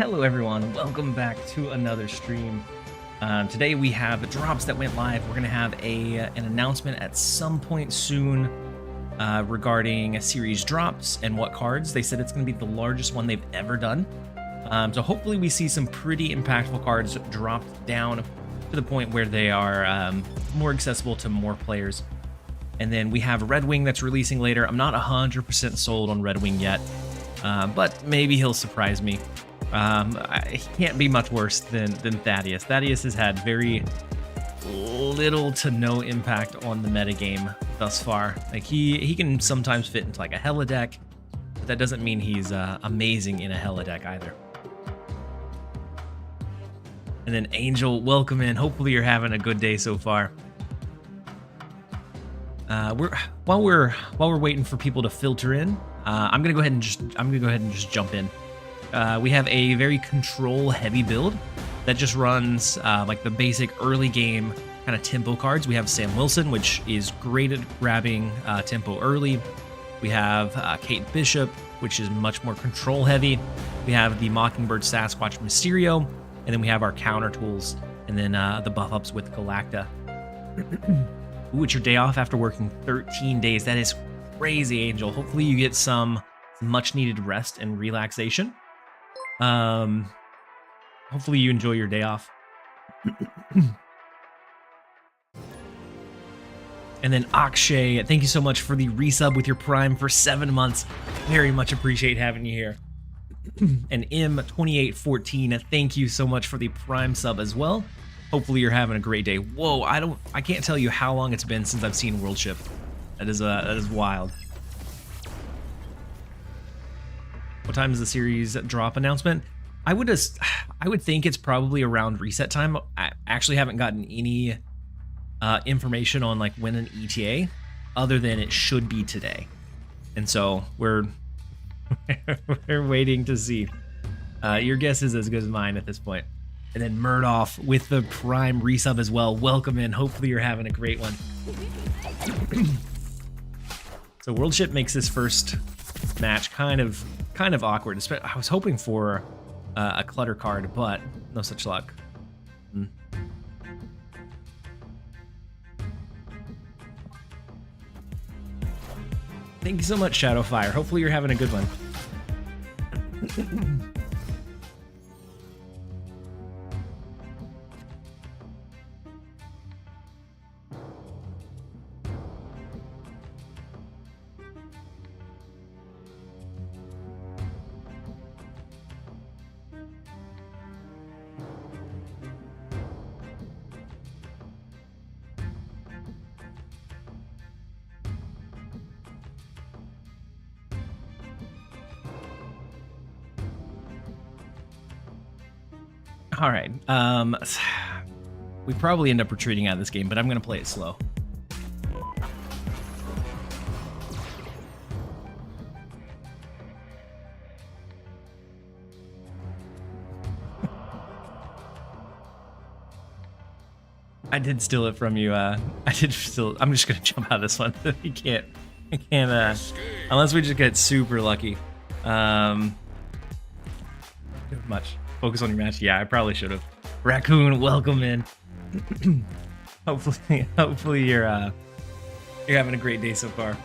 Hello everyone, welcome back to another stream. Today we have drops that went live. We're going to have an announcement at some point soon regarding series drops and what cards. They said it's going to be the largest one they've ever done. So hopefully we see some pretty impactful cards dropped down to the point where they are more accessible to more players. And then we have Redwing that's releasing later. I'm not 100% sold on Redwing yet, but maybe he'll surprise me. He can't be much worse than Thaddeus. Thaddeus has had very little to no impact on the metagame thus far. Like he can sometimes fit into like a Hella deck, but that doesn't mean he's amazing in a Hella deck either. And then Angel, welcome in. Hopefully you're having a good day so far. While we're waiting for people to filter in, I'm gonna go ahead and just jump in. We have a very control-heavy build that just runs like the basic early game kind of tempo cards. We have Sam Wilson, which is great at grabbing tempo early. We have Kate Bishop, which is much more control-heavy. We have the Mockingbird Sasquatch Mysterio, and then we have our counter tools, and then the buff-ups with Galacta. Ooh, it's your day off after working 13 days. That is crazy, Angel. Hopefully you get some much-needed rest and relaxation. Hopefully you enjoy your day off. And then Akshay, thank you so much for the resub with your Prime for 7 months. Very much appreciate having you here. And M2814, thank you so much for the Prime sub as well. Hopefully you're having a great day. Whoa, I can't tell you how long it's been since I've seen World Ship. That is wild. What time is the series drop announcement? I would think it's probably around reset time. I actually haven't gotten any information on like when an ETA, other than it should be today, and so we're waiting to see. Your guess is as good as mine at this point. And then Murdoff with the Prime resub as well. Welcome in. Hopefully you're having a great one. So World Ship makes this first match kind of awkward. I was hoping for a clutter card, but no such luck. Thank you so much, Shadowfire. Hopefully you're having a good one. All right. We probably end up retreating out of this game, but I'm going to play it slow. I did steal it from you. I'm just going to jump out of this one. You can't, unless we just get super lucky. Too much. Focus on your match. Yeah, I probably should have. Raccoon, welcome in. Hopefully you're having a great day so far.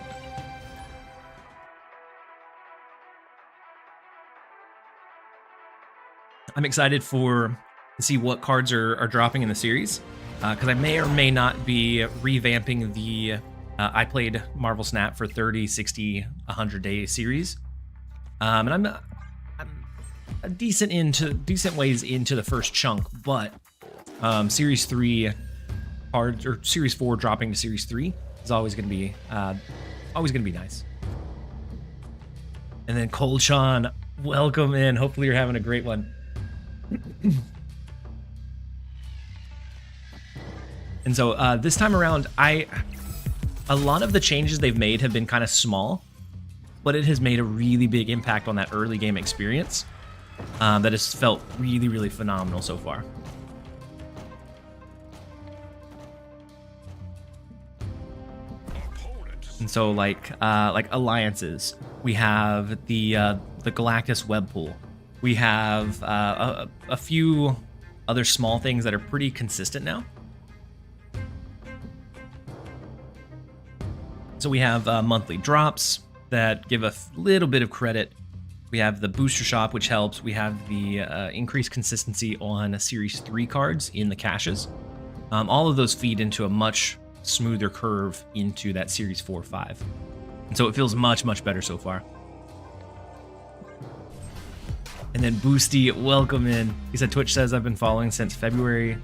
I'm excited to see what cards are dropping in the series, because I may or may not be revamping the I played Marvel Snap for 30, 60, 100 day series, and I'm a decent ways into the first chunk, but Series 3 cards, or Series 4 dropping to Series 3 is always going to be nice. And then Cold Sean, welcome in. Hopefully you're having a great one. And so this time around, a lot of the changes they've made have been kind of small, but it has made a really big impact on that early game experience. That has felt really, really phenomenal so far. And so, like alliances, we have the Galactus web pool. We have a few other small things that are pretty consistent now. So we have monthly drops that give a little bit of credit. We have the booster shop, which helps. We have the increased consistency on Series 3 cards in the caches. All of those feed into a much smoother curve into that Series 4-5. And so it feels much, much better so far. And then Boosty, welcome in. He said, Twitch says I've been following since February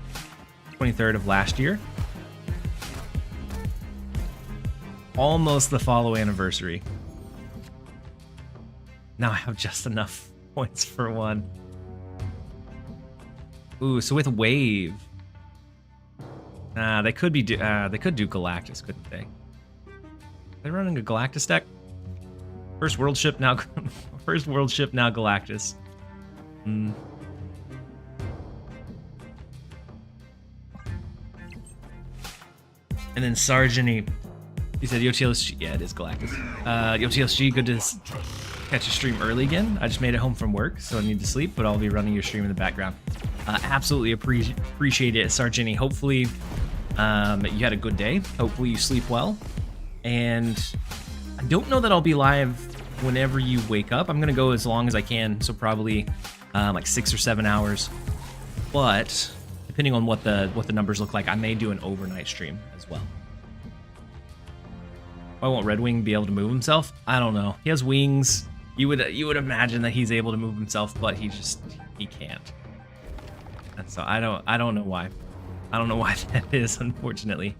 23rd of last year. Almost the follow anniversary. Now I have just enough points for one. Ooh, so with Wave, they could do Galactus, couldn't they? They're running a Galactus deck. First world ship now Galactus. And then Sargeny, he said, Yo TLSG, yeah, it is Galactus. Yo TLSG, good to catch a stream early again. I just made it home from work, so I need to sleep, but I'll be running your stream in the background. Absolutely appreciate it, Sargeny. Hopefully you had a good day. Hopefully you sleep well. And I don't know that I'll be live whenever you wake up. I'm gonna go as long as I can, so probably like 6 or 7 hours. But depending on what the numbers look like, I may do an overnight stream as well. Why won't Redwing be able to move himself? I don't know. He has wings. You would imagine that he's able to move himself, but he can't. And so I don't know why. I don't know why that is, unfortunately.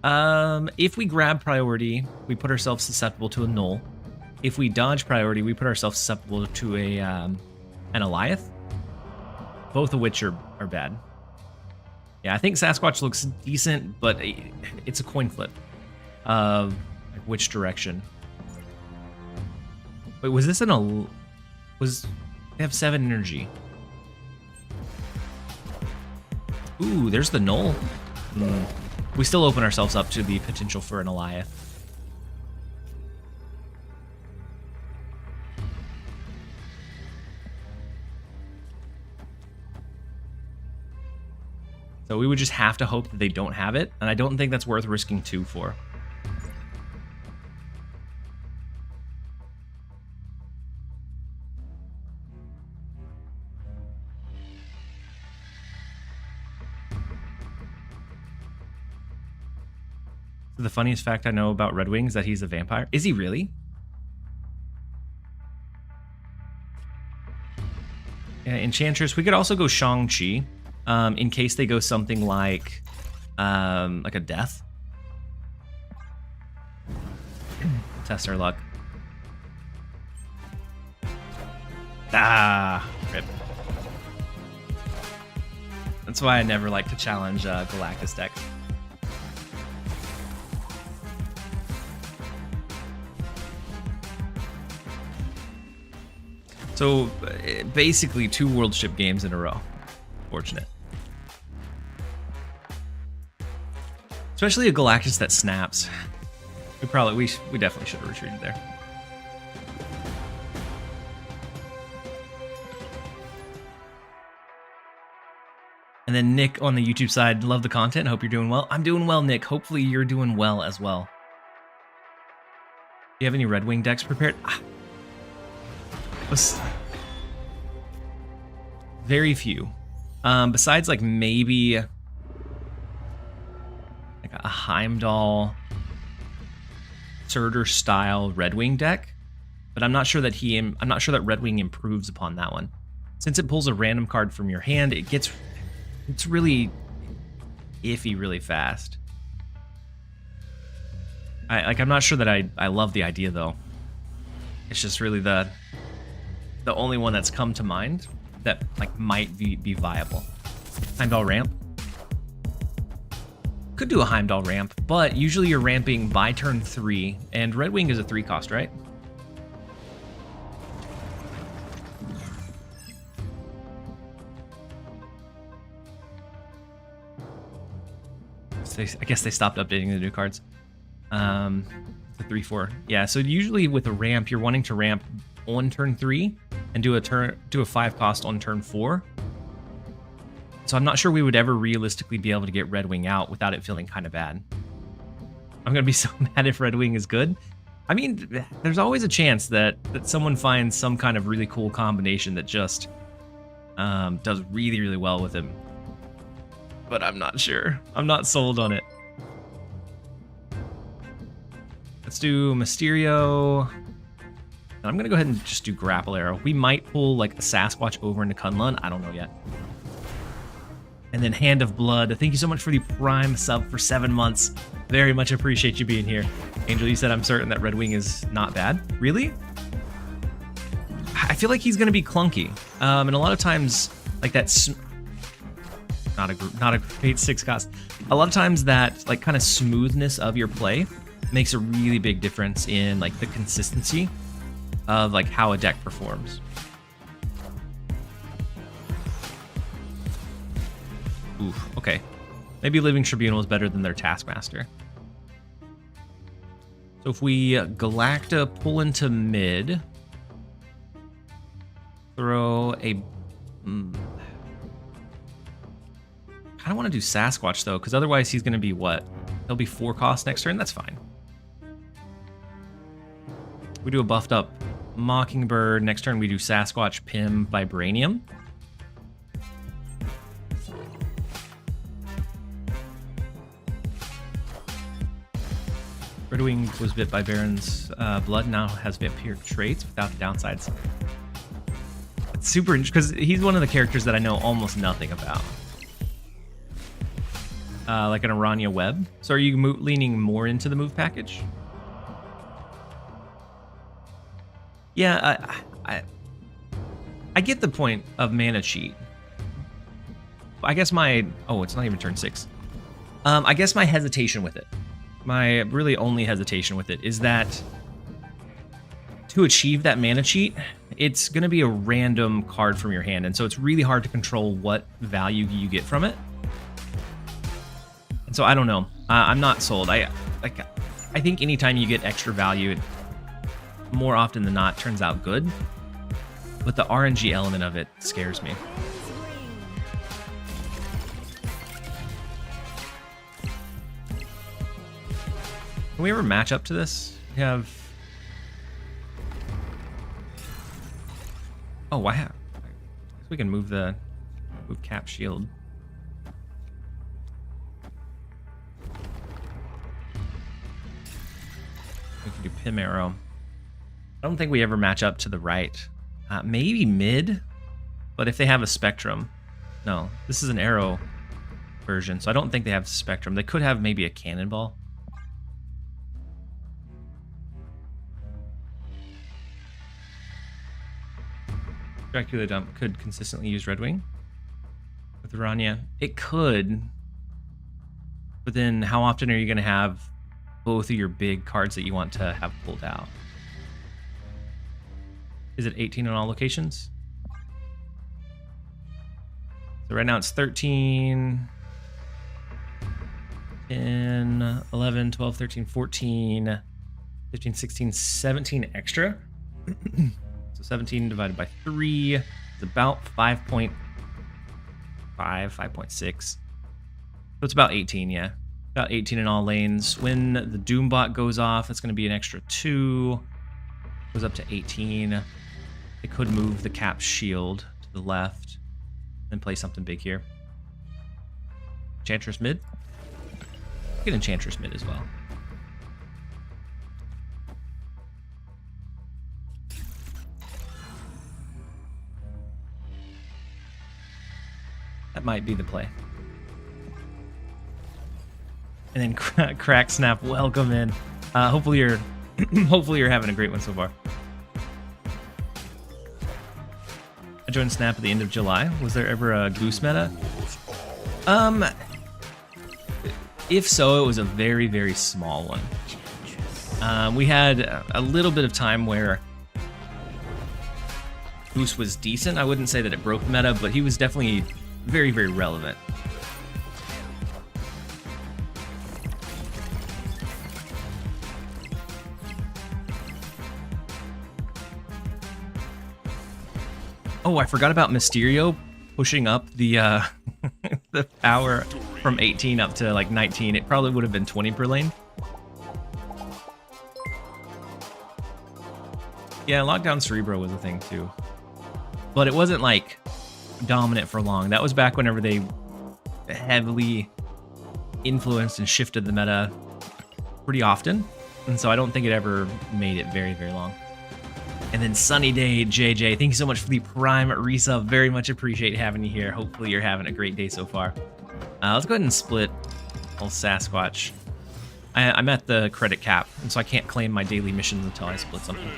If we grab priority, we put ourselves susceptible to a null. If we dodge priority, we put ourselves susceptible to an Alioth. Both of which are bad. Yeah, I think Sasquatch looks decent, but it's a coin flip of which direction. Wait, was this they have 7 energy. Ooh, there's the null. We still open ourselves up to the potential for an Alioth. So we would just have to hope that they don't have it, and I don't think that's worth risking 2 for. The funniest fact I know about Redwing is that he's a vampire. Is he really? Yeah, Enchantress. We could also go Shang-Chi, in case they go something like a death. Test our luck. Ah, rip. That's why I never like to challenge Galactus decks. So basically 2 world ship games in a row. Fortunate. Especially a Galactus that snaps. We definitely should have retreated there. And then Nick on the YouTube side, love the content. Hope you're doing well. I'm doing well, Nick. Hopefully you're doing well as well. Do you have any Redwing decks prepared? Very few. Besides like maybe like a Heimdall Surtur style Redwing deck, but I'm not sure that Redwing improves upon that one. Since it pulls a random card from your hand, it's really iffy really fast. I'm not sure that I love the idea though. It's just really the only one that's come to mind that like might be viable. Heimdall ramp. Could do a Heimdall ramp, but usually you're ramping by turn 3, and Redwing is a 3 cost, right? I guess they stopped updating the new cards. The 3-4. Yeah, so usually with a ramp, you're wanting to ramp on turn 3 and do a 5 cost on turn 4. So I'm not sure we would ever realistically be able to get Redwing out without it feeling kind of bad. I'm gonna be so mad if Redwing is good. I mean, there's always a chance that someone finds some kind of really cool combination that just does really, really well with him. But I'm not sure. I'm not sold on it. Let's do Mysterio. And I'm gonna go ahead and just do Grapple Arrow. We might pull like a Sasquatch over into Kunlun. I don't know yet. And then Hand of Blood. Thank you so much for the Prime sub for 7 months. Very much appreciate you being here. Angel, you said I'm certain that Redwing is not bad. Really? I feel like he's going to be clunky. And a lot of times, like that's not a great 6 cost. A lot of times that like kind of smoothness of your play makes a really big difference in like the consistency of like how a deck performs. Oof, okay. Maybe Living Tribunal is better than their Taskmaster. So if we Galacta pull into mid, throw a... kind of want to do Sasquatch though, because otherwise he's going to be what? He'll be 4 cost next turn? That's fine. We do a buffed up Mockingbird. Next turn we do Sasquatch, Pim, Vibranium. Redwing was bit by Baron's blood, now has vampiric traits without the downsides. It's super interesting because he's one of the characters that I know almost nothing about. Like an Aranya Web. So are you leaning more into the move package? Yeah, I get the point of mana cheat. I guess my... Oh, it's not even turn 6. I guess my hesitation with it, my really only hesitation with it is that to achieve that mana cheat, it's going to be a random card from your hand, and so it's really hard to control what value you get from it. And so I don't know. I'm not sold. I think anytime you get extra value, it more often than not turns out good. But the RNG element of it scares me. Can we ever match up to this? We have... Oh, wow. We can move cap shield. We can do Pim Arrow. I don't think we ever match up to the right. Maybe mid, but if they have a Spectrum. No, this is an Arrow version, so I don't think they have Spectrum. They could have maybe a Cannonball. Dracula Dump could consistently use Redwing with Aranya. It could, but then how often are you going to have both of your big cards that you want to have pulled out? Is it 18 on all locations? So right now it's 13, 10, 11, 12, 13, 14, 15, 16, 17 extra. So 17 divided by 3 is about 5.5, 5.6. So it's about 18, yeah. About 18 in all lanes. When the Doombot goes off, it's going to be an extra 2. Goes up to 18. They could move the cap shield to the left and play something big here. Enchantress mid. Get Enchantress mid as well. That might be the play. And then Crack Snap, welcome in. Hopefully you're having a great one so far. I joined Snap at the end of July. Was there ever a Goose meta? If so, it was a very, very small one. We had a little bit of time where Goose was decent. I wouldn't say that it broke the meta, but he was definitely very, very relevant. Oh, I forgot about Mysterio pushing up the the power from 18 up to like 19. It probably would have been 20 per lane. Yeah, Lockdown Cerebro was a thing too. But it wasn't like dominant for long. That was back whenever they heavily influenced and shifted the meta pretty often. And so I don't think it ever made it very, very long. And then Sunny Day JJ, thank you so much for the Prime resub. Very much appreciate having you here. Hopefully you're having a great day so far. Let's go ahead and split old Sasquatch. I'm at the credit cap, and so I can't claim my daily missions until I split something.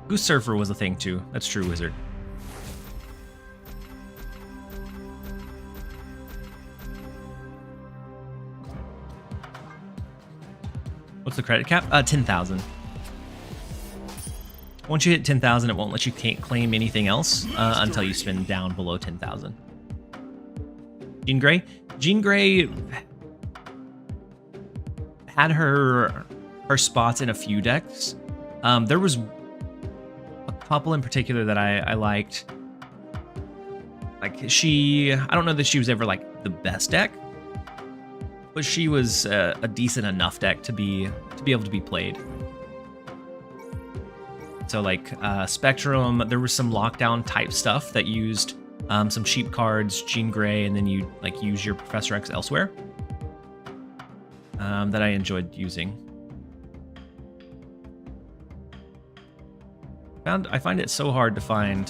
Goose Surfer was a thing too. That's true, Wizard. What's the credit cap? 10,000. Once you hit 10,000, it won't let you claim anything else until you spend down below 10,000. Jean Grey? Jean Grey had her spots in a few decks. There was a couple in particular that I liked. Like I don't know that she was ever like the best deck, but she was a decent enough deck to be able to be played. So like Spectrum, there was some lockdown type stuff that used some cheap cards, Jean Grey, and then you like use your Professor X elsewhere. That I enjoyed using. I find it so hard to find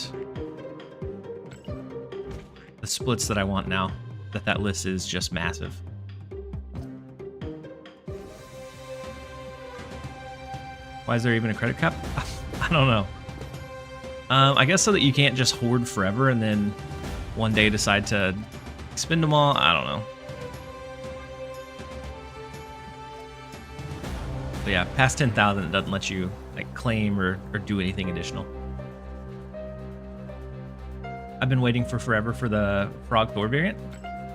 the splits that I want now. That list is just massive. Why is there even a credit cap? I don't know. I guess so that you can't just hoard forever and then one day decide to spend them all. I don't know. But yeah, past 10,000 it doesn't let you like claim or do anything additional. I've been waiting for forever for the Frog Thor variant.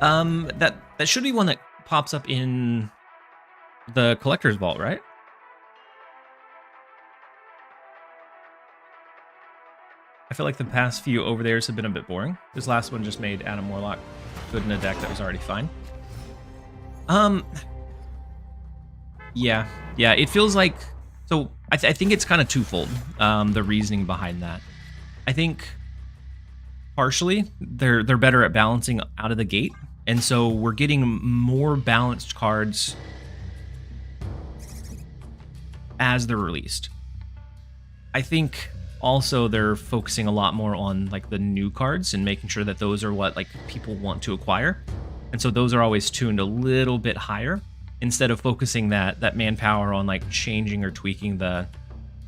That should be one that pops up in the collector's vault, right? I feel like the past few over theirs have been a bit boring. This last one just made Adam Warlock good in a deck that was already fine. Yeah, it feels like, so I think it's kind of twofold, the reasoning behind that. I think partially they're better at balancing out of the gate, and so we're getting more balanced cards as they're released. I think also they're focusing a lot more on like the new cards and making sure that those are what like people want to acquire, and so those are always tuned a little bit higher instead of focusing that manpower on like changing or tweaking the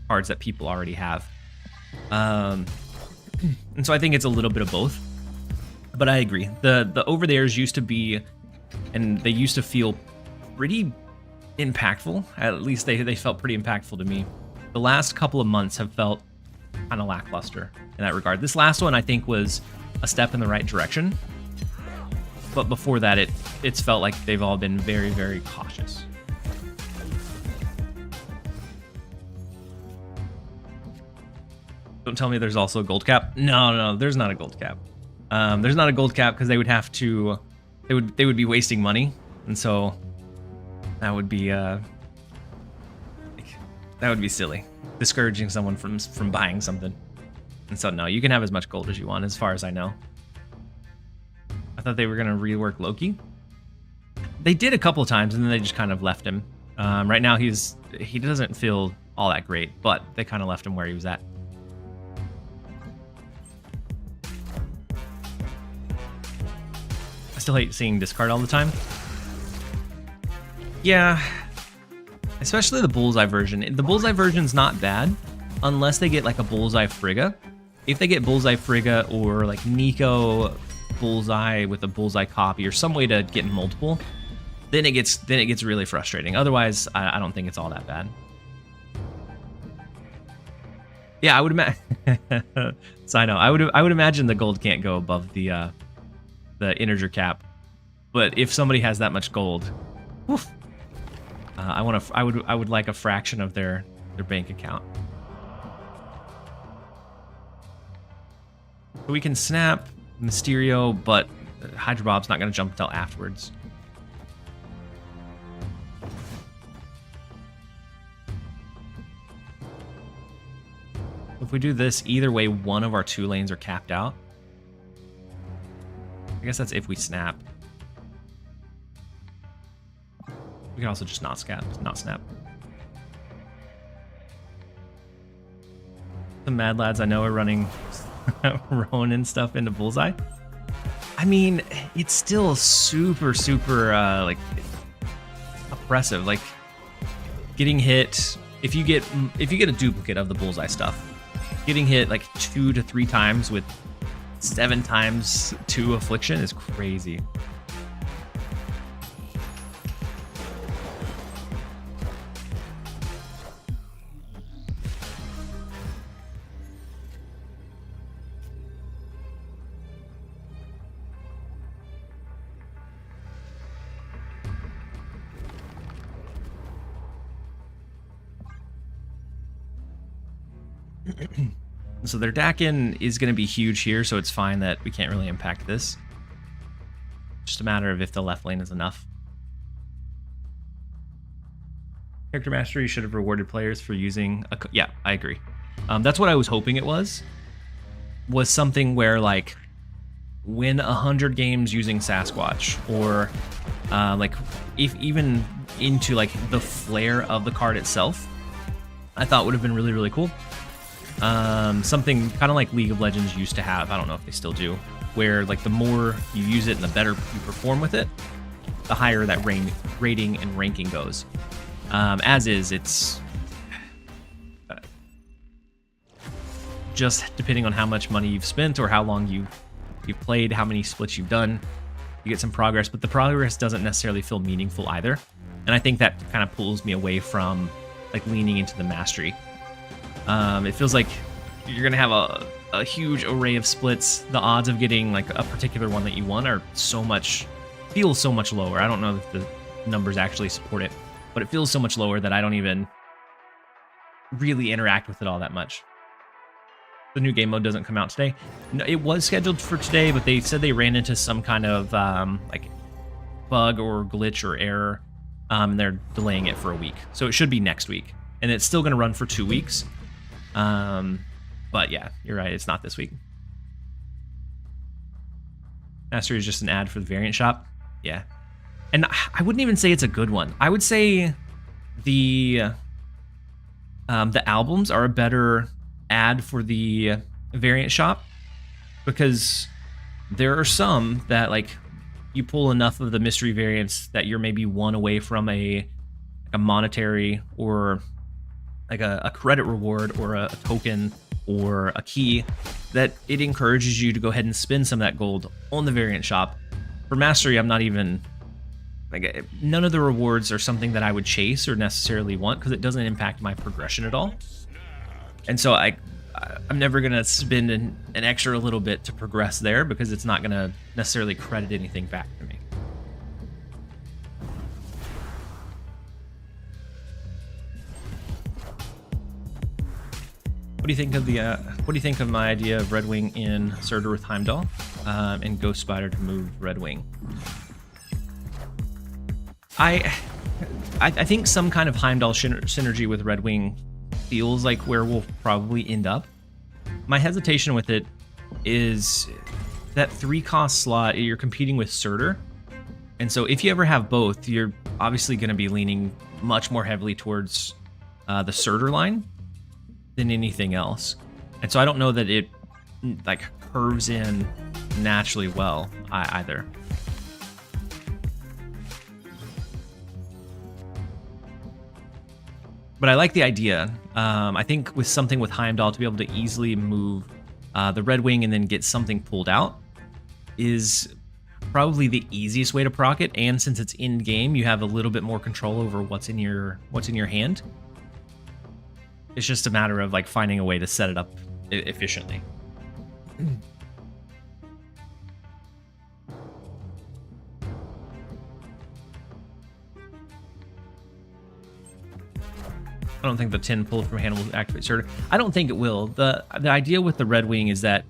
cards that people already have. And so I think it's a little bit of both, but I agree. The over theirs used to be, and they used to feel pretty impactful. At least they felt pretty impactful to me. The last couple of months have felt kind of lackluster in that regard. This last one I think was a step in the right direction, but before that it's felt like they've all been very, very cautious. Don't tell me there's also a gold cap. No, there's not a gold cap. There's not a gold cap because they would have to, they would be wasting money, and so that would be silly, discouraging someone from buying something. And so no, you can have as much gold as you want, as far as I know. I thought they were gonna rework Loki. They did a couple of times, and then they just kind of left him. Right now he doesn't feel all that great, but they kind of left him where he was at. I still hate seeing discard all the time. Yeah, especially the Bullseye version. The Bullseye version's not bad, unless they get like a Bullseye Frigga. If they get Bullseye Frigga or like Nico Bullseye with a Bullseye copy or some way to get multiple, then it gets really frustrating. Otherwise, I don't think it's all that bad. Yeah, I would imagine. So I know I would imagine the gold can't go above the integer cap, but if somebody has that much gold, woof, I would like a fraction of their bank account. So we can snap Mysterio, but Hydro Bob's not going to jump until afterwards. If we do this, either way, one of our 2 lanes are capped out. I guess that's if we snap. We can also just not snap. The Mad Lads I know are running Ronin stuff into Bullseye. I mean, it's still super like oppressive. Like getting hit. If you get a duplicate of the Bullseye stuff, getting hit like 2 to 3 times with 7 times 2 affliction is crazy. So their Dakin is going to be huge here, so it's fine that we can't really impact this. Just a matter of if the left lane is enough. Character Mastery should have rewarded players for using a... Yeah, I agree. That's what I was hoping it was something where, like, win 100 games using Sasquatch, or, like, if even into, like, the flair of the card itself, I thought would have been really, really cool. Something kind of like League of Legends used to have. I don't know if they still do, where like the more you use it and the better you perform with it, the higher that rating and ranking goes. As is, it's just depending on how much money you've spent or how long you've played, how many splits you've done, you get some progress, but the progress doesn't necessarily feel meaningful either. And I think that kind of pulls me away from like leaning into the mastery. It feels like you're going to have a huge array of splits. The odds of getting like a particular one that you want are feels so much lower. I don't know if the numbers actually support it, but it feels so much lower that I don't even really interact with it all that much. The new game mode doesn't come out today. No, it was scheduled for today, but they said they ran into some kind of like bug or glitch or error, and they're delaying it for a week. So it should be next week, and it's still going to run for 2 weeks. But yeah, you're right. It's not this week. Mastery is just an ad for the variant shop. Yeah. And I wouldn't even say it's a good one. I would say the albums are a better ad for the variant shop, because there are some that like you pull enough of the mystery variants that you're maybe one away from a monetary or like a credit reward or a token or a key, that it encourages you to go ahead and spend some of that gold on the variant shop. For mastery, I'm not even like, none of the rewards are something that I would chase or necessarily want, because it doesn't impact my progression at all. And so I'm never gonna spend an extra little bit to progress there, because it's not gonna necessarily credit anything back to me. What do you think of the? What do you think of my idea of Redwing in Surtur with Heimdall, and Ghost Spider to move Redwing? I think some kind of Heimdall synergy with Redwing feels like where we'll probably end up. My hesitation with it is that 3-cost slot, you're competing with Surtur, and so if you ever have both, you're obviously going to be leaning much more heavily towards the Surtur line than anything else. And so I don't know that it like curves in naturally well either. But I like the idea. I think with something with Heimdall, to be able to easily move the Redwing and then get something pulled out is probably the easiest way to proc it. And since it's in game, you have a little bit more control over what's in your hand. It's just a matter of like finding a way to set it up efficiently. I don't think the 10 pulled from hand will activate Surtur. I don't think it will. The idea with the Redwing is that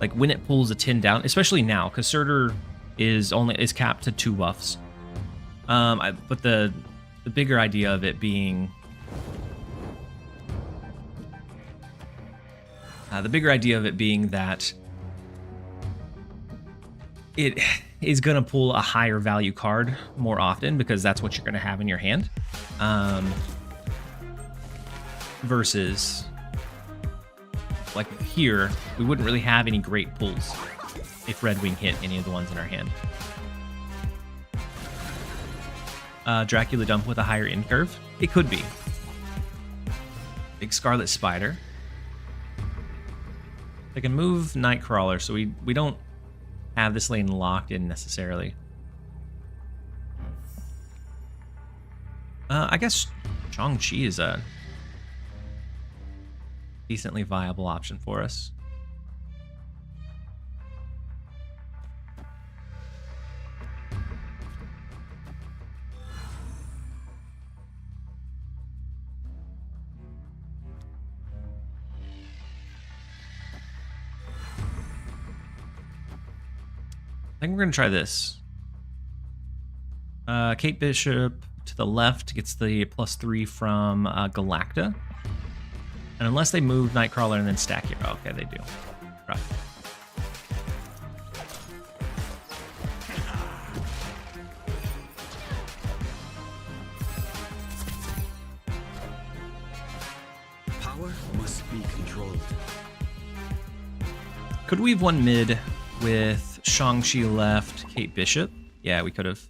Like when it pulls a tin down, especially now, because Surtur is capped to 2 buffs. But the bigger idea of it being that it is going to pull a higher value card more often because that's what you're going to have in your hand, versus like here we wouldn't really have any great pulls if Redwing hit any of the ones in our hand. Dracula Dump with a higher end curve? It could be. Big Scarlet Spider. They can move Nightcrawler, so we don't have this lane locked in necessarily. I guess Shang-Chi is a decently viable option for us. I think we're going to try this. Kate Bishop to the left gets the +3 from Galacta. And unless they move Nightcrawler and then stack here. Oh, okay, they do. Right. Power must be controlled. Could we have won mid with Shang-Chi left, Kate Bishop? Yeah, we could have.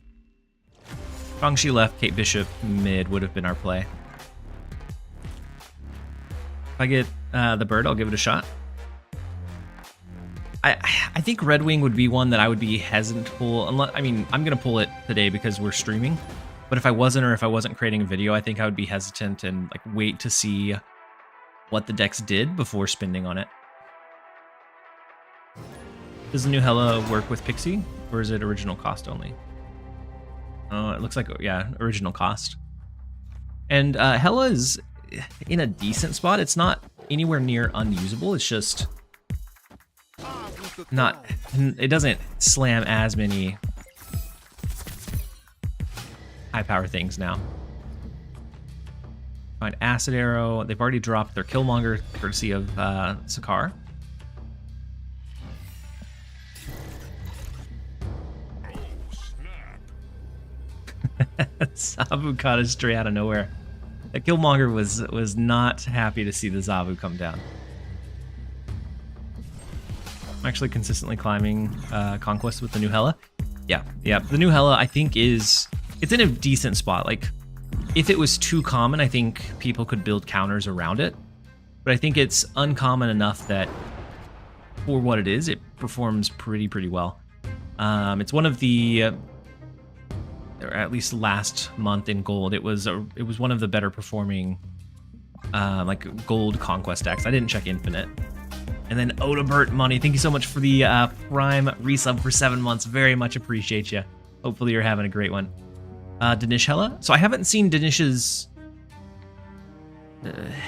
Shang-Chi left, Kate Bishop mid would have been our play. If I get the bird, I'll give it a shot. I think Redwing would be one that I would be hesitant to pull. Unless, I mean, I'm going to pull it today because we're streaming. But if I wasn't, or if I wasn't creating a video, I think I would be hesitant and like wait to see what the decks did before spending on it. Does the new Hela work with Pixie, or is it original cost only? Oh, it looks like, yeah, original cost. And Hela is in a decent spot. It's not anywhere near unusable. It's just not, it doesn't slam as many high power things now. Find Acid Arrow. They've already dropped their Killmonger courtesy of Sakaar. Zabu caught us straight out of nowhere. That Killmonger was not happy to see the Zabu come down. I'm actually consistently climbing Conquest with the new Hela. Yeah. The new Hela I think it's in a decent spot. Like if it was too common, I think people could build counters around it. But I think it's uncommon enough that for what it is, it performs pretty well. It's one of the or at least last month in gold, it was one of the better performing like gold conquest decks. I didn't check infinite. And then Odabert Money, thank you so much for the Prime resub for 7 months. Very much appreciate you. Hopefully you're having a great one. Danish Hela. So I haven't seen Danish's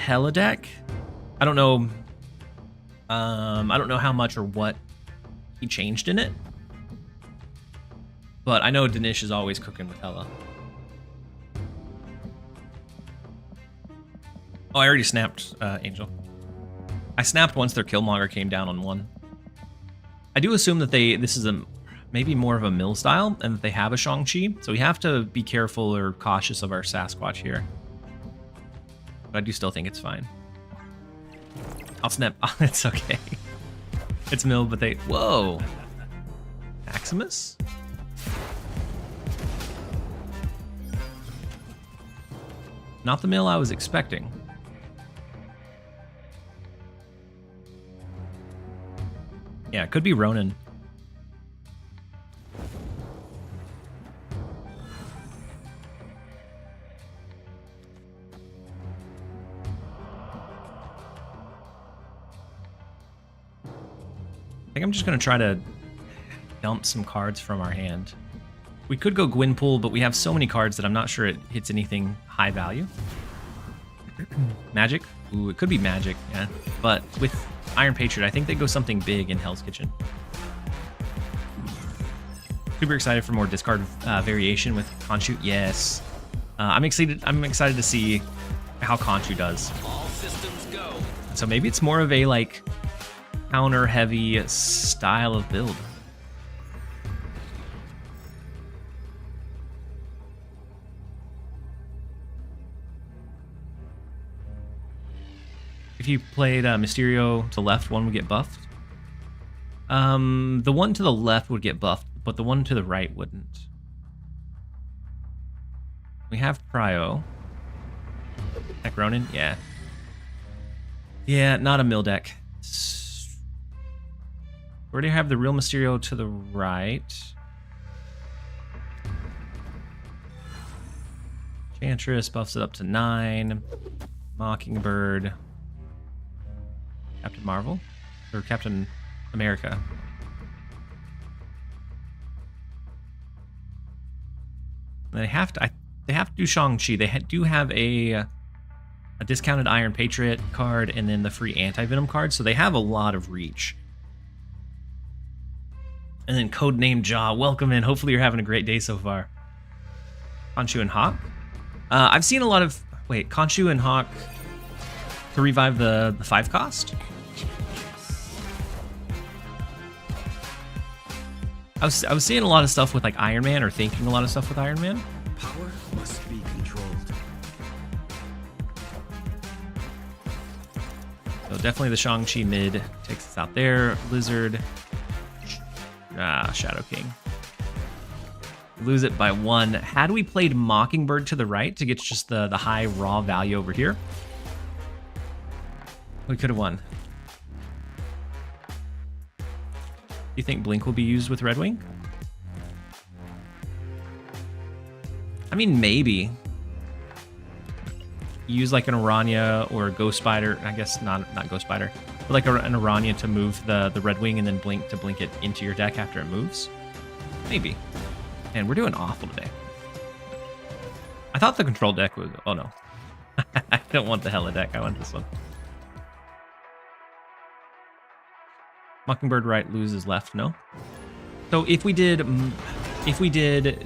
Hela deck. I don't know. I don't know how much or what he changed in it. But I know Danish is always cooking with Hela. Oh, I already snapped Angel. I snapped once their Killmonger came down on 1. I do assume that this is maybe more of a mill style and that they have a Shang-Chi. So we have to be careful or cautious of our Sasquatch here. But I do still think it's fine. I'll snap. Oh, it's okay. It's mill, but they... Whoa! Maximus? Not the mill I was expecting. Yeah, it could be Ronin. I think I'm just going to try to dump some cards from our hand. We could go Gwynpool, but we have so many cards that I'm not sure it hits anything high value. Magic? Ooh, it could be Magic, yeah. But with Iron Patriot. I think they go something big in Hell's Kitchen. Super excited for more discard variation with Khonshu. Yes. I'm excited to see how Khonshu does. All systems go. So maybe it's more of a like counter heavy style of build. If you played Mysterio to the left, one would get buffed. The one to the left would get buffed, but the one to the right wouldn't. We have Prio. Heck, Ronin? Yeah. Yeah, not a mill deck. We already have the real Mysterio to the right. Enchantress buffs it up to 9. Mockingbird. Captain Marvel? Or Captain America? They have to do Shang-Chi. They do have a discounted Iron Patriot card and then the free Anti-Venom card, so they have a lot of reach. And then Codename Jaw, welcome in. Hopefully you're having a great day so far. Khonshu and Hawk. I've seen a lot of... Wait, Khonshu and Hawk to revive the 5 cost? I was seeing a lot of stuff with like Iron Man, or thinking a lot of stuff with Iron Man. Power must be controlled. So definitely the Shang-Chi mid takes us out there. Lizard. Shadow King. Lose it by 1. Had we played Mockingbird to the right to get just the high raw value over here, we could have won. Do you think Blink will be used with Redwing? I mean, maybe. Use like an Aranya or a Ghost Spider. I guess not Ghost Spider, but like an Aranya to move the Redwing and then Blink to blink it into your deck after it moves. Maybe. Man, we're doing awful today. I thought the control deck was... Oh no. I don't want the Hella deck. I want this one. Mockingbird right loses left, no? So if we did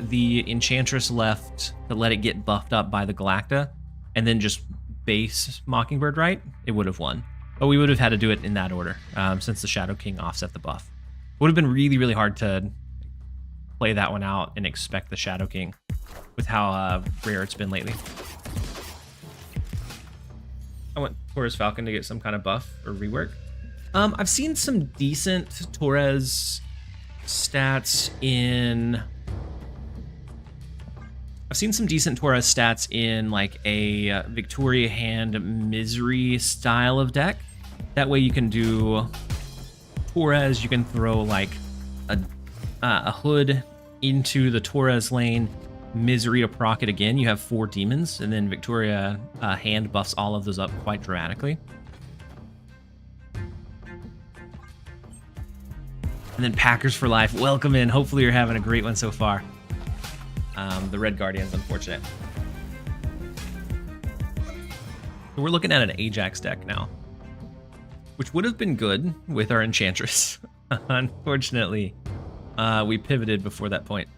the Enchantress left to let it get buffed up by the Galacta, and then just base Mockingbird right, it would have won. But we would have had to do it in that order, since the Shadow King offset the buff. Would have been really, really hard to play that one out and expect the Shadow King with how rare it's been lately. I want Torres Falcon to get some kind of buff or rework. I've seen some decent Torres stats in... I've seen some decent Torres stats in like a Victoria Hand Misery style of deck. That way you can do Torres, you can throw like a Hood into the Torres lane, Misery to proc it again. You have 4 demons, and then Victoria Hand buffs all of those up quite dramatically. And then Packers for life. Welcome in. Hopefully you're having a great one so far. The Red Guardian's unfortunate. So we're looking at an Ajax deck now, which would have been good with our Enchantress. Unfortunately, we pivoted before that point.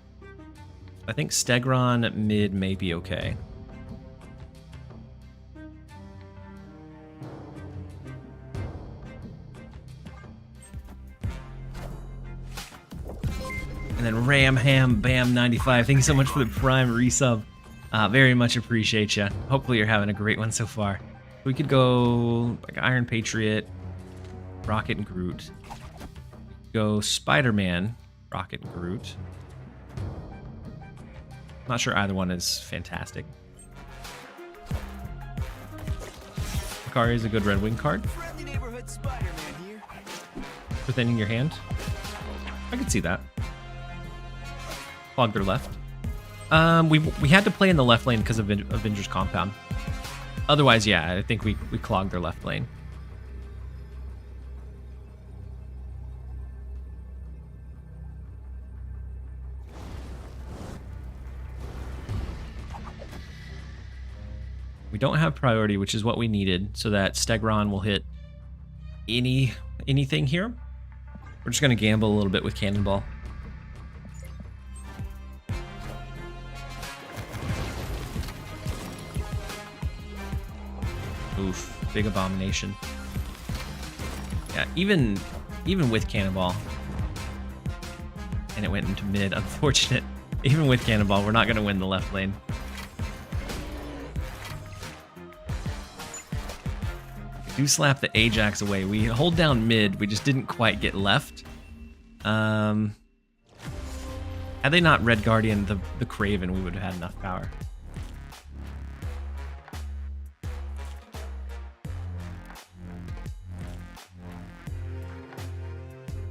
I think Stegron mid may be okay. And then Ram Ham Bam 95. Thank you so much for the Prime resub. Very much appreciate you. Hopefully you're having a great one so far. We could go like Iron Patriot, Rocket and Groot. Go Spider-Man, Rocket and Groot. Not sure either one is fantastic. Akari is a good Redwing card. Friendly neighborhood Spider-Man here. Within your hand. I could see that. Clogged their left. We had to play in the left lane because of Avengers Compound. Otherwise, yeah, I think we clogged their left lane. We don't have priority, which is what we needed, so that Stegron will hit anything here. We're just gonna gamble a little bit with Cannonball. Oof, big abomination. Yeah, even with Cannonball. And it went into mid, unfortunate. Even with Cannonball, we're not gonna win the left lane. We do slap the Ajax away. We hold down mid, we just didn't quite get left. Had they not Red Guardian the Craven, we would have had enough power.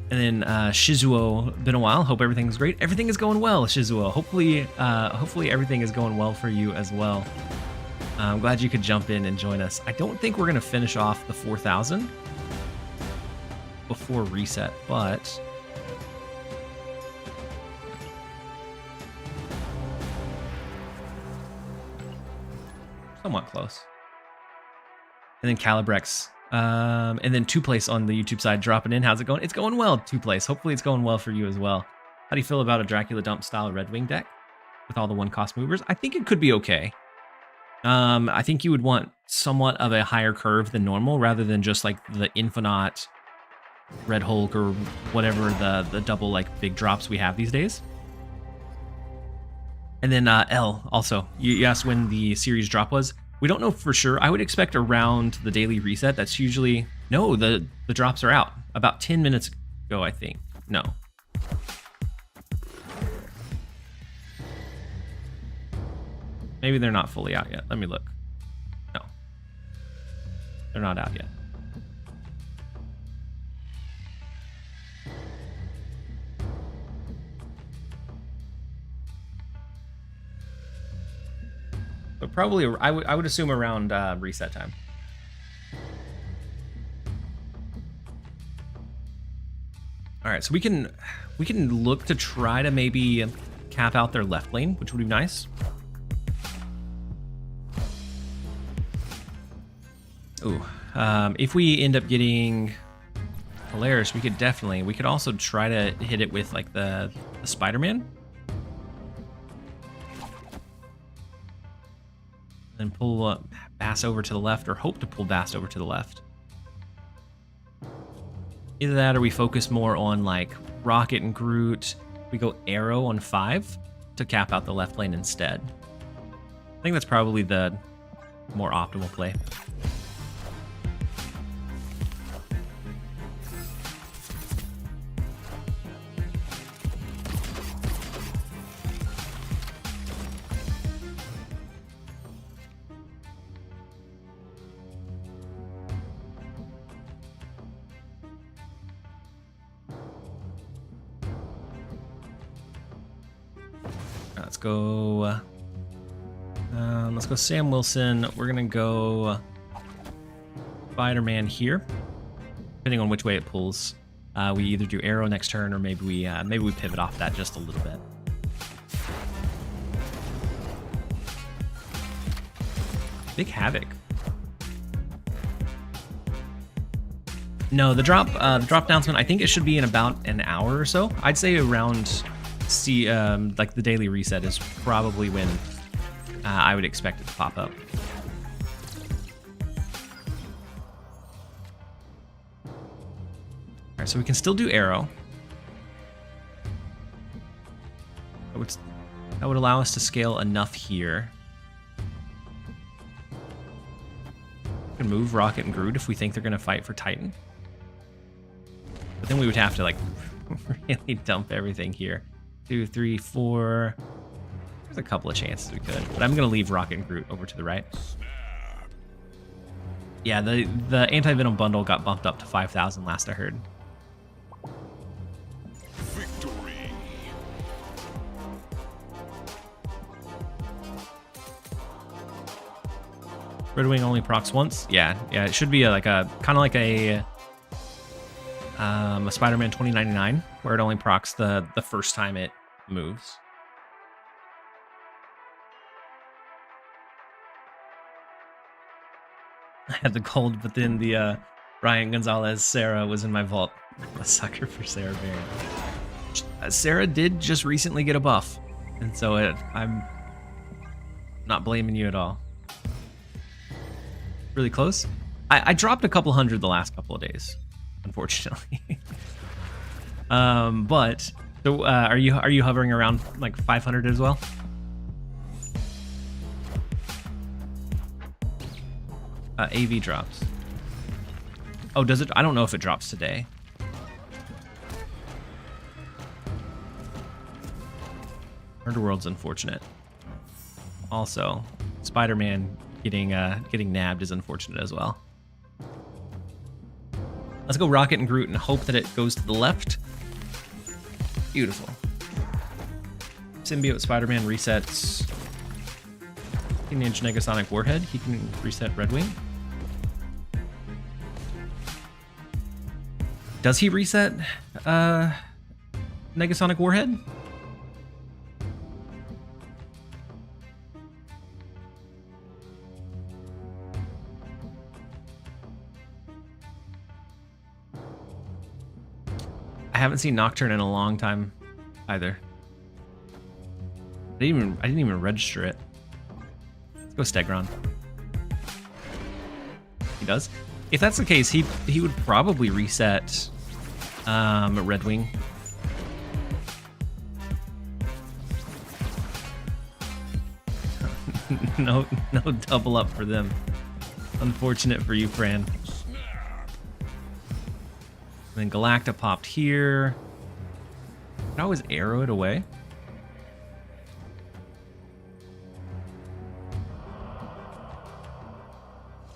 And then Shizuo, been a while. Hope everything's great. Everything is going well, Shizuo. Hopefully everything is going well for you as well. I'm glad you could jump in and join us. I don't think we're gonna finish off the 4,000 before reset, but somewhat close. And then Calibrex. And then 2Place on the YouTube side dropping in. How's it going? It's going well, 2Place. Hopefully it's going well for you as well. How do you feel about a Dracula Dump style Redwing deck with all the 1-cost movers? I think it could be okay. I think you would want somewhat of a higher curve than normal rather than just like the Infinite Red Hulk or whatever the double like big drops we have these days. And then L also, you asked when the series drop was. We don't know for sure. I would expect around the daily reset. That's usually... No, the drops are out. About 10 minutes ago, I think. No. Maybe they're not fully out yet. Let me look. No. They're not out yet. But probably, I would assume around reset time. All right, so we can look to try to maybe cap out their left lane, which would be nice. Ooh, if we end up getting Polaris, we could also try to hit it with like the Spider-Man. And pull Bass over to the left, or hope to pull Bass over to the left. Either that or we focus more on like Rocket and Groot. We go Arrow on 5 to cap out the left lane instead. I think that's probably the more optimal play. Let's go Sam Wilson. We're gonna go Spider-Man here, depending on which way it pulls. We either do Arrow next turn, or maybe we pivot off that just a little bit. Big Havoc. No, the drop announcement, I think it should be in about an hour or so. I'd say around like the daily reset is probably when I would expect it to pop up. All right, so we can still do Arrow. That would allow us to scale enough here. We can move Rocket and Groot if we think they're going to fight for Titan. But then we would have to like really dump everything here. 2, 3, 4. There's a couple of chances we could, but I'm gonna leave Rocket and Groot over to the right. Yeah, the anti-venom bundle got bumped up to 5,000 last I heard. Victory. Redwing only procs once. Yeah, it should be kind of like a Spider-Man 2099, where it only procs the first time it moves. I had the gold, but then the Brian Gonzalez, Sarah was in my vault. I'm a sucker for Sarah Baron. Sarah did just recently get a buff, and so I'm not blaming you at all. Really close. I dropped a couple hundred the last couple of days, unfortunately. But so are you hovering around like 500 as well? AV drops. Oh, does it? I don't know if it drops today. Murder-World's unfortunate. Also, Spider-Man getting nabbed is unfortunate as well. Let's go Rocket and Groot and hope that it goes to the left. Beautiful. Symbiote Spider-Man resets Teenage Negasonic Warhead. He can reset Redwing. Does he reset Negasonic Warhead? I haven't seen Nocturne in a long time either. I didn't even register it. Let's go Stegron. He does. If that's the case, he would probably reset Redwing. no double up for them. Unfortunate for you, Fran. And then Galacta popped here. Can I always arrow it away?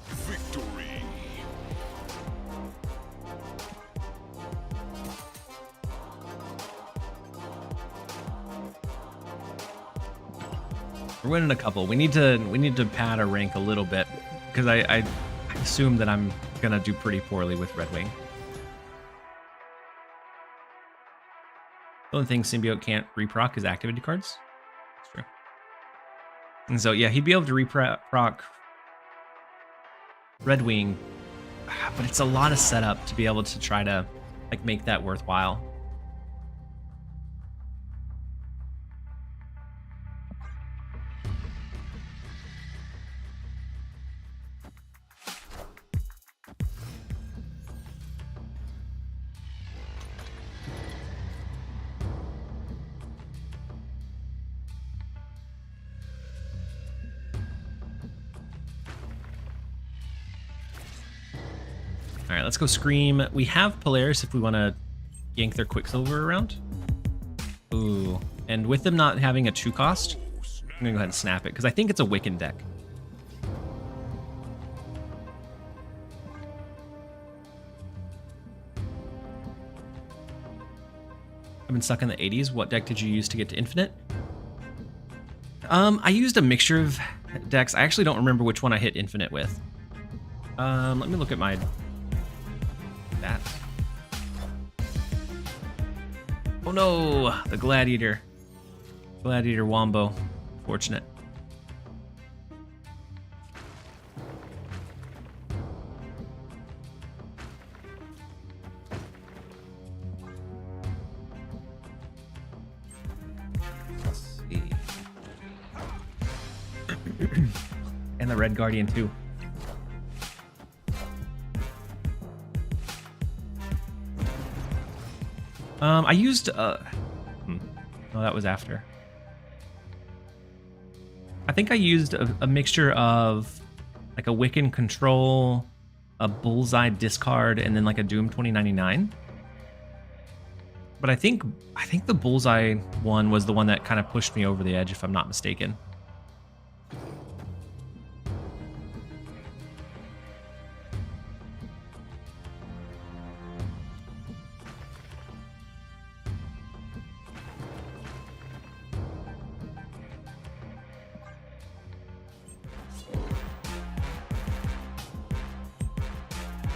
Victory. We're winning a couple. We need to pad our rank a little bit because I assume that I'm gonna do pretty poorly with Redwing. The only thing Symbiote can't reproc is activated cards. That's true. And so, yeah, he'd be able to reproc Redwing, but it's a lot of setup to be able to try to like make that worthwhile. All right, let's go Scream. We have Polaris if we want to yank their Quicksilver around. Ooh, and with them not having a 2 cost, I'm gonna go ahead and snap it because I think it's a Wiccan deck. I've been stuck in the 80s. What deck did you use to get to Infinite? I used a mixture of decks. I actually don't remember which one I hit Infinite with. Let me look at my stats. Oh no, the Gladiator. Gladiator Wombo. Fortunate. Let's see. And the Red Guardian too. I used oh, that was after. I think I used a mixture of like a Wiccan Control, a Bullseye discard, and then like a Doom 2099. But I think the Bullseye one was the one that kind of pushed me over the edge, if I'm not mistaken.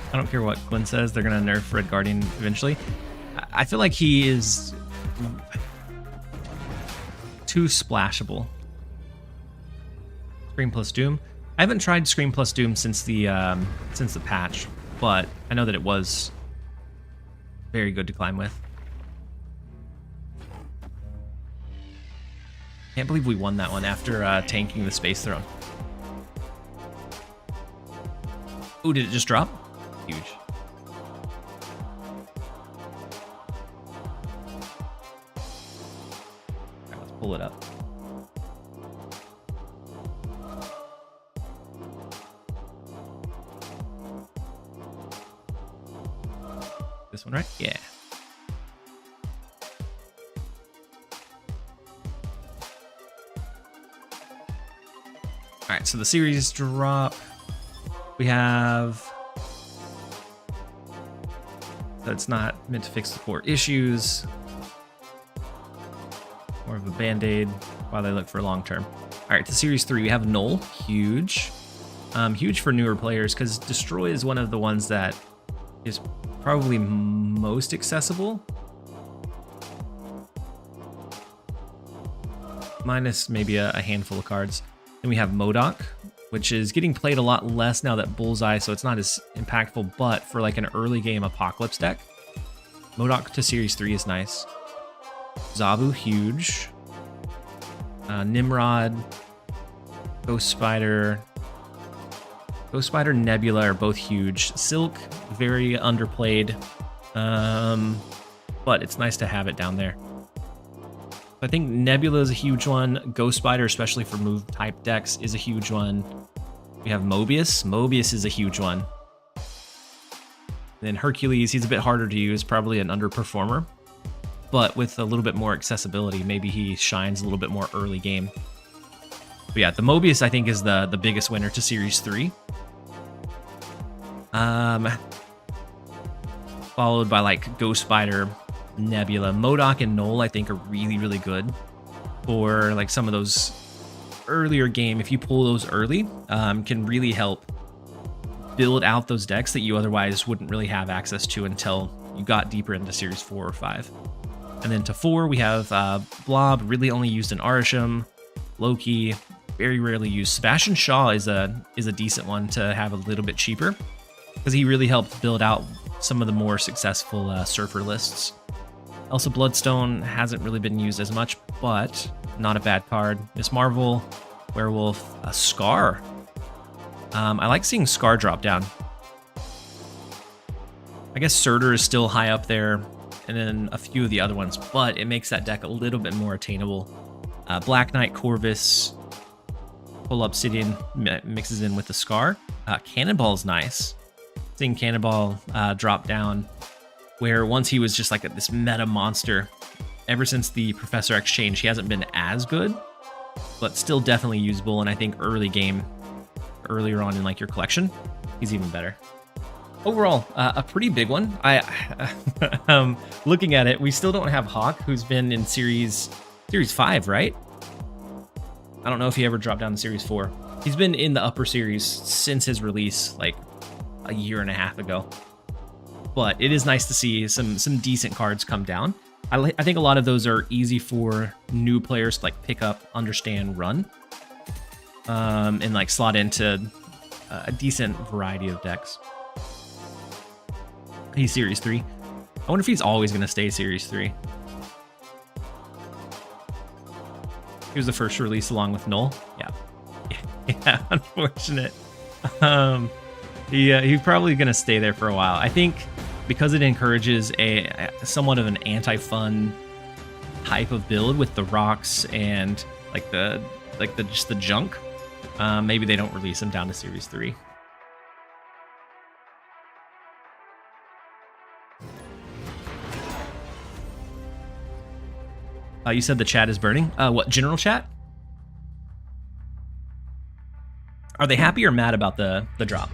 I don't care what Glenn says, they're going to nerf Red Guardian eventually. I feel like he is too splashable. Scream plus Doom. I haven't tried Scream plus Doom since the patch. but I know that it was very good to climb with. Can't believe we won that one after tanking the Space Throne. Ooh, did it just drop? Huge. Alright, let's pull it up. This one, right? Yeah. All right, so the series drop. We have... That's not meant to fix the core issues. More of a band-aid while they look for long-term. All right, to Series 3, we have Null. Huge. Huge for newer players, because Destroy is one of the ones that is probably most accessible. Minus maybe a handful of cards. Then we have MODOK, which is getting played a lot less now that Bullseye, so it's not as impactful, but for like an early game Apocalypse deck, MODOK to Series 3 is nice. Zabu, huge. Nimrod, Ghost Spider, Nebula are both huge. Silk, very underplayed, but it's nice to have it down there. I think Nebula is a huge one. Ghost Spider, especially for move type decks, is a huge one. We have Mobius. Mobius is a huge one. Then Hercules, he's a bit harder to use, probably an underperformer. But with a little bit more accessibility, maybe he shines a little bit more early game. But yeah, the Mobius, I think, is the biggest winner to Series 3. Followed by like Ghost Spider, Nebula. MODOK and Null, I think, are really, really good for like some of those earlier game. If you pull those early, can really help build out those decks that you otherwise wouldn't really have access to until you got deeper into Series 4 or 5. And then to 4, we have Blob, really only used in Arisham. Loki, very rarely used. Sebastian Shaw is a decent one to have a little bit cheaper, because he really helped build out some of the more successful Surfer lists. Elsa Bloodstone hasn't really been used as much, but not a bad card. Miss Marvel, Werewolf, Scar. I like seeing Scar drop down. I guess Surtur is still high up there, and then a few of the other ones, but it makes that deck a little bit more attainable. Black Knight, Corvus, Full Obsidian mixes in with the Scar. Cannonball's nice. Seeing Cannonball drop down, where once he was just like this meta monster. Ever since the Professor X change, he hasn't been as good, but still definitely usable. And I think early game, earlier on in like your collection, he's even better. Overall, a pretty big one. Looking at it, we still don't have Hawk, who's been in Series 5, right? I don't know if he ever dropped down to Series 4. He's been in the upper series since his release, like a year and a half ago. But it is nice to see some decent cards come down. I think a lot of those are easy for new players to like pick up, understand, run, and like slot into a decent variety of decks. He's Series 3. I wonder if he's always going to stay Series 3. He was the first release along with Null. Yeah. Yeah, unfortunate. He's probably going to stay there for a while. I think because it encourages a somewhat of an anti-fun type of build with the rocks and like just the junk. Maybe they don't release him down to Series 3. You said the chat is burning. What, general chat? Are they happy or mad about the drop?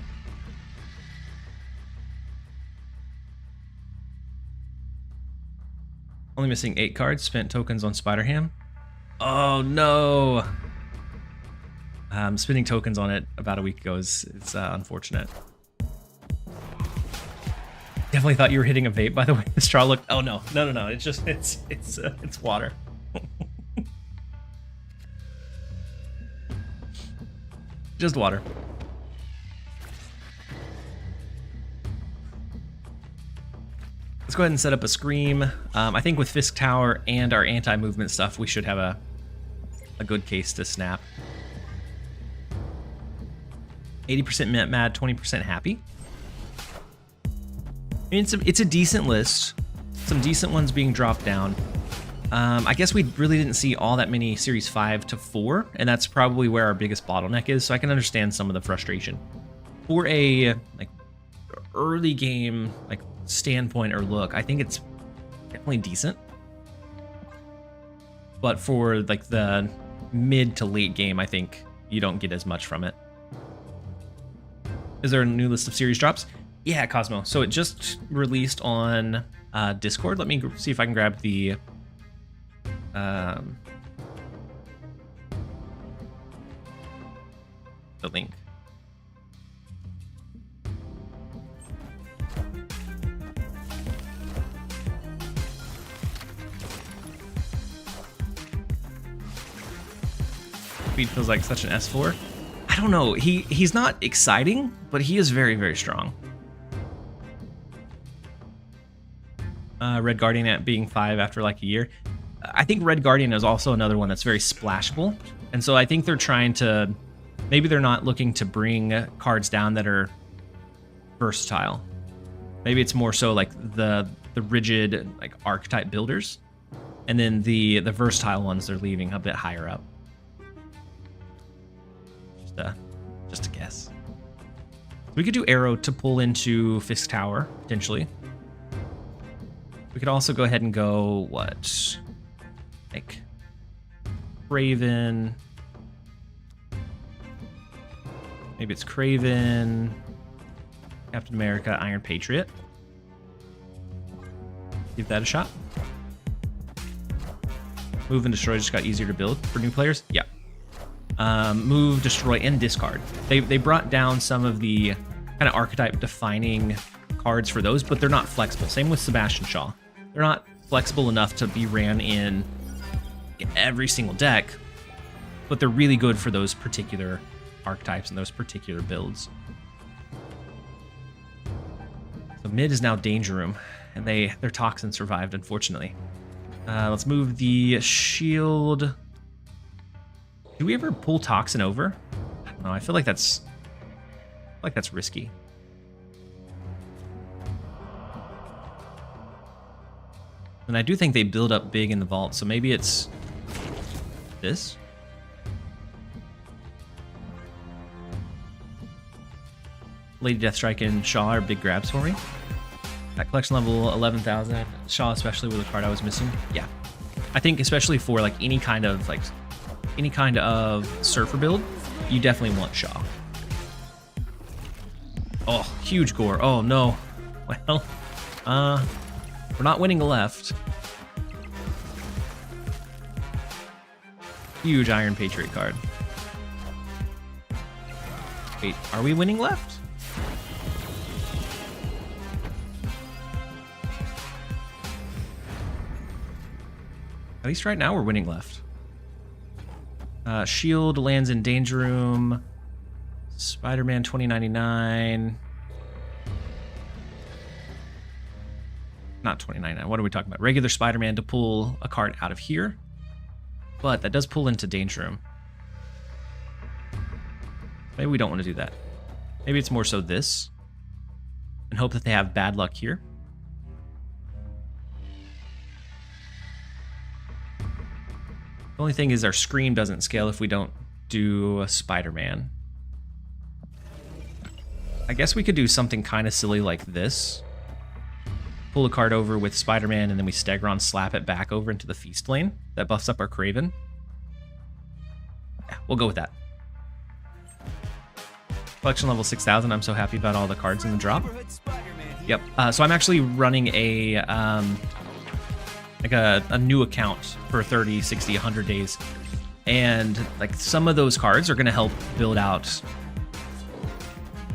Only missing 8 cards. Spent tokens on Spider-Ham. Oh no! Spending tokens on it about a week ago is unfortunate. Definitely thought you were hitting a vape, by the way. The straw looked... Oh, no. No. It's just... It's water. Just water. Let's go ahead and set up a Scream. I think with Fisk Tower and our anti-movement stuff, we should have a good case to snap. 80% mad, 20% happy. I mean, it's a decent list. Some decent ones being dropped down. I guess we really didn't see all that many Series 5 to 4, and that's probably where our biggest bottleneck is, so I can understand some of the frustration. For a like early game like standpoint or look, I think it's definitely decent. But for like the mid to late game, I think you don't get as much from it. Is there a new list of series drops? Yeah, Cosmo. So it just released on Discord. Let me see if I can grab the link. Speed feels like such an S4. I don't know. He's not exciting, but he is very, very strong. Red Guardian at being 5 after like a year. I think Red Guardian is also another one that's very splashable. And so I think they're trying to, maybe they're not looking to bring cards down that are versatile. Maybe it's more so like the rigid like archetype builders. And then the versatile ones they're leaving a bit higher up. Just a guess. We could do Arrow to pull into Fisk Tower, potentially. We could also go ahead and go, what? Like, Craven. Maybe it's Craven, Captain America, Iron Patriot. Give that a shot. Move and Destroy just got easier to build for new players. Yeah. Move, Destroy, and Discard. They brought down some of the kind of archetype defining cards for those, but they're not flexible. Same with Sebastian Shaw. They're not flexible enough to be ran in every single deck, but they're really good for those particular archetypes and those particular builds. So mid is now Danger Room, and their Toxin survived, unfortunately. Let's move the shield. Do we ever pull Toxin over? I don't know. I feel like that's risky. And I do think they build up big in the vault, so maybe it's this. Lady Deathstrike and Shaw are big grabs for me. At collection level 11,000, Shaw especially with a card I was missing. Yeah, I think especially for like any kind of surfer build, you definitely want Shaw. Oh, huge gore. Oh no. Well, we're not winning left. Huge Iron Patriot card. Wait, are we winning left? At least right now we're winning left. Shield lands in Danger Room. Spider-Man 2099. Not 2099. What are we talking about? Regular Spider-Man to pull a card out of here. But that does pull into Danger Room. Maybe we don't want to do that. Maybe it's more so this. And hope that they have bad luck here. The only thing is our screen doesn't scale if we don't do a Spider-Man. I guess we could do something kind of silly like this. Pull a card over with Spider-Man, and then we Stegron slap it back over into the Feast lane. That buffs up our Craven. Yeah, we'll go with that. Collection level 6,000. I'm so happy about all the cards in the drop. Yep. So I'm actually running a new account for 30, 60, 100 days. And like some of those cards are going to help build out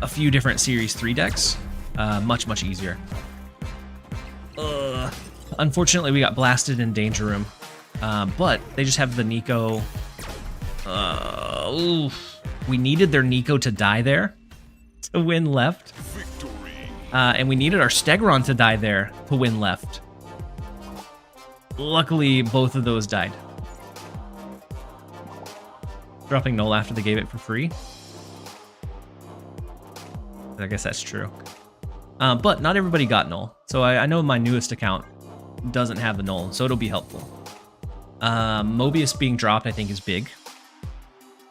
a few different Series 3 decks much, much easier. Unfortunately, we got blasted in Danger Room, but they just have the Nico. We needed their Nico to die there to win left. Victory. And we needed our Stegron to die there to win left. Luckily, both of those died. Dropping null after they gave it for free. I guess that's true. But not everybody got null. So I know my newest account doesn't have the null, so it'll be helpful. Mobius being dropped, I think, is big.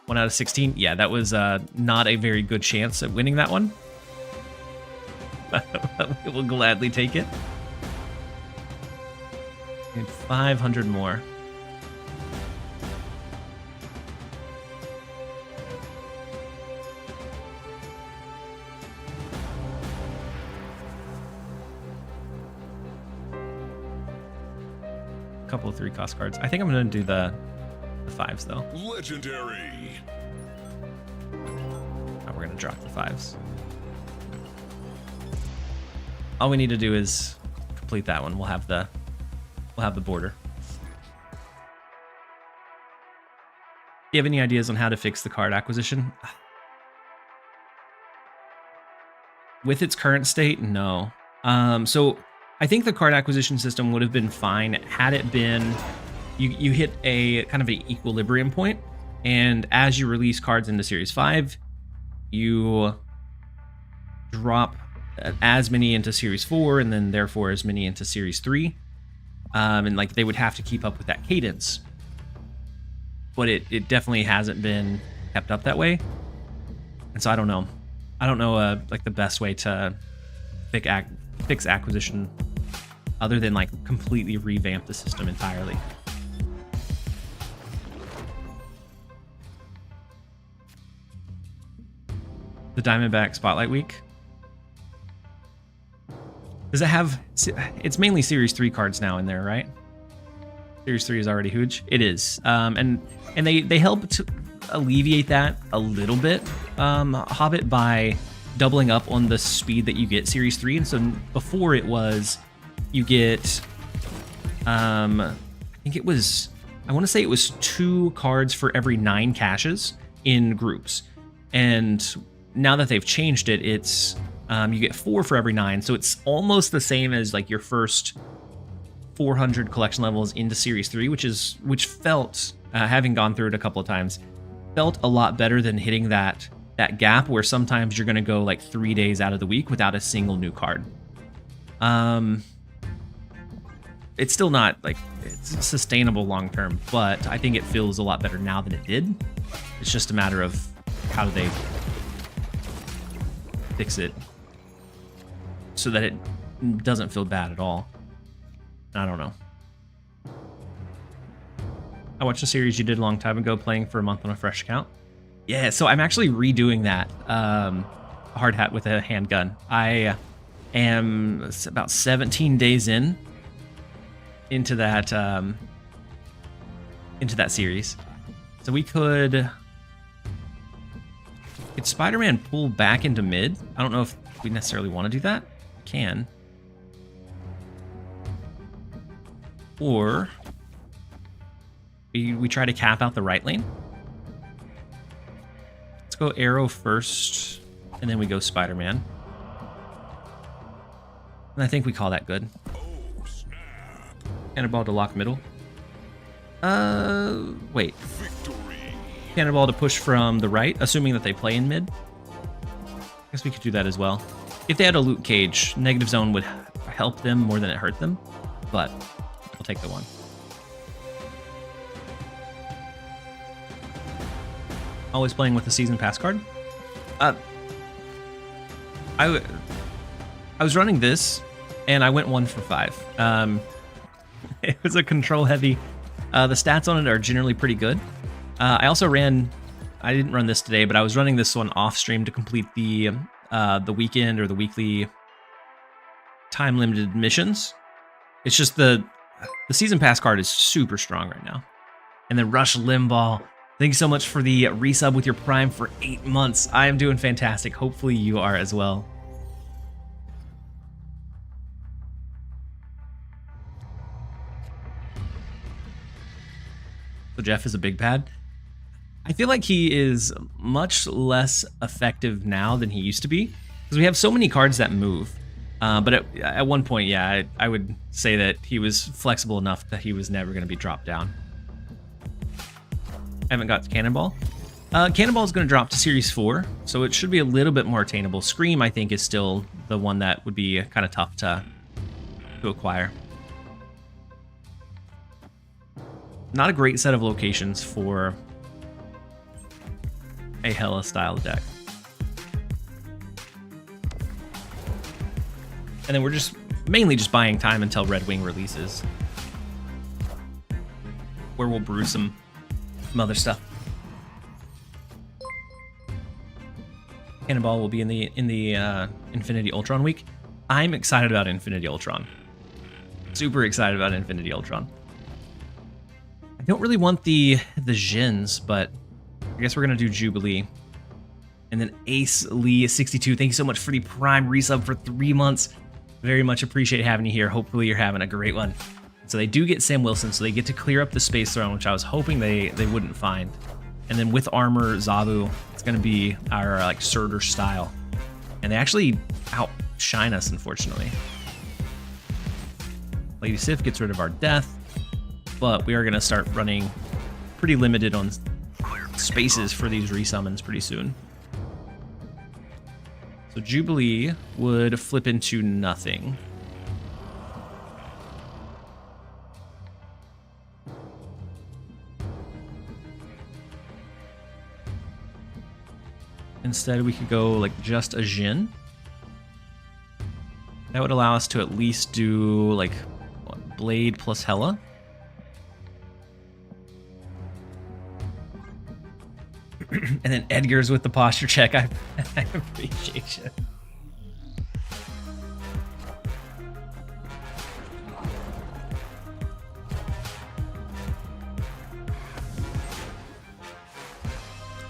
1 out of 16. Yeah, that was not a very good chance at winning that one. We will gladly take it. Need 500 more. Couple of 3-cost cards. I think I'm going to do the 5s though. Legendary. Oh, we're going to drop the 5s. All we need to do is complete that one. We'll have the border. Do you have any ideas on how to fix the card acquisition? With its current state, no. So I think the card acquisition system would have been fine had it been you hit a kind of an equilibrium point, and as you release cards into Series 5, you drop as many into Series 4 and then therefore as many into Series 3. And like they would have to keep up with that cadence. But it definitely hasn't been kept up that way. And so I don't know. I don't know like the best way to fix acquisition other than like completely revamp the system entirely. The Diamondback Spotlight Week. Does it have... It's mainly Series 3 cards now in there, right? Series 3 is already huge. It is. And they help to alleviate that a little bit, Hobbit, by doubling up on the speed that you get Series 3. And so before it was... You get... I think it was... I want to say it was 2 cards for every 9 caches in groups. And now that they've changed it, it's... you get 4 for every 9, so it's almost the same as like your first 400 collection levels into Series 3, which felt, having gone through it a couple of times, felt a lot better than hitting that gap where sometimes you're going to go like 3 days out of the week without a single new card. It's still not like it's sustainable long term, but I think it feels a lot better now than it did. It's just a matter of how do they fix it so that it doesn't feel bad at all. I don't know. I watched a series you did a long time ago, playing for a month on a fresh account. Yeah, so I'm actually redoing that hard hat with a handgun. I am about 17 days into that series. So we could Spider-Man pull back into mid? I don't know if we necessarily want to do that. We can. Or we try to cap out the right lane. Let's go Arrow first, and then we go Spider-Man. And I think we call that good. Cannonball to lock middle. Wait. Cannonball to push from the right, assuming that they play in mid. I guess we could do that as well. If they had a loot cage, negative zone would help them more than it hurt them, but I'll take the 1. Always playing with the season pass card. I was running this, and I went 1 for 5. It was a control heavy. The stats on it are generally pretty good. I also ran, I didn't run this today, but I was running this one off stream to complete the weekend or the weekly time limited missions. It's just the season pass card is super strong right now. And then Rush Limbaugh, thank you so much for the resub with your Prime for 8 months. I am doing fantastic. Hopefully you are as well. So Jeff is a big bad. I feel like he is much less effective now than he used to be, because we have so many cards that move. But at one point, yeah, I would say that he was flexible enough that he was never going to be dropped down. I haven't got to Cannonball. Cannonball is going to drop to Series 4, so it should be a little bit more attainable. Scream, I think, is still the one that would be kind of tough to acquire. Not a great set of locations for a Hela-style deck. And then we're just mainly just buying time until Redwing releases, where we'll brew some other stuff. Cannonball will be in the Infinity Ultron week. I'm excited about Infinity Ultron. Super excited about Infinity Ultron. I don't really want the Jins, but I guess we're gonna do Jubilee. And then Ace Lee 62. Thank you so much for the Prime resub for 3 months. Very much appreciate having you here. Hopefully you're having a great one. So they do get Sam Wilson, so they get to clear up the Space Throne, which I was hoping they wouldn't find. And then with armor, Zabu, it's going to be our like Surtur style. And they actually outshine us, unfortunately. Lady Sif gets rid of our death, but we are going to start running pretty limited on spaces for these resummons pretty soon. So Jubilee would flip into nothing. Instead, we could go like just a Jin. That would allow us to at least do like what, Blade plus Hela. And then Edgar's with the posture check. I appreciate you.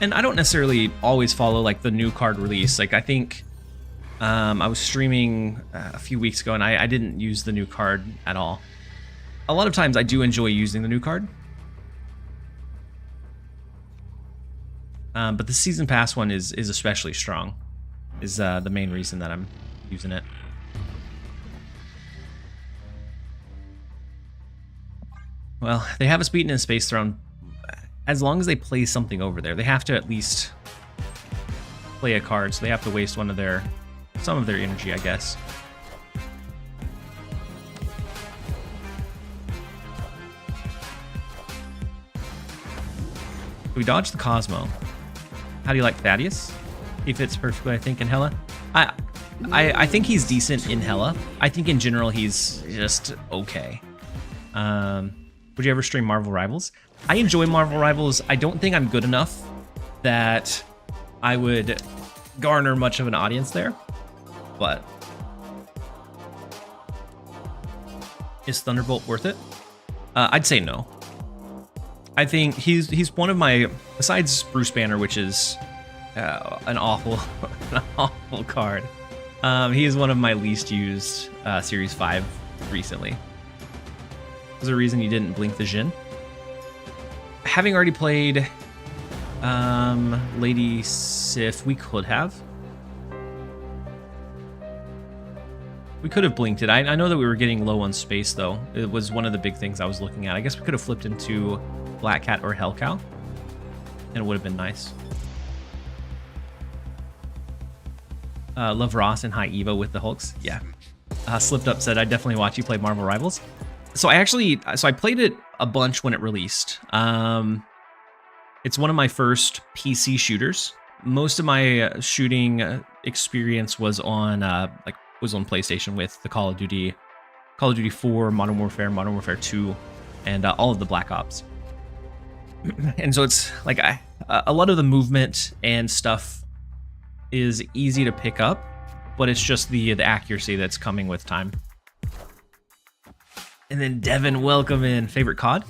And I don't necessarily always follow like the new card release. Like I think I was streaming a few weeks ago and I didn't use the new card at all. A lot of times I do enjoy using the new card. But the season pass one is especially strong, is the main reason that I'm using it. Well, they have us beaten in Space Throne. As long as they play something over there, they have to at least play a card, so they have to waste some of their energy, I guess. We dodged the Cosmo. How do you like Thaddeus? He fits perfectly, I think, in Hela. I think he's decent in Hela. I think in general he's just okay. Would you ever stream Marvel Rivals? I enjoy Marvel Rivals. I don't think I'm good enough that I would garner much of an audience there, but is Thunderbolt worth it? I'd say no. I think he's one of my, besides Bruce Banner, which is an awful card. He is one of my least used Series 5 recently. Was there a reason you didn't blink the Jin? Having already played Lady Sif, we could have. We could have blinked it. I know that we were getting low on space, though. It was one of the big things I was looking at. I guess we could have flipped into Black Cat or Hell Cow, and it would have been nice. Love Ross and High Evo with the Hulks. Yeah. Slipped Up said, I definitely watch you play Marvel Rivals. So I played it a bunch when it released. It's one of my first PC shooters. Most of my shooting experience was on PlayStation with the Call of Duty 4, Modern Warfare 2, and all of the Black Ops. And so it's like a lot of the movement and stuff is easy to pick up, but it's just the accuracy that's coming with time. And then Devin, welcome in. Favorite COD?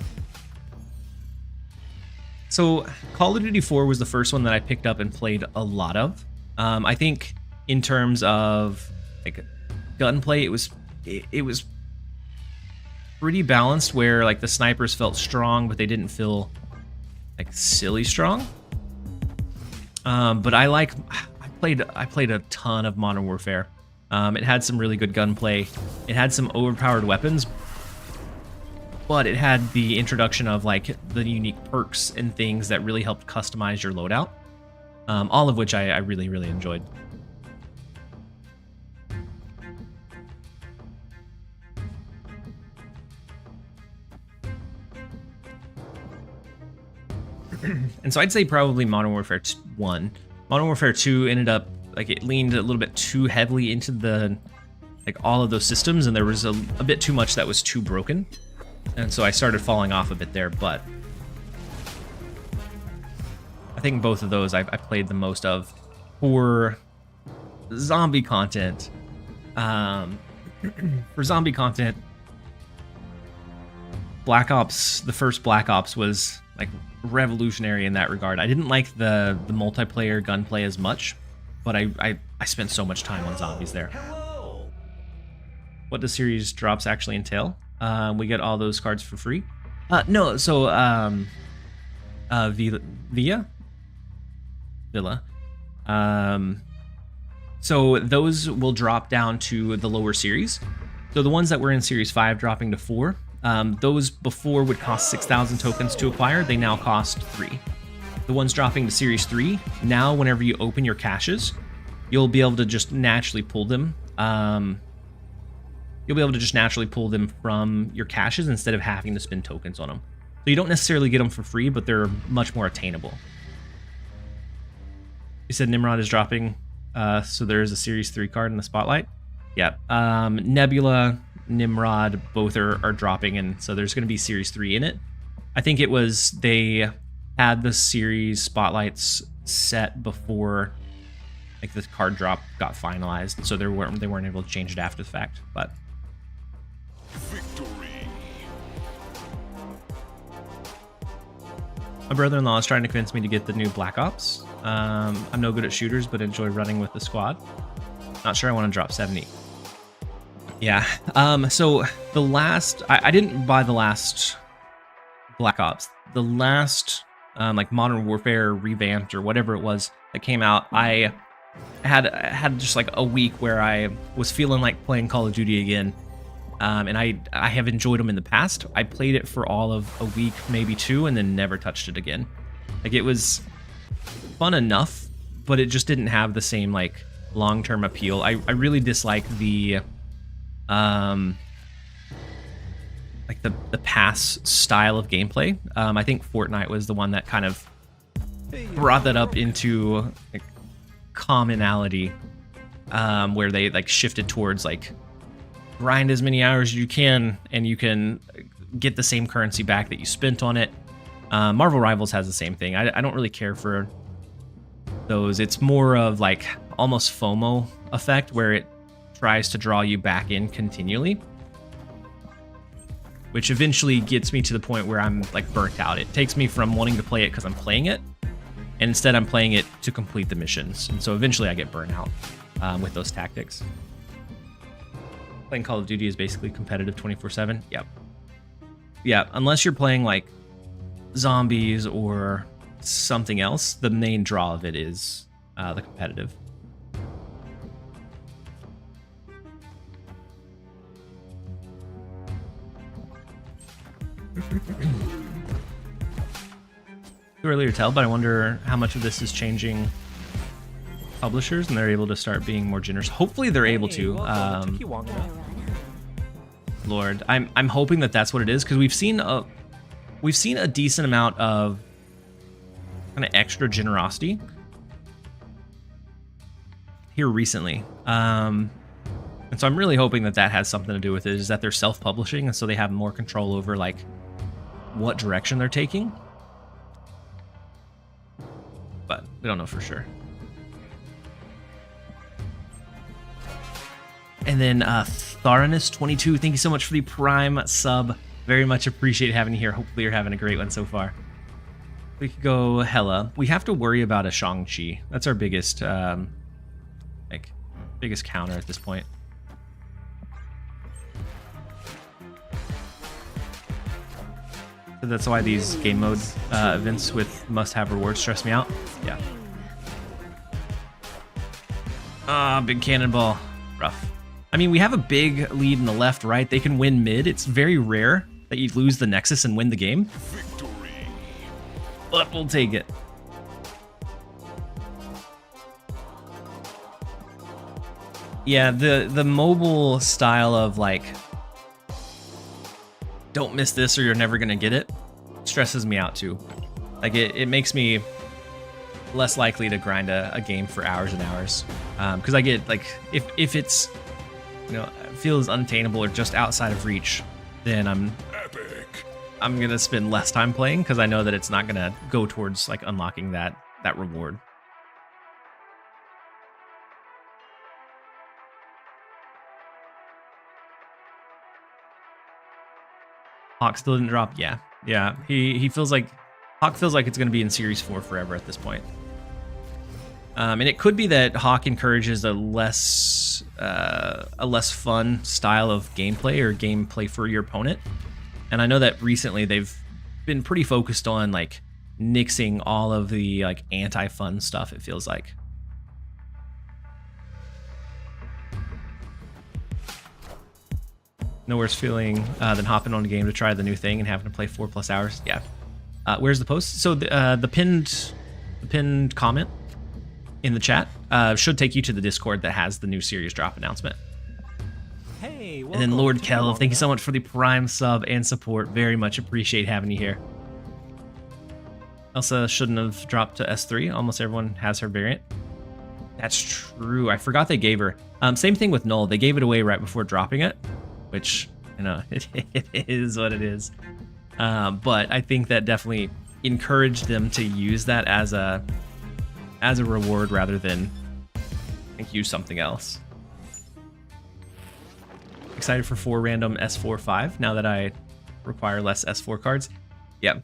So Call of Duty 4 was the first one that I picked up and played a lot of. I think in terms of like gunplay, it was pretty balanced, where like the snipers felt strong, but they didn't feel like silly strong. But I played a ton of Modern Warfare. It had some really good gunplay. It had some overpowered weapons, but it had the introduction of like the unique perks and things that really helped customize your loadout. All of which I really, really enjoyed. And so I'd say probably Modern Warfare 1. Modern Warfare 2 ended up, like, it leaned a little bit too heavily into the, like, all of those systems, and there was a bit too much that was too broken. And so I started falling off a bit there, but I think both of those I played the most of. For zombie content, Black Ops, the first Black Ops was like revolutionary in that regard. I didn't like the multiplayer gunplay as much, but I spent so much time on zombies there. What does series drops actually entail? We get all those cards for free. No, so Villa. So those will drop down to the lower series. So the ones that were in Series 5 dropping to 4, those before would cost 6,000 tokens to acquire. They now cost 3. The ones dropping to Series 3, now whenever you open your caches, you'll be able to just naturally pull them. You'll be able to just naturally pull them from your caches instead of having to spend tokens on them. So you don't necessarily get them for free, but they're much more attainable. You said Nimrod is dropping, so there is a Series 3 card in the spotlight. Yeah, Nebula, Nimrod, both are dropping, and so there's going to be Series 3 in it. I think it was they had the Series spotlights set before like the card drop got finalized, so they weren't able to change it after the fact. But Victory. My brother-in-law is trying to convince me to get the new Black Ops. I'm no good at shooters, but enjoy running with the squad. Not sure I want to drop 70. Yeah. So the last, I didn't buy the last Black Ops. The last like Modern Warfare revamped or whatever it was that came out, I had just like a week where I was feeling like playing Call of Duty again. And I have enjoyed them in the past. I played it for all of a week, maybe 2, and then never touched it again. Like, it was fun enough, but it just didn't have the same like long-term appeal. I really dislike the like the pass style of gameplay. I think Fortnite was the one that kind of brought that up into like commonality, where they like shifted towards like grind as many hours as you can and you can get the same currency back that you spent on it. Marvel Rivals has the same thing. I don't really care for those. It's more of like almost FOMO effect where it tries to draw you back in continually, which eventually gets me to the point where I'm like burnt out. It takes me from wanting to play it because I'm playing it, and instead I'm playing it to complete the missions. And so eventually I get burnt out with those tactics. Playing Call of Duty is basically competitive 24/7. Yep. Yeah, unless you're playing like zombies or something else, the main draw of it is the competitive. Too early to tell, but I wonder how much of this is changing publishers and they're able to start being more generous. Hopefully they're able to. Lord, I'm hoping that that's what it is, because we've seen a decent amount of kind of extra generosity here recently. And so I'm really hoping that that has something to do with it, is that they're self-publishing, and so they have more control over like what direction they're taking. But we don't know for sure. And then Tharanus22, thank you so much for the Prime sub. Very much appreciate having you here. Hopefully you're having a great one so far. We could go Hella. We have to worry about a Shang-Chi. That's our biggest biggest counter at this point. So that's why these game mode events with must-have rewards stress me out. Yeah. Ah, big cannonball. Rough. I mean, we have a big lead in the left, right? They can win mid. It's very rare that you lose the Nexus and win the game. Victory. But we'll take it. Yeah, the mobile style of like, don't miss this or you're never gonna get it, stresses me out too. Like it makes me less likely to grind a game for hours and hours. Because I get like, if it's, you know, feels unattainable or just outside of reach, then I'm gonna spend less time playing because I know that it's not gonna go towards like unlocking that reward. Hawk still didn't drop. Yeah. He feels like Hawk feels like it's gonna be in Series 4 forever at this point. And it could be that Hawk encourages a less fun style of gameplay or gameplay for your opponent. And I know that recently they've been pretty focused on like nixing all of the like anti-fun stuff, it feels like. No worse feeling than hopping on a game to try the new thing and having to play 4+ hours. Yeah. Where's the post? So the pinned comment in the chat should take you to the Discord that has the new series drop announcement. Hey, and then Lord Kelv, thank you so much for the Prime sub and support. Very much appreciate having you here. Elsa shouldn't have dropped to S3. Almost everyone has her variant. That's true. I forgot they gave her. Same thing with Null. They gave it away right before dropping it, which, you know, it is what it is. But I think that definitely encouraged them to use that as a reward rather than use something else. Excited for 4 random S4-5 now that I require less S4 cards. Yeah.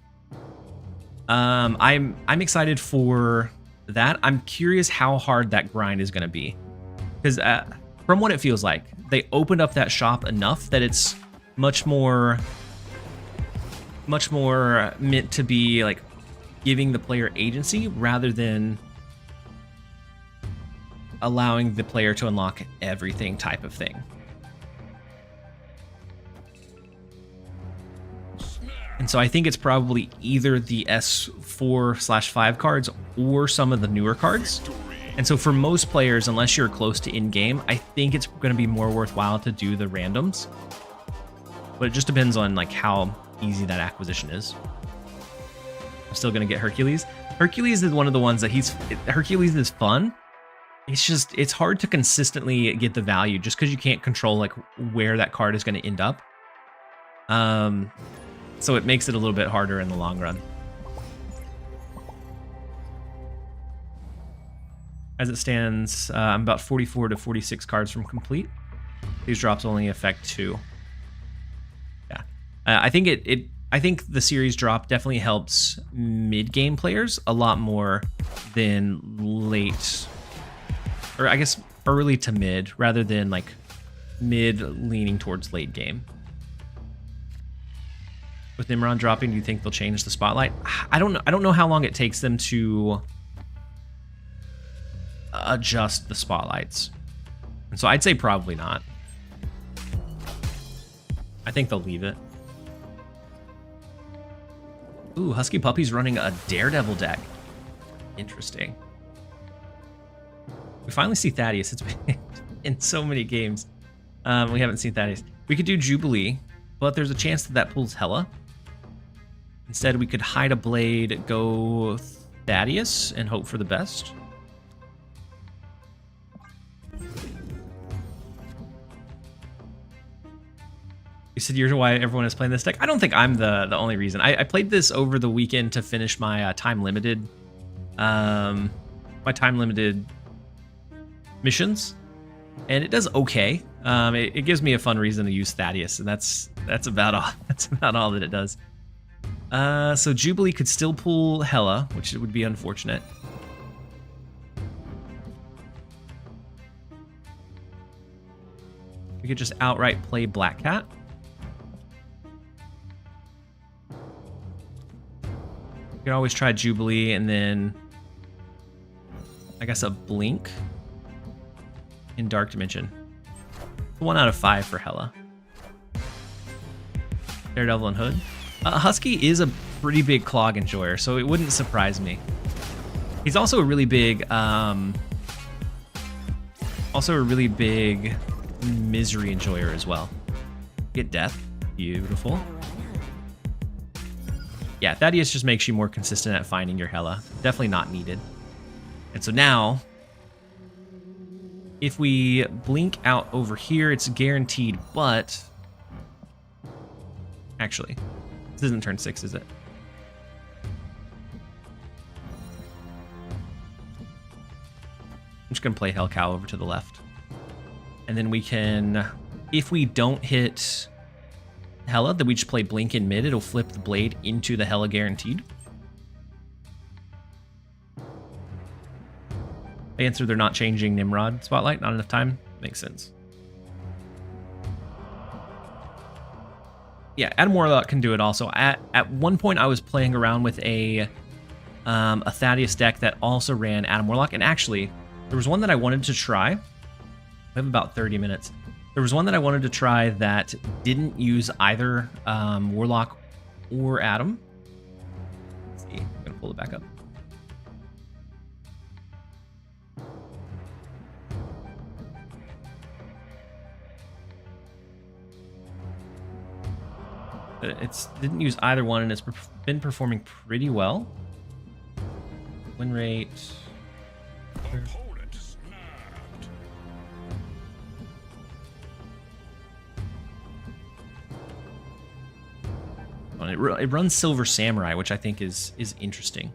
I'm excited for that. I'm curious how hard that grind is going to be. Because from what it feels like, they opened up that shop enough that it's much more meant to be like giving the player agency rather than allowing the player to unlock everything type of thing. And so I think it's probably either the S4/5 cards or some of the newer cards. And so for most players, unless you're close to in-game, I think it's going to be more worthwhile to do the randoms. But it just depends on like how easy that acquisition is. I'm still going to get Hercules. Hercules is one of the ones that Hercules is fun. It's just, it's hard to consistently get the value just because you can't control like where that card is going to end up. So it makes it a little bit harder in the long run. As it stands, I'm about 44 to 46 cards from complete. These drops only affect 2. Yeah, I think the series drop definitely helps mid-game players a lot more than late, or I guess early to mid, rather than like mid leaning towards late game. With Nimron dropping, do you think they'll change the spotlight? I don't know. I don't know how long it takes them to adjust the spotlights. And so I'd say probably not. I think they'll leave it. Ooh, Husky Puppy's running a Daredevil deck. Interesting. We finally see Thaddeus. It's been in so many games. We haven't seen Thaddeus. We could do Jubilee, but there's a chance that pulls Hela. Instead, we could hide a blade, go Thaddeus, and hope for the best. You said you're why everyone is playing this deck. I don't think I'm the only reason. I played this over the weekend to finish my time limited missions, and it does okay. It gives me a fun reason to use Thaddeus, and that's about all. That's about all that it does. So Jubilee could still pull Hela, which would be unfortunate. We could just outright play Black Cat. You can always try Jubilee and then I guess a Blink in Dark Dimension. 1 out of 5 for Hela. Daredevil and Hood. Husky is a pretty big clog enjoyer, so it wouldn't surprise me. He's also a really big, misery enjoyer as well. Get death. Beautiful. Yeah, Thaddeus just makes you more consistent at finding your Hela. Definitely not needed. And so now, if we blink out over here, it's guaranteed, but... Actually, this isn't turn 6, is it? I'm just going to play Hellcow over to the left. And then we can... If we don't hit Hela, then we just play Blink in mid. It'll flip the blade into the Hela guaranteed. They answer they're not changing Nimrod Spotlight. Not enough time. Makes sense. Yeah, Adam Warlock can do it also. At one point, I was playing around with a Thaddeus deck that also ran Adam Warlock. And actually, there was one that I wanted to try. We have about 30 minutes. There was one that I wanted to try that didn't use either Warlock or Adam. Let's see. I'm going to pull it back up. It didn't use either one, and it's been performing pretty well. Win rate. Opponent snapped. It runs Silver Samurai, which I think is interesting.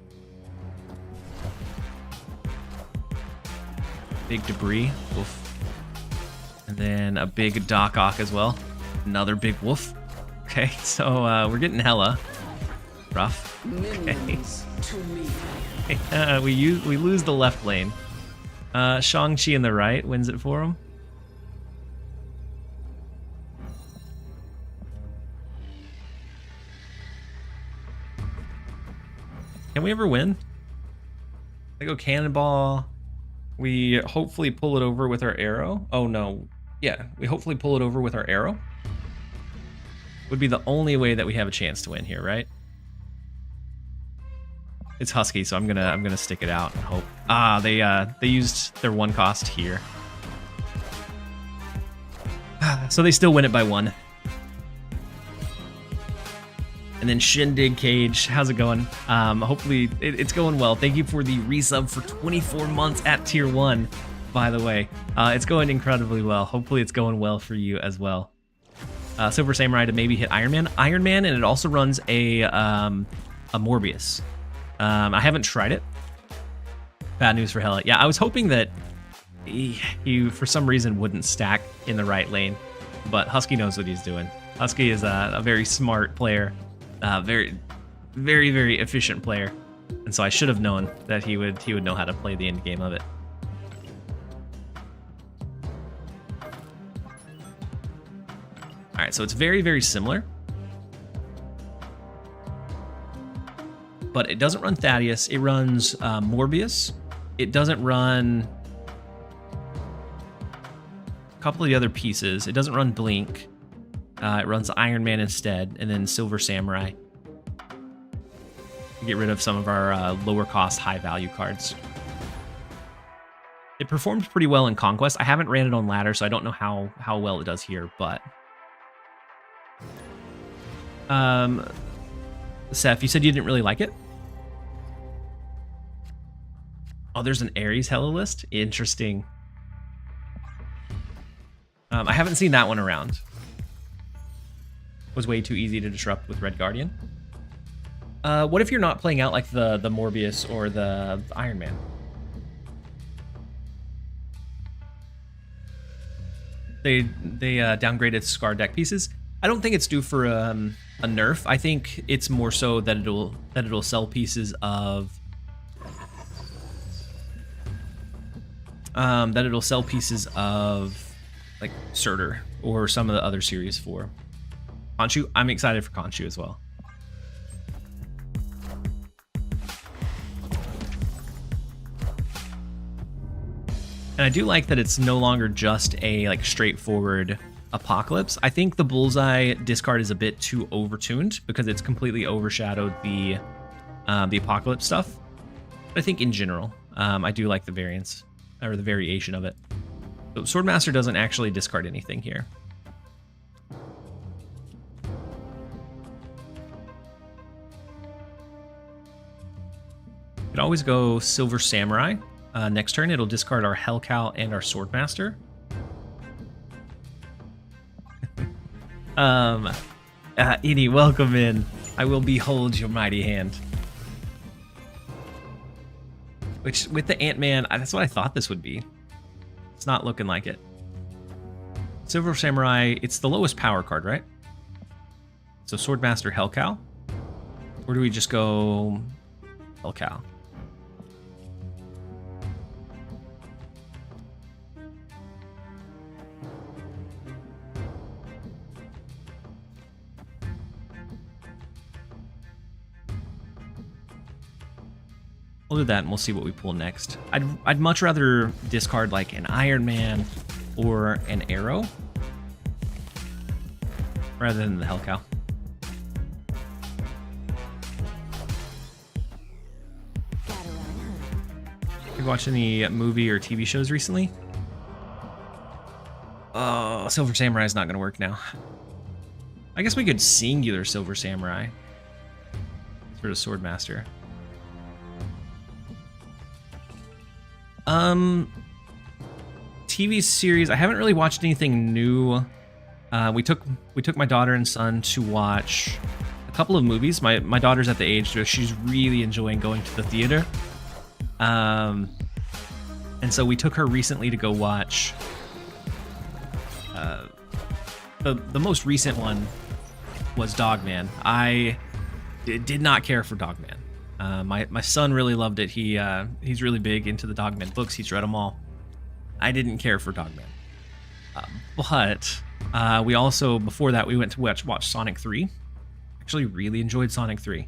Big debris, woof. And then a big Doc Ock as well. Another big woof. Okay, so we're getting Hela. Rough. Okay. We lose the left lane. Shang-Chi in the right wins it for him. Can we ever win? I go Cannonball. We hopefully pull it over with our arrow. Oh no. Yeah, we hopefully pull it over with our arrow. Would be the only way that we have a chance to win here, right? It's Husky, so I'm gonna stick it out and hope. Ah, they used their 1 cost here. So they still win it by 1. And then Shindig Cage, how's it going? Hopefully it's going well. Thank you for the resub for 24 months at tier 1, by the way. It's going incredibly well. Hopefully it's going well for you as well. Silver Samurai to maybe hit Iron Man, and it also runs a Morbius. I haven't tried it. Bad news for Hela. Yeah, I was hoping that he for some reason wouldn't stack in the right lane, but Husky knows what he's doing. Husky is a very smart player, very, very, very efficient player, and so I should have known that he would know how to play the end game of it. All right, so it's very, very similar. But it doesn't run Thaddeus. It runs Morbius. It doesn't run a couple of the other pieces. It doesn't run Blink. It runs Iron Man instead, and then Silver Samurai. Get rid of some of our lower cost, high value cards. It performed pretty well in Conquest. I haven't ran it on ladder, so I don't know how well it does here, but... Seth, you said you didn't really like it? Oh, there's an Ares Hela list? Interesting. I haven't seen that one around. Was way too easy to disrupt with Red Guardian. What if you're not playing out like the Morbius or the Iron Man? They downgraded Scar deck pieces. I don't think it's due for a nerf. I think it's more so that it'll sell pieces of like Surtur or some of the other series for Khonshu. I'm excited for Khonshu as well. And I do like that it's no longer just a like straightforward Apocalypse. I think the Bullseye discard is a bit too overtuned because it's completely overshadowed the Apocalypse stuff. But I think in general, I do like the variance or the variation of it. So Swordmaster doesn't actually discard anything here. Could always go Silver Samurai. Next turn, it'll discard our Hellcow and our Swordmaster. Edie, welcome in. I will behold your mighty hand. Which, with the Ant-Man, that's what I thought this would be. It's not looking like it. Silver Samurai, it's the lowest power card, right? So Swordmaster, Hellcow? Or do we just go Hellcow? We'll do that and we'll see what we pull next. I'd much rather discard like an Iron Man or an Arrow rather than the Hellcow. You watch any movie or TV shows recently? Oh, Silver Samurai is not going to work now. I guess we could singular Silver Samurai for the Swordmaster. TV series, I haven't really watched anything new. We took my daughter and son to watch a couple of movies. My daughter's at the age where she's really enjoying going to the theater. And so we took her recently to go watch the most recent one was Dogman. I did not care for Dogman. My son really loved it. He's really big into the Dogman books. He's read them all. I didn't care for Dogman. But we also, before that, we went to watch Sonic 3. Actually really enjoyed Sonic 3.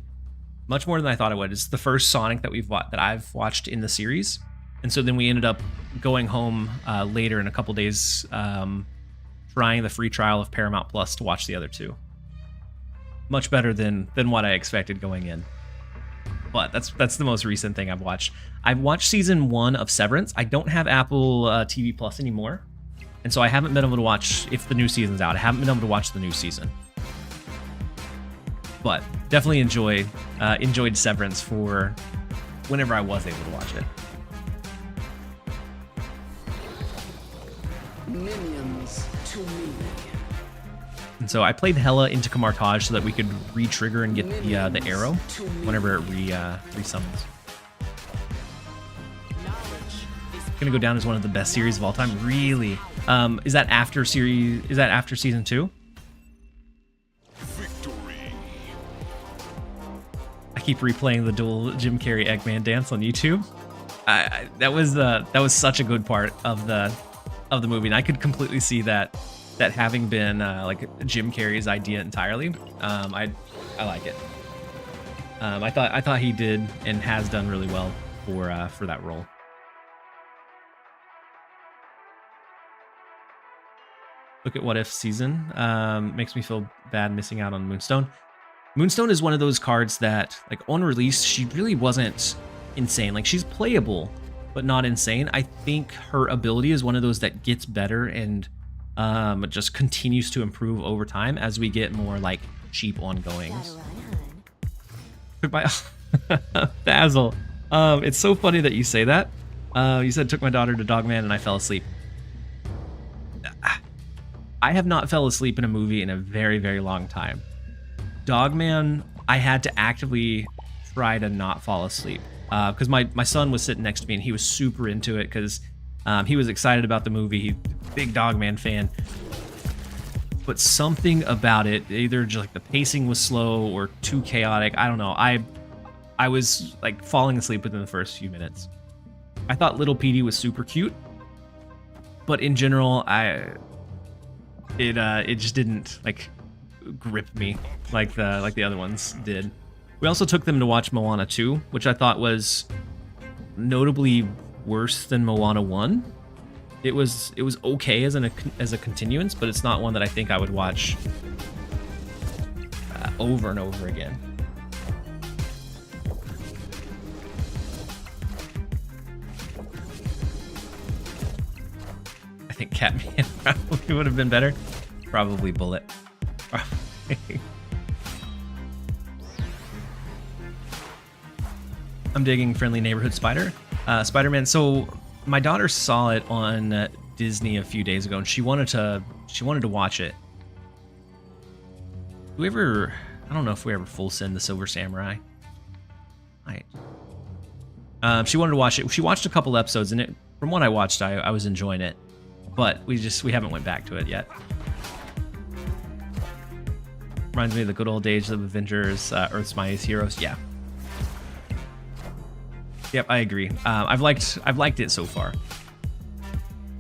Much more than I thought I would. It's the first Sonic that I've watched in the series. And so then we ended up going home later in a couple days, trying the free trial of Paramount Plus to watch the other two. Much better than what I expected going in. But that's the most recent thing I've watched. I've watched season 1 of Severance. I don't have Apple TV Plus anymore, and so I haven't been able to watch, if the new season's out, I haven't been able to watch the new season. But definitely enjoyed Severance for whenever I was able to watch it. Minions to me. And so I played Hella into Camartage so that we could re-trigger and get the arrow whenever it resummons. Gonna go down as one of the best series of all time. Really? Is that after season 2? Victory. I keep replaying the dual Jim Carrey Eggman dance on YouTube. That was such a good part of the movie, and I could completely see that having been like Jim Carrey's idea entirely. I like it. I thought he did and has done really well for that role. Look at What If season. Makes me feel bad missing out on Moonstone. Moonstone is one of those cards that, like, on release, she really wasn't insane. Like, she's playable, but not insane. I think her ability is one of those that gets better and just continues to improve over time as we get more, like, cheap ongoings. Took my Basil. It's so funny that you say that. You said took my daughter to Dogman and I fell asleep. I have not fell asleep in a movie in a very, very long time. Dogman, I had to actively try to not fall asleep because my son was sitting next to me and he was super into it because he was excited about the movie. He's a big Dogman fan. But something about it, either just like the pacing was slow or too chaotic. I don't know. I was like falling asleep within the first few minutes. I thought Little Petey was super cute, but in general, it just didn't like grip me like the other ones did. We also took them to watch Moana 2, which I thought was notably worse than Moana 1. It was okay as a continuance, but it's not one that I think I would watch over and over again. I think Catman probably would have been better. Probably Bullet. Probably. I'm digging Friendly Neighborhood Spider-Man. So my daughter saw it on Disney a few days ago, and she wanted to watch it. I don't know if we ever full send the Silver Samurai. She wanted to watch it. She watched a couple episodes, and from what I watched, I was enjoying it, but we haven't went back to it yet. Reminds me of the good old days of Avengers, Earth's Mightiest Heroes. Yeah. Yep, I agree. I've liked it so far.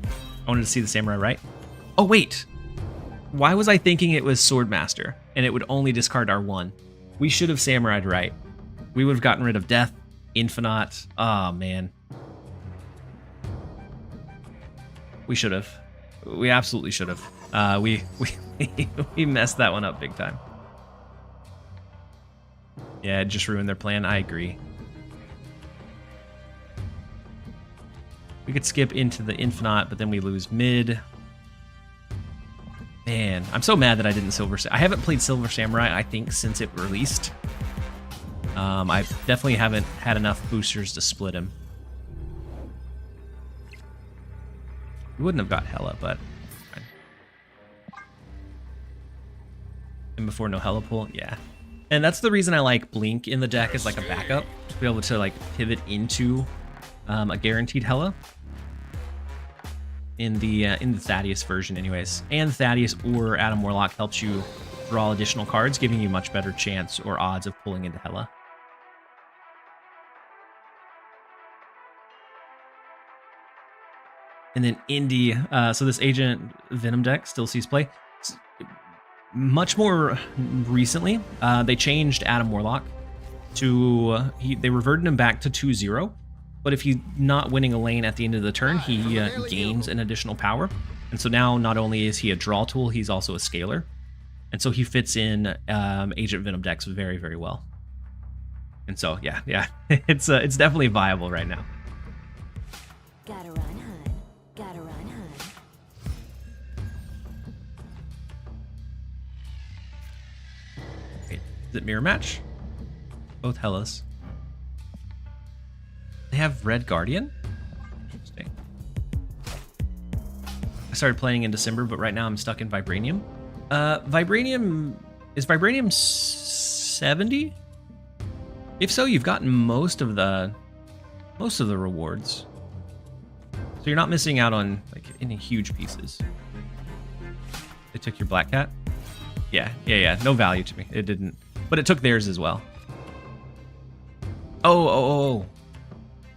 I wanted to see the Samurai Right. Oh wait, why was I thinking it was Swordmaster and it would only discard R1? We should have Samurai Right. We would have gotten rid of Death, Infinite. Oh man, we should have. We absolutely should have. We messed that one up big time. Yeah, it just ruined their plan. I agree. We could skip into the Infinite, but then we lose mid. Man, I'm so mad that I didn't I haven't played Silver Samurai, I think, since it released. I definitely haven't had enough boosters to split him. We wouldn't have got Hela, but... And before no Hela pull, yeah. And that's the reason I like Blink in the deck as like a backup, to be able to like pivot into a guaranteed Hela. In the Thaddeus version anyways. And Thaddeus or Adam Warlock helps you draw additional cards, giving you much better chance or odds of pulling into Hela. And then Indy, so this Agent Venom deck still sees play. Much more recently, they changed Adam Warlock to, they reverted him back to 2-0. But if he's not winning a lane at the end of the turn, he gains an additional power. And so now not only is he a draw tool, he's also a scaler. And so he fits in Agent Venom decks very, very well. And so, yeah, it's definitely viable right now. Gotta run, hun. Gotta run, hun. Wait, is it mirror match? Both Hellas. They have Red Guardian? Interesting. I started playing in December, but right now I'm stuck in Vibranium. Vibranium... Is Vibranium 70? If so, you've gotten most of the rewards. So you're not missing out on like any huge pieces. They took your Black Cat? Yeah. No value to me. It didn't. But it took theirs as well. Oh.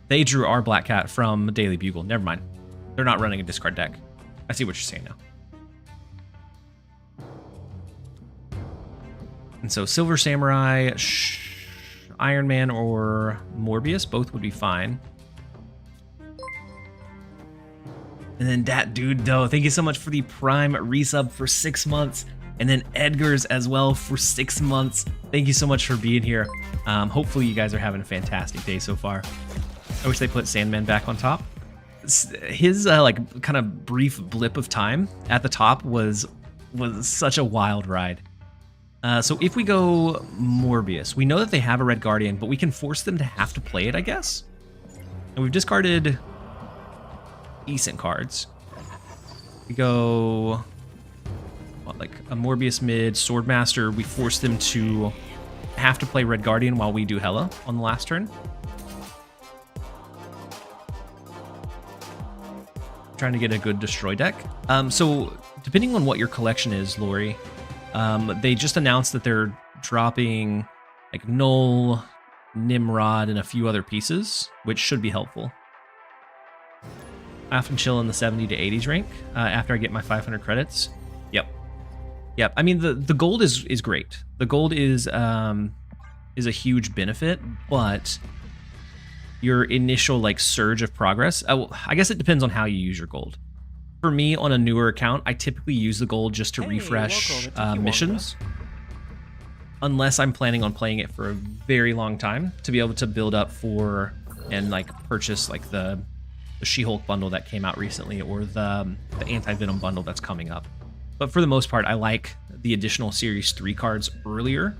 They drew our Black Cat from Daily Bugle. Never mind. They're not running a discard deck. I see what you're saying now. And so Silver Samurai, Iron Man, or Morbius, both would be fine. And then that dude, though, thank you so much for the Prime resub for 6 months. And then Edgar's as well for 6 months. Thank you so much for being here. Hopefully you guys are having a fantastic day so far. I wish they put Sandman back on top. His like kind of brief blip of time at the top was such a wild ride. So if we go Morbius, we know that they have a Red Guardian, but we can force them to have to play it, I guess. And we've discarded decent cards. We go like a Morbius mid, Swordmaster. We force them to have to play Red Guardian while we do Hela on the last turn. Trying to get a good destroy deck. So depending on what your collection is, Lori, they just announced that they're dropping like Null, Nimrod, and a few other pieces, which should be helpful. I often chill in the 70 to 80s rank after I get my 500 credits. Yep. I mean, the gold is great. The gold is a huge benefit, but your initial like surge of progress, I guess it depends on how you use your gold. For me, on a newer account, I typically use the gold just to Hey, refresh welcome. It took you missions. Unless I'm planning on playing it for a very long time to be able to build up for and like purchase like the She-Hulk bundle that came out recently or the Anti-Venom bundle that's coming up. But for the most part, I like the additional Series 3 cards earlier.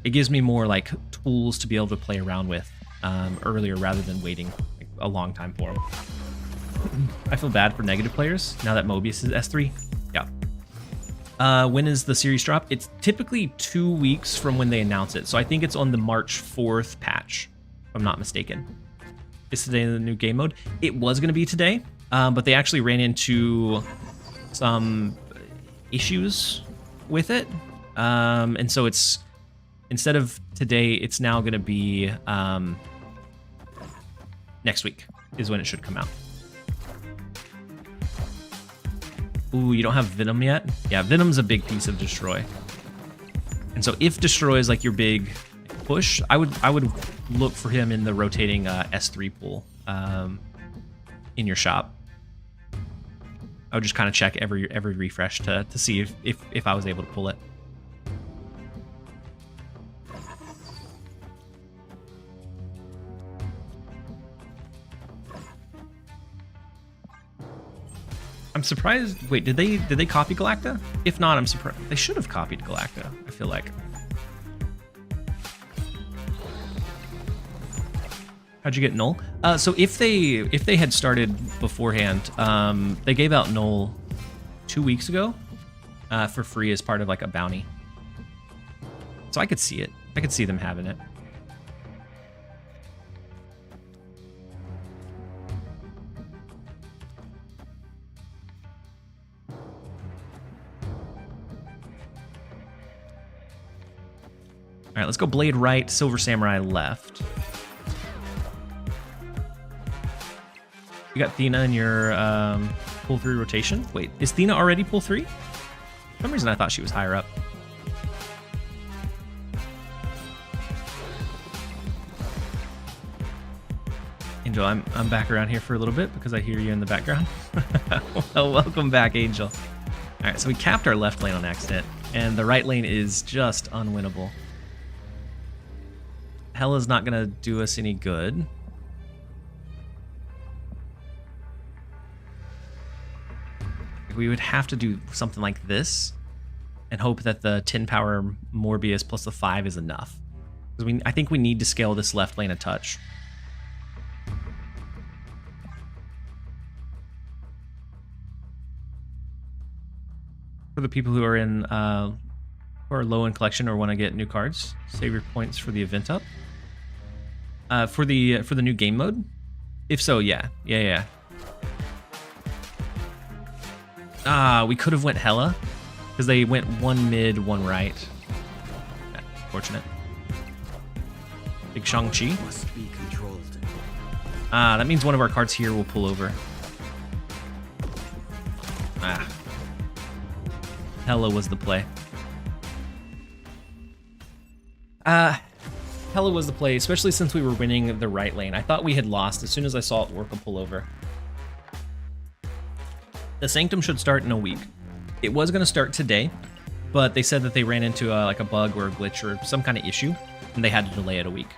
It gives me more like tools to be able to play around with earlier rather than waiting like, a long time for them. I feel bad for negative players now that Mobius is S3. Yeah. When is the series drop? It's typically 2 weeks from when they announce it. So I think it's on the March 4th patch, if I'm not mistaken. Is today the new game mode? It was going to be today, but they actually ran into some issues with it. And so it's, instead of today, it's now going to be next week is when it should come out. Ooh, you don't have Venom yet? Yeah, Venom's a big piece of Destroy. And so if Destroy is like your big push, I would look for him in the rotating S3 pool in your shop. I would just kind of check every refresh to see if I was able to pull it. I'm surprised. Wait, did they copy Galacta? If not, I'm surprised. They should have copied Galacta, I feel like. How'd you get Null? So if they had started beforehand, they gave out Null 2 weeks ago for free as part of like a bounty. So I could see it. I could see them having it. All right, let's go Blade right, Silver Samurai left. You got Thena in your pull 3 rotation. Wait, is Thena already pull 3? For some reason I thought she was higher up. Angel, I'm back around here for a little bit because I hear you in the background. Well, welcome back, Angel. All right, so we capped our left lane on accident, and the right lane is just unwinnable. Hela's not gonna do us any good. We would have to do something like this and hope that the 10 power Morbius plus the 5 is enough. Because I think we need to scale this left lane a touch. For the people who are in who are low in collection or want to get new cards, save your points for the event up. For the new game mode? If so, yeah. We could have went Hela, because they went one mid, one right. Fortunate. Big Shang-Chi. Must be controlled. That means one of our cards here will pull over. Hela was the play. Hela was the play, especially since we were winning the right lane. I thought we had lost as soon as I saw it work a pullover. The Sanctum should start in a week. It was going to start today, but they said that they ran into like a bug or a glitch or some kind of issue, and they had to delay it a week.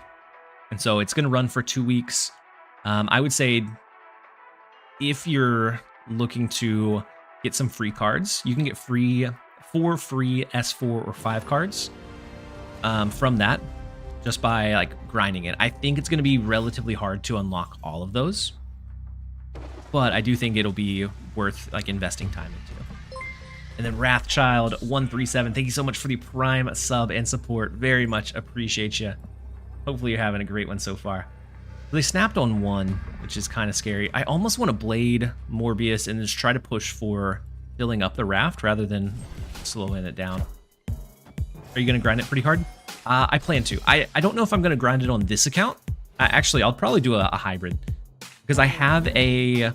And so it's going to run for 2 weeks. I would say if you're looking to get some free cards, you can get 4 free S4 or 5 cards from that just by like grinding it. I think it's going to be relatively hard to unlock all of those, but I do think it'll be worth like investing time into. And then Wrathchild 137, thank you so much for the Prime sub and support. Very much appreciate you. Hopefully you're having a great one so far. They snapped on 1, which is kind of scary. I almost want to blade Morbius and just try to push for filling up the raft rather than slowing it down. Are you going to grind it pretty hard? I plan to. I don't know if I'm going to grind it on this account. Actually, I'll probably do a hybrid, because I have a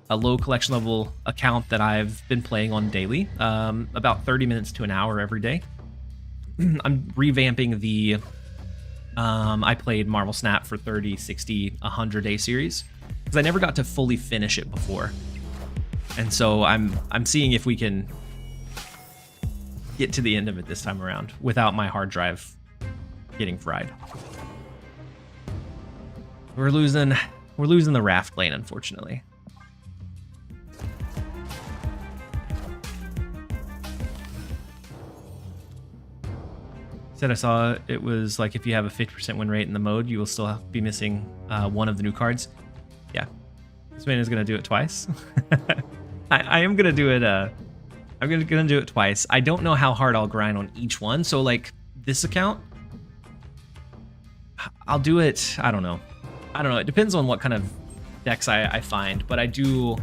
low collection level account that I've been playing on daily, about 30 minutes to an hour every day. I'm revamping the I played Marvel Snap for 30, 60, 100 day series, because I never got to fully finish it before. And so I'm seeing if we can get to the end of it this time around without my hard drive getting fried. We're losing the raft lane, unfortunately. Said I saw it was like if you have a 50% win rate in the mode, you will still be missing one of the new cards. Yeah, this man is gonna do it twice. I am gonna do it. I'm gonna do it twice. I don't know how hard I'll grind on each one. So like this account, I'll do it. I don't know. It depends on what kind of decks I find, but I do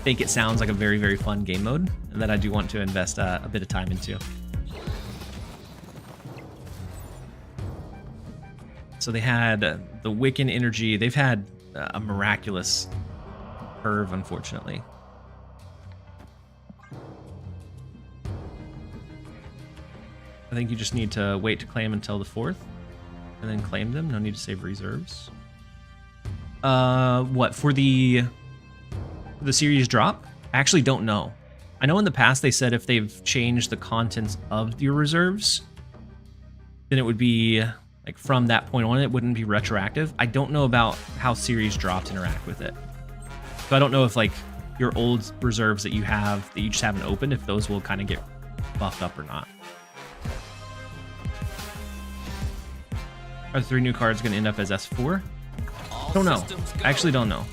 think it sounds like a very, very fun game mode and that I do want to invest a bit of time into. So they had the Wiccan energy. They've had a miraculous curve, unfortunately. I think you just need to wait to claim until the 4th and then claim them. No need to save reserves. What for the series drop? I actually don't know. I know in the past they said if they've changed the contents of your reserves, then it would be like from that point on, it wouldn't be retroactive. I don't know about how series drops interact with it. So I don't know if like your old reserves that you just haven't opened, if those will kind of get buffed up or not. Are the 3 new cards going to end up as S4? I don't know. I actually don't know.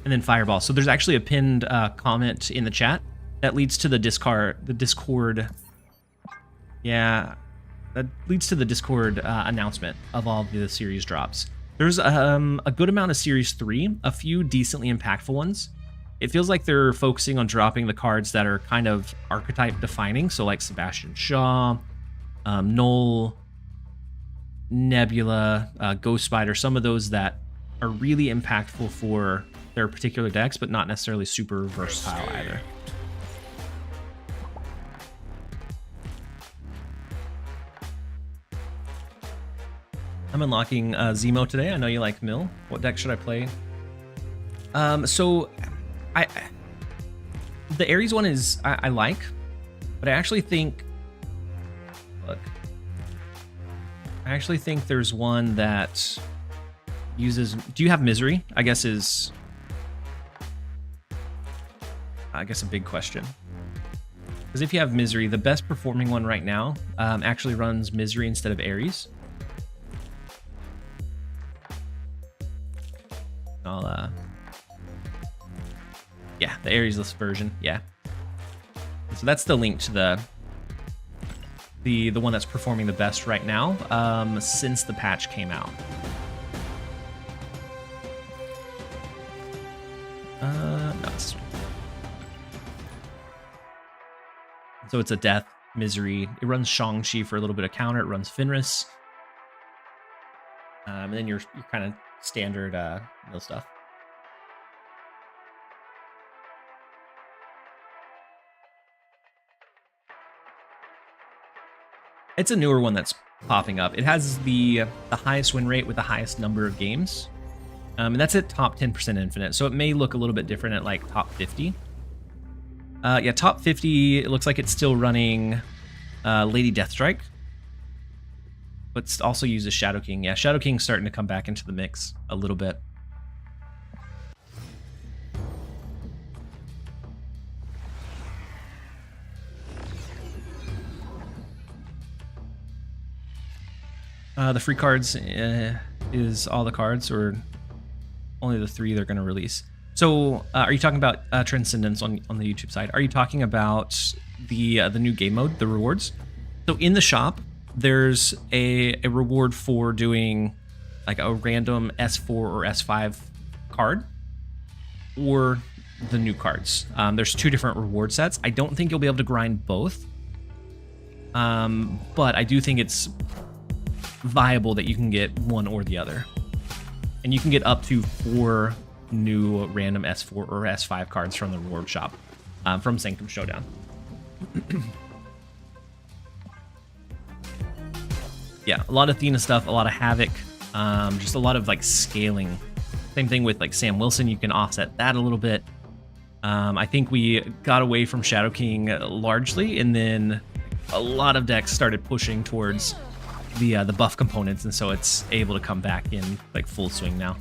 And then Fireball. So there's actually a pinned comment in the chat that leads to the Discord. Yeah, that leads to the Discord announcement of all the series drops. There's a good amount of Series 3, a few decently impactful ones. It feels like they're focusing on dropping the cards that are kind of archetype defining. So like Sebastian Shaw, Null, Nebula, Ghost Spider, some of those that are really impactful for their particular decks, but not necessarily super versatile either. I'm unlocking Zemo today. I know you like Mill. What deck should I play? So the Ares one is I like, but I actually think there's one that uses. Do you have Misery? I guess is a big question. Because if you have Misery, the best performing one right now actually runs Misery instead of Ares. Yeah, the Ares-less version. Yeah. So that's the link to the one that's performing the best right now since the patch came out. No, it's... So it's a death, Misery. It runs Shang-Chi for a little bit of counter. It runs Fenris. And then your kind of standard mill stuff. It's a newer one that's popping up. It has the highest win rate with the highest number of games. And that's at top 10% infinite. So it may look a little bit different at like top 50. Yeah, top 50, it looks like it's still running Lady Deathstrike. But also uses Shadow King. Yeah, Shadow King's starting to come back into the mix a little bit. The free cards is all the cards, or only the 3 they're going to release. So, are you talking about Transcendence on the YouTube side? Are you talking about the new game mode, the rewards? So in the shop, there's a reward for doing like a random S4 or S5 card, or the new cards. There's 2 different reward sets. I don't think you'll be able to grind both, but I do think it's viable that you can get one or the other, and you can get up to 4 new random S4 or S5 cards from the reward shop from Sanctum Showdown. Yeah, a lot of Athena stuff, a lot of Havoc, Just a lot of like scaling. Same thing with like Sam Wilson. You can offset that a little bit. I think we got away from Shadow King largely, and then a lot of decks started pushing towards the buff components, and so it's able to come back in like full swing now.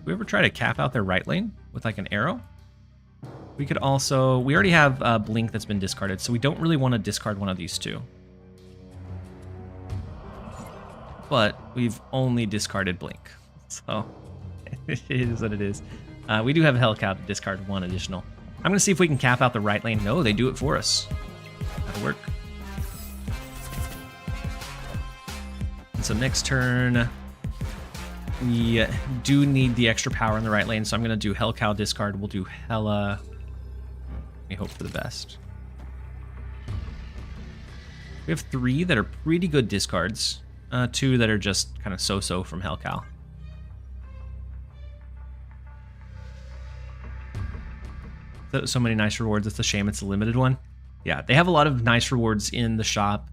We ever try to cap out their right lane with like an arrow? We could also, we already have Blink that's been discarded, so we don't really want to discard one of these two. But we've only discarded Blink, so it is what it is. We do have Hellcow to discard one additional. I'm going to see if we can cap out the right lane. No, they do it for us. That'll work. And so next turn, we do need the extra power in the right lane, so I'm going to do Hellcow discard. We'll do Hella. We hope for the best. We have 3 that are pretty good discards. 2 that are just kind of so-so from Hellcow. So many nice rewards. It's a shame it's a limited one. Yeah, they have a lot of nice rewards in the shop.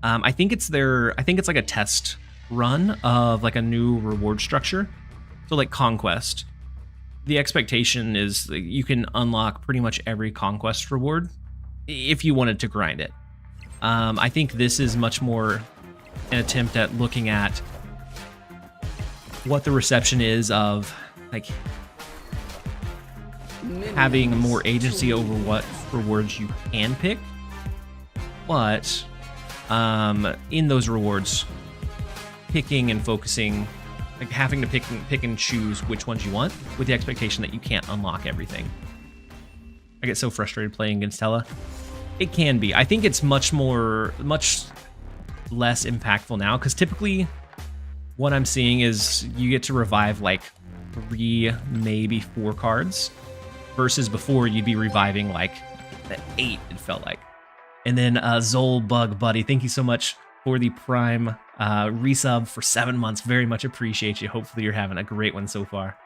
I think it's like a test run of like a new reward structure. So like Conquest. The expectation is that you can unlock pretty much every Conquest reward if you wanted to grind it. I think this is much more an attempt at looking at what the reception is of like having more agency over what rewards you can pick, but in those rewards, picking and focusing, like having to pick and choose which ones you want, with the expectation that you can't unlock everything. I get so frustrated playing against Hella. It can be. I think it's much less impactful now, because typically what I'm seeing is you get to revive like 3, maybe 4 cards, versus before you'd be reviving like 8, it felt like. And then Zol Bug Buddy, thank you so much for the Prime resub for 7 months. Very much appreciate you. Hopefully you're having a great one so far.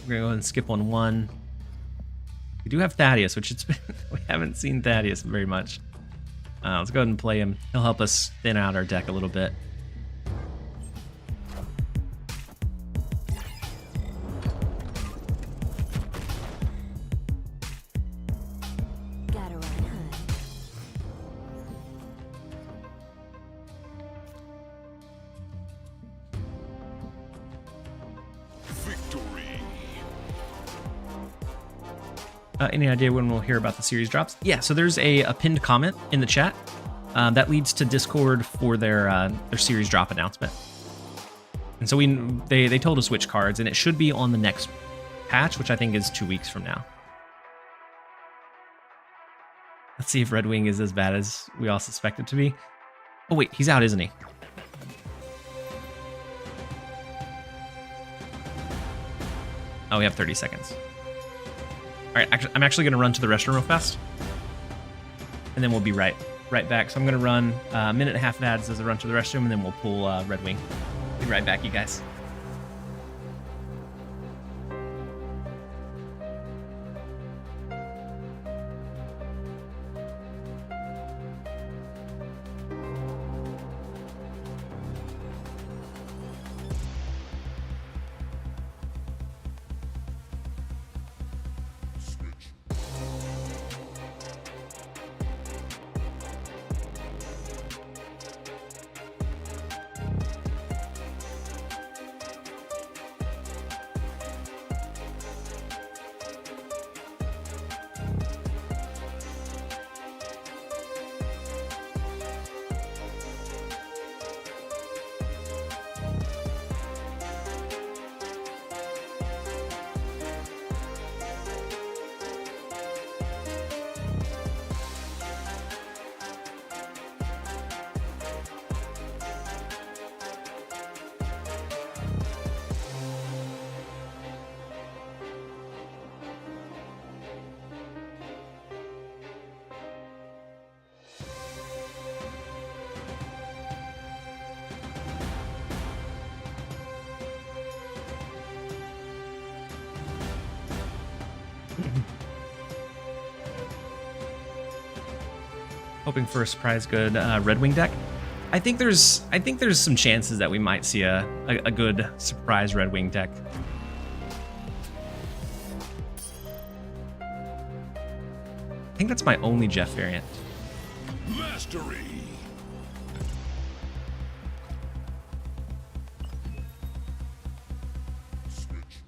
We're gonna go ahead and skip on 1. We do have Thaddeus, which we haven't seen Thaddeus very much. Let's go ahead and play him. He'll help us thin out our deck a little bit. Gotta run, hun. Victory. Any idea when we'll hear about the series drops? Yeah, so there's a pinned comment in the chat that leads to Discord for their series drop announcement. And so they told us which cards, and it should be on the next patch, which I think is 2 weeks from now. Let's see if Redwing is as bad as we all suspect it to be. Oh wait, he's out, isn't he? Oh, we have 30 seconds. All right, I'm actually going to run to the restroom real fast, and then we'll be right back. So I'm going to run a minute and a half of ads as I run to the restroom, and then we'll pull Redwing. Be right back, you guys. Hoping for a surprise good Redwing deck. I think there's some chances that we might see a good surprise Redwing deck. I think that's my only Jeff variant. Mastery.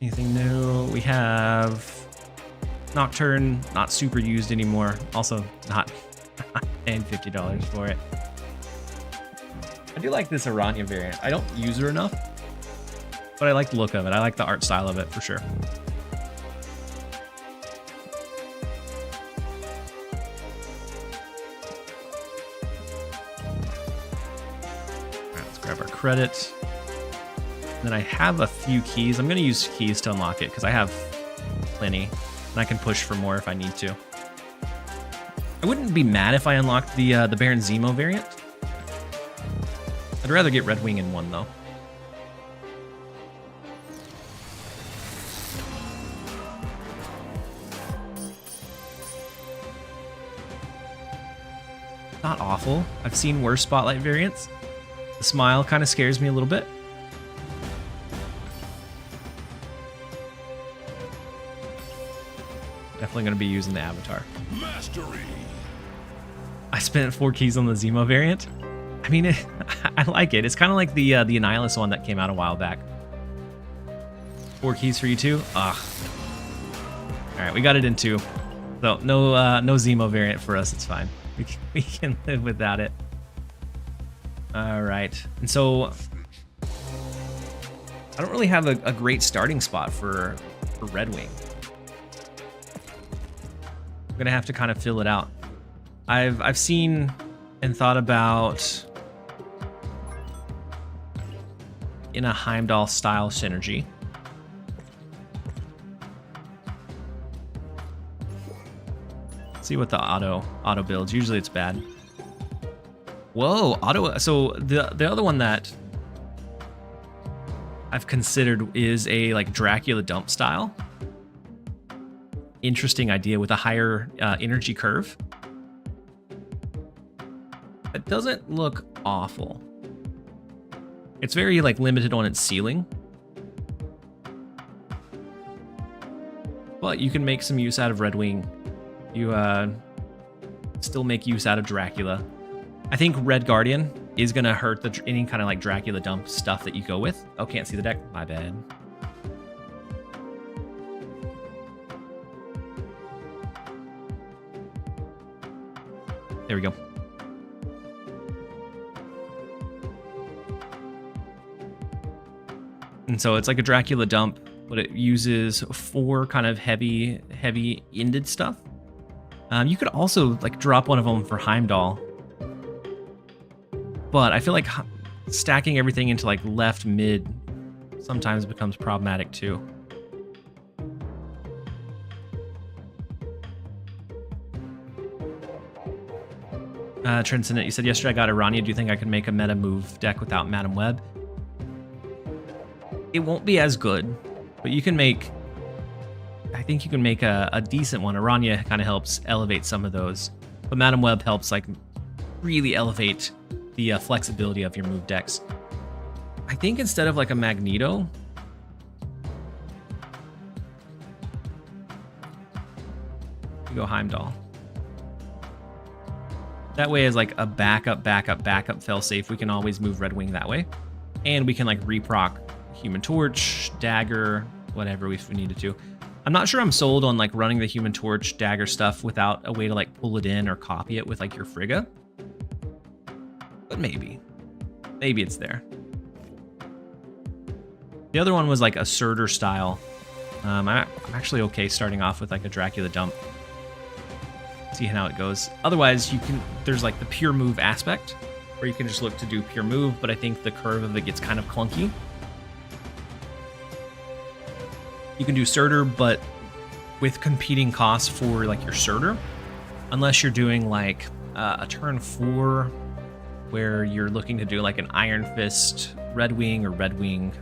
Anything new? We have Nocturne, not super used anymore. Also not paying $50 for it. I do like this Aranya variant. I don't use her enough, but I like the look of it. I like the art style of it for sure. Alright, let's grab our credit. And then I have a few keys. I'm going to use keys to unlock it because I have plenty. And I can push for more if I need to. I wouldn't be mad if I unlocked the Baron Zemo variant. I'd rather get Redwing in one, though. Not awful. I've seen worse Spotlight variants. The smile kind of scares me a little bit. Definitely going to be using the Avatar. Mastery. I spent 4 keys on the Zemo variant. I mean, I like it. It's kind of like the Annihilus one that came out a while back. 4 keys for you too? Ugh. All right, we got it in 2. So no Zemo variant for us. It's fine. We can live without it. All right, and so I don't really have a great starting spot for Redwing. I'm gonna have to kind of fill it out. I've seen and thought about in a Heimdall style synergy. See what the auto builds. Usually it's bad. Whoa, auto. So the other one that I've considered is a like Dracula dump style. Interesting idea with a higher energy curve. It doesn't look awful. It's very like limited on its ceiling. But you can make some use out of Redwing. You still make use out of Dracula. I think Red Guardian is gonna hurt any kind of like Dracula dump stuff that you go with. Oh, can't see the deck. My bad. There we go. And so it's like a Dracula dump, but it uses 4 kind of heavy-ended stuff. You could also like drop one of them for Heimdall, but I feel like stacking everything into like left mid sometimes becomes problematic too. Transcendent, you said yesterday I got Aranya. Do you think I could make a meta move deck without Madam Web? It won't be as good, but you can make... I think you can make a decent one. Aranya kind of helps elevate some of those, but Madam Web helps like really elevate the flexibility of your move decks. I think instead of like a Magneto, you go Heimdall. That way, as like a backup failsafe, we can always move Redwing that way, and we can like reproc Human Torch, Dagger, whatever if we needed to. I'm not sure I'm sold on like running the Human Torch Dagger stuff without a way to like pull it in or copy it with like your Frigga. But maybe it's there. The other one was like a Surtur style. I'm actually okay starting off with like a Dracula dump. See how it goes. Otherwise, there's like the pure move aspect where you can just look to do pure move, but I think the curve of it gets kind of clunky. You can do Surtur, but with competing costs for like your Surtur, unless you're doing like a turn 4 where you're looking to do like an Iron Fist Redwing or Redwing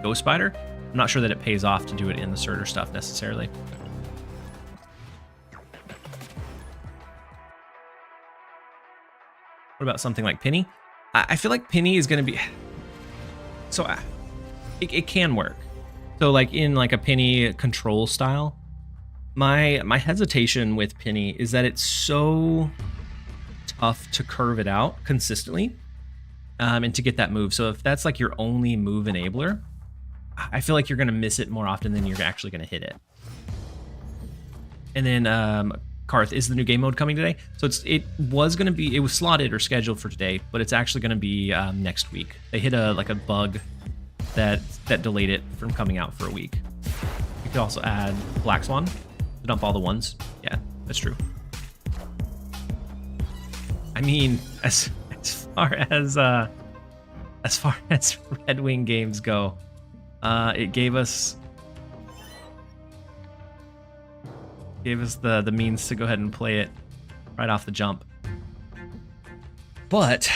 Ghost Spider. I'm not sure that it pays off to do it in the Surtur stuff necessarily. What about something like Penny? I feel like Penny is going to be... So it can work. So like in like a Penny control style, my hesitation with Penny is that it's so tough to curve it out consistently and to get that move. So if that's like your only move enabler, I feel like you're going to miss it more often than you're actually going to hit it. And then Karth, is the new game mode coming today? So it was slotted or scheduled for today, but it's actually going to be next week. They hit a bug that delayed it from coming out for a week. You could also add Black Swan to dump all the ones. Yeah, that's true. I mean, as far as Redwing games go, it gave us the means to go ahead and play it right off the jump. But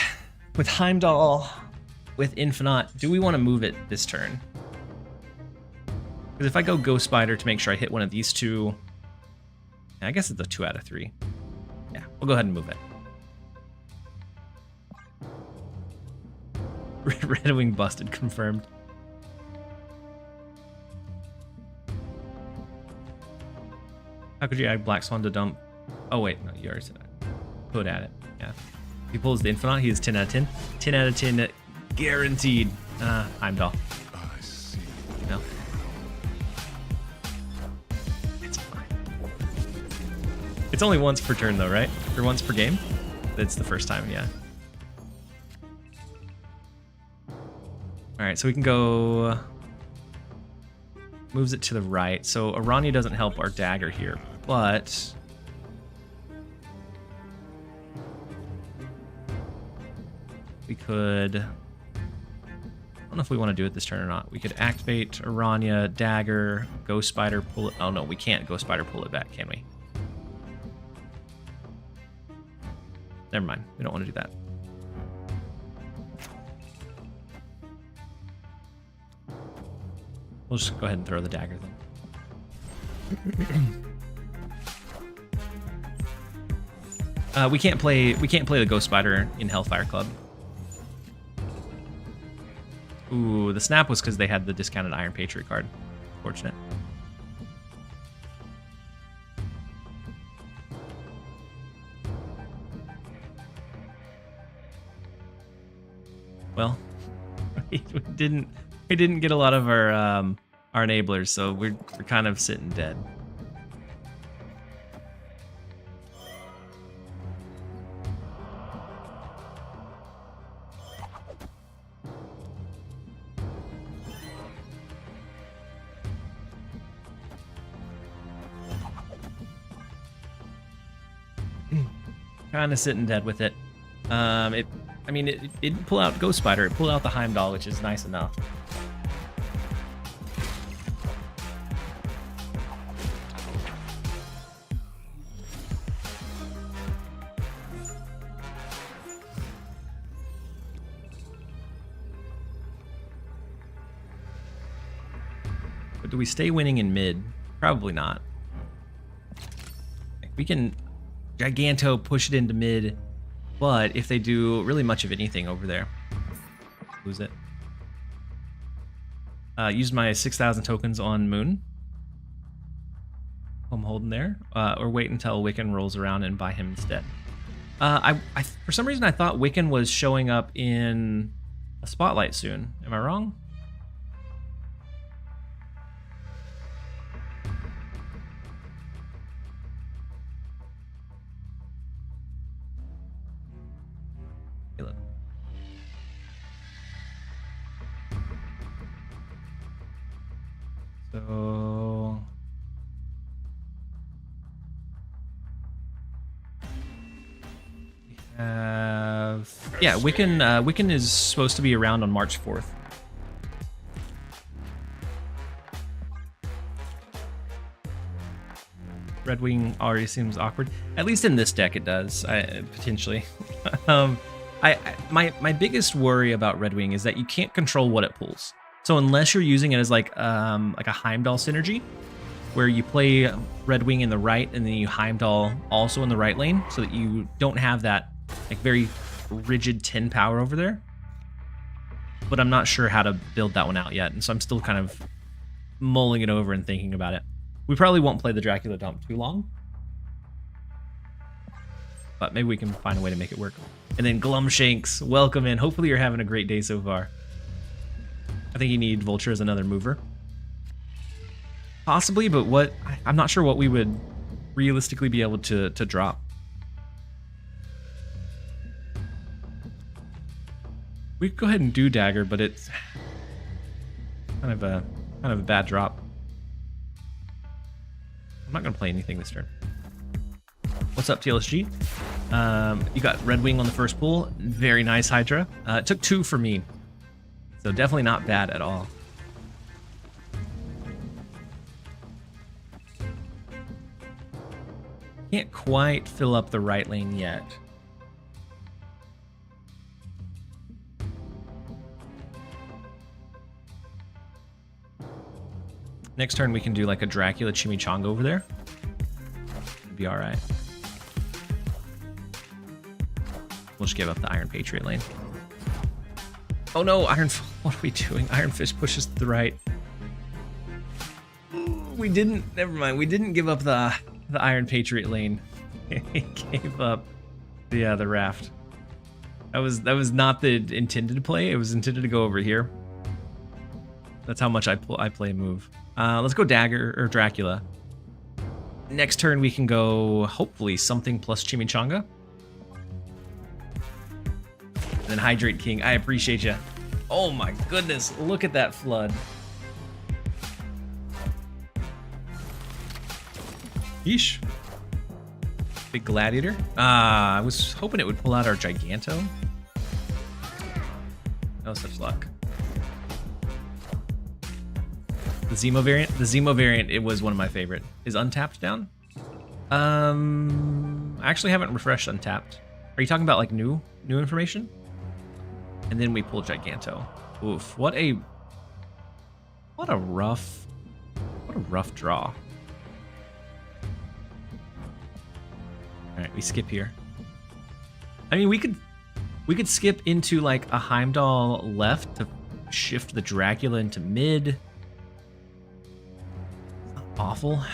with Heimdall, with Infinite, do we want to move it this turn? Because if I go Ghost Spider to make sure I hit one of these two, I guess it's a 2 out of 3. Yeah, we'll go ahead and move it. Redwing busted, confirmed. How could you add Black Swan to dump? Oh wait, no, you already said that. Could add it, yeah. If he pulls the Infinite, he is 10 out of 10. 10 out of 10 guaranteed. Heimdall. I see. No. It's fine. It's only once per turn though, right? Or once per game? That's the first time, yeah. Alright, so we can go... Moves it to the right. So Aranya doesn't help our dagger here, but... We could... I don't know if we want to do it this turn or not. We could activate Aranya, dagger, Ghost Spider, pull it... Oh no, we can't Ghost Spider pull it back, can we? Never mind. We don't want to do that. We'll just go ahead and throw the dagger then. We can't play the Ghost Spider in Hellfire Club. Ooh, the snap was because they had the discounted Iron Patriot card. Fortunate. Well, we didn't get a lot of our enablers, so we're kind of sitting dead. Kind of sitting dead with it. It didn't pull out Ghost Spider. It pulled out the Heimdall, which is nice enough. But do we stay winning in mid? Probably not. We can Giganto push it into mid, but if they do really much of anything over there, lose it. Use my 6,000 tokens on Moon. I'm holding there, or wait until Wiccan rolls around and buy him instead. I for some reason I thought Wiccan was showing up in a spotlight soon. Am I wrong? So we have, yeah, Wiccan is supposed to be around on March 4th. Redwing already seems awkward. At least in this deck it does, potentially. My biggest worry about Redwing is that you can't control what it pulls. So unless you're using it as like a Heimdall synergy, where you play Redwing in the right and then you Heimdall also in the right lane, so that you don't have that like very rigid 10 power over there. But I'm not sure how to build that one out yet, and so I'm still kind of mulling it over and thinking about it. We probably won't play the Dracula dump too long, but maybe we can find a way to make it work. And then Glumshanks, welcome in. Hopefully you're having a great day so far. I think you need Vulture as another mover. Possibly, but what? I'm not sure what we would realistically be able to drop. We could go ahead and do Dagger, but it's kind of a bad drop. I'm not gonna play anything this turn. What's up, TLSG? You got Redwing on the first pull. Very nice Hydra. It took 2 for me, so definitely not bad at all. Can't quite fill up the right lane yet. Next turn we can do like a Dracula Chimichanga over there. It'd be alright. We'll just give up the Iron Patriot lane. Oh no, what are we doing? Iron Fist pushes to the right. We didn't, never mind. We didn't give up the Iron Patriot lane. He gave up the raft. That was not the intended play. It was intended to go over here. That's how much I play a move. Let's go Dagger or Dracula. Next turn we can go hopefully something plus Chimichanga. And then Hydrate King. I appreciate you. Oh my goodness, look at that flood. Yeesh. Big Gladiator. I was hoping it would pull out our Giganto. No such luck. The Zemo variant? The Zemo variant, it was one of my favorite. Is Untapped down? I actually haven't refreshed Untapped. Are you talking about like new information? And then we pull Giganto. Oof, what a rough draw. All right, we skip here. I mean, we could skip into like a Heimdall left to shift the Dracula into mid. Not awful.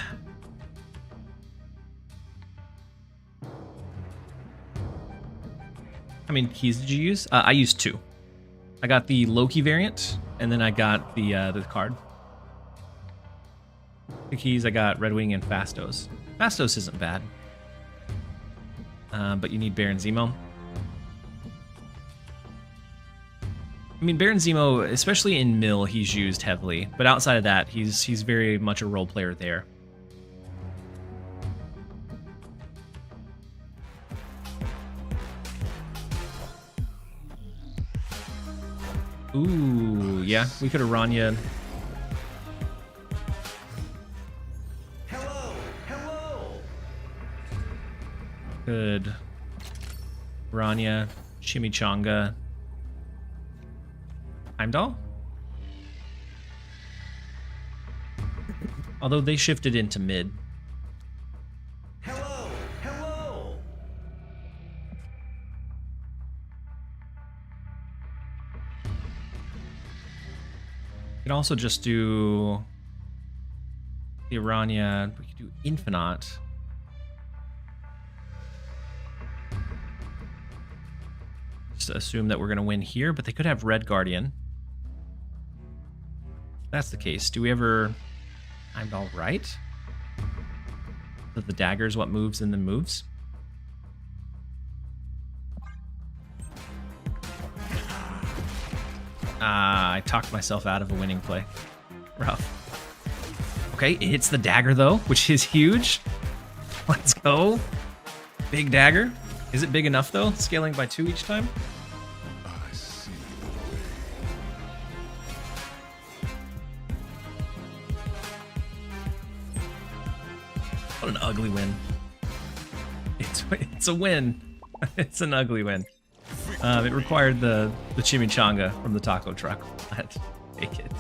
How many keys did you use? I used 2. I got the Loki variant, and then I got the card. The keys, I got Redwing and Fastos. Fastos isn't bad. But you need Baron Zemo. I mean, Baron Zemo, especially in Mill, he's used heavily. But outside of that, he's very much a role player there. Ooh, yeah, we could have Ranya. Hello. Good. Ranya, Chimichanga, Heimdall? Although they shifted into mid. Hello. We could also just do the Ranya. We could do Infinite. Just assume that we're going to win here, but they could have Red Guardian. If that's the case, do we ever Heimdall right? So the dagger is what moves and then moves? I talked myself out of a winning play. Rough. Okay, it hits the dagger though, which is huge. Let's go. Big dagger. Is it big enough though? Scaling by 2 each time? I see. What an ugly win. It's a win. It's an ugly win. It required the chimichanga from the taco truck. I'd take it.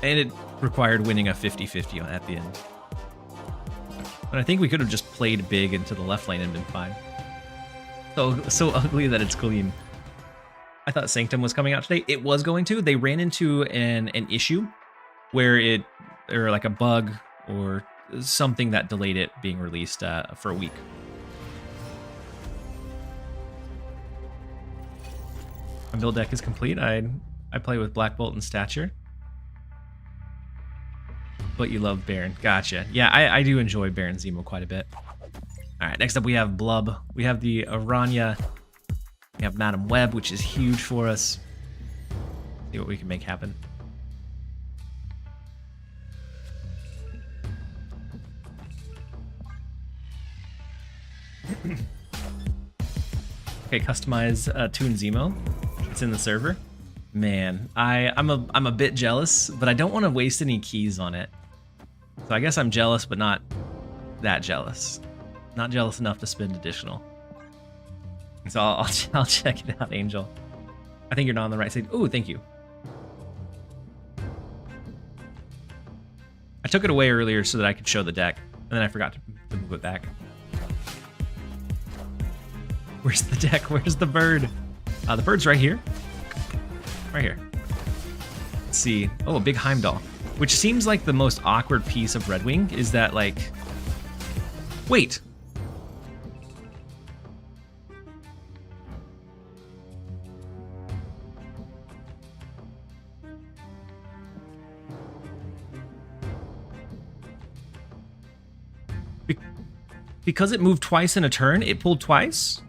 And it required winning a 50-50 at the end. But I think we could have just played big into the left lane and been fine. So ugly that it's clean. I thought Sanctum was coming out today. It was going to. They ran into an issue where or like a bug or something that delayed it being released for a week. My build deck is complete. I play with Black Bolt and Stature. But you love Baron. Gotcha. Yeah, I do enjoy Baron Zemo quite a bit. All right, next up we have Blub. We have the Aranya. We have Madam Web, which is huge for us. See what we can make happen. Okay, customize Toon Zemo. It's in the server. Man, I'm a bit jealous, but I don't want to waste any keys on it. So I guess I'm jealous, but not that jealous. Not jealous enough to spend additional. So I'll check it out, Angel. I think you're not on the right side. Oh, thank you. I took it away earlier so that I could show the deck, and then I forgot to move it back. Where's the deck? Where's the bird? The bird's right here. Right here. Let's see. Oh, a big Heimdall. Which seems like the most awkward piece of Redwing is that, like... Wait! Because it moved twice in a turn, it pulled twice?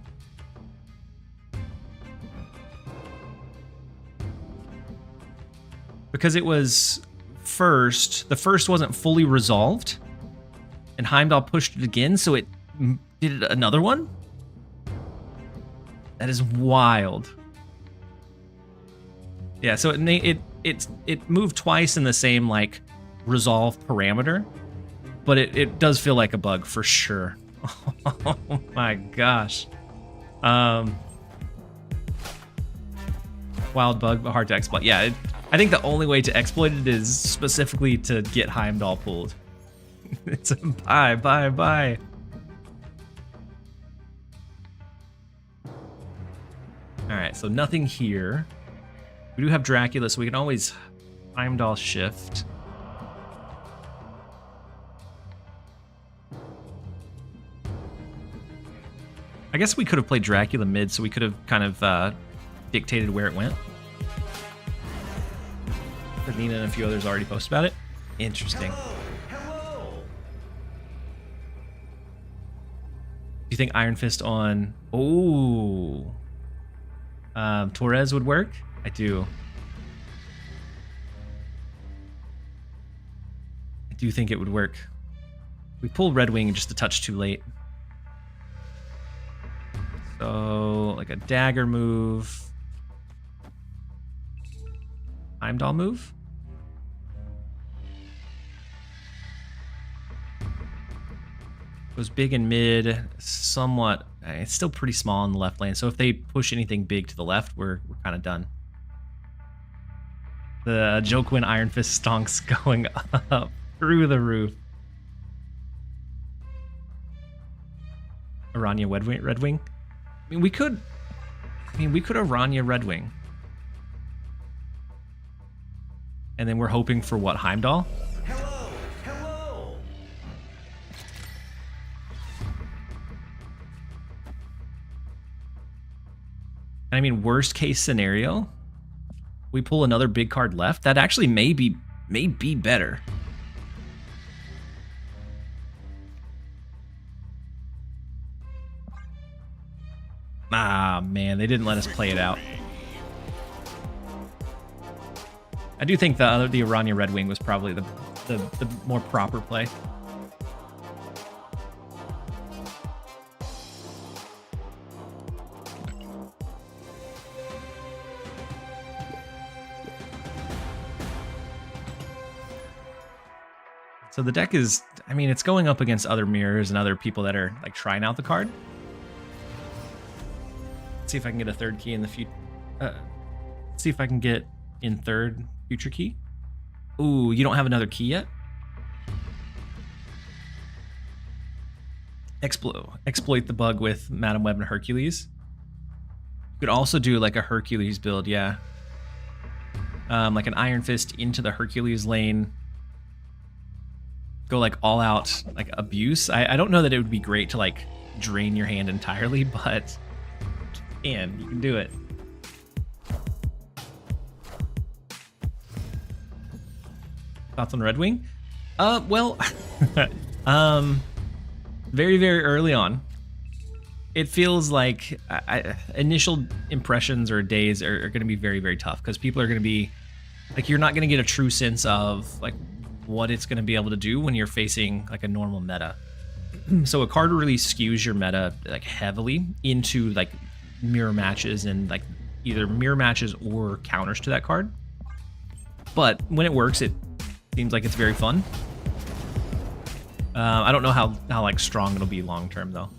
Because it was first, the first wasn't fully resolved, and Heimdall pushed it again, so it did another one? That is wild. Yeah, so it moved twice in the same, like, resolve parameter, but it does feel like a bug for sure. Oh my gosh. Wild bug, but hard to exploit. Yeah, I think the only way to exploit it is specifically to get Heimdall pulled. It's a bye. Alright, so nothing here. We do have Dracula, so we can always Heimdall shift. I guess we could have played Dracula mid, so we could have kind of dictated where it went. Nina and a few others already posted about it. Interesting. Hello. Do you think Iron Fist on... Oh. Torres would work? I do. I do think it would work. We pulled Redwing just a touch too late. So, like a dagger move. Heimdall move? Goes big in mid, somewhat. It's still pretty small in the left lane, so if they push anything big to the left, we're kind of done. The Joquin Iron Fist stonks going up through the roof. Aranya Redwing? I mean, we could Aranya Redwing. And then we're hoping for what, Heimdall? Hello. I mean, worst case scenario, we pull another big card left. That actually may be better. Ah, man, they didn't let us play it out. I do think the Aranya Redwing was probably the more proper play. So the deck is, I mean, it's going up against other mirrors and other people that are like trying out the card. Let's see if I can get a third key in the future. See if I can get in third future key. Ooh, you don't have another key yet? exploit the bug with Madam Web and Hercules. You could also do like a Hercules build, yeah. Like an Iron Fist into the Hercules lane. Go like all out like abuse. I don't know that it would be great to like drain your hand entirely, but you can do it. Thoughts on Redwing? Well, very, very early on. It feels like initial impressions or days are going to be very, very tough because people are going to be like, you're not going to get a true sense of like what it's going to be able to do when you're facing like a normal meta. So a card really skews your meta like heavily into like mirror matches and like either mirror matches or counters to that card. But when it works, it seems like it's very fun. I don't know how like strong it'll be long term though.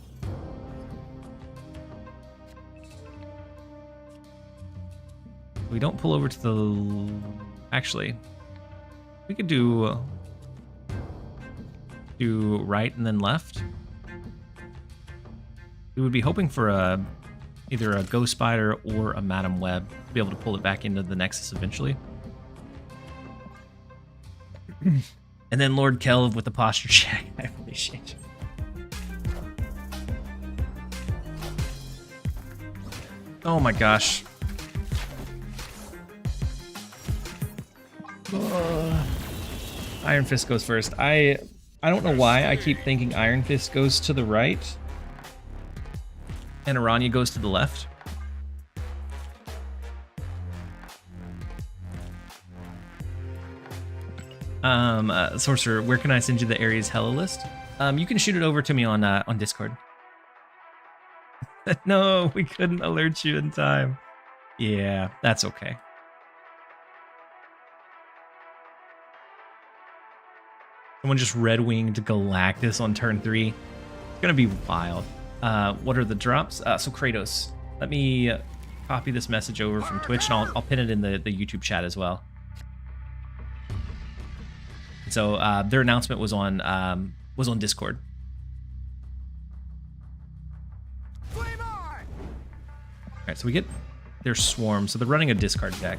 We don't pull over to the. Actually, we could do right and then left. We would be hoping for either a Ghost Spider or a Madam Web to be able to pull it back into the Nexus eventually. And then Lord Kelv with the posture check. I appreciate you. Oh my gosh. Iron Fist goes first. I don't know why I keep thinking Iron Fist goes to the right and Aranya goes to the left. Sorcerer, where can I send you the Ares Hella list? You can shoot it over to me on Discord. No, we couldn't alert you in time. Yeah, that's okay. Someone just Redwinged Galactus on turn 3. It's gonna be wild. What are the drops? So Kratos, let me copy this message over from Twitch and I'll pin it in the YouTube chat as well. So their announcement was on Discord. All right, so we get their swarm. So they're running a discard deck.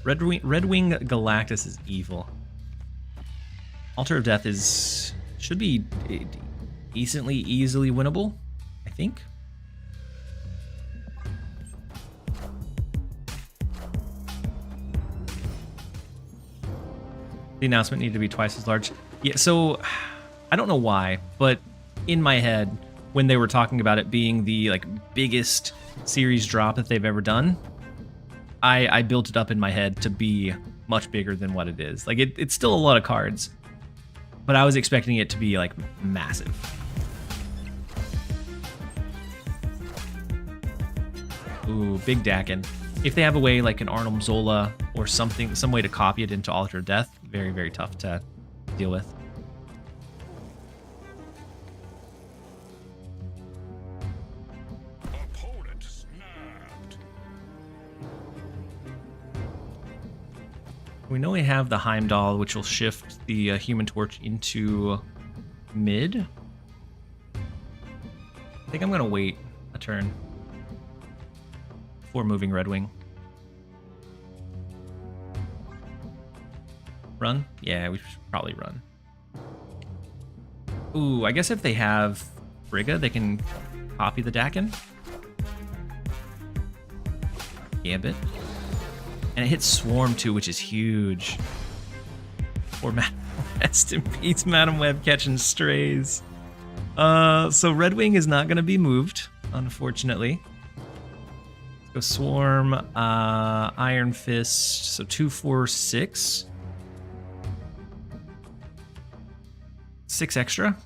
Redwing Galactus is evil. Altar of Death should be decently easily winnable, I think. The announcement needed to be twice as large. Yeah, so I don't know why, but in my head, when they were talking about it being the like biggest series drop that they've ever done, I built it up in my head to be much bigger than what it is. Like it's still a lot of cards, but I was expecting it to be like massive. Ooh, big Dakin. If they have a way like an Arnhem Zola or something, some way to copy it into Altar of Death, very, very tough to deal with. Opponent snapped. We know we have the Heimdall, which will shift the Human Torch into mid. I think I'm going to wait a turn before moving Redwing. Run? Yeah, we should probably run. Ooh, I guess if they have Frigga, they can copy the Dakin. Gambit. And it hits Swarm too, which is huge. Or rest in peace, Madam Web catching strays. So Redwing is not going to be moved, unfortunately. Let's go Swarm, Iron Fist, so 2, 4, 6. 6 extra.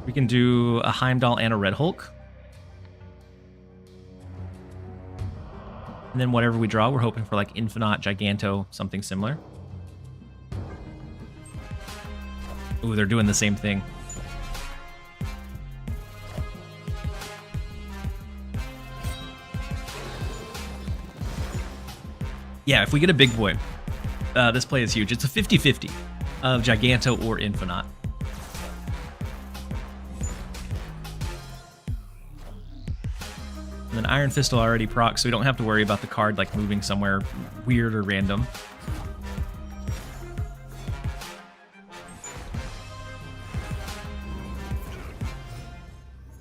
We can do a Heimdall and a Red Hulk. And then whatever we draw, we're hoping for like Infinite, Giganto, something similar. Ooh, they're doing the same thing. Yeah, if we get a big boy, this play is huge. It's a 50-50. of Giganto or Infinite. And then Iron Fist will already proc, so we don't have to worry about the card like moving somewhere weird or random.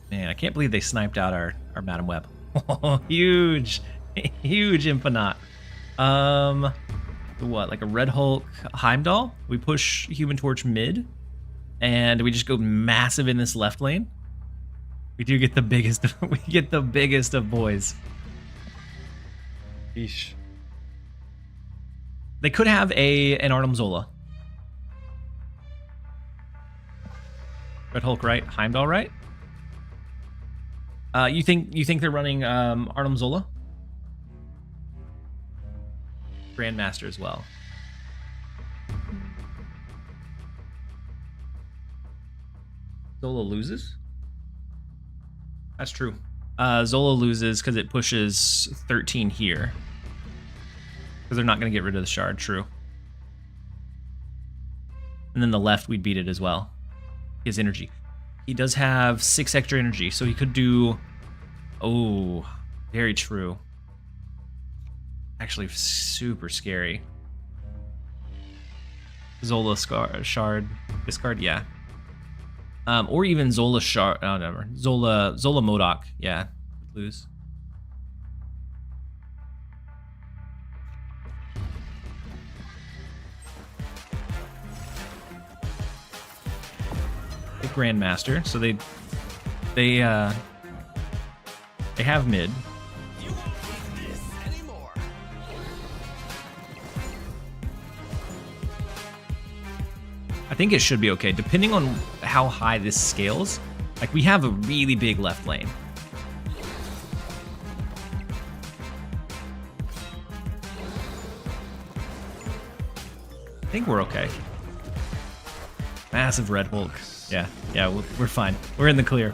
Man, I can't believe they sniped out our Madam Web. Huge, huge Infinite. What, like a Red Hulk Heimdall? We push Human Torch mid, and we just go massive in this left lane. We do get the biggest. We get the biggest of boys. Yeesh. They could have an Arnim Zola. Red Hulk right, Heimdall right. You think they're running Arnim Zola? Grandmaster as well. Zola loses? That's true. Zola loses because it pushes 13 here. Because they're not going to get rid of the shard, true. And then the left, we'd beat it as well. His energy. He does have 6 extra energy, so he could do... Oh, very true. Actually, super scary. Zola shard. Discard, yeah. Or even Zola shard. Oh, never. Zola Modok. Yeah, lose. The Grandmaster. So they have mid. I think it should be okay, depending on how high this scales. Like, we have a really big left lane. I think we're okay. Massive Red Hulk. Yeah, we're fine. We're in the clear.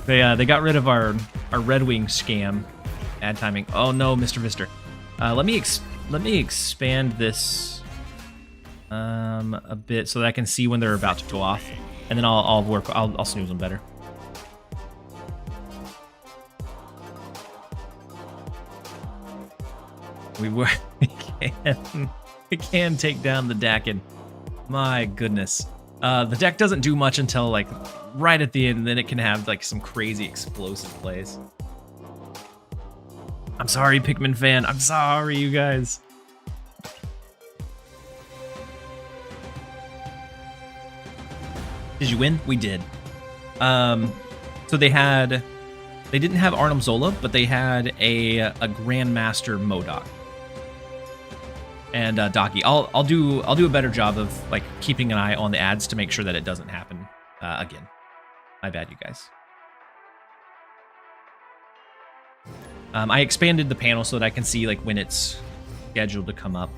They got rid of our Redwing scam. Ad timing. Oh no, Mr. Mister. Let me expand this a bit so that I can see when they're about to go off, and then I'll snooze them better. We can take down the Dakin. My goodness. The deck doesn't do much until like right at the end, and then it can have like some crazy explosive plays. I'm sorry, Pikmin fan. I'm sorry, you guys. Did you win? We did. So they didn't have Arnim Zola, but they had a Grandmaster Modok. And Docky. I'll do a better job of like keeping an eye on the ads to make sure that it doesn't happen again. My bad, you guys. I expanded the panel so that I can see like when it's scheduled to come up.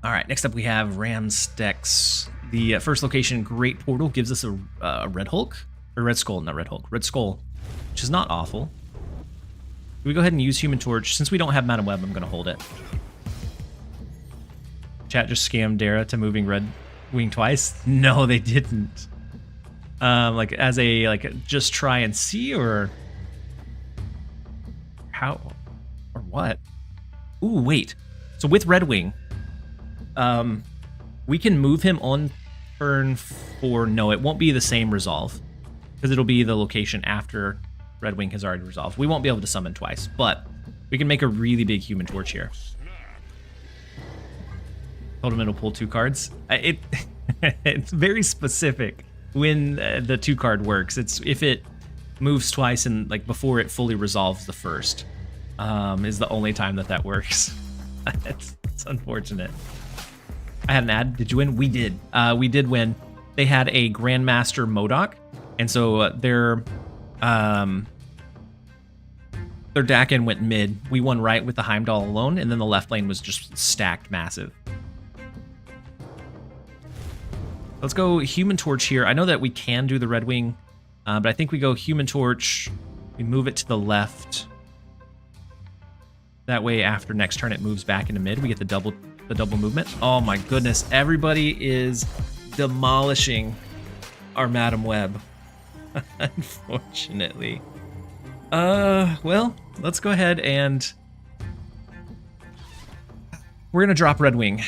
All right, next up we have Ramstex. The first location, Great Portal, gives us a Red Hulk, or Red Skull, not Red Hulk, Red Skull, which is not awful. Can we go ahead and use Human Torch? Since we don't have Madam Web, I'm gonna hold it. Chat just scammed Dara to moving Redwing twice. No, they didn't. Like as a just try and see, or how, or what? Ooh, wait. So with Redwing, we can move him on turn 4. No, it won't be the same resolve because it'll be the location after Redwing has already resolved. We won't be able to summon twice, but we can make a really big Human Torch here. Told him it'll pull 2 cards. It's very specific when the 2 card works. It's if it moves twice and like before it fully resolves the first is the only time that works. It's unfortunate. I had an ad. Did you win? We did. We did win. They had a Grandmaster Modok, and so their Dakin went mid. We won right with the Heimdall alone, and then the left lane was just stacked massive. Let's go Human Torch here. I know that we can do the Redwing, but I think we go Human Torch. We move it to the left. That way, after next turn, it moves back into mid. We get the double movement. Oh my goodness! Everybody is demolishing our Madam Web. Unfortunately. Well, let's go ahead and we're gonna drop Redwing.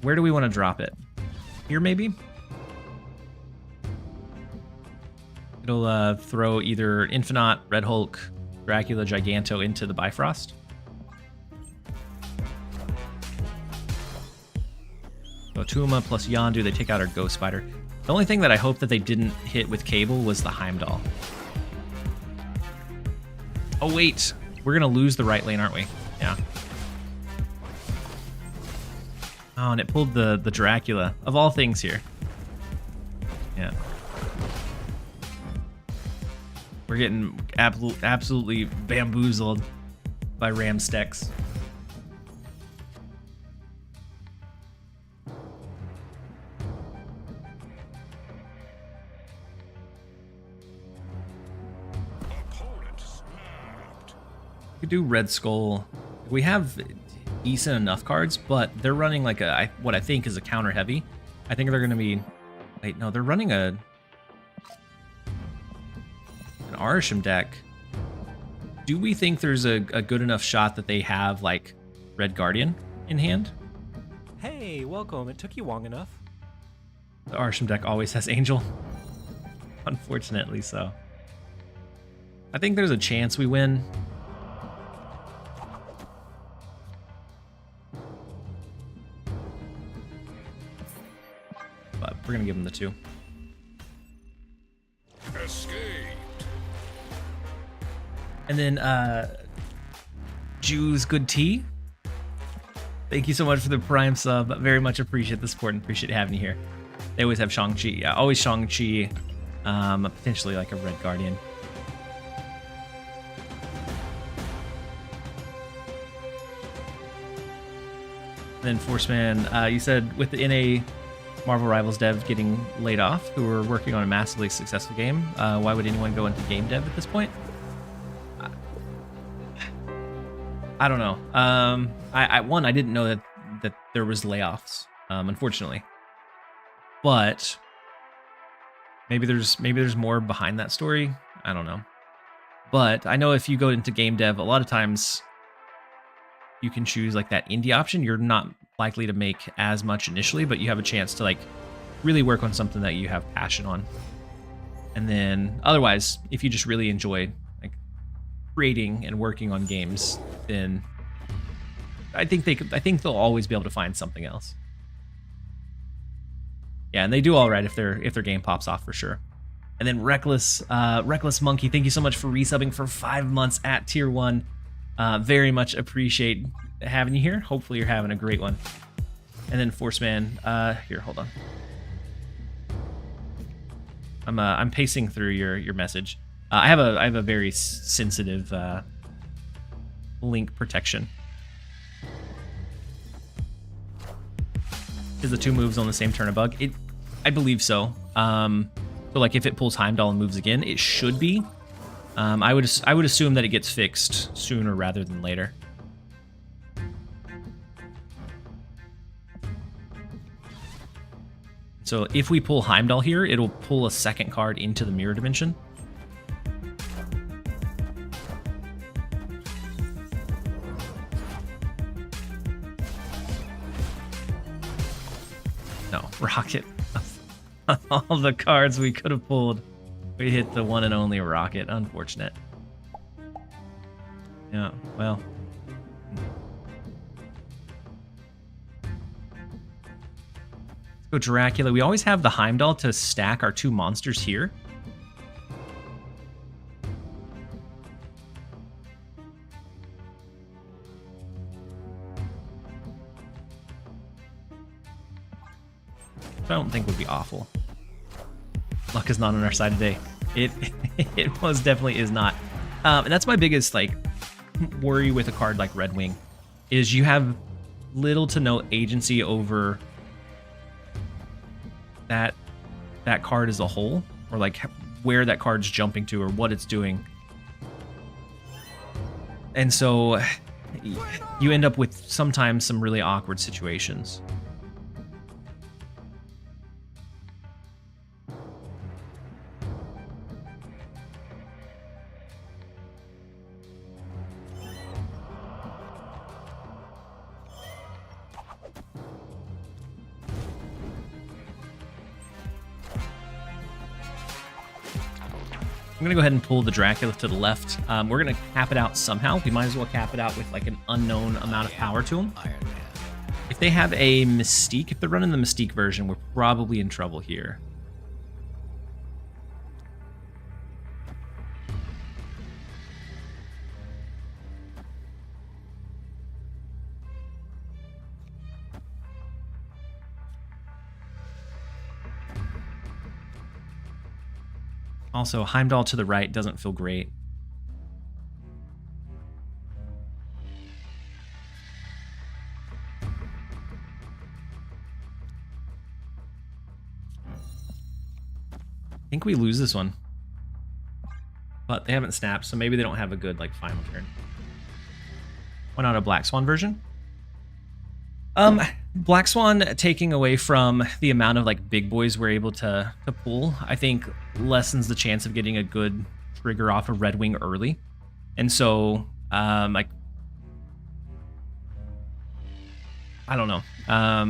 Where do we want to drop it? Here, maybe? It'll throw either Infinite, Red Hulk, Dracula, Giganto into the Bifrost. So Tuma plus Yondu, they take out our Ghost Spider. The only thing that I hope that they didn't hit with Cable was the Heimdall. Oh wait, we're gonna lose the right lane, aren't we? Yeah. Oh, and it pulled the Dracula, of all things here. Yeah. We're getting absolutely bamboozled by Ramstex. Opponent snapped. We could do Red Skull. We have decent enough cards, but they're running like what I think is a counter heavy. I think they're going to be... Wait, no, they're running an Arisham deck. Do we think there's a good enough shot that they have like Red Guardian in hand? Hey, welcome. It took you long enough. The Arisham deck always has Angel. Unfortunately so. I think there's a chance we win. But we're going to give them the 2. Escaped. And then, Jew's Good Tea. Thank you so much for the Prime sub. Very much appreciate the support and appreciate having you here. They always have Shang-Chi. Yeah, always Shang-Chi. Potentially like a Red Guardian. And then Forceman, you said with the NA Marvel Rivals dev getting laid off, who were working on a massively successful game, why would anyone go into game dev at this point? I don't know. I didn't know that there was layoffs, unfortunately. But maybe there's more behind that story. I don't know. But I know if you go into game dev, a lot of times you can choose like that indie option. You're not likely to make as much initially, but you have a chance to like really work on something that you have passion on. And then otherwise, if you just really enjoy like creating and working on games, then I think they'll always be able to find something else. Yeah, and they do all right if their game pops off for sure. And then Reckless Monkey, thank you so much for resubbing for 5 months at tier 1. Very much appreciate having you here. Hopefully you're having a great one. And then Forceman, here, hold on. I'm pacing through your message. I have a very sensitive link protection. Is the 2 moves on the same turn a bug? I believe so. So like if it pulls Heimdall and moves again, it should be. I would assume that it gets fixed sooner rather than later. So if we pull Heimdall here, it'll pull a second card into the mirror dimension. No, Rocket. All the cards we could have pulled, we hit the one and only Rocket. Unfortunate. Yeah, well. Let's go Dracula. We always have the Heimdall to stack our 2 monsters here. I don't think would be awful. Luck is not on our side today. It most definitely is not. And that's my biggest like worry with a card like Redwing, is you have little to no agency over that card as a whole, or like where that card's jumping to or what it's doing. And so you end up with sometimes some really awkward situations. I'm going to go ahead and pull the Dracula to the left. We're going to cap it out somehow. We might as well cap it out with like an unknown amount of power to them. If they have a Mystique, if they're running the Mystique version, we're probably in trouble here. Also, Heimdall to the right doesn't feel great. I think we lose this one. But they haven't snapped, so maybe they don't have a good like final turn. Why not a Black Swan version? Black Swan taking away from the amount of like big boys we're able to pull, I think lessens the chance of getting a good trigger off of Redwing early. And so, like, I don't know.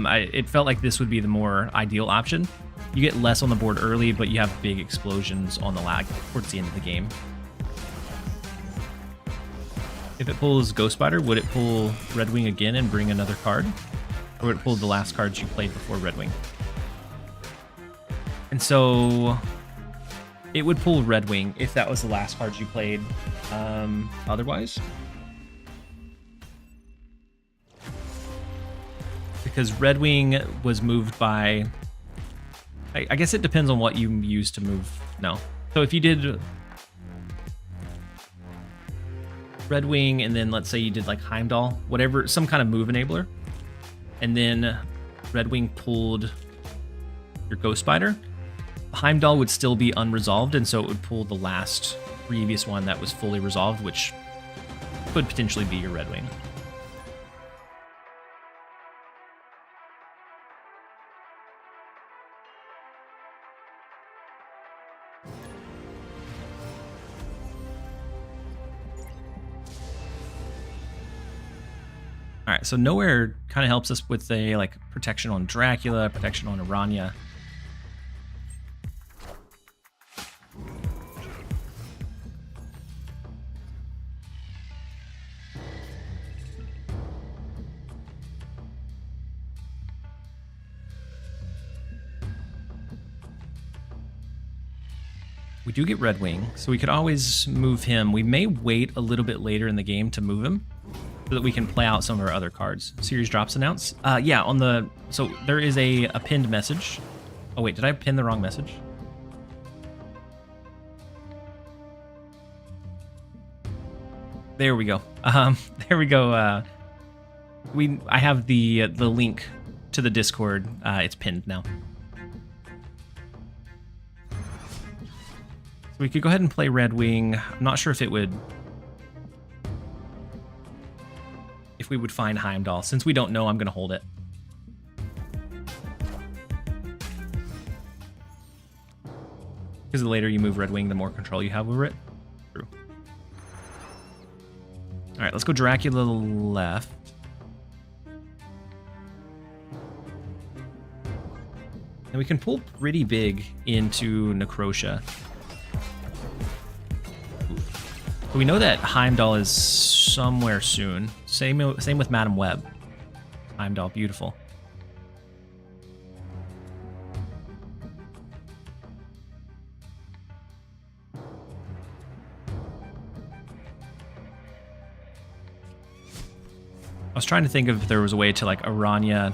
It felt like this would be the more ideal option. You get less on the board early, but you have big explosions on the lag towards the end of the game. If it pulls Ghost Spider, would it pull Redwing again and bring another card? Or would it pull the last cards you played before Redwing? And so it would pull Redwing if that was the last cards you played otherwise. Because Redwing was moved by... I guess it depends on what you use to move. No. So if you did Redwing and then let's say you did like Heimdall, whatever, some kind of move enabler, and then Redwing pulled your Ghost Spider, Heimdall would still be unresolved, and so it would pull the last previous one that was fully resolved, which could potentially be your Redwing. All right, so Nowhere kind of helps us with a like protection on Dracula, protection on Aranya. We do get Redwing, so we could always move him. We may wait a little bit later in the game to move him, so that we can play out some of our other cards. Series drops announced. Yeah, on the... So there is a pinned message. Oh, wait, did I pin the wrong message? There we go. There we go. I have the link to the Discord. It's pinned now. So we could go ahead and play Redwing. I'm not sure if it would... If we would find Heimdall. Since we don't know, I'm going to hold it. Because the later you move Redwing, the more control you have over it. True. All right, let's go Dracula left. And we can pull pretty big into Necrotia. We know that Heimdall is somewhere soon. Same with Madam Web. Heimdall, beautiful. I was trying to think if there was a way to like Aranya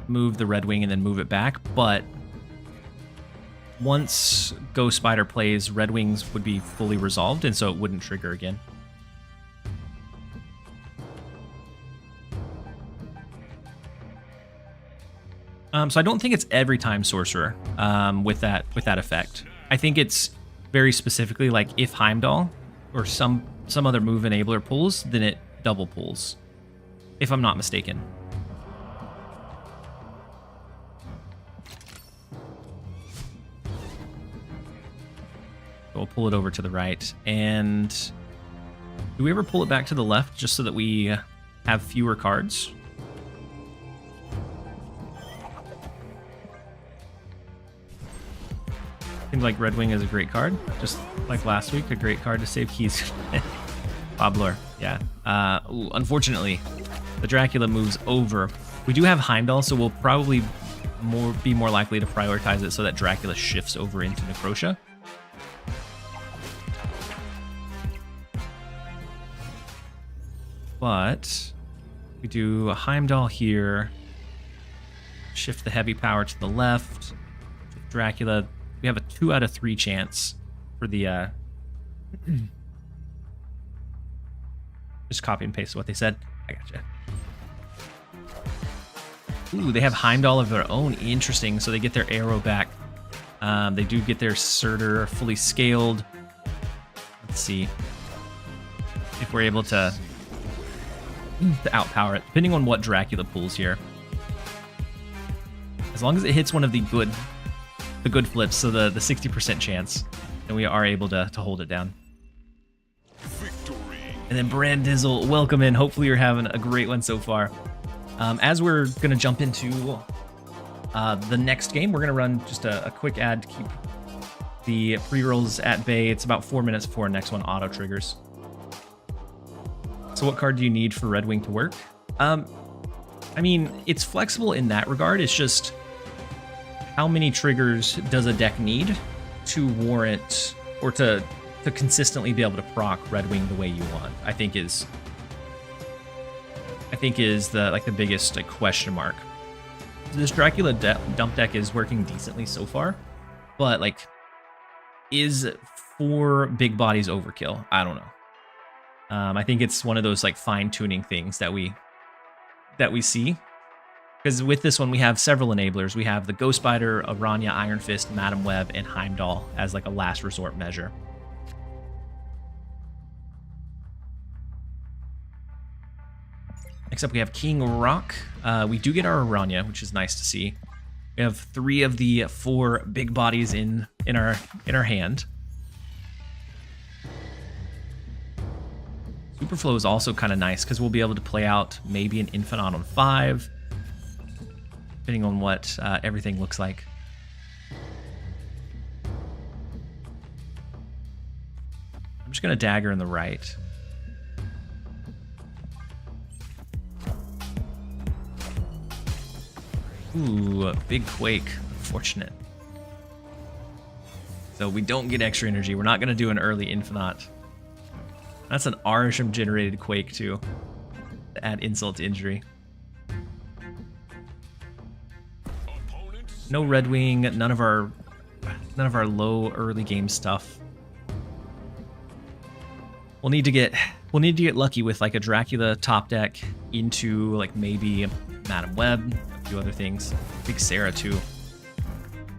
move the Redwing and then move it back, but once Ghost Spider plays, Redwings would be fully resolved, and so it wouldn't trigger again. So I don't think it's every time sorcerer with that effect. I think it's very specifically like if Heimdall or some other move enabler pulls, then it double pulls, if I'm not mistaken. We'll pull it over to the right. And do we ever pull it back to the left just so that we have fewer cards? Seems like Redwing is a great card. Just like last week, a great card to save keys. Boblor, yeah. Ooh, unfortunately, the Dracula moves over. We do have Heimdall, so we'll probably be more likely to prioritize it so that Dracula shifts over into Necrotia. But we do a Heimdall here, shift the heavy power to the left. Dracula, we have a 2 out of 3 chance for the just copy and paste what they said. I gotcha. Ooh, they have Heimdall of their own. Interesting. So they get their arrow back. They do get their Surtur fully scaled. Let's see if we're able to outpower it, depending on what Dracula pulls here. As long as it hits one of the good flips, so the 60% chance, then we are able to hold it down. Victory. And then Brandizzle, welcome in. Hopefully you're having a great one so far. As we're going to jump into the next game, we're going to run just a quick ad to keep the pre-rolls at bay. It's about 4 minutes before our next one auto triggers. So what card do you need for Redwing to work? I mean, it's flexible in that regard. It's just how many triggers does a deck need to warrant or to consistently be able to proc Redwing the way you want, I think is the biggest question mark. This Dracula dump deck is working decently so far, but like, is 4 big bodies overkill? I don't know. I think it's one of those like fine-tuning things that we see. Because with this one, we have several enablers. We have the Ghost Spider, Aranya, Iron Fist, Madam Web, and Heimdall as like a last resort measure. Next up, we have King Rock. We do get our Aranya, which is nice to see. We have 3 of the 4 big bodies in our hand. Superflow is also kind of nice because we'll be able to play out maybe an Infinite on 5, depending on what everything looks like. I'm just going to dagger in the right. Ooh, a big quake. Unfortunate. So we don't get extra energy. We're not going to do an early Infinite. That's an Arisham generated quake too, to add insult to injury. No Redwing, none of our low early game stuff. We'll need to get lucky with like a Dracula top deck into like maybe Madam Web, a few other things. Big Sarah too.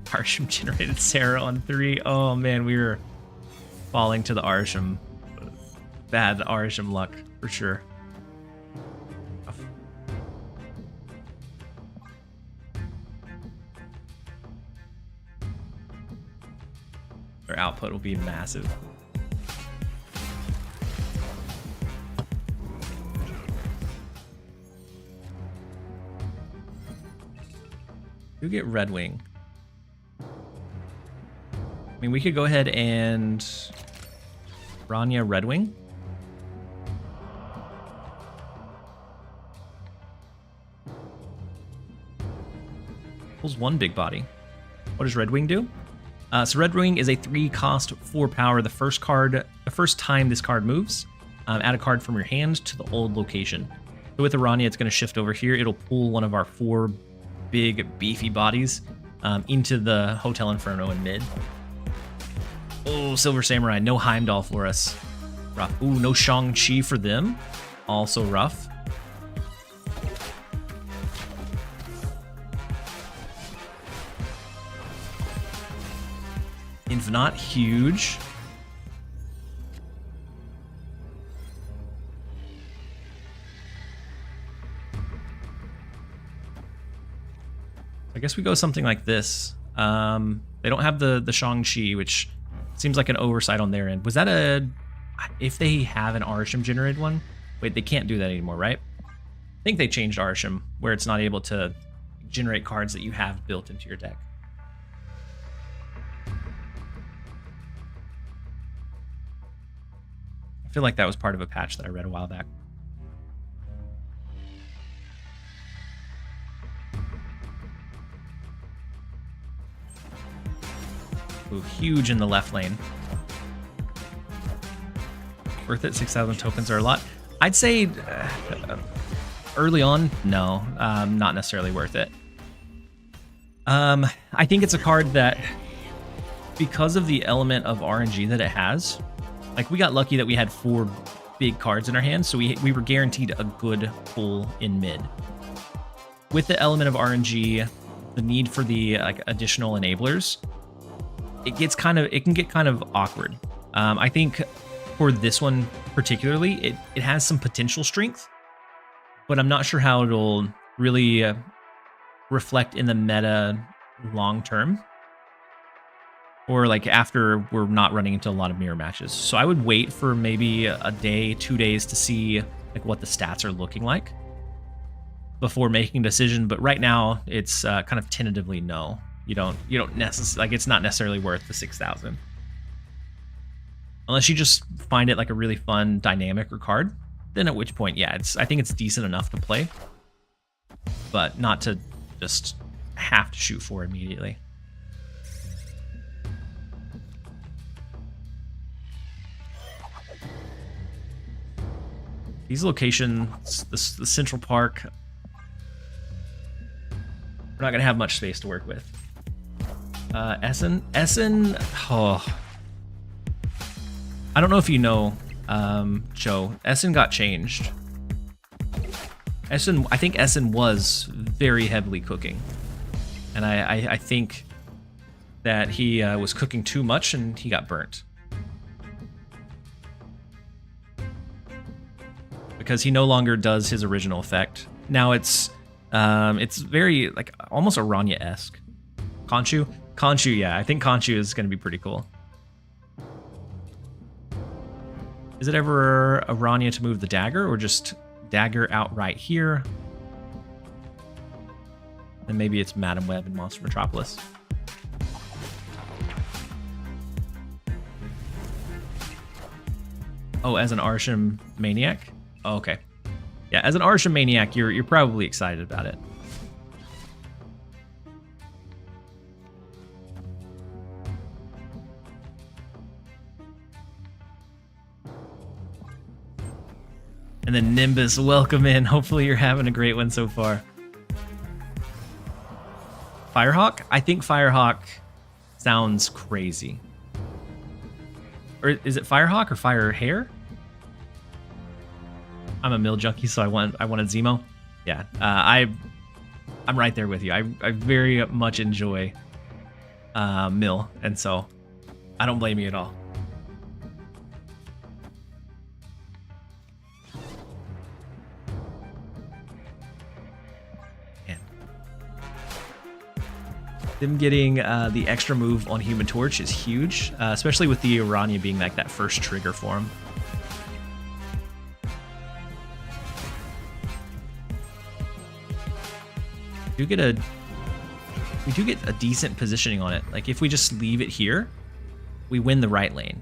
Arisham generated Sarah on 3. Oh man, we were falling to the Arisham. Bad Arisham luck, for sure. Their output will be massive. You get Redwing. I mean, we could go ahead and Rania Redwing. Pulls 1 big body. What does Redwing do? So Redwing is a 3-cost 4 power. The first time this card moves, add a card from your hand to the old location. So with Aranya, it's going to shift over here. It'll pull one of our 4 big beefy bodies into the Hotel Inferno in mid. Oh, Silver Samurai, no Heimdall for us. Rough. Ooh, no Shang-Chi for them. Also rough. enough, not huge. I guess we go something like this. They don't have the Shang-Chi, which seems like an oversight on their end. Was that a... If they have an Arsham generated one? Wait, they can't do that anymore, right? I think they changed Arsham, where it's not able to generate cards that you have built into your deck. I feel like that was part of a patch that I read a while back. Ooh, huge in the left lane. Worth it. 6,000 tokens are a lot. I'd say early on, no, not necessarily worth it. I think it's a card that, because of the element of RNG that it has, like we got lucky that we had 4 big cards in our hands, so we were guaranteed a good pull in mid. With the element of RNG, the need for the like additional enablers, it can get kind of awkward. I think for this one particularly, it has some potential strength, but I'm not sure how it'll really reflect in the meta long term, or like after we're not running into a lot of mirror matches. So I would wait for maybe a day, 2 days to see like what the stats are looking like before making a decision. But right now, it's kind of tentatively no. You don't necessarily, like, it's not necessarily worth the 6,000. Unless you just find it like a really fun dynamic or card, then at which point, yeah, I think it's decent enough to play, but not to just have to shoot for immediately. These locations, the Central Park, we're not gonna have much space to work with. Essen, oh. I don't know if you know, Joe, Essen got changed. I think Essen was very heavily cooking. And I think that he was cooking too much and he got burnt. Because he no longer does his original effect. Now it's very, like, almost Aranya-esque. Khonshu, yeah, I think Khonshu is going to be pretty cool. Is it ever Aranya to move the dagger, or just dagger outright here? Then maybe it's Madam Web in Monster Metropolis. Oh, as an Arsham Maniac? Oh, okay. Yeah, as an Arsham Maniac, you're probably excited about it. And then Nimbus, welcome in. Hopefully you're having a great one so far. Firehawk? I think Firehawk sounds crazy. Or is it Firehawk or Firehair? I'm a Mill junkie, so I wanted Zemo. Yeah, I'm right there with you. I very much enjoy Mill, and so I don't blame you at all. Them getting the extra move on Human Torch is huge, especially with the Aranya being like that first trigger for him. We do get a decent positioning on it. Like if we just leave it here, we win the right lane.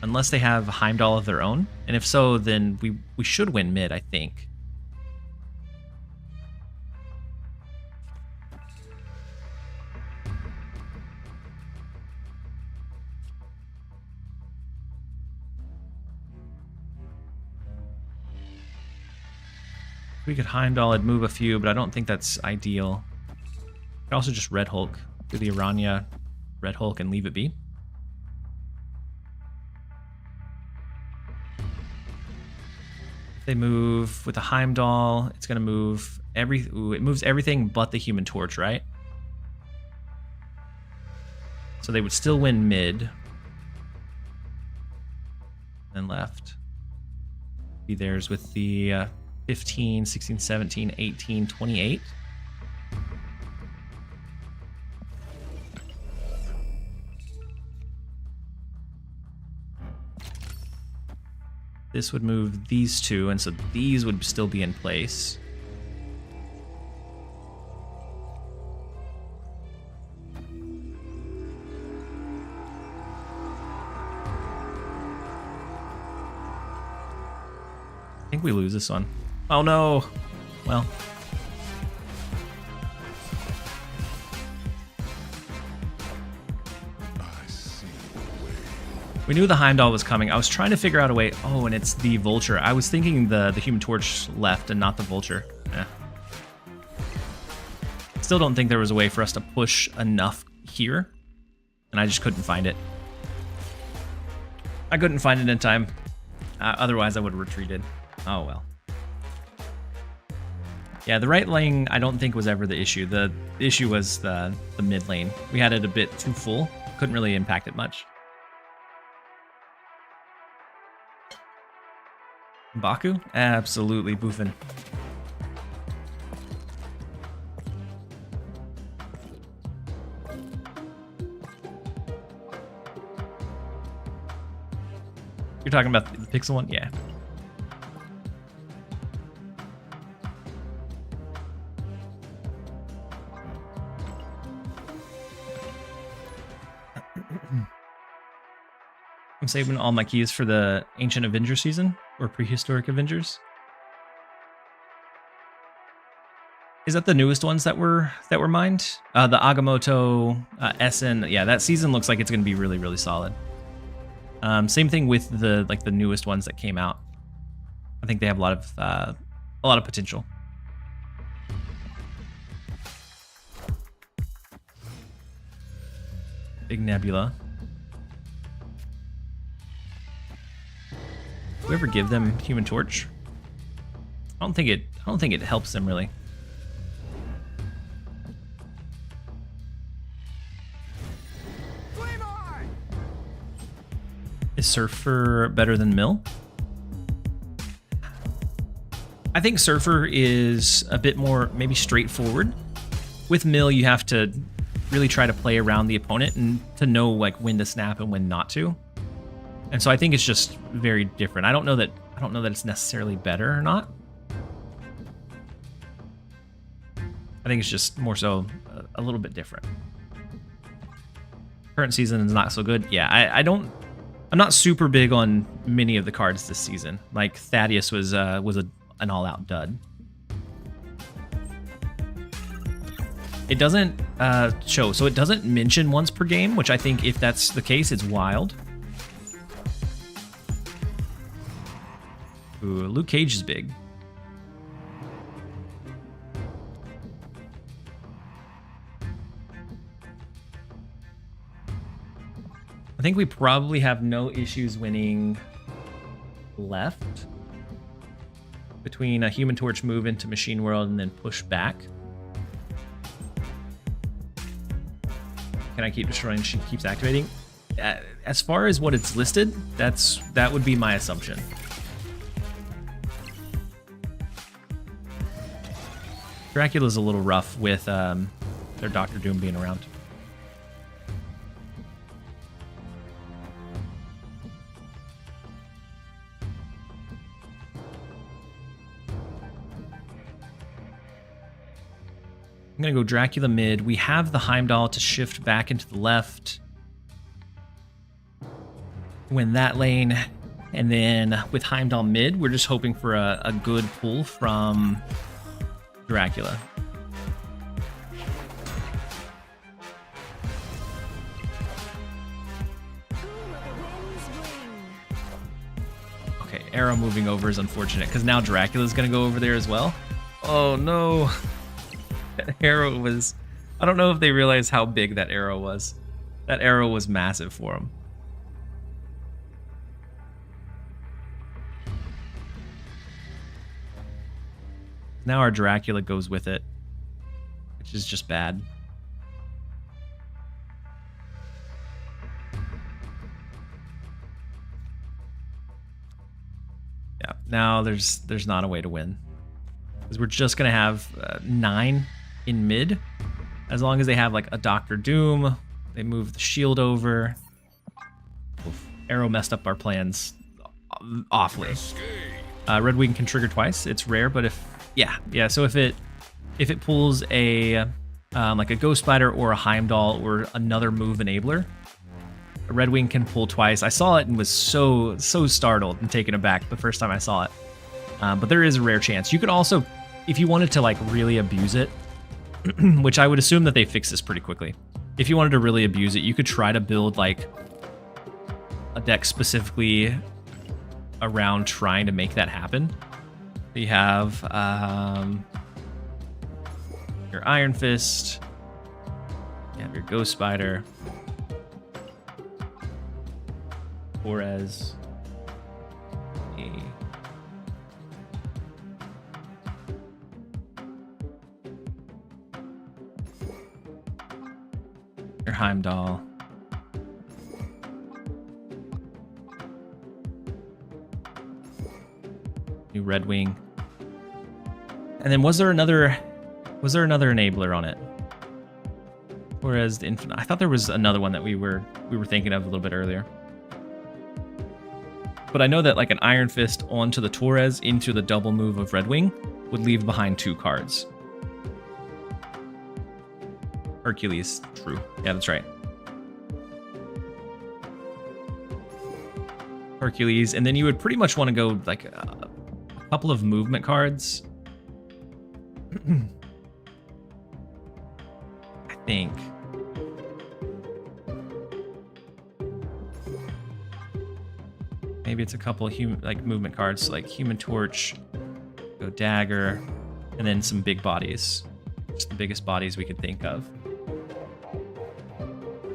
Unless they have Heimdall of their own. And if so, then we should win mid, I think. If we could Heimdall, I'd move a few, but I don't think that's ideal. We could also just Red Hulk. Do the Aranya Red Hulk and leave it be. They move with the Heimdall. It's going to move it moves everything but the Human Torch, right? So they would still win mid. And left. Be theirs with the 15, 16, 17, 18, 28. This would move these two, and so these would still be in place. I think we lose this one. Oh no! Well. We knew the Heimdall was coming. I was trying to figure out a way. Oh, and it's the Vulture. I was thinking the Human Torch left and not the Vulture. Yeah. Still don't think there was a way for us to push enough here, and I just couldn't find it. I couldn't find it in time. Otherwise, I would have retreated. Oh, well. Yeah, the right lane I don't think was ever the issue. The issue was the mid lane. We had it a bit too full. Couldn't really impact it much. Baku? Absolutely boofing. You're talking about the pixel one? Yeah. I'm saving all my keys for the Ancient Avenger season, or Prehistoric Avengers. Is that the newest ones that were mined? The Agamotto, Essen, yeah, that season looks like it's going to be really, really solid. Same thing with the newest ones that came out. I think they have a lot of potential. Big Nebula. Do we ever give them Human Torch? I don't think it helps them really. Is Surfer better than Mill? I think Surfer is a bit more maybe straightforward. With Mill, you have to really try to play around the opponent and to know like when to snap and when not to. And so I think it's just very different. I don't know that it's necessarily better or not. I think it's just more so a little bit different. Current season is not so good. Yeah, I'm not super big on many of the cards this season. Like Thaddeus was an all-out dud. It doesn't show, so it doesn't mention once per game, which I think if that's the case, it's wild. Ooh, Luke Cage is big. I think we probably have no issues winning left between a Human Torch move into Machine World and then push back. Can I keep destroying? She keeps activating. As far as what it's listed, that would be my assumption. Dracula's a little rough with their Doctor Doom being around. I'm going to go Dracula mid. We have the Heimdall to shift back into the left. Win that lane. And then with Heimdall mid, we're just hoping for a good pull from Dracula. Okay, Arrow moving over is unfortunate because now Dracula's going to go over there as well. Oh no. That arrow was... I don't know if they realized how big that arrow was. That arrow was massive for him. Now our Dracula goes with it, which is just bad. Yeah, now there's not a way to win. Because we're just going to have 9 in mid. As long as they have like a Doctor Doom, they move the shield over. Oof, Arrow messed up our plans awfully. Redwing can trigger twice. It's rare, but yeah. So if it pulls a like a Ghost Spider or a Heimdall or another move enabler, a Redwing can pull twice. I saw it and was so startled and taken aback the first time I saw it. But there is a rare chance. You could also, if you wanted to like really abuse it, which I would assume that they fix this pretty quickly. If you wanted to really abuse it, you could try to build like a deck specifically around trying to make that happen. You have your Iron Fist, you have your Ghost Spider, Torres, your Heimdall. New Redwing. And then was there another enabler on it? Whereas the Infinite, I thought there was another one that we were thinking of a little bit earlier. But I know that like an Iron Fist onto the Torres into the double move of Redwing would leave behind 2 cards. Hercules, true. Yeah, that's right. Hercules, and then you would pretty much want to go like a couple of movement cards. I think. Maybe it's a couple of movement cards, like Human Torch, go Dagger, and then some big bodies. Just the biggest bodies we could think of.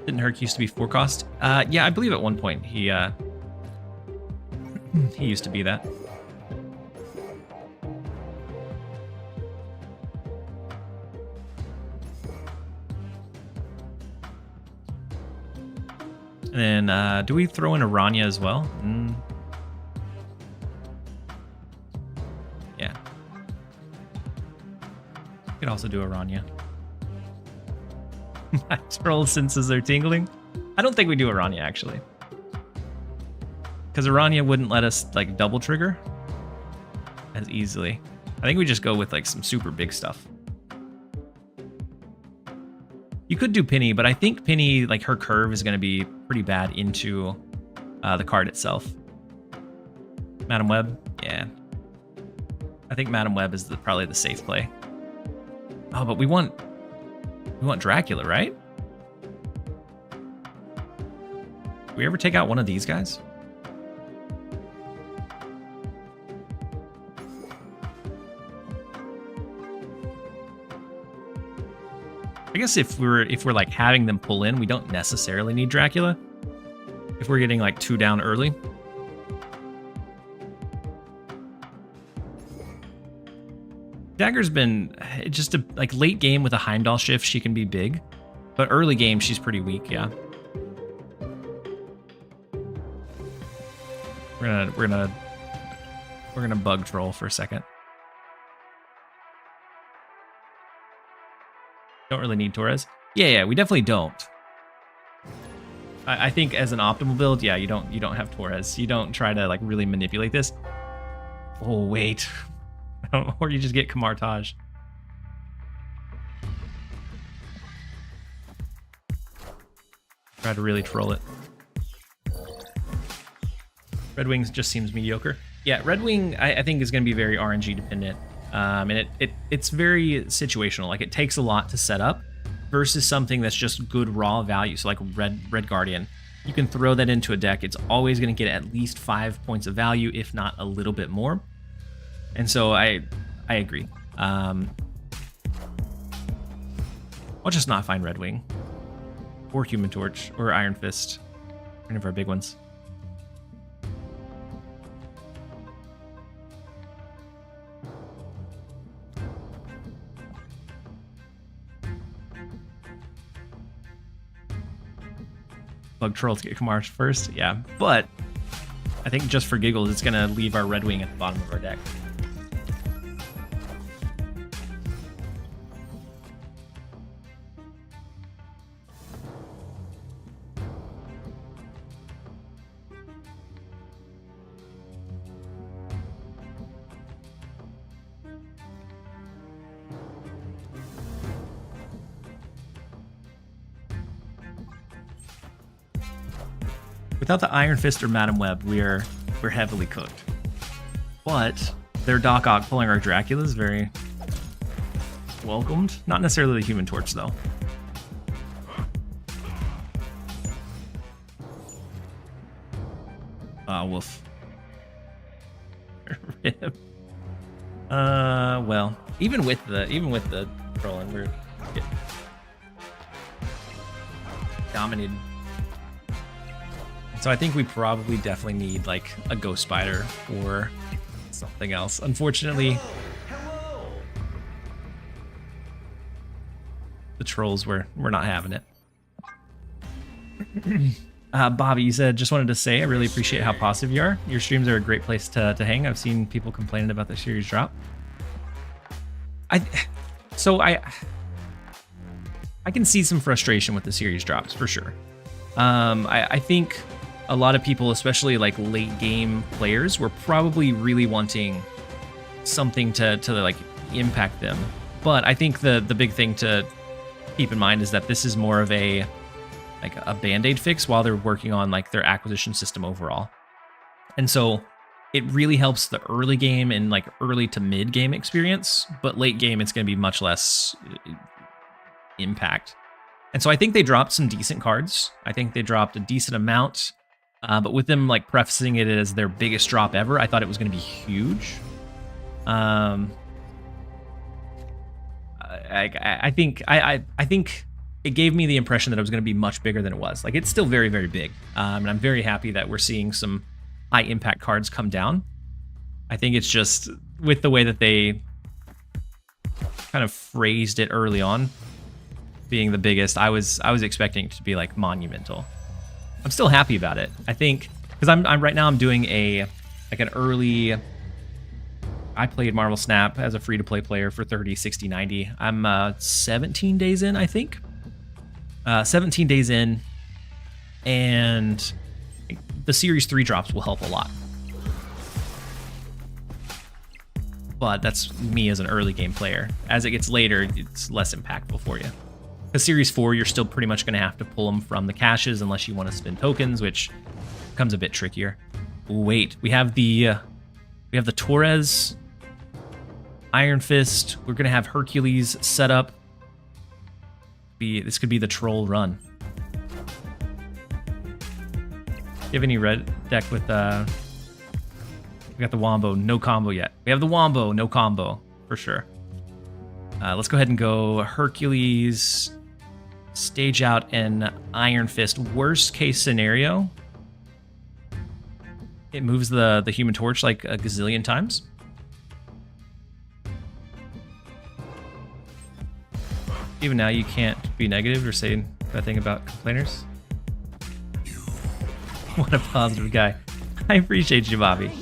Didn't Herc used to be 4 cost? Yeah, I believe at one point he used to be that. And then, do we throw in Aranya as well? Yeah. We could also do Aranya. My troll senses are tingling. I don't think we do Aranya, actually. Because Aranya wouldn't let us, like, double trigger as easily. I think we just go with, like, some super big stuff. You could do Penny, but I think Penny, like, her curve is going to be pretty bad into the card itself. Madam Web? Yeah. I think Madam Web is probably the safe play. Oh, but we want Dracula, right? Do we ever take out one of these guys? I guess if we're like having them pull in, we don't necessarily need Dracula. If we're getting like 2 down early. Dagger's been just like late game with a Heimdall shift, she can be big, but early game she's pretty weak. Yeah. We're gonna bug troll for a second. Don't really need Torres. Yeah, we definitely don't. I think as an optimal build, yeah, you don't have Torres. You don't try to like really manipulate this. Oh wait, or you just get Kamartage. Try to really troll it. Redwing just seems mediocre. Yeah, Redwing I think is going to be very RNG dependent. And it's very situational. Like it takes a lot to set up versus something that's just good raw value. So like Red Guardian, you can throw that into a deck. It's always going to get at least 5 points of value, if not a little bit more. And so I agree. I'll just not find Redwing or Human Torch or Iron Fist, any of our big ones. Bug troll to get Kamar first. Yeah, but I think just for giggles, it's gonna leave our Redwing at the bottom of our deck. Without the Iron Fist or Madam Web, we're heavily cooked. But their Doc Ock pulling our Dracula is very welcomed. Not necessarily the Human Torch, though. Ah, woof. Rip. Well, even with the trolling, we're getting dominated. So I think we probably definitely need like a Ghost Spider or something else. Unfortunately, the trolls we're not having it. Bobby, you said, just wanted to say I really appreciate how positive you are. Your streams are a great place to hang. I've seen people complaining about the series drop. I can see some frustration with the series drops for sure. I think a lot of people, especially like late game players, were probably really wanting something to like impact them. But I think the big thing to keep in mind is that this is more of a band-aid fix while they're working on like their acquisition system overall. And so it really helps the early game and like early to mid game experience, but late game it's going to be much less impact. And so I think they dropped some decent cards. I think they dropped a decent amount, but with them like prefacing it as their biggest drop ever, I thought it was going to be huge. I think it gave me the impression that it was going to be much bigger than it was. Like, it's still very, very big, and I'm very happy that we're seeing some high impact cards come down. I think it's just with the way that they kind of phrased it early on, being the biggest, I was expecting it to be like monumental. I'm still happy about it. I think because I'm right now I'm doing an early. I played Marvel Snap as a free to play player for 30, 60, 90. I'm 17 days in, I think. 17 days in, and the Series 3 drops will help a lot. But that's me as an early game player. As it gets later, it's less impactful for you. The Series 4, you're still pretty much going to have to pull them from the caches unless you want to spin tokens, which becomes a bit trickier. Wait, we have the Torres, Iron Fist. We're going to have Hercules set up. This could be the troll run. Do you have any red deck with we got the Wombo, no combo yet. We have the Wombo, no combo for sure. Let's go ahead and go Hercules, stage out an Iron Fist. Worst case scenario, it moves the Human Torch like a gazillion times. Even now, you can't be negative or say that thing about complainers. What a positive guy. I appreciate you, Bobby.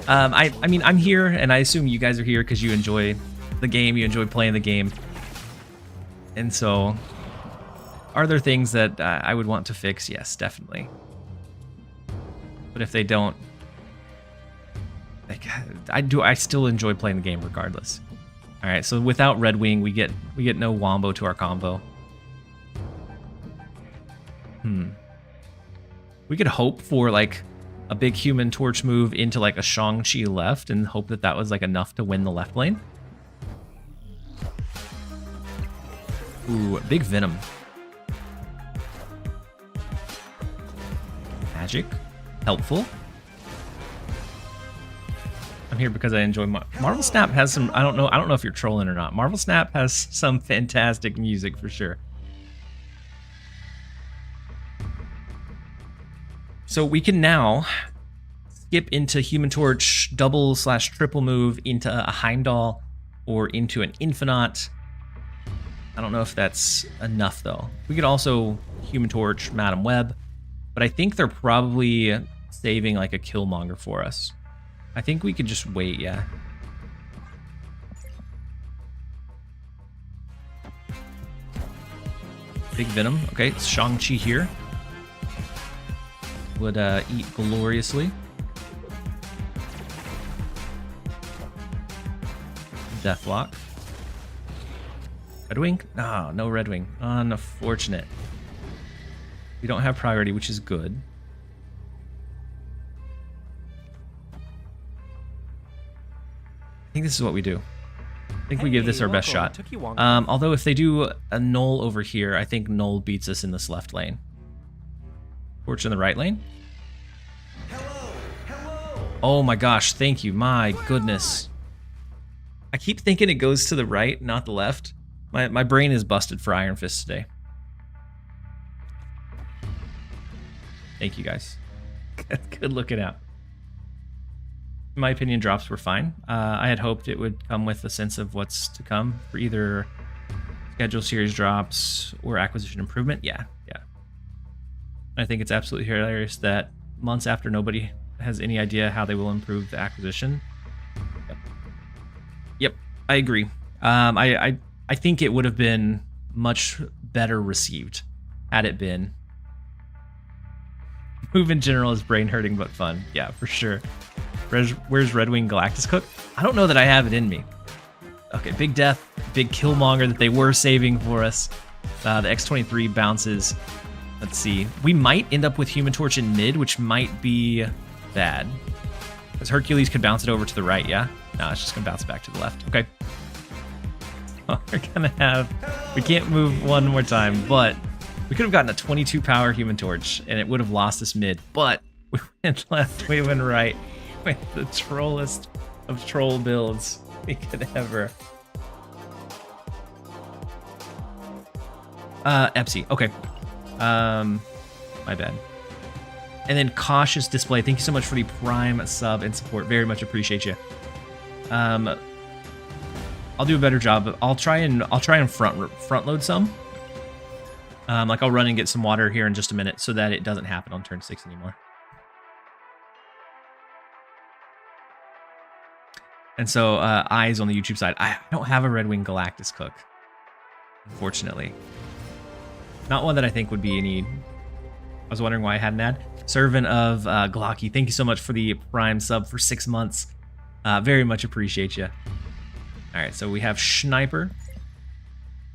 I mean, I'm here, and I assume you guys are here because you enjoy the game, you enjoy playing the game. And so, are there things that I would want to fix? Yes, definitely. But if they don't, like, I still enjoy playing the game regardless. All right, so without Redwing, we get no Wombo to our combo. We could hope for like a big Human Torch move into like a Shang-Chi left and hope that that was like enough to win the left lane. Ooh, big Venom. Magic, helpful. I'm here because I enjoy Marvel Snap has some. I don't know if you're trolling or not. Marvel Snap has some fantastic music for sure. So we can now skip into Human Torch double/triple move into a Heimdall or into an Infinite. I don't know if that's enough though. We could also Human Torch Madam Web. But I think they're probably saving like a Killmonger for us. I think we could just wait, yeah. Big Venom. Okay, it's Shang-Chi here. Would eat gloriously. Deathlock. Redwing? No Redwing. Unfortunate. We don't have priority, which is good. I think this is what we do. I think we give this our best shot. Took you long Although if they do a null over here, I think null beats us in this left lane. Torch in the right lane. Oh my gosh, thank you. My goodness. I keep thinking it goes to the right, not the left. My brain is busted for Iron Fist today. Thank you guys. Good looking out. In my opinion, drops were fine. I had hoped it would come with a sense of what's to come for either schedule series drops or acquisition improvement. Yeah. I think it's absolutely hilarious that months after nobody has any idea how they will improve the acquisition. Yep, I agree. I think it would have been much better received had it been. Move in general is brain hurting but fun. Yeah, for sure. Where's Redwing Galactus Cook? I don't know that I have it in me. Okay, big death, big Killmonger that they were saving for us. The X-23 bounces. Let's see. We might end up with Human Torch in mid, which might be bad. Because Hercules could bounce it over to the right, yeah? No, it's just going to bounce it back to the left. Okay. Oh, we're going to have... We can't move one more time, but we could have gotten a 22 power Human Torch, and it would have lost us mid. But we went left, we went right. With the trollest of troll builds we could ever. Epsi, okay. My bad. And then Cautious Display. Thank you so much for the Prime sub and support. Very much appreciate you. I'll do a better job. I'll try and front load some. Like I'll run and get some water here in just a minute so that it doesn't happen on turn 6 anymore. And so, eyes on the YouTube side. I don't have a Redwing Galactus Cook, unfortunately. Not one that I think would be any... I was wondering why I had an ad. Servant of Glocky, thank you so much for the Prime sub for 6 months. Very much appreciate you. All right, so we have Sniper.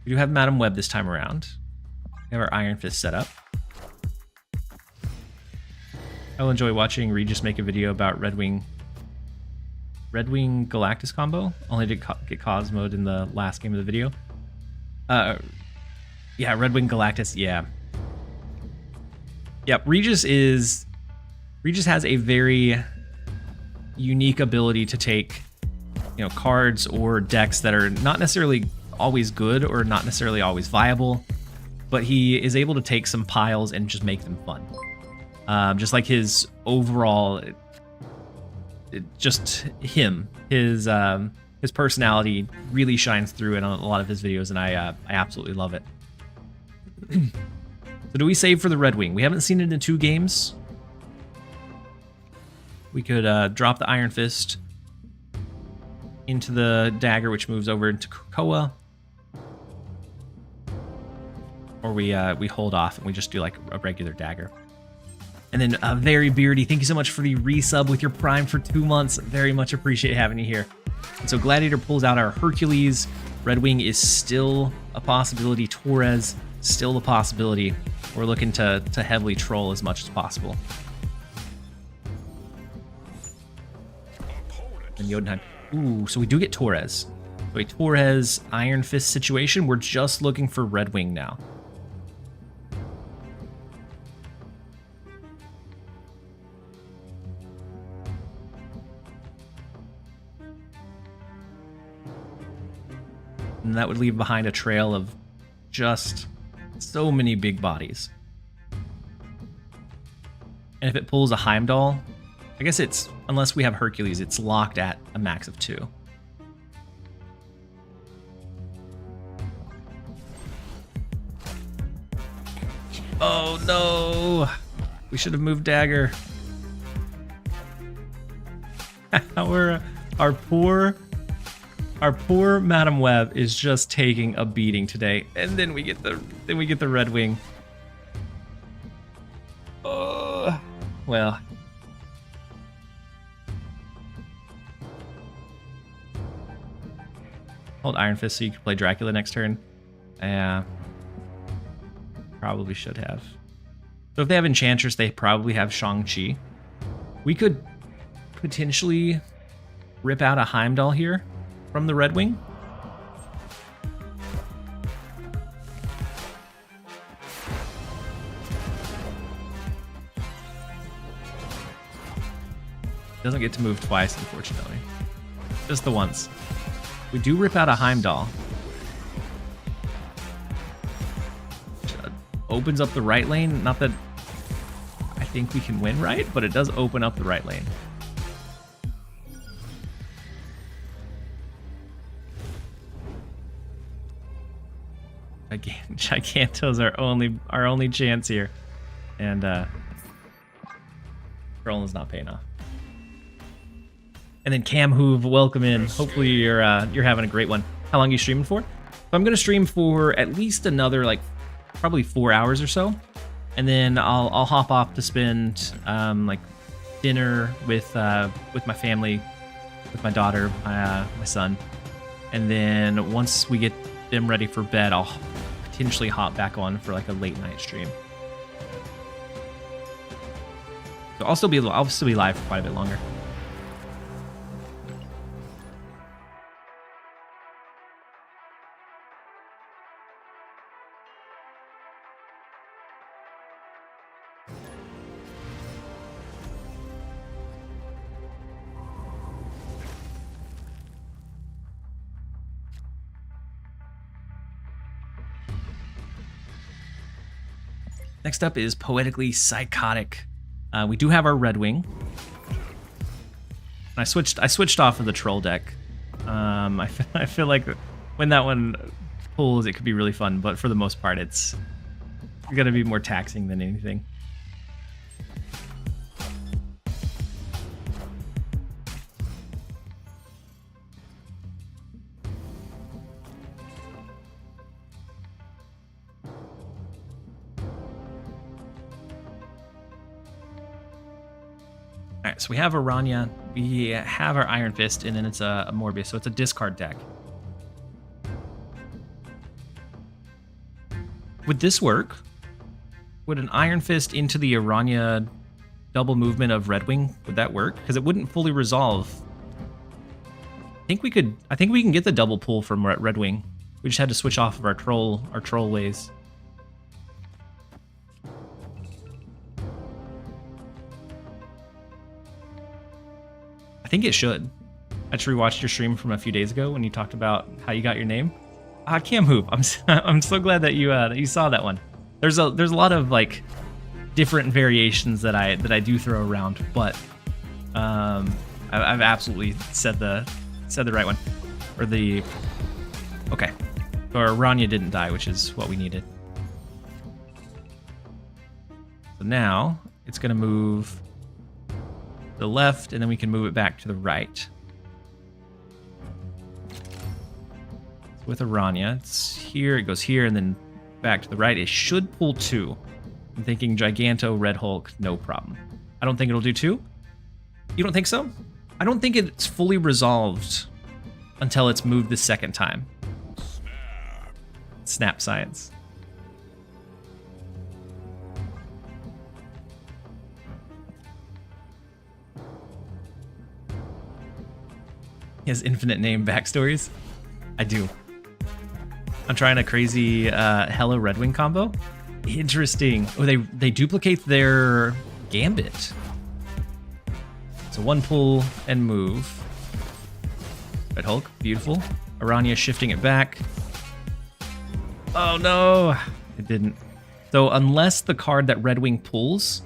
We do have Madam Web this time around. We have our Iron Fist set up. I'll enjoy watching Regis make a video about Redwing Galactus combo. Only did get Cosmoed in the last game of the video. Yeah, Redwing Galactus, yeah. Yep, Regis has a very unique ability to take, cards or decks that are not necessarily always good or not necessarily always viable, but he is able to take some piles and just make them fun. Just like his overall, his personality really shines through in a lot of his videos, and I absolutely love it. So do we save for the Redwing? We haven't seen it in 2 games. We could drop the Iron Fist into the dagger, which moves over into Krakoa. Or we hold off and we just do like a regular dagger. And then Very Beardy, thank you so much for the resub with your Prime for 2 months. Very much appreciate having you here. And so Gladiator pulls out our Hercules. Redwing is still a possibility. Torres, still a possibility. We're looking to heavily troll as much as possible. And Jotunheim. Ooh, so we do get Torres. So a Torres Iron Fist situation. We're just looking for Redwing now. And that would leave behind a trail of just so many big bodies. And if it pulls a Heimdall, I guess it's, unless we have Hercules, it's locked at a max of 2. Oh no! We should have moved dagger. Our poor Madam Web is just taking a beating today, and then we get the Redwing. Oh, well. Hold Iron Fist so you can play Dracula next turn. Yeah, probably should have. So if they have Enchantress, they probably have Shang-Chi. We could potentially rip out a Heimdall here from the Redwing. Doesn't get to move twice, unfortunately. Just the once. We do rip out a Heimdall. Opens up the right lane. Not that I think we can win right, but it does open up the right lane. Giganto's our only chance here, and Roland's not paying off. And then Cam Hoove, welcome in. Hopefully you're having a great one. How long are you streaming for? So I'm gonna stream for at least another probably 4 hours or so, and then I'll hop off to spend dinner with my family, with my daughter, my son, and then once we get them ready for bed, I'll potentially hop back on for a late night stream. So I'll still be live for quite a bit longer. Next up is Poetically Psychotic. We do have our Redwing. I switched off of the troll deck. I feel like when that one pulls, it could be really fun, but for the most part, it's gonna be more taxing than anything. Alright, so we have Aranya, we have our Iron Fist, and then it's a Morbius, so it's a discard deck. Would this work? Would an Iron Fist into the Aranya double movement of Redwing, would that work? Because it wouldn't fully resolve. I think we can get the double pull from Redwing. We just had to switch off of our troll ways. I think it should. I just rewatched your stream from a few days ago when you talked about how you got your name. Cam Hoop, I'm so glad that you saw that one. There's a lot of different variations that I do throw around, but I've absolutely said the right one, or the okay. Or Rania didn't die, which is what we needed. So now it's gonna move to the left, and then we can move it back to the right. With Aranya, it's here, it goes here, and then back to the right. It should pull 2. I'm thinking Giganto, Red Hulk, no problem. I don't think it'll do 2. You don't think so? I don't think it's fully resolved until it's moved the second time. Snap science. He has infinite name backstories. I do. I'm trying a crazy Hello Redwing combo. Interesting. Oh, they duplicate their Gambit. So 1 pull and move. Red Hulk, beautiful. Aranya shifting it back. Oh no, it didn't. So unless the card that Redwing pulls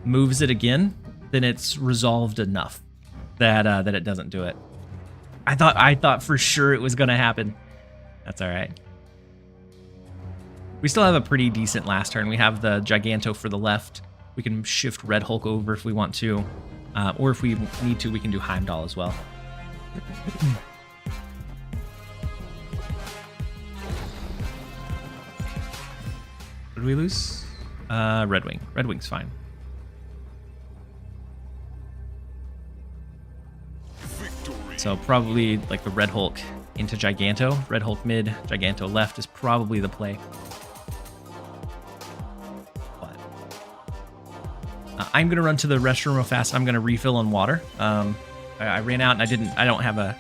moves it again, then it's resolved enough that that it doesn't do it. I thought for sure it was gonna happen. That's all right. We still have a pretty decent last turn. We have the Giganto for the left. We can shift Red Hulk over if we want to. Or if we need to, we can do Heimdall as well. What did we lose? Redwing. Redwing's fine. Victory. So probably like the Red Hulk into Giganto. Red Hulk mid, Giganto left is probably the play. But I'm gonna run to the restroom real fast. I'm gonna refill on water. I ran out and I don't have a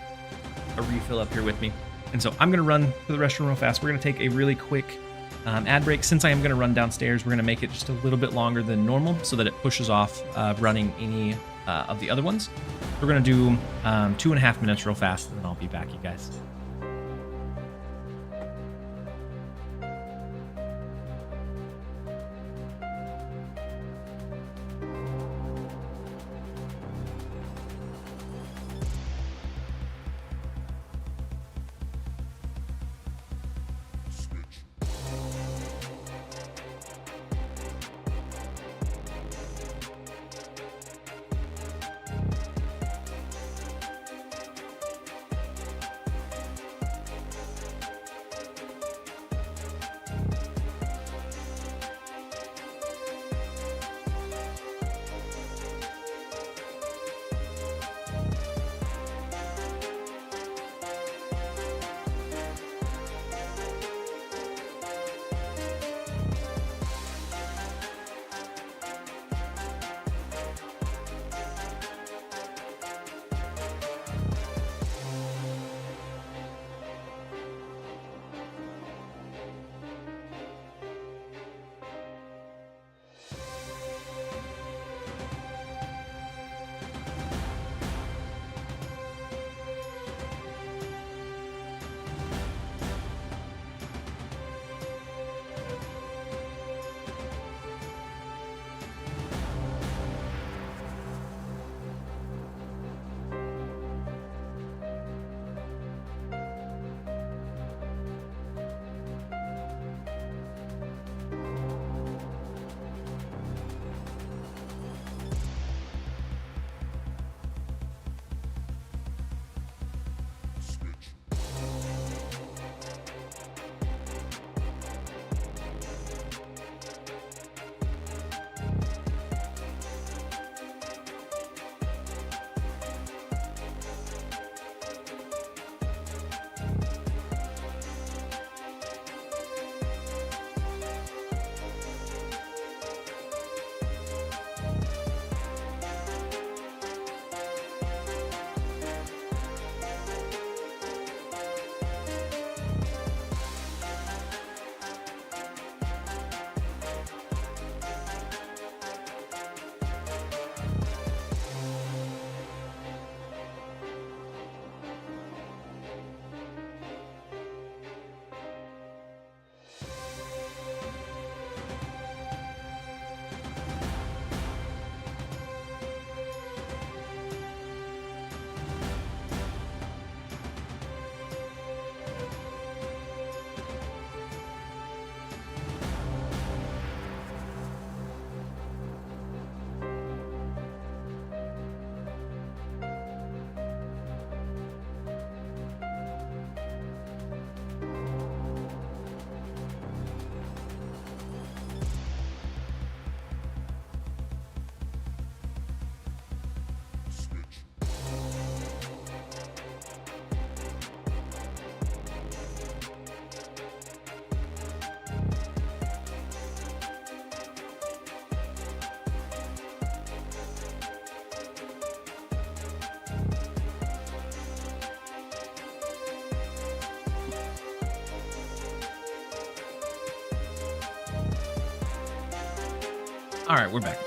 refill up here with me. And so I'm gonna run to the restroom real fast. We're gonna take a really quick ad break. Since I am gonna run downstairs, we're gonna make it just a little bit longer than normal so that it pushes off running any of the other ones. We're gonna do 2.5 minutes real fast, and then I'll be back, you guys. All right, we're back.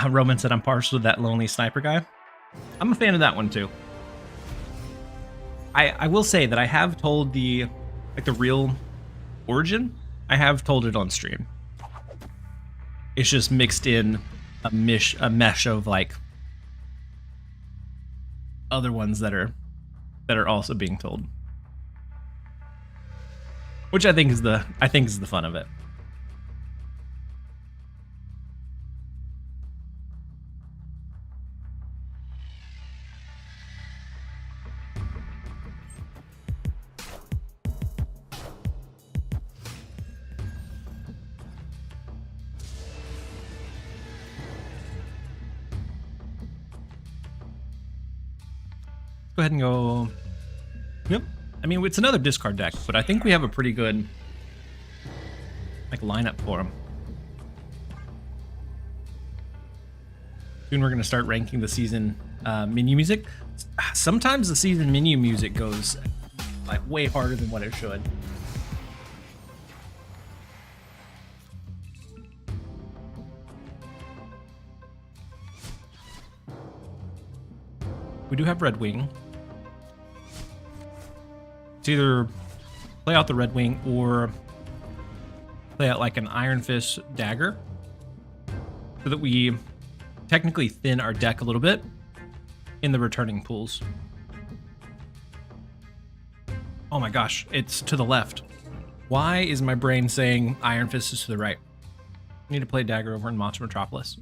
Roman said I'm partial to that lonely sniper guy. I'm a fan of that one too. I will say that I have told the real origin. I have told it on stream. It's just mixed in a mesh of like other ones that are also being told. Which I think is the fun of it. Go ahead and go. Yep. I mean, it's another discard deck, but I think we have a pretty good like lineup for them. Soon we're gonna start ranking the season menu music. Sometimes the season menu music goes like way harder than what it should. We do have Redwing. It's either play out the Redwing or play out like an Iron Fist dagger so that we technically thin our deck a little bit in the returning pools. Oh my gosh, it's to the left. Why is my brain saying Iron Fist is to the right? I need to play dagger over in Monster Metropolis.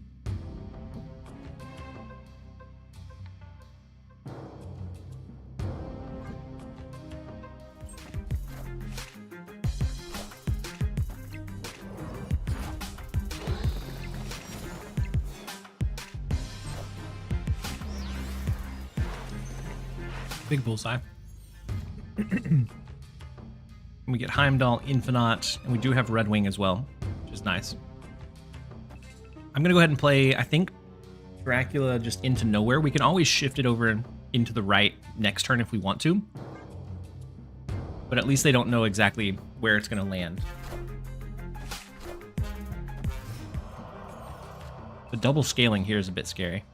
Big bullseye. We get Heimdall, Infinite, and we do have Redwing as well, which is nice. I'm gonna go ahead and play, I think, Dracula just into nowhere. We can always shift it over into the right next turn if we want to, but at least they don't know exactly where it's gonna land. The double scaling here is a bit scary.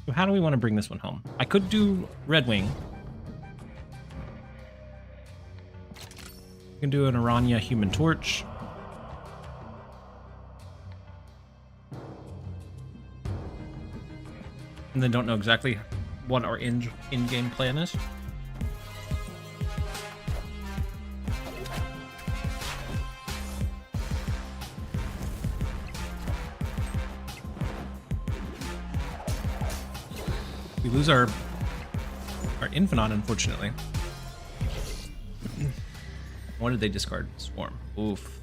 So how do we want to bring this one home? I could do Redwing. We can do an Aranya Human Torch. And then don't know exactly what our in-game plan is. We lose our Infinite, unfortunately. What did they discard? Swarm. Oof.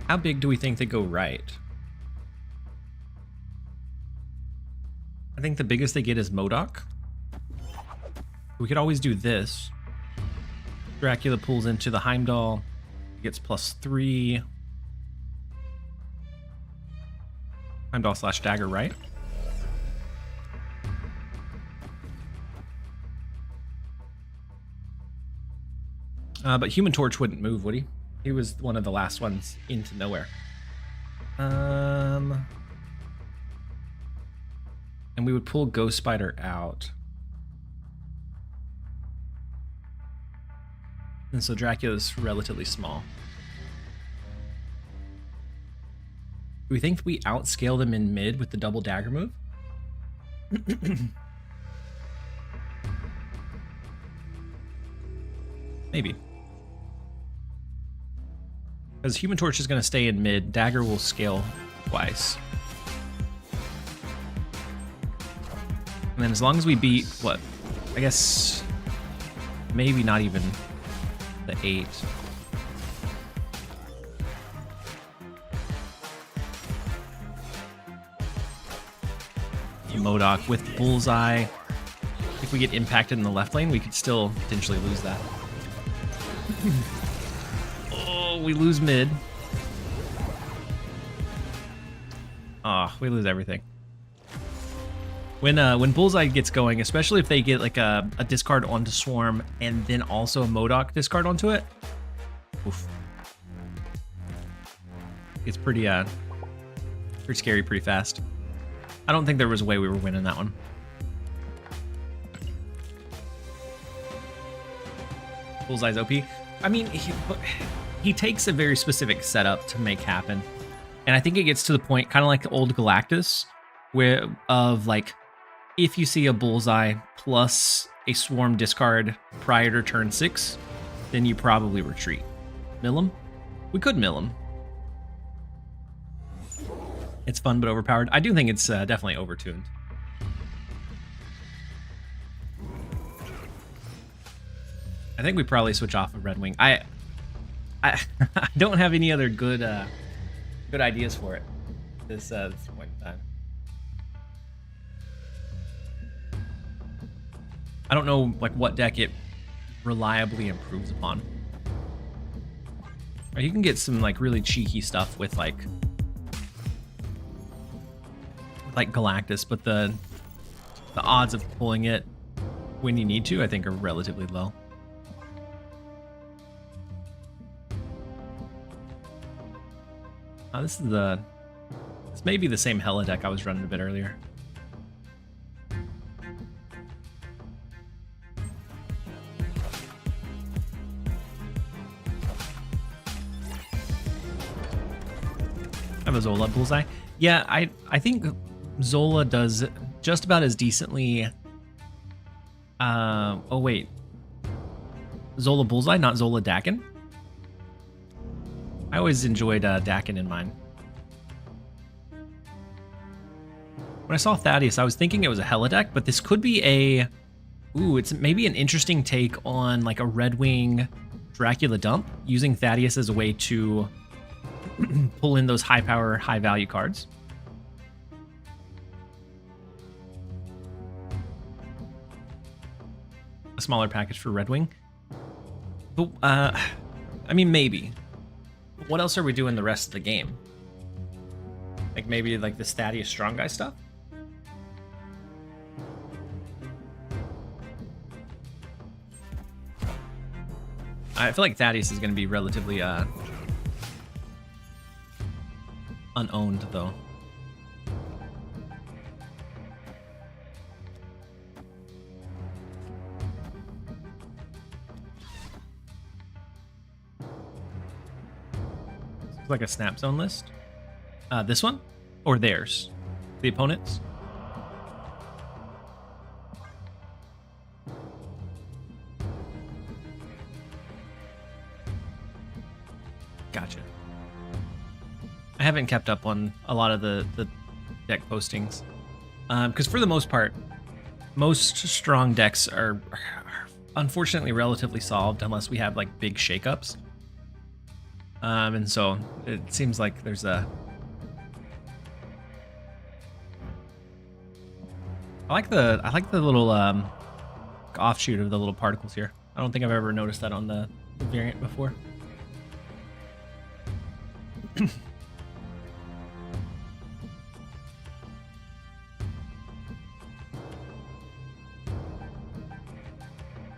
How big do we think they go right? I think the biggest they get is MODOK. We could always do this. Dracula pulls into the Heimdall. He gets +3. Heimdall / dagger, right? But Human Torch wouldn't move, would he? He was one of the last ones into nowhere. And we would pull Ghost Spider out. And so Dracula's relatively small. Do we think we outscale them in mid with the double dagger move? Maybe. Because Human Torch is going to stay in mid, dagger will scale twice. And then as long as we beat, what, I guess, maybe not even the 8. MODOK with Bullseye. If we get impacted in the left lane, we could still potentially lose that. Oh, we lose mid. we lose everything. When Bullseye gets going, especially if they get like a discard onto Swarm and then also a Modok discard onto it, oof. It's pretty scary pretty fast. I don't think there was a way we were winning that one. Bullseye's OP. I mean, he takes a very specific setup to make happen. And I think it gets to the point, kind of like the old Galactus, where of like, if you see a Bullseye plus a Swarm discard prior to turn 6, then you probably retreat. Mill him? We could mill him. It's fun but overpowered. I do think it's definitely overtuned. I think we probably switch off of Redwing. I don't have any other good ideas for it this point in time. I don't know like what deck it reliably improves upon. Or you can get some like really cheeky stuff with like Galactus, but the odds of pulling it when you need to, I think, are relatively low. This may be the same Hela deck I was running a bit earlier. I have a Zola Bullseye. Yeah, I think Zola does just about as decently. Oh wait, Zola Bullseye, not Zola Dakin. I always enjoyed Dakin in mine. When I saw Thaddeus, I was thinking it was a Hela deck, but this could be a... Ooh, it's maybe an interesting take on like a Redwing Dracula dump, using Thaddeus as a way to pull in those high power, high value cards. A smaller package for Redwing. But, I mean, maybe. What else are we doing the rest of the game? Like maybe like the Thaddeus Strong Guy stuff? I feel like Thaddeus is going to be relatively unowned, though. It's like a snap zone list. This one? Or theirs? The opponent's? Gotcha. I haven't kept up on a lot of the deck postings. Because for the most part, most strong decks are unfortunately relatively solved unless we have like big shakeups. And so it seems like there's a... I like the little offshoot of the little particles here. I don't think I've ever noticed that on the variant before.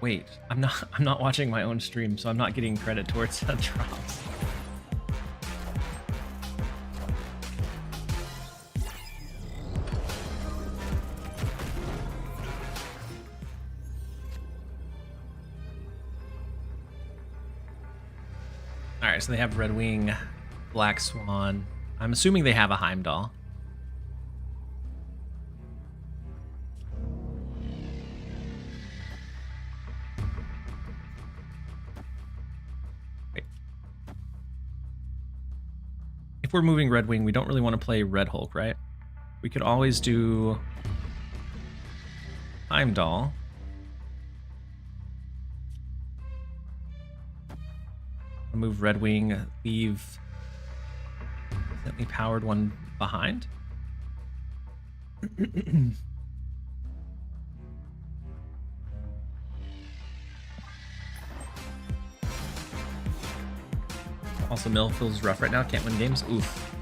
Wait, I'm not watching my own stream, so I'm not getting credit towards the drops. Alright, so they have Redwing, Black Swan. I'm assuming they have a Heimdall. Wait. If we're moving Redwing, we don't really want to play Red Hulk, right? We could always do Heimdall. Move Redwing, leave gently powered one behind. Also, Mill feels rough right now. Can't win games. Oof.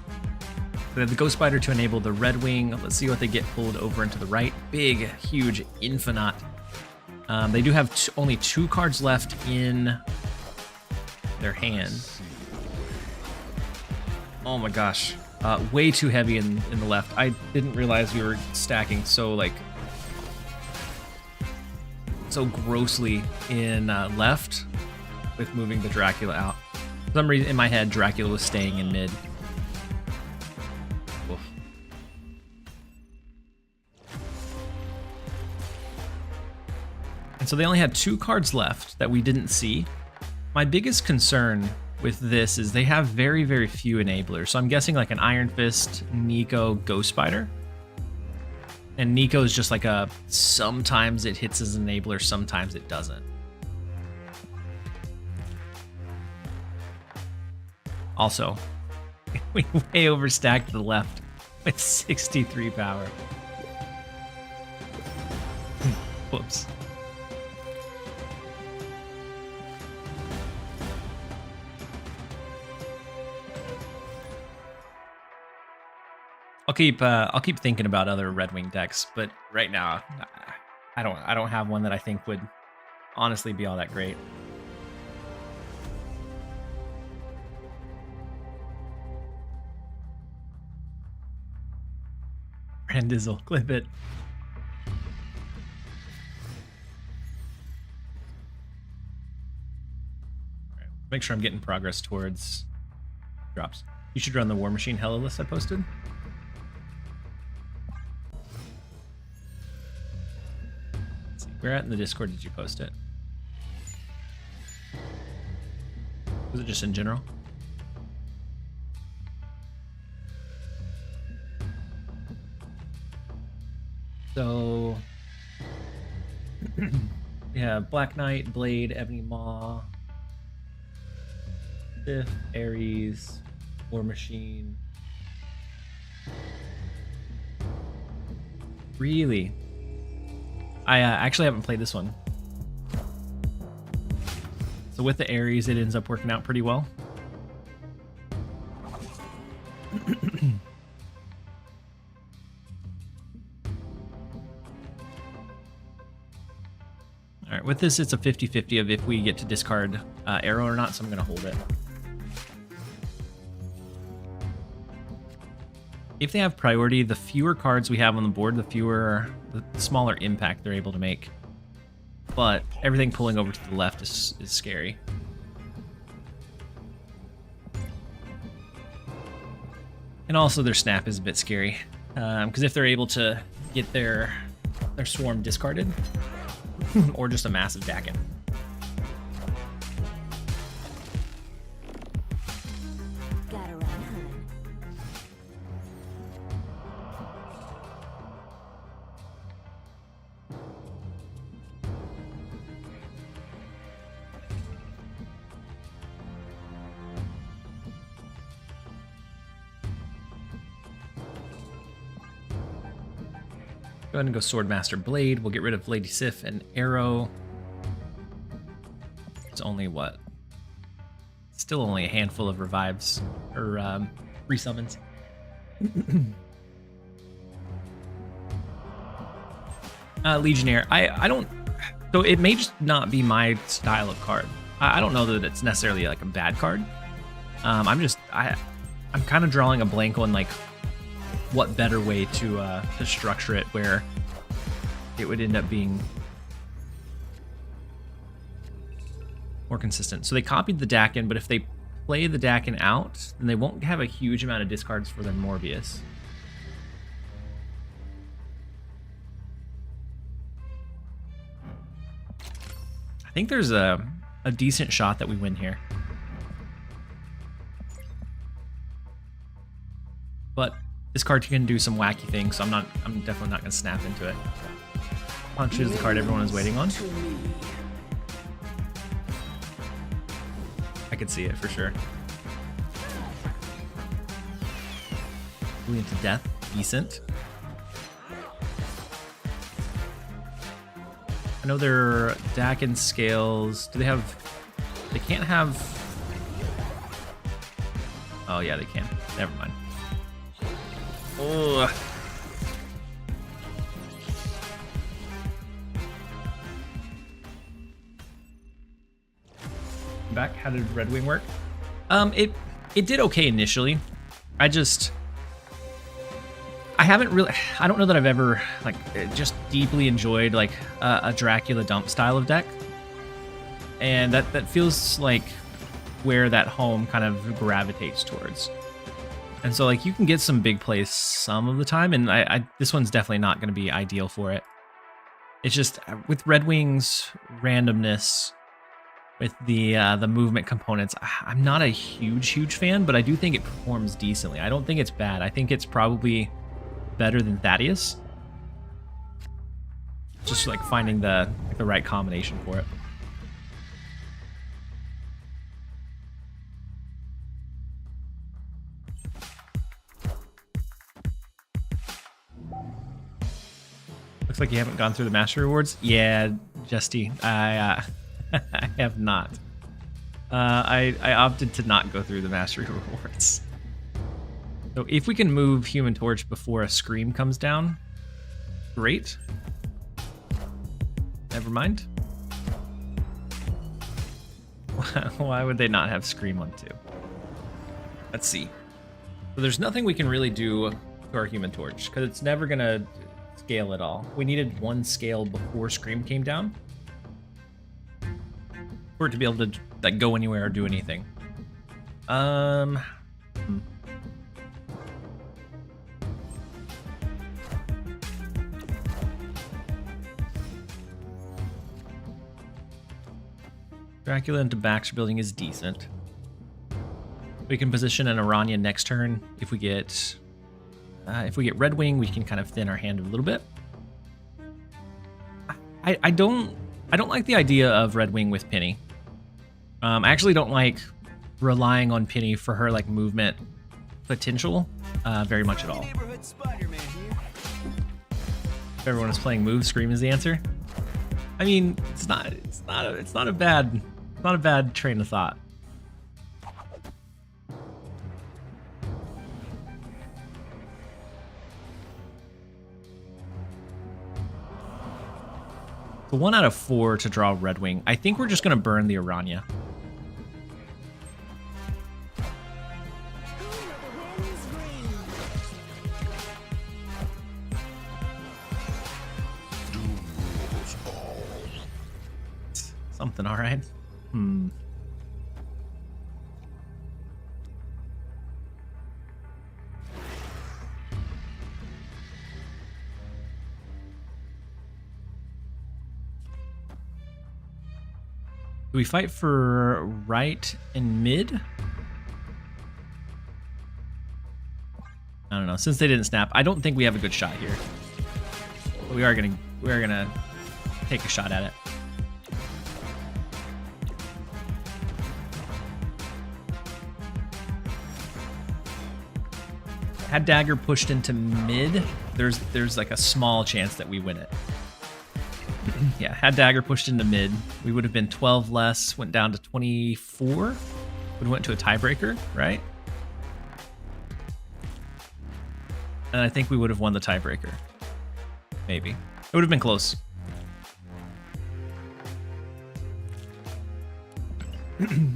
We have the Ghost Spider to enable the Redwing. Let's see what they get pulled over into the right. Big, huge Infinite. They do have only 2 cards left in their hand. Oh my gosh. Way too heavy in the left. I didn't realize we were stacking so grossly in left with moving the Dracula out. For some reason in my head, Dracula was staying in mid. Oof. And so they only had 2 cards left that we didn't see. My biggest concern with this is they have very, very few enablers. So I'm guessing like an Iron Fist, Nico, Ghost Spider. And Nico is just like a, sometimes it hits as an enabler, sometimes it doesn't. Also, we way overstacked to the left with 63 power. Whoops. I'll keep thinking about other Redwing decks, but right now I don't have one that I think would honestly be all that great. Randizzle, clip it. Right, make sure I'm getting progress towards drops. You should run the War Machine Hella list I posted. Where at in the Discord did you post it? Was it just in general? So, yeah, Black Knight, Blade, Ebony Maw, Sith, Ares, War Machine. Really? I actually haven't played this one. So with the Ares, it ends up working out pretty well. All right, with this, it's a 50-50 of if we get to discard Arrow or not, so I'm going to hold it. If they have priority, the fewer cards we have on the board, the smaller impact they're able to make. But everything pulling over to the left is scary. And also their snap is a bit scary. Because if they're able to get their swarm discarded, or just a massive Dakin. Gotta run, hun. Go ahead and go Swordmaster Blade. We'll get rid of Lady Sif and Arrow. It's only what? Still only a handful of revives or resummons. Legionnaire. I don't. So it may just not be my style of card. I don't know that it's necessarily like a bad card. I'm kind of drawing a blank on like what better way to structure it where it would end up being more consistent. So they copied the Dakin, but if they play the Dakin out, then they won't have a huge amount of discards for their Morbius. I think there's a decent shot that we win here. But this card can do some wacky things, so I'm definitely not gonna snap into it. Punch is the card everyone is waiting on. I could see it for sure. Brilliant to death, decent. I know their Dakin scales. Do they have? They can't have. Oh yeah, they can. Never mind. Ugh. Back, how did Redwing work? It did okay initially. I haven't really, I don't know that I've ever like just deeply enjoyed like a Dracula dump style of deck. And that feels like where that home kind of gravitates towards. And so like you can get some big plays some of the time, and this one's definitely not going to be ideal for it. It's just with Redwing's randomness, with the movement components, I'm not a huge fan, but I do think it performs decently. I don't think it's bad. I think it's probably better than Thaddeus. Just like finding the right combination for it. Looks like you haven't gone through the master rewards. Yeah, Justy, I have not. I opted to not go through the mastery rewards. So if we can move Human Torch before a Scream comes down, great. Never mind. Why would they not have Scream on 2? Let's see. So there's nothing we can really do to our Human Torch, because it's never going to scale at all. We needed 1 scale before Scream came down for it to be able to like go anywhere or do anything. Dracula into Baxter building is decent. We can position an Aranya next turn. If we get Redwing, we can kind of thin our hand a little bit. I don't like the idea of Redwing with Penny. I actually don't like relying on Penny for her like movement potential very much at all. If everyone is playing move, Scream is the answer. I mean, it's not a bad train of thought. So 1 out of 4 to draw Redwing. I think we're just going to burn the Aranya. Something, all right. Do we fight for right and mid? I don't know. Since they didn't snap, I don't think we have a good shot here. But we are gonna take a shot at it. Had Dagger pushed into mid, there's like a small chance that we win it. Yeah, had Dagger pushed into mid, we would have been 12 less, went down to 24. We went to a tiebreaker, right? And I think we would have won the tiebreaker. Maybe. It would have been close.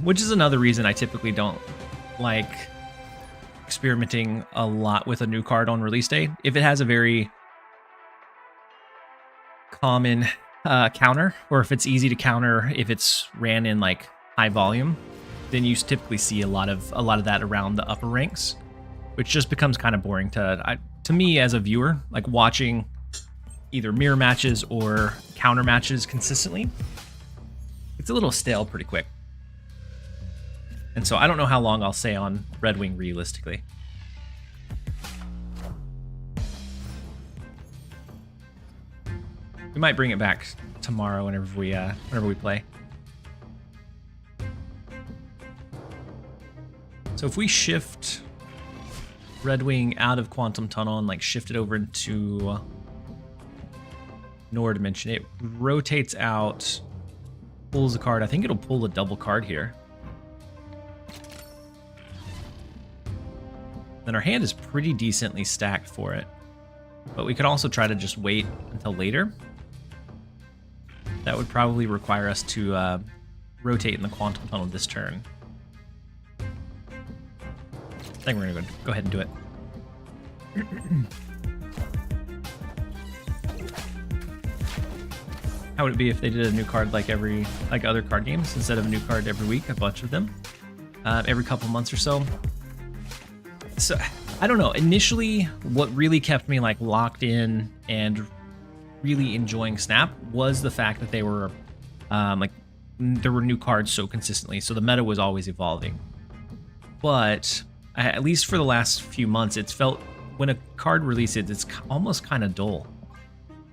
Which is another reason I typically don't like experimenting a lot with a new card on release day. If it has a very common counter, or if it's easy to counter, if it's ran in like high volume, then you typically see a lot of that around the upper ranks, which just becomes kind of boring to me as a viewer, like watching either mirror matches or counter matches consistently. It's a little stale pretty quick. And so I don't know how long I'll stay on Redwing realistically. We might bring it back tomorrow whenever we play. So if we shift Redwing out of Quantum Tunnel and like shift it over into Nor Dimension, it rotates out, pulls a card. I think it'll pull a double card here. Then our hand is pretty decently stacked for it. But we could also try to just wait until later. That would probably require us to rotate in the quantum tunnel this turn. I think we're gonna go ahead and do it. How would it be if they did a new card like other card games, instead of a new card every week, a bunch of them, every couple months or so? So I don't know. Initially, what really kept me like locked in and really enjoying Snap was the fact that they were there were new cards so consistently, so the meta was always evolving. But at least for the last few months, it's felt when a card releases, it's almost kind of dull.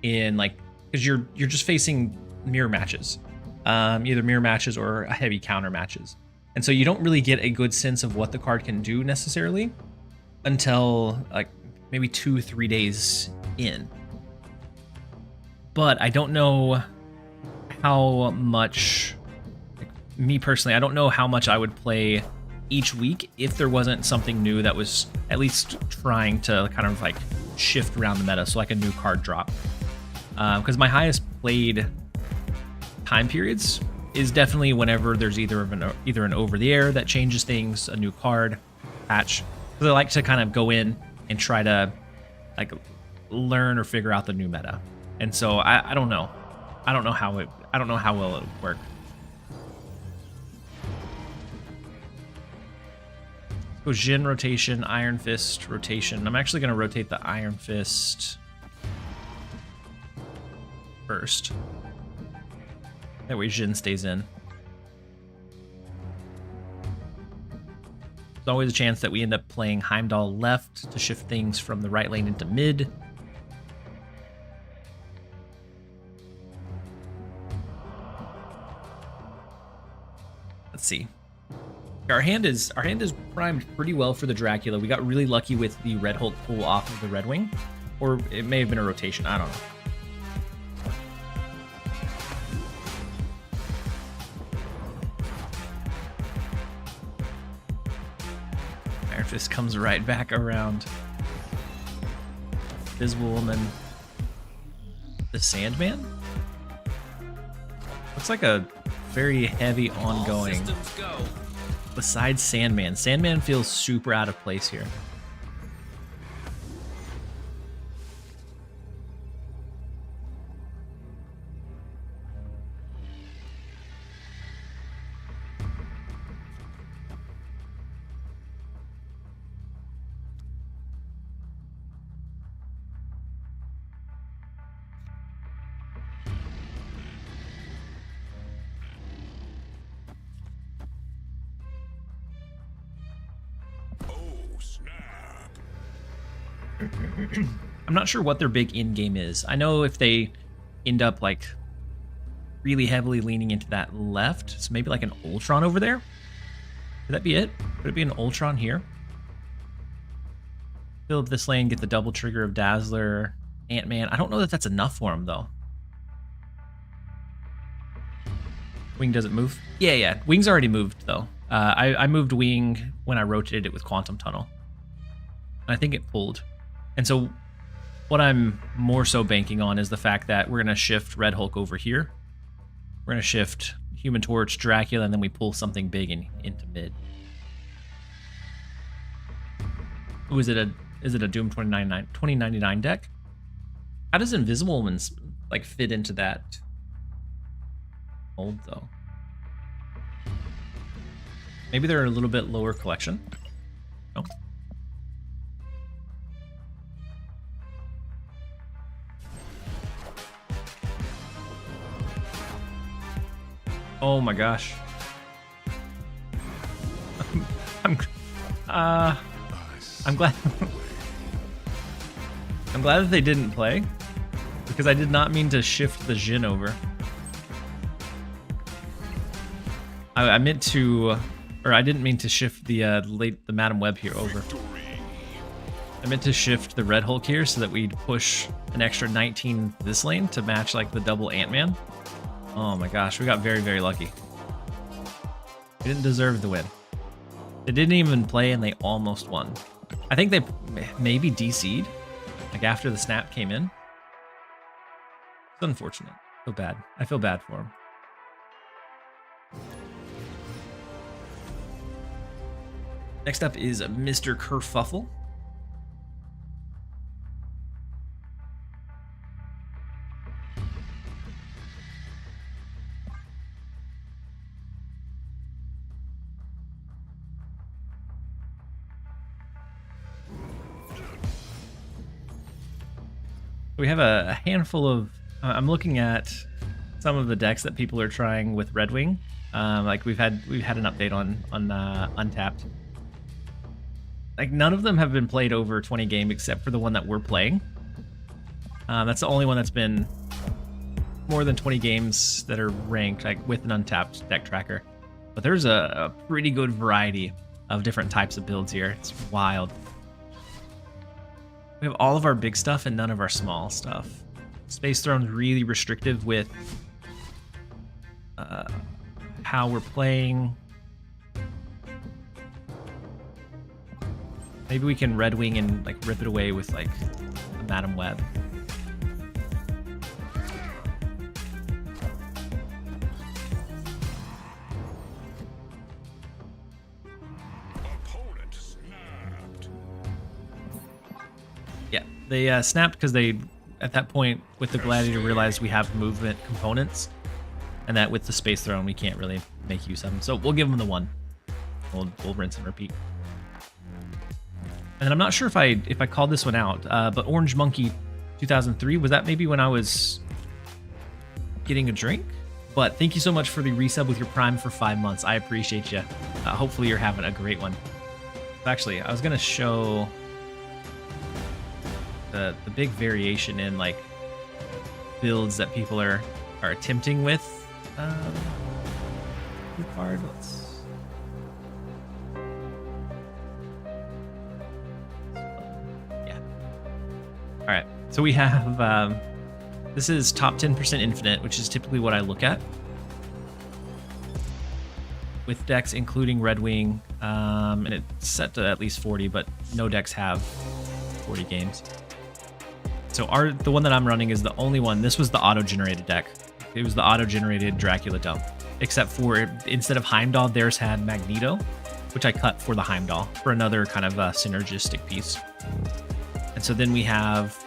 In like, because you're just facing mirror matches, either mirror matches or heavy counter matches, and so you don't really get a good sense of what the card can do necessarily until like maybe 2-3 days in. But I don't know how much, like, me personally, I don't know how much I would play each week if there wasn't something new that was at least trying to kind of like shift around the meta, so like a new card drop. Because my highest played time periods is definitely whenever there's either an over the air that changes things, a new card patch. Because I like to kind of go in and try to like learn or figure out the new meta. And so I don't know. I don't know how well it would work. Go Jin rotation, Iron Fist rotation. I'm actually going to rotate the Iron Fist first. That way Jin stays in. There's always a chance that we end up playing Heimdall left to shift things from the right lane into mid. Let's see. Our hand is primed pretty well for the Dracula. We got really lucky with the Red Hulk pull off of the Redwing, or it may have been a rotation. I don't know. Iron Fist comes right back around. Invisible Woman. The Sandman? Looks like a very heavy ongoing. Besides Sandman. Sandman feels super out of place here. I'm not sure what their big in-game is. I know if they end up like really heavily leaning into that left, so maybe like an Ultron over there. Could that be it? Could it be an Ultron here? Fill up this lane, get the double trigger of Dazzler, Ant-Man. I don't know that that's enough for him though. Wing doesn't move? Yeah. Wing's already moved though. I moved Wing when I rotated it with Quantum Tunnel. And I think it pulled. And so what I'm more so banking on is the fact that we're going to shift Red Hulk over here. We're going to shift Human Torch, Dracula, and then we pull something big into mid. Ooh, is it a Doom 2099 deck? How does Invisible Woman's like fit into that mold though? Maybe they're a little bit lower collection. No. Oh my gosh. I'm glad I'm glad that they didn't play, because I did not mean to shift the Jin over. I meant to, or I didn't mean to shift the Madam Web here over. I meant to shift the Red Hulk here so that we'd push an extra 19 this lane to match like the double Ant-Man. Oh my gosh, we got very, very lucky. We didn't deserve the win. They didn't even play and they almost won. I think they maybe DC'd, like after the snap came in. It's unfortunate. So bad. I feel bad for him. Next up is Mr. Kerfuffle. We have a handful of. I'm looking at some of the decks that people are trying with Redwing. Like we've had an update on Untapped. Like none of them have been played over 20 game except for the one that we're playing. That's the only one that's been more than 20 games that are ranked like with an Untapped deck tracker. But there's a pretty good variety of different types of builds here. It's wild. We have all of our big stuff and none of our small stuff. Space Throne's really restrictive with how we're playing. Maybe we can Redwing and like rip it away with like a Madam Web. Opponent snapped. Yeah, they snapped because they, at that point, with the Gladiator, realized we have movement components, and that with the Space Throne, we can't really make use of them. So we'll give them the one. We'll rinse and repeat. And I'm not sure if I called this one out, but Orange Monkey 2003, was that maybe when I was getting a drink? But thank you so much for the resub with your Prime for 5 months. I appreciate you. Hopefully you're having a great one. Actually, I was going to show the big variation in like builds that people are attempting with blue card. Yeah. All right. So we have this is top 10% infinite, which is typically what I look at with decks including Redwing, and it's set to at least 40, but no decks have 40 games. So the one that I'm running is the only one. This was the auto-generated deck. It was the auto-generated Dracula dump. Except for, instead of Heimdall, theirs had Magneto, which I cut for the Heimdall for another kind of synergistic piece. And so then we have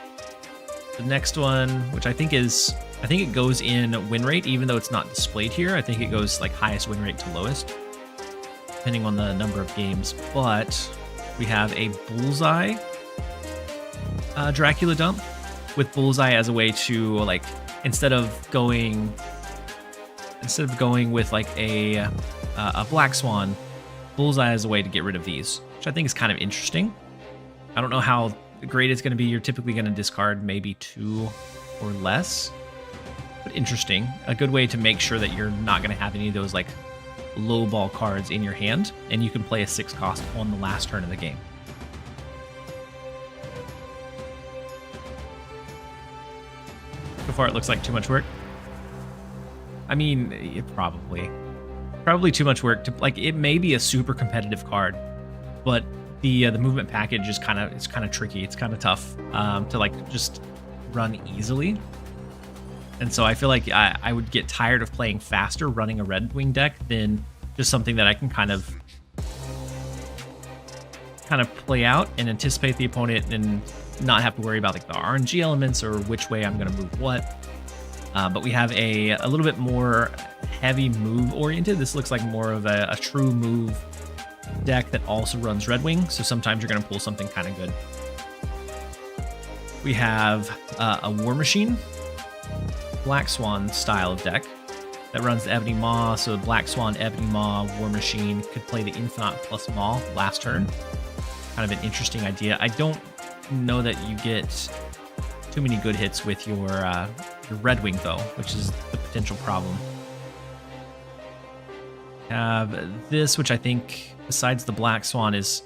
the next one, which I think it goes in win rate, even though it's not displayed here. I think it goes like highest win rate to lowest, depending on the number of games. But we have a Bullseye Dracula dump, with Bullseye as a way to like instead of going with like a Black Swan, Bullseye as a way to get rid of these, which I think is kind of interesting. I don't know how great it's going to be. You're typically going to discard maybe 2 or less, but interesting. A good way to make sure that you're not going to have any of those like low ball cards in your hand, and you can play a 6 cost on the last turn of the game. So far, it looks like too much work. I mean, probably too much work to like. It may be a super competitive card, but the movement package is kind of tricky. It's kind of tough to like just run easily. And so I feel like I would get tired of playing faster running a Redwing deck than just something that I can kind of play out and anticipate the opponent and not have to worry about like the RNG elements or which way I'm going to move what. But we have a little bit more heavy move oriented. This looks like more of a true move deck that also runs Redwing. So sometimes you're going to pull something kind of good. We have a War Machine Black Swan style of deck that runs the Ebony Maw. So Black Swan, Ebony Maw, War Machine could play the Infinite plus Maw last turn. Kind of an interesting idea. I don't know that you get too many good hits with your Redwing though, which is the potential problem. Have this, which I think besides the Black Swan is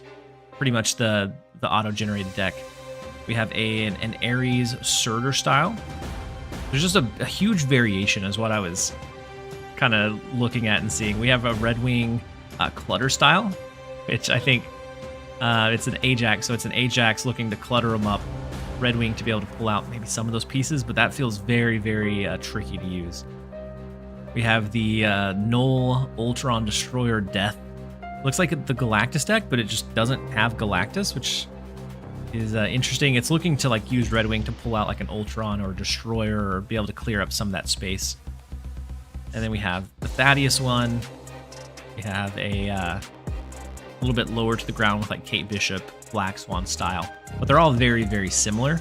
pretty much the auto-generated deck. We have an Ares Surtur style. There's just a huge variation is what I was kind of looking at and seeing. We have a Redwing Clutter style, which I think It's an Ajax, so it's an Ajax looking to clutter them up. Redwing to be able to pull out maybe some of those pieces, but that feels very, very tricky to use. We have the Null Ultron Destroyer Death. Looks like the Galactus deck, but it just doesn't have Galactus, which is interesting. It's looking to like use Redwing to pull out like an Ultron or Destroyer or be able to clear up some of that space. And then we have the Thaddeus one. We have a little bit lower to the ground with like Kate Bishop, Black Swan style, but they're all very, very similar.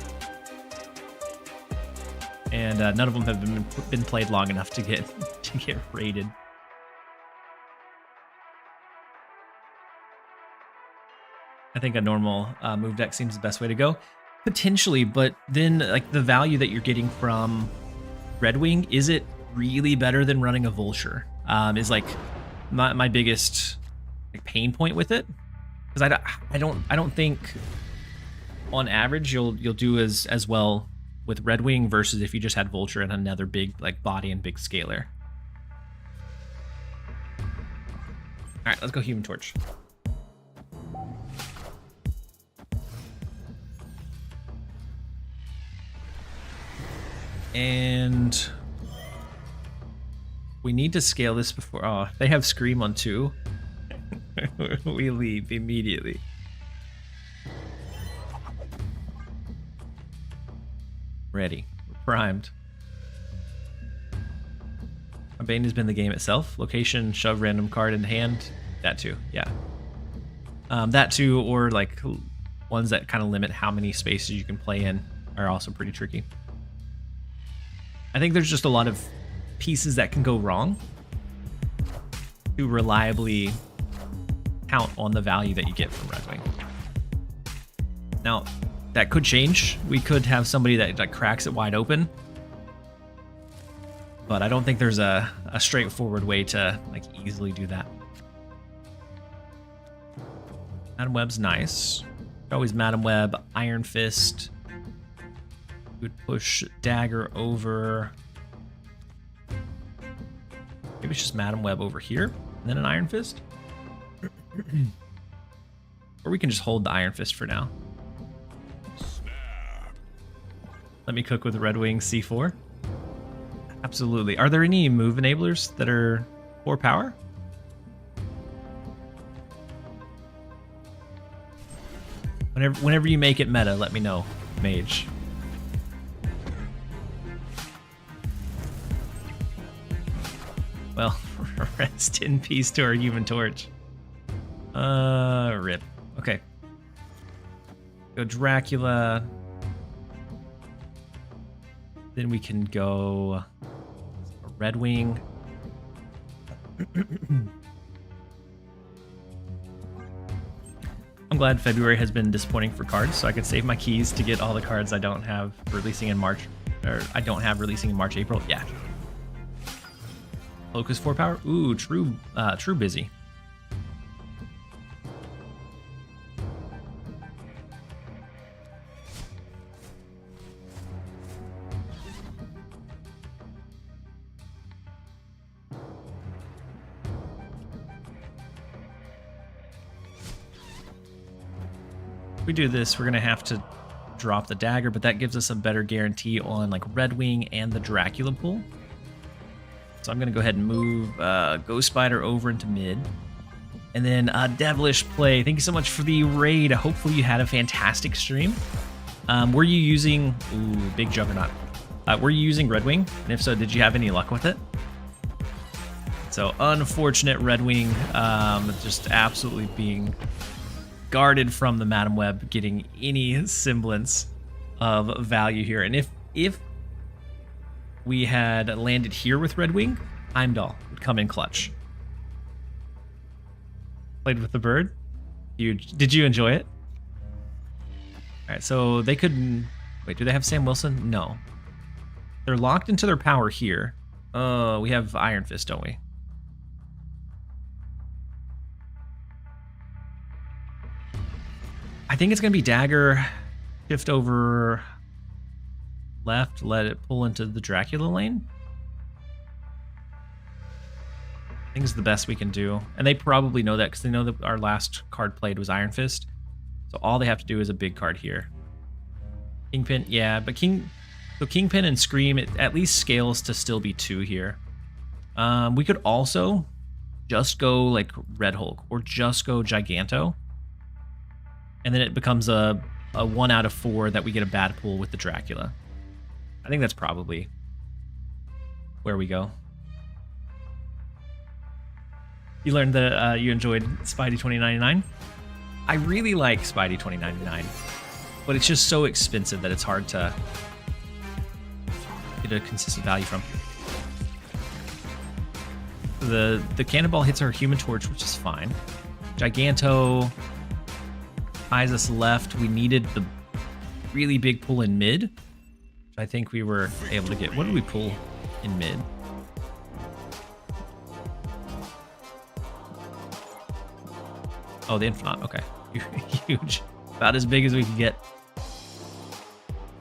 And none of them have been played long enough to get rated. I think a normal move deck seems the best way to go, potentially. But then, like the value that you're getting from Redwing, is it really better than running a Vulture? Is like my biggest pain point with it, because I don't think on average you'll do as well with Redwing versus if you just had Vulture and another big like body and big scalar. All right, let's go Human Torch. And we need to scale this before. Oh, they have Scream on 2. We leave immediately. Ready. We're primed. My Bane has been the game itself. Location, shove random card in hand. That too, yeah. That too, or like ones that kind of limit how many spaces you can play in are also pretty tricky. I think there's just a lot of pieces that can go wrong to reliably count on the value that you get from Redwing. Now, that could change. We could have somebody that cracks it wide open, but I don't think there's a straightforward way to like easily do that. Madam Web's nice. Always Madam Web, Iron Fist. We would push Dagger over. Maybe it's just Madam Web over here, and then an Iron Fist. Or we can just hold the Iron Fist for now. Let me cook with Redwing C4. Absolutely. Are there any move enablers that are 4 power? Whenever you make it meta, let me know, Mage. Well, rest in peace to our Human Torch. Rip. Okay. Go Dracula. Then we can go Redwing. I'm glad February has been disappointing for cards, so I could save my keys to get all the cards I don't have releasing in March, or I don't have releasing in March, April. Yeah. Locust 4 power. Ooh, true busy. If we do this, we're gonna have to drop the dagger, but that gives us a better guarantee on like Redwing and the Dracula pool. So I'm gonna go ahead and move Ghost Spider over into mid. And then Devilish Play, thank you so much for the raid. Hopefully you had a fantastic stream. Were you using, ooh, big juggernaut. Were you using Redwing? And if so, did you have any luck with it? So unfortunate Redwing, just absolutely being guarded from the Madam Web getting any semblance of value here. And if we had landed here with Redwing, Heimdall would come in clutch. Played with the bird. Did you enjoy it? All right, so they could... Wait, do they have Sam Wilson? No. They're locked into their power here. Oh, we have Iron Fist, don't we? I think it's going to be Dagger, shift over left, let it pull into the Dracula lane. I think it's the best we can do. And they probably know that because they know that our last card played was Iron Fist. So all they have to do is a big card here. Kingpin, yeah, but so Kingpin and Scream, it at least scales to still be 2 here. We could also just go like Red Hulk or just go Giganto. And then it becomes a 1 out of 4 that we get a bad pull with the Dracula. I think that's probably where we go. You learned that you enjoyed Spidey 2099. I really like Spidey 2099, but it's just so expensive that it's hard to get a consistent value from. The cannonball hits our Human Torch, which is fine. Giganto ties us left. We needed the really big pull in mid, which I think we were able to get. What did we pull in mid? Oh, the Infinite. Okay. Huge. About as big as we could get.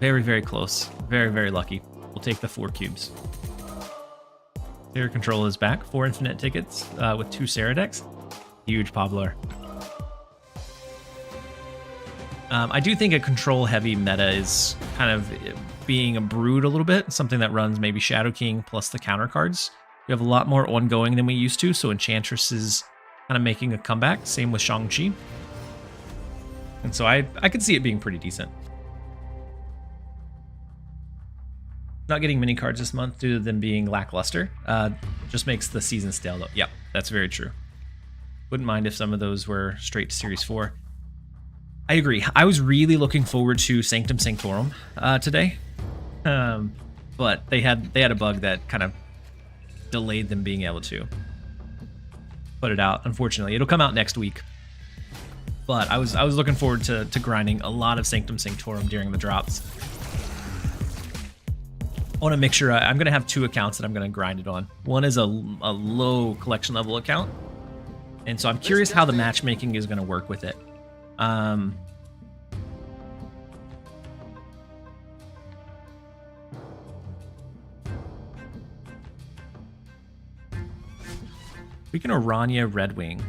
Very, very close. Very, very lucky. We'll take the 4 cubes. Theory Control is back. 4 infinite tickets with 2 Sarah decks. Huge Pablar. I do think a control-heavy meta is kind of being brewed a little bit. Something that runs maybe Shadow King plus the counter cards. We have a lot more ongoing than we used to, so Enchantress is kind of making a comeback. Same with Shang-Chi. And so I could see it being pretty decent. Not getting mini cards this month due to them being lackluster. Just makes the season stale though. Yep, that's very true. Wouldn't mind if some of those were straight to Series 4. I agree. I was really looking forward to Sanctum Sanctorum today. But they had a bug that kind of delayed them being able to put it out. Unfortunately, it'll come out next week. But I was looking forward to grinding a lot of Sanctum Sanctorum during the drops. I want to make sure I'm going to have 2 accounts that I'm going to grind it on. One is a low collection level account. And so I'm curious how the matchmaking is going to work with it. We can Aranya Redwing. We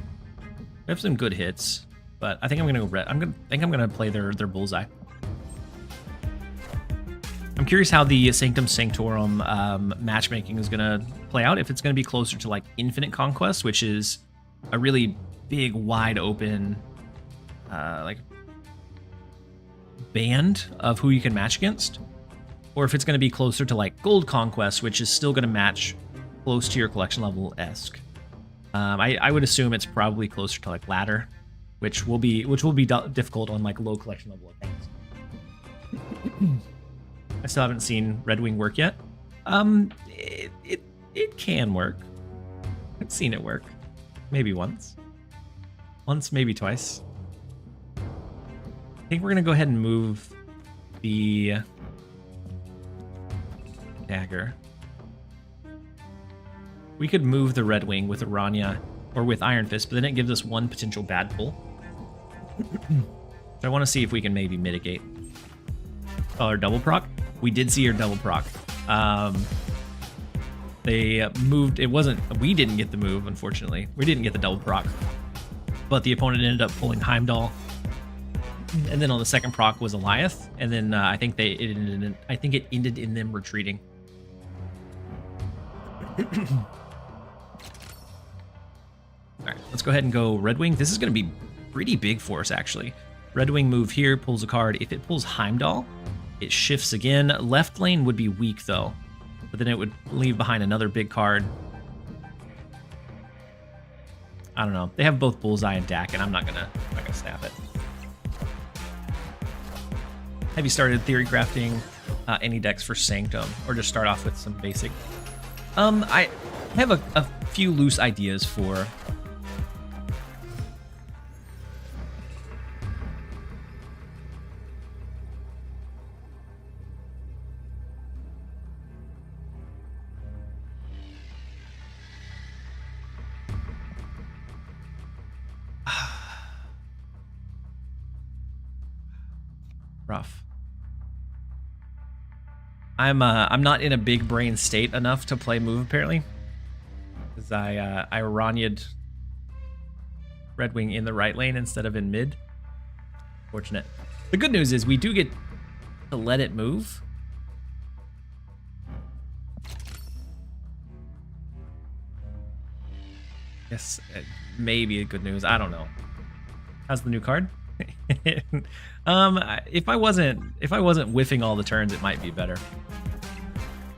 have some good hits, but I think I'm gonna go red. I'm gonna play their bullseye. I'm curious how the Sanctum Sanctorum matchmaking is gonna play out. If it's gonna be closer to like Infinite Conquest, which is a really big, wide open, like band of who you can match against, or if it's gonna be closer to like Gold Conquest, which is still gonna match close to your collection level esque. I would assume it's probably closer to like ladder, which will be difficult on like low collection level accounts. I still haven't seen Redwing work yet. It can work. I've seen it work, maybe once, maybe twice. I think we're gonna go ahead and move the dagger. We could move the Redwing with Aranya or with Iron Fist, but then it gives us 1 potential bad pull. So I want to see if we can maybe mitigate. Oh, our double proc? We did see our double proc. They moved. It wasn't. We didn't get the move, unfortunately. We didn't get the double proc. But the opponent ended up pulling Heimdall. And then on the second proc was Eliath. And then I think it ended in them retreating. All right, let's go ahead and go Redwing. This is going to be pretty big for us, actually. Redwing move here, pulls a card. If it pulls Heimdall, it shifts again. Left lane would be weak, though. But then it would leave behind another big card. I don't know. They have both Bullseye and Dak, and I'm not gonna snap it. Have you started theory crafting any decks for Sanctum, or just start off with some basic? I have a few loose ideas for. Rough. I'm not in a big brain state enough to play move apparently, because I Aranya'd Redwing in the right lane instead of in mid, Unfortunate. The good news is we do get to let it move. Yes, maybe a good news. I don't know. How's the new card? If I wasn't whiffing all the turns, it might be better.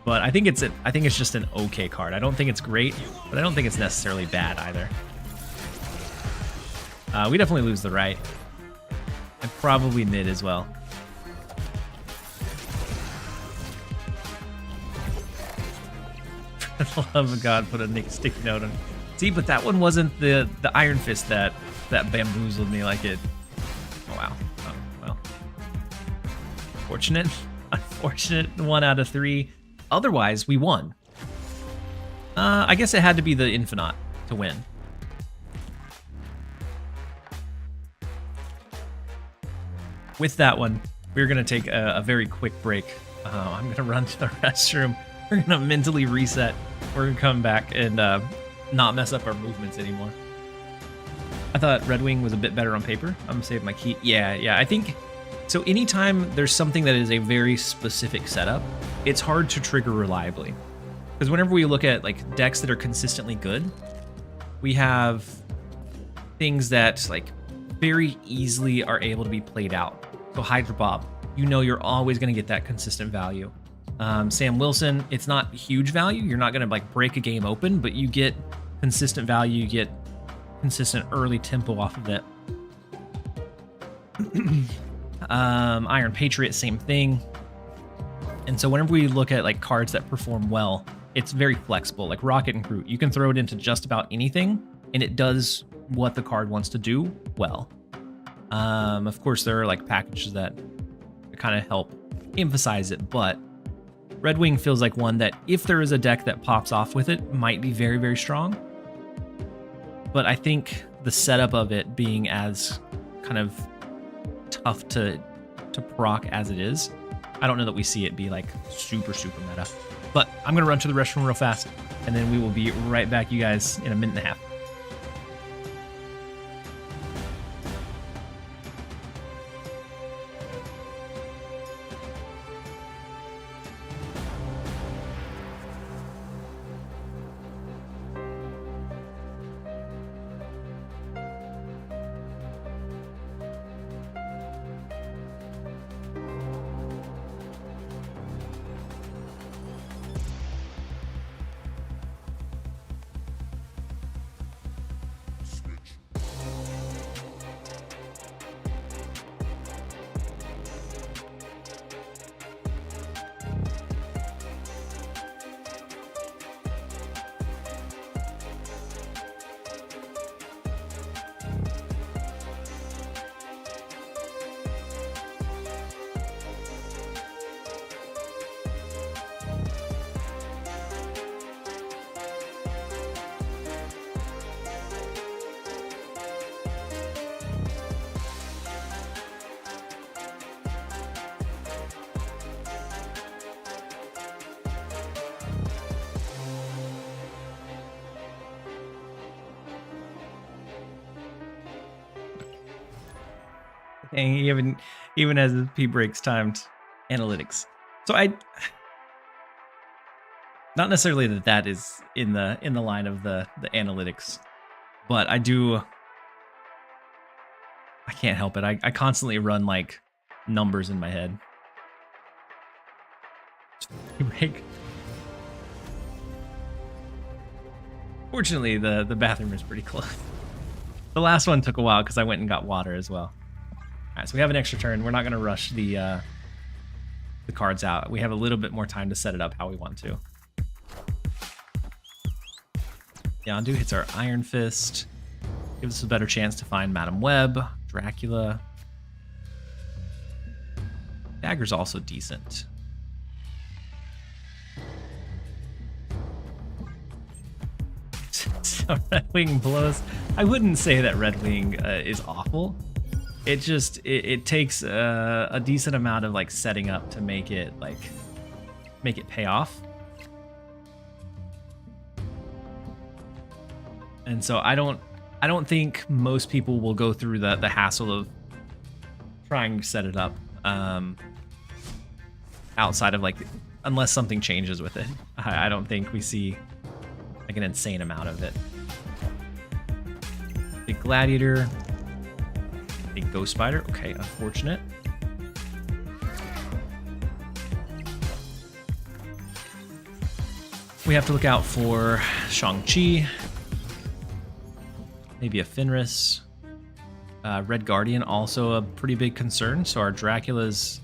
But I think it's just an okay card. I don't think it's great, but I don't think it's necessarily bad either. We definitely lose the right. And probably mid as well. For the love of God, put a sticky note on. See, but that one wasn't the Iron Fist that bamboozled me like it. Oh wow. Oh well. Fortunate. Unfortunate 1 out of 3. Otherwise, we won. I guess it had to be the Infinite to win. With that one, we're going to take a very quick break. I'm going to run to the restroom. We're going to mentally reset. We're going to come back and not mess up our movements anymore. I thought Redwing was a bit better on paper. I'm going to save my key. Yeah, I think... So anytime there's something that is a very specific setup, it's hard to trigger reliably. Because whenever we look at like decks that are consistently good, we have things that like very easily are able to be played out. So Hydra Bob, you know you're always going to get that consistent value. Sam Wilson, it's not huge value. You're not going to like break a game open, but you get consistent value. You get consistent early tempo off of it. Iron Patriot, same thing. And so whenever we look at like cards that perform well, it's very flexible. Like Rocket and Groot, you can throw it into just about anything, and it does what the card wants to do well. Of course, there are like packages that kind of help emphasize it, but Redwing feels like one that if there is a deck that pops off with it, might be very, very strong. But I think the setup of it being as kind of tough to proc as it is, I don't know that we see it be like super meta. But I'm gonna run to the restroom real fast, and then we will be right back, you guys, in a minute and a half. And even as the P breaks timed analytics. So not necessarily that is in the line of the analytics, but I can't help it. I constantly run like numbers in my head. Break. Fortunately, the bathroom is pretty close. The last one took a while because I went and got water as well. All right, so we have an extra turn. We're not going to rush the cards out. We have a little bit more time to set it up how we want to. Yondu hits our Iron Fist. Gives us a better chance to find Madam Web, Dracula. Dagger's also decent. So Redwing blows. I wouldn't say that Redwing is awful. It just it takes a decent amount of like setting up to make it pay off. And so I don't think most people will go through the hassle of trying to set it up outside of like, unless something changes with it. I don't think we see like an insane amount of it. Big gladiator, big ghost spider. Okay, unfortunate. We have to look out for Shang-Chi, maybe a Fenris. Red Guardian, also a pretty big concern. So our Dracula's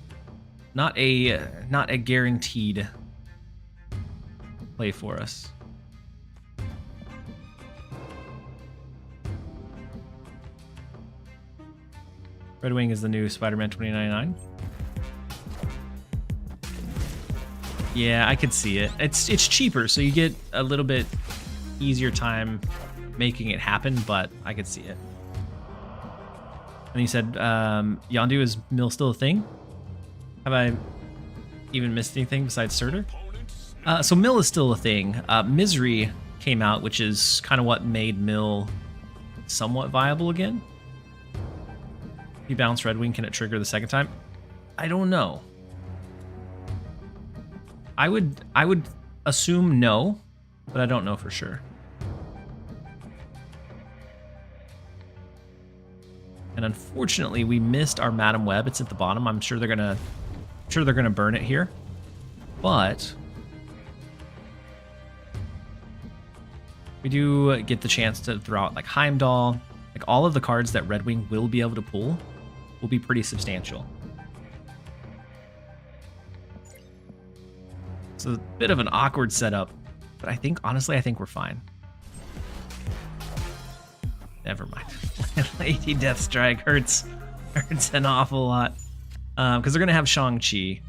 not a guaranteed play for us. Redwing is the new Spider-Man 2099. Yeah, I could see it. It's cheaper, so you get a little bit easier time making it happen, but I could see it. And you said, Yondu, is Mill still a thing? Have I even missed anything besides Surtur? So Mill is still a thing. Misery came out, which is kind of what made Mill somewhat viable again. If you bounce Redwing, can it trigger the second time? I don't know. I would assume no, but I don't know for sure. And unfortunately, we missed our Madam Web. It's at the bottom. I'm sure they're gonna burn it here, but we do get the chance to throw out like Heimdall. Like all of the cards that Redwing will be able to pull will be pretty substantial. It's a bit of an awkward setup, but honestly, I think we're fine. Never mind. Lady Deathstrike hurts an awful lot. Because they're going to have Shang-Chi.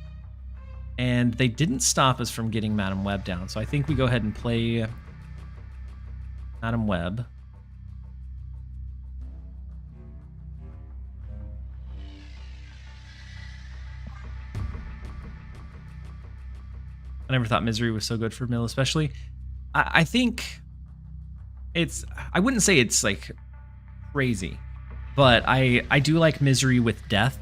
And they didn't stop us from getting Madam Web down. So I think we go ahead and play Madam Web. I never thought Misery was so good for Mill, especially. I think I wouldn't say it's like crazy, but I do like Misery with Death.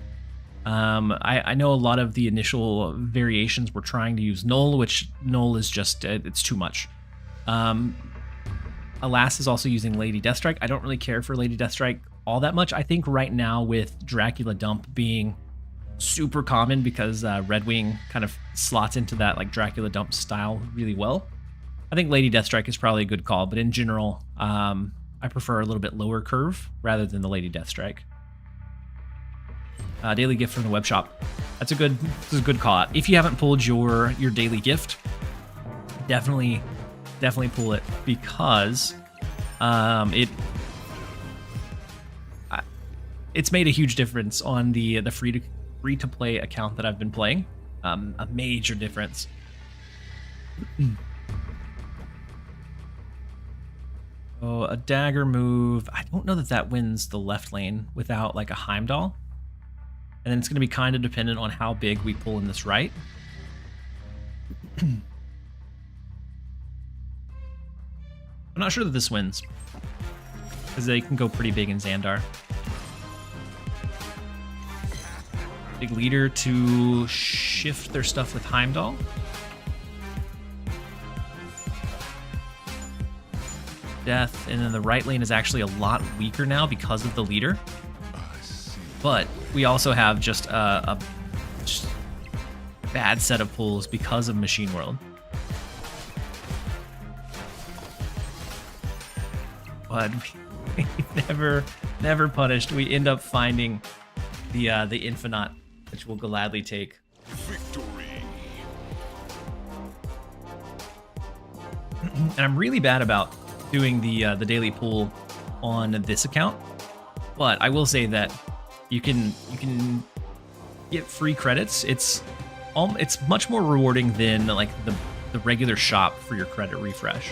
I know a lot of the initial variations were trying to use Null, which Null is just, it's too much. Alas is also using Lady Deathstrike. I don't really care for Lady Deathstrike all that much. I think right now with Dracula Dump being super common because Redwing kind of slots into that like Dracula Dump style really well, I think Lady Deathstrike is probably a good call, but in general, I prefer a little bit lower curve rather than the Lady Deathstrike. Daily gift from the web shop. This is a good call out. If you haven't pulled your daily gift, definitely pull it because it's made a huge difference on the free to play account that I've been playing. A major difference. Oh, a dagger move. I don't know that wins the left lane without like a Heimdall. And then it's going to be kind of dependent on how big we pull in this right. I'm not sure that this wins, because they can go pretty big in Xandar. Big leader to shift their stuff with Heimdall. Death, and then the right lane is actually a lot weaker now because of the leader. But we also have just a bad set of pulls because of Machine World. But we never punished. We end up finding the Infinite, which we'll gladly take. Victory. And I'm really bad about doing the daily pool on this account, but I will say that you can get free credits. It's much more rewarding than like the regular shop for your credit refresh.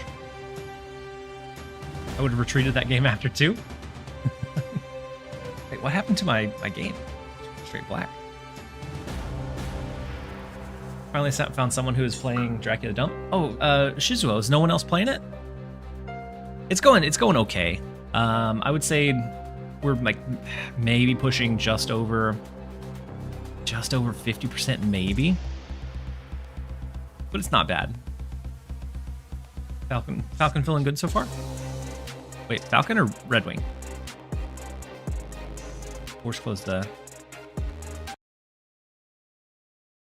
I would have retreated that game after 2. Wait, what happened to my game? Straight black. Finally found someone who is playing Dracula Dump. Oh, Shizuo, is no one else playing it? It's going okay. I would say we're like maybe pushing just over just over 50% maybe. But it's not bad. Falcon feeling good so far? Wait, Falcon or Redwing? Force close the...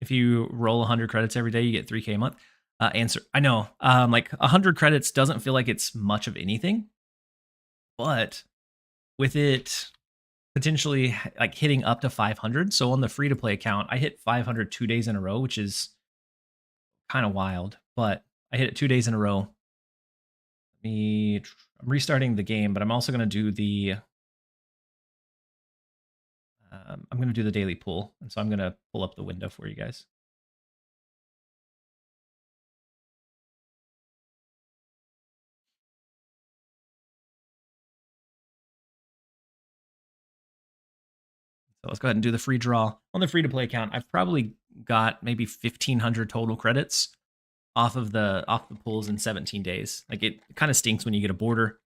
If you roll 100 credits every day, you get 3K a month. Answer, I know. Like 100 credits doesn't feel like it's much of anything. But with it potentially like hitting up to 500. So on the free-to-play account, I hit 500 2 days in a row, which is kind of wild. But I hit it 2 days in a row. I'm restarting the game, but I'm also going to do the daily pool, and so I'm going to pull up the window for you guys. So let's go ahead and do the free draw. On the free-to-play account, I've probably got maybe 1,500 total credits off the pools in 17 days. Like it kind of stinks when you get a border,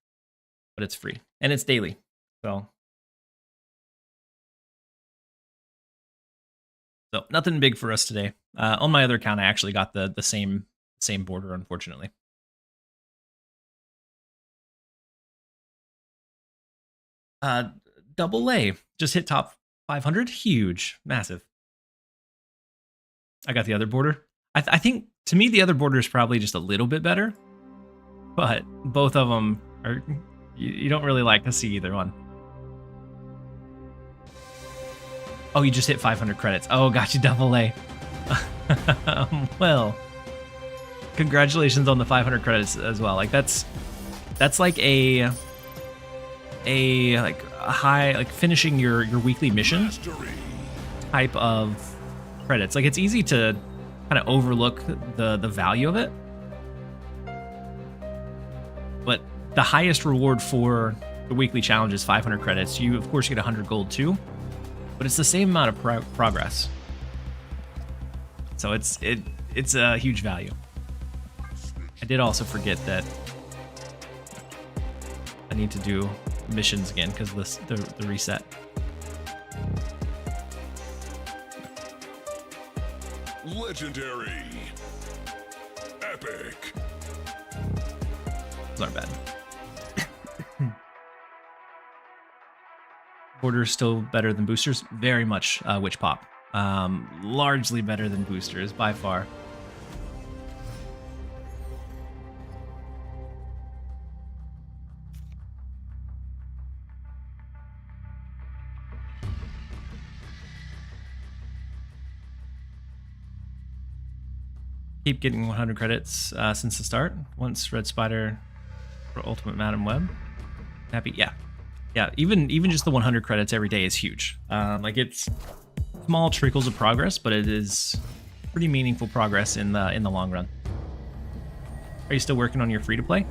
but it's free and it's daily. So nothing big for us today. On my other account, I actually got the same border, unfortunately. Double A just hit top 500. Huge, massive. I got the other border. I think to me the other border is probably just a little bit better, but both of them are you don't really like to see either one. Oh, you just hit 500 credits. Oh, got you double A. Well, congratulations on the 500 credits as well. Like that's like a high, like finishing your weekly mission type of credits. Like it's easy to kind of overlook the value of it, but the highest reward for the weekly challenge is 500 credits. You of course get 100 gold too, but it's the same amount of progress. So it's a huge value. I did also forget that I need to do missions again because the reset. Legendary. Epic. Those aren't bad. Border's still better than boosters. Very much witch pop. Largely better than boosters by far. Keep getting 100 credits since the start. Once Red Spider for Ultimate Madam Web. Happy, yeah. Even just the 100 credits every day is huge. Like it's small trickles of progress, but it is pretty meaningful progress in the long run. Are you still working on your free to play?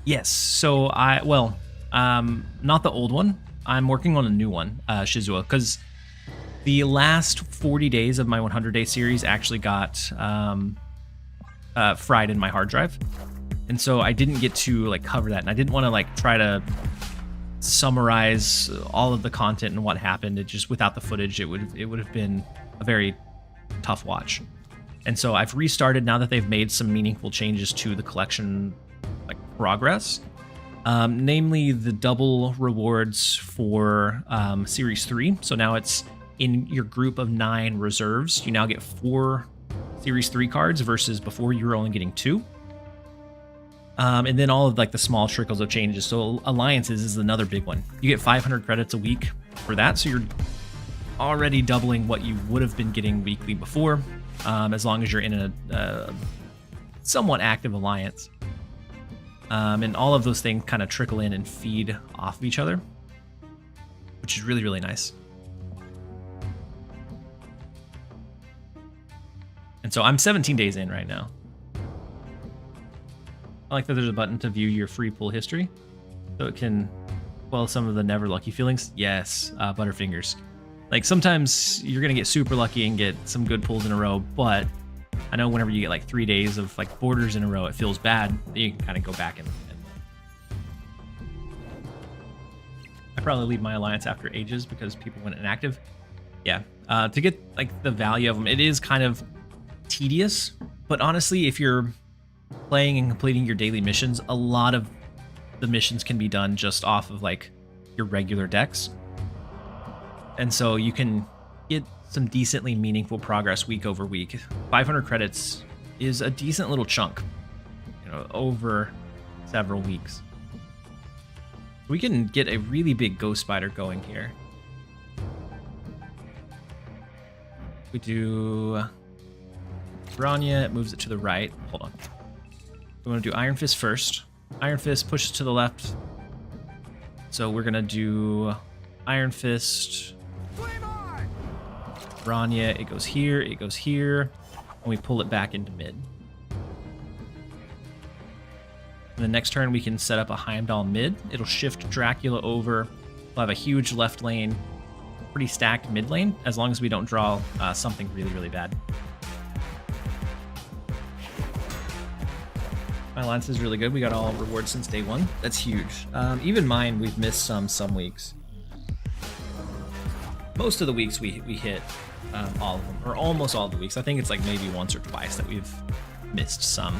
Yes. So not the old one. I'm working on a new one, Shizua, because the last 40 days of my 100-day series actually got fried in my hard drive, and so I didn't get to like cover that, and I didn't want to like try to summarize all of the content and what happened. It just without the footage, it would have been a very tough watch. And so I've restarted now that they've made some meaningful changes to the collection like progress, namely the double rewards for Series 3. So now it's in your group of 9 reserves. You now get 4 Series 3 cards versus before you were only getting 2. And then all of like the small trickles of changes. So alliances is another big one. You get 500 credits a week for that. So you're already doubling what you would have been getting weekly before, as long as you're in a somewhat active alliance. And all of those things kind of trickle in and feed off of each other, which is really, really nice. And so I'm 17 days in right now. I like that there's a button to view your free pull history, so it can quell some of the never lucky feelings. Yes, Butterfingers. Like sometimes you're gonna get super lucky and get some good pulls in a row, but I know whenever you get like 3 days of like borders in a row, it feels bad. You can kind of go back and I probably leave my alliance after ages because people went inactive. Yeah, to get like the value of them, it is kind of tedious. But honestly, if you're playing and completing your daily missions, a lot of the missions can be done just off of like your regular decks. And so you can get some decently meaningful progress week over week. 500 credits is a decent little chunk, you know, over several weeks. We can get a really big ghost spider going here. We do Rania, it moves it to the right. Hold on. We want to do Iron Fist first. Iron Fist pushes to the left. So we're going to do Iron Fist. Rania, it goes here, and we pull it back into mid. And the next turn we can set up a Heimdall mid. It'll shift Dracula over. We'll have a huge left lane, pretty stacked mid lane, as long as we don't draw something really, really bad. My alliance is really good. We got all rewards since day one. That's huge. Even mine, we've missed some weeks. Most of the weeks we hit all of them, or almost all of the weeks. I think it's like maybe once or twice that we've missed some.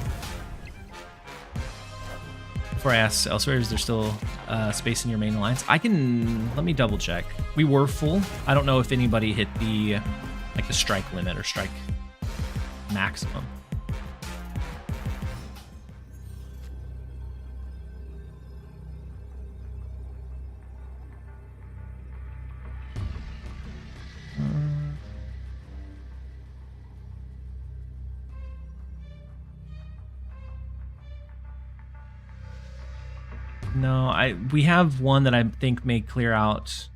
Before I ask elsewhere, is there still space in your main alliance? Let me double check. We were full. I don't know if anybody hit the strike limit or strike maximum. No, we have one that I think may clear out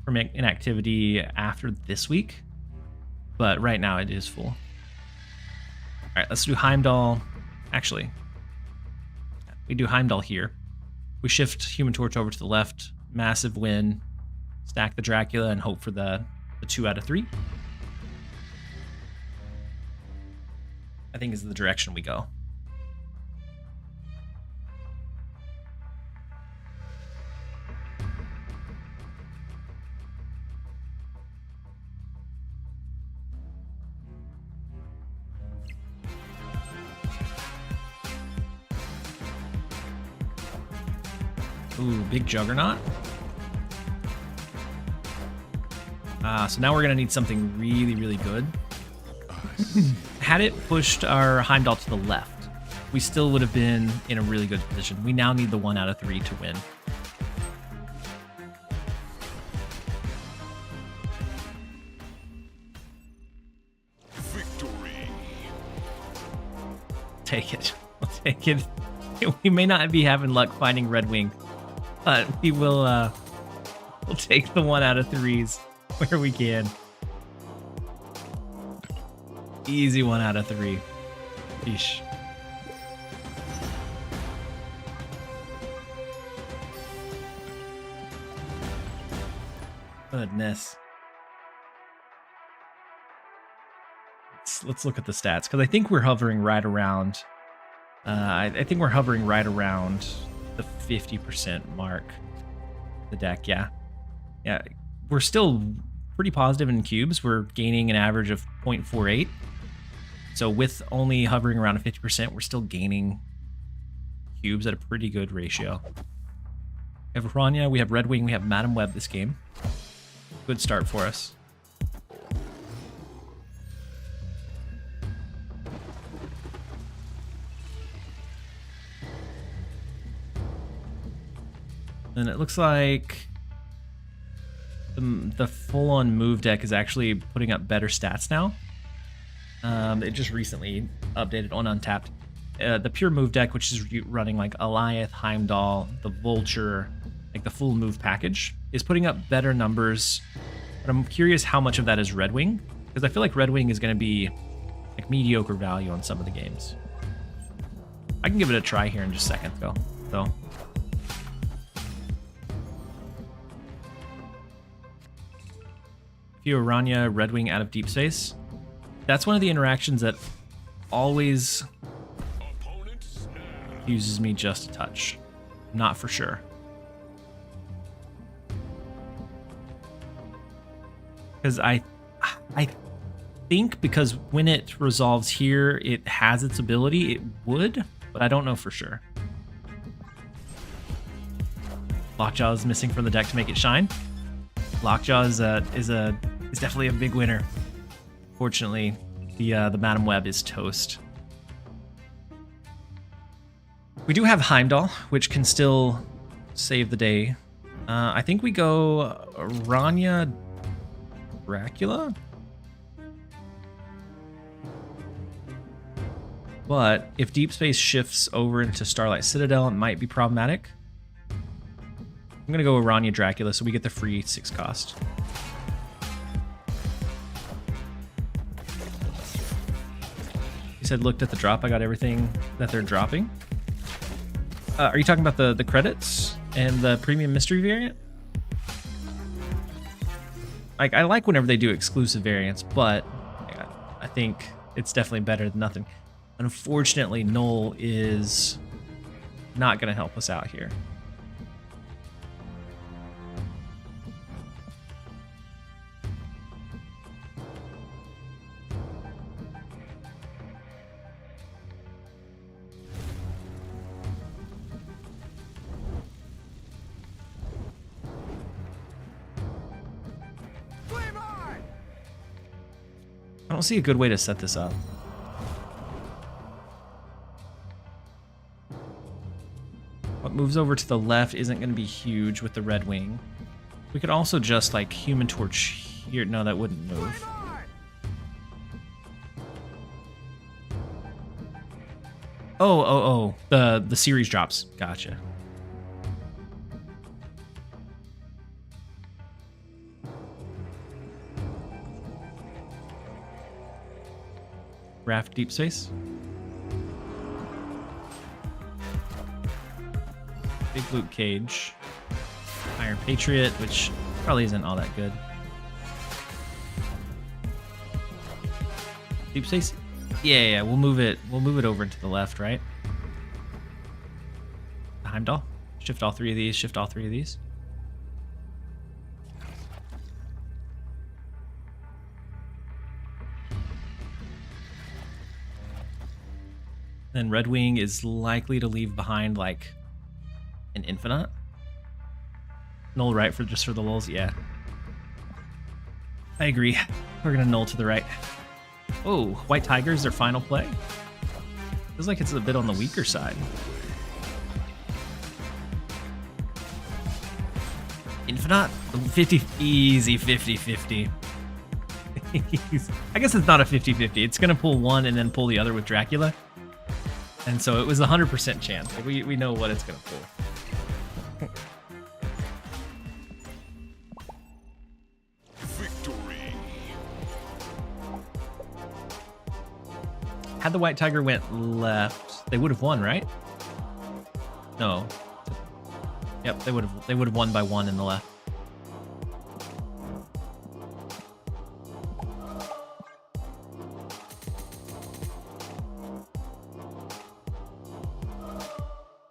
from inactivity after this week, but right now it is full. All right, let's do Heimdall. Actually, we do Heimdall here. We shift Human Torch over to the left, massive win, stack the Dracula, and hope for the 2 out of 3. I think is the direction we go. Ooh, big Juggernaut. So now we're going to need something really, really good. Had it pushed our Heimdall to the left, we still would have been in a really good position. We now need the 1 out of 3 to win. Victory. Take it. We'll take it. We may not be having luck finding Redwing, but we will we'll take the 1 out of 3s where we can. Easy 1 out of 3. Yeesh. Goodness. Let's look at the stats, because I think we're hovering right around I think we're hovering right around the 50% mark. The deck, yeah. We're still pretty positive in cubes. We're gaining an average of 0.48. So with only hovering around a 50%, we're still gaining cubes at a pretty good ratio. We have Rania, we have Redwing, we have Madam Web this game. Good start for us. And it looks like the full-on move deck is actually putting up better stats now. It just recently updated on Untapped. The pure move deck, which is running like Alioth, Heimdall, the Vulture, like the full move package, is putting up better numbers. But I'm curious how much of that is Redwing, because I feel like Redwing is going to be like mediocre value on some of the games. I can give it a try here in just a second, though. If you Rania Redwing out of deep space, that's one of the interactions that always uses me just a touch. Not for sure. Because I think because when it resolves here, it has its ability. It would, but I don't know for sure. Lockjaw is missing from the deck to make it shine. Lockjaw is definitely a big winner. Fortunately, the Madam Web is toast. We do have Heimdall, which can still save the day. I think we go Rania Dracula? But if Deep Space shifts over into Starlight Citadel, it might be problematic. I'm going to go with Rania Dracula so we get the free 6 cost. You said looked at the drop. I got everything that they're dropping. Are you talking about the credits and the premium mystery variant? I like whenever they do exclusive variants, but yeah, I think it's definitely better than nothing. Unfortunately, Null is not going to help us out here. I don't see a good way to set this up. What moves over to the left isn't going to be huge with the Redwing. We could also just like Human Torch here. No, that wouldn't move. Oh, the series drops. Gotcha. Raft Deep Space. Big Luke Cage. Iron Patriot, which probably isn't all that good. Deep Space? Yeah, we'll move it over into the left, right? Heimdall. Shift all 3 of these, shift all 3 of these. Then Redwing is likely to leave behind like an Infinite. Null right for just for the lulz, yeah. I agree. We're gonna null to the right. Oh, White Tiger is their final play. Feels like it's a bit on the weaker side. Infinite? 50, easy 50-50. I guess it's not a 50-50. It's gonna pull one and then pull the other with Dracula. And so it was a 100% chance. Like we know what it's gonna pull. Victory. Had the White Tiger went left, they would have won, right? No. Yep, they would have won by 1 in the left.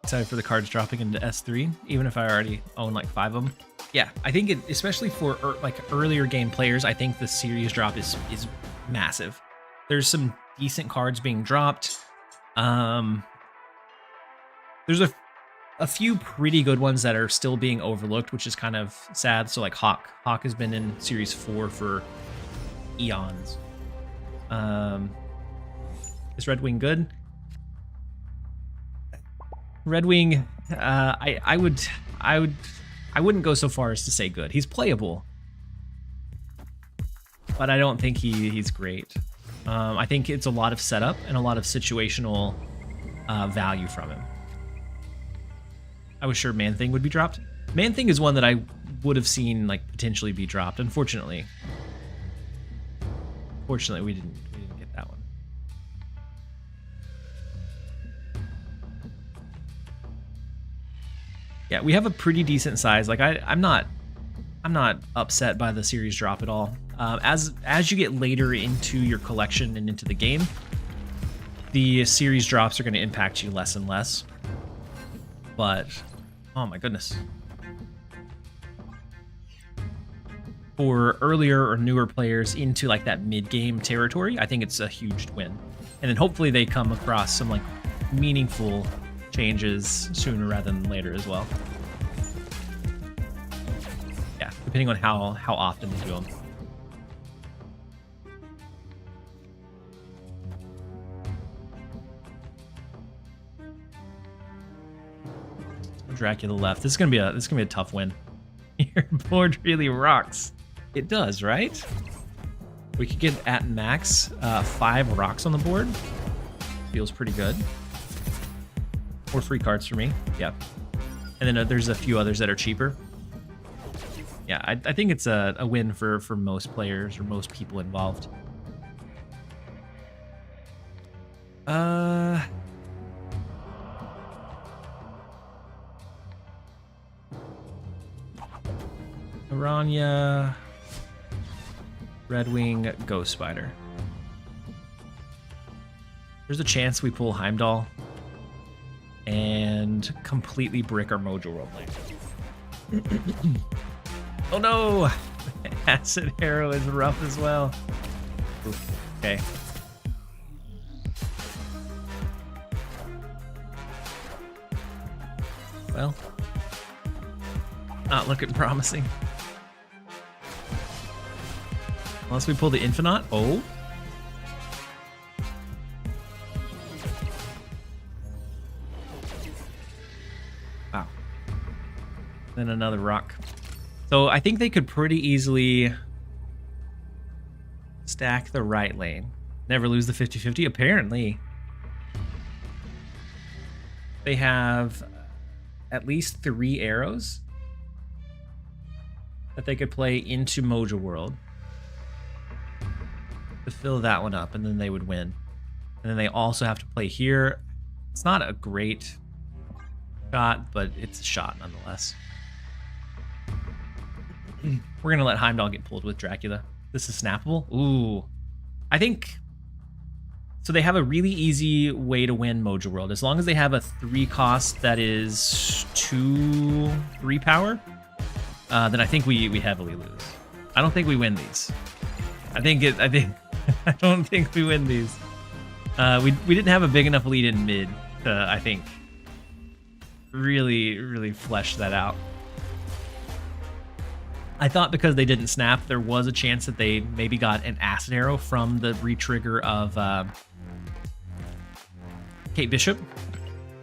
Excited for the cards dropping into S3, even if I already own like 5 of them. Yeah, I think it, especially for like earlier game players, I think the series drop is massive. There's some decent cards being dropped. There's a few pretty good ones that are still being overlooked, which is kind of sad. So like Hawk has been in Series 4 for eons. Is Redwing good? Redwing, I wouldn't go so far as to say good. He's playable, but I don't think he's great. I think it's a lot of setup and a lot of situational value from him. I was sure Man Thing would be dropped. Man Thing is one that I would have seen like potentially be dropped. Unfortunately, we didn't get that one. Yeah, we have a pretty decent size. Like I'm not upset by the series drop at all. As you get later into your collection and into the game, the series drops are going to impact you less and less. But oh my goodness. for earlier or newer players into like that mid-game territory, I think it's a huge win. And then hopefully they come across some like meaningful changes sooner rather than later as well. Yeah, depending on how often they do them. Dracula left. This is gonna be a tough win. Your board really rocks. It does, right? We could get at max 5 rocks on the board. Feels pretty good. 4 free cards for me. Yep. And then there's a few others that are cheaper. Yeah, I think it's a win for most players or most people involved. Aranya, Redwing, Ghost Spider. There's a chance we pull Heimdall and completely brick our Mojo World lane. Oh no! Acid Arrow is rough as well. Oof. Okay. Well, not looking promising. Unless we pull the Infinite. Oh. Wow. Then another rock. So I think they could pretty easily stack the right lane. Never lose the 50-50, apparently. They have at least 3 arrows that they could play into Mojo World to fill that one up, and then they would win. And then they also have to play here. It's not a great shot, but it's a shot nonetheless. We're gonna let Heimdall get pulled with Dracula. This is snappable. Ooh, I think so. They have a really easy way to win Mojo World as long as they have a 3 cost that is 2/3 power. Then I think we heavily lose. I don't think we win these. I don't think we win these. We didn't have a big enough lead in mid to, I think, really flesh that out. I thought because they didn't snap, there was a chance that they maybe got an Acid Arrow from the retrigger of Kate Bishop.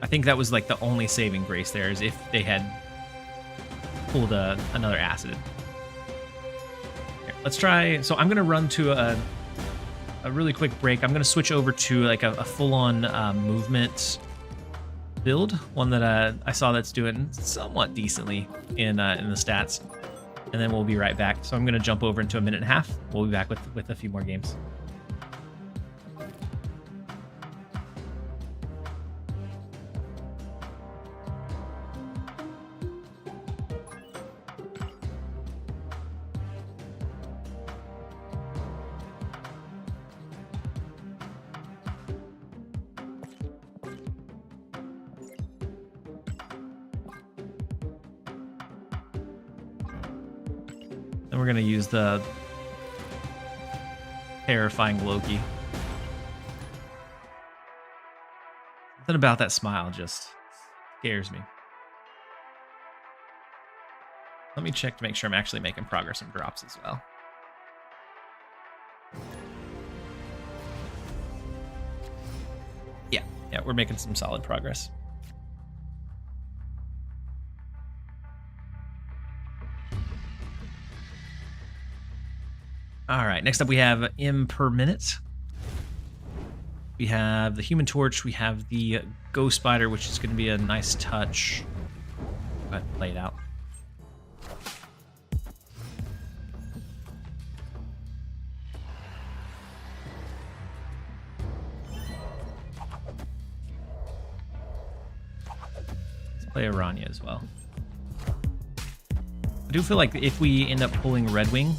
I think that was like the only saving grace there, is if they had pulled another Acid. Here, let's try. So I'm gonna run to a really quick break. I'm gonna switch over to like a full-on movement build, one that I saw that's doing somewhat decently in the stats, and then we'll be right back. So I'm gonna jump over into a minute and a half. We'll be back with a few more games. Then we're gonna use the terrifying Loki. Something about that smile just scares me. Let me check to make sure I'm actually making progress on drops as well. Yeah, we're making some solid progress. All right, next up we have M per minute. We have the Human Torch. We have the Ghost Spider, which is going to be a nice touch. Go ahead and play it out. Let's play Aranya as well. I do feel like if we end up pulling Redwing,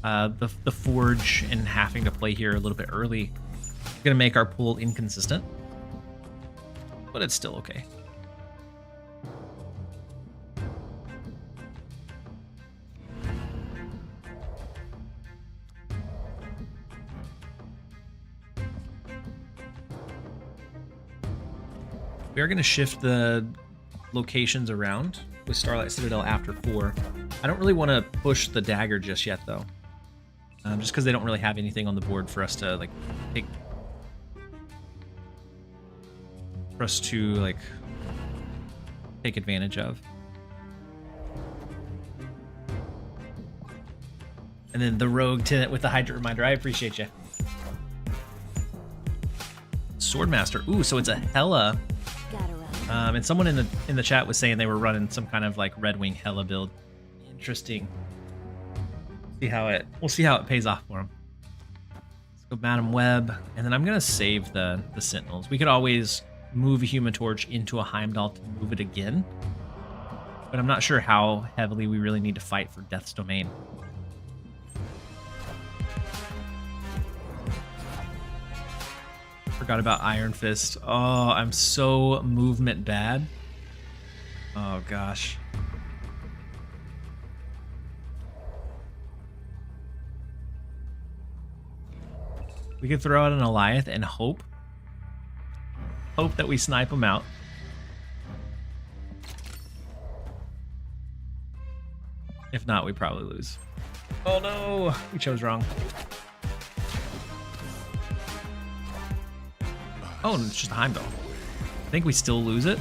the Forge and having to play here a little bit early is going to make our pool inconsistent, but it's still okay. We are going to shift the locations around with Starlight Citadel after 4. I don't really want to push the dagger just yet, though. Just because they don't really have anything on the board for us to, like, take... For us to, like, take advantage of. And then the rogue tenant with the Hydra Reminder. I appreciate you. Swordmaster. Ooh, so it's a Hela. And someone in the chat was saying they were running some kind of like Redwing Hela build. Interesting. We'll see how it pays off for them. Let's go Madam Web, and then I'm gonna save the Sentinels. We could always move a Human Torch into a Heimdall to move it again, but I'm not sure how heavily we really need to fight for Death's Domain. Forgot about Iron Fist. Oh, I'm so movement bad. Oh gosh. We could throw out an Alioth and hope that we snipe him out. If not, we probably lose. Oh no, we chose wrong. Oh, and it's just a Heimdall. I think we still lose it.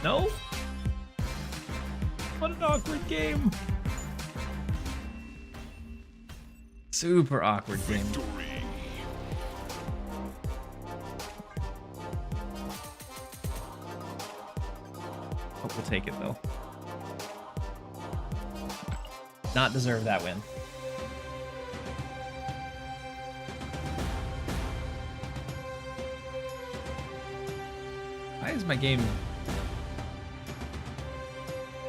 No? What an awkward game. Super awkward game. Hope we'll take it though. Not deserve that win. Why is my game...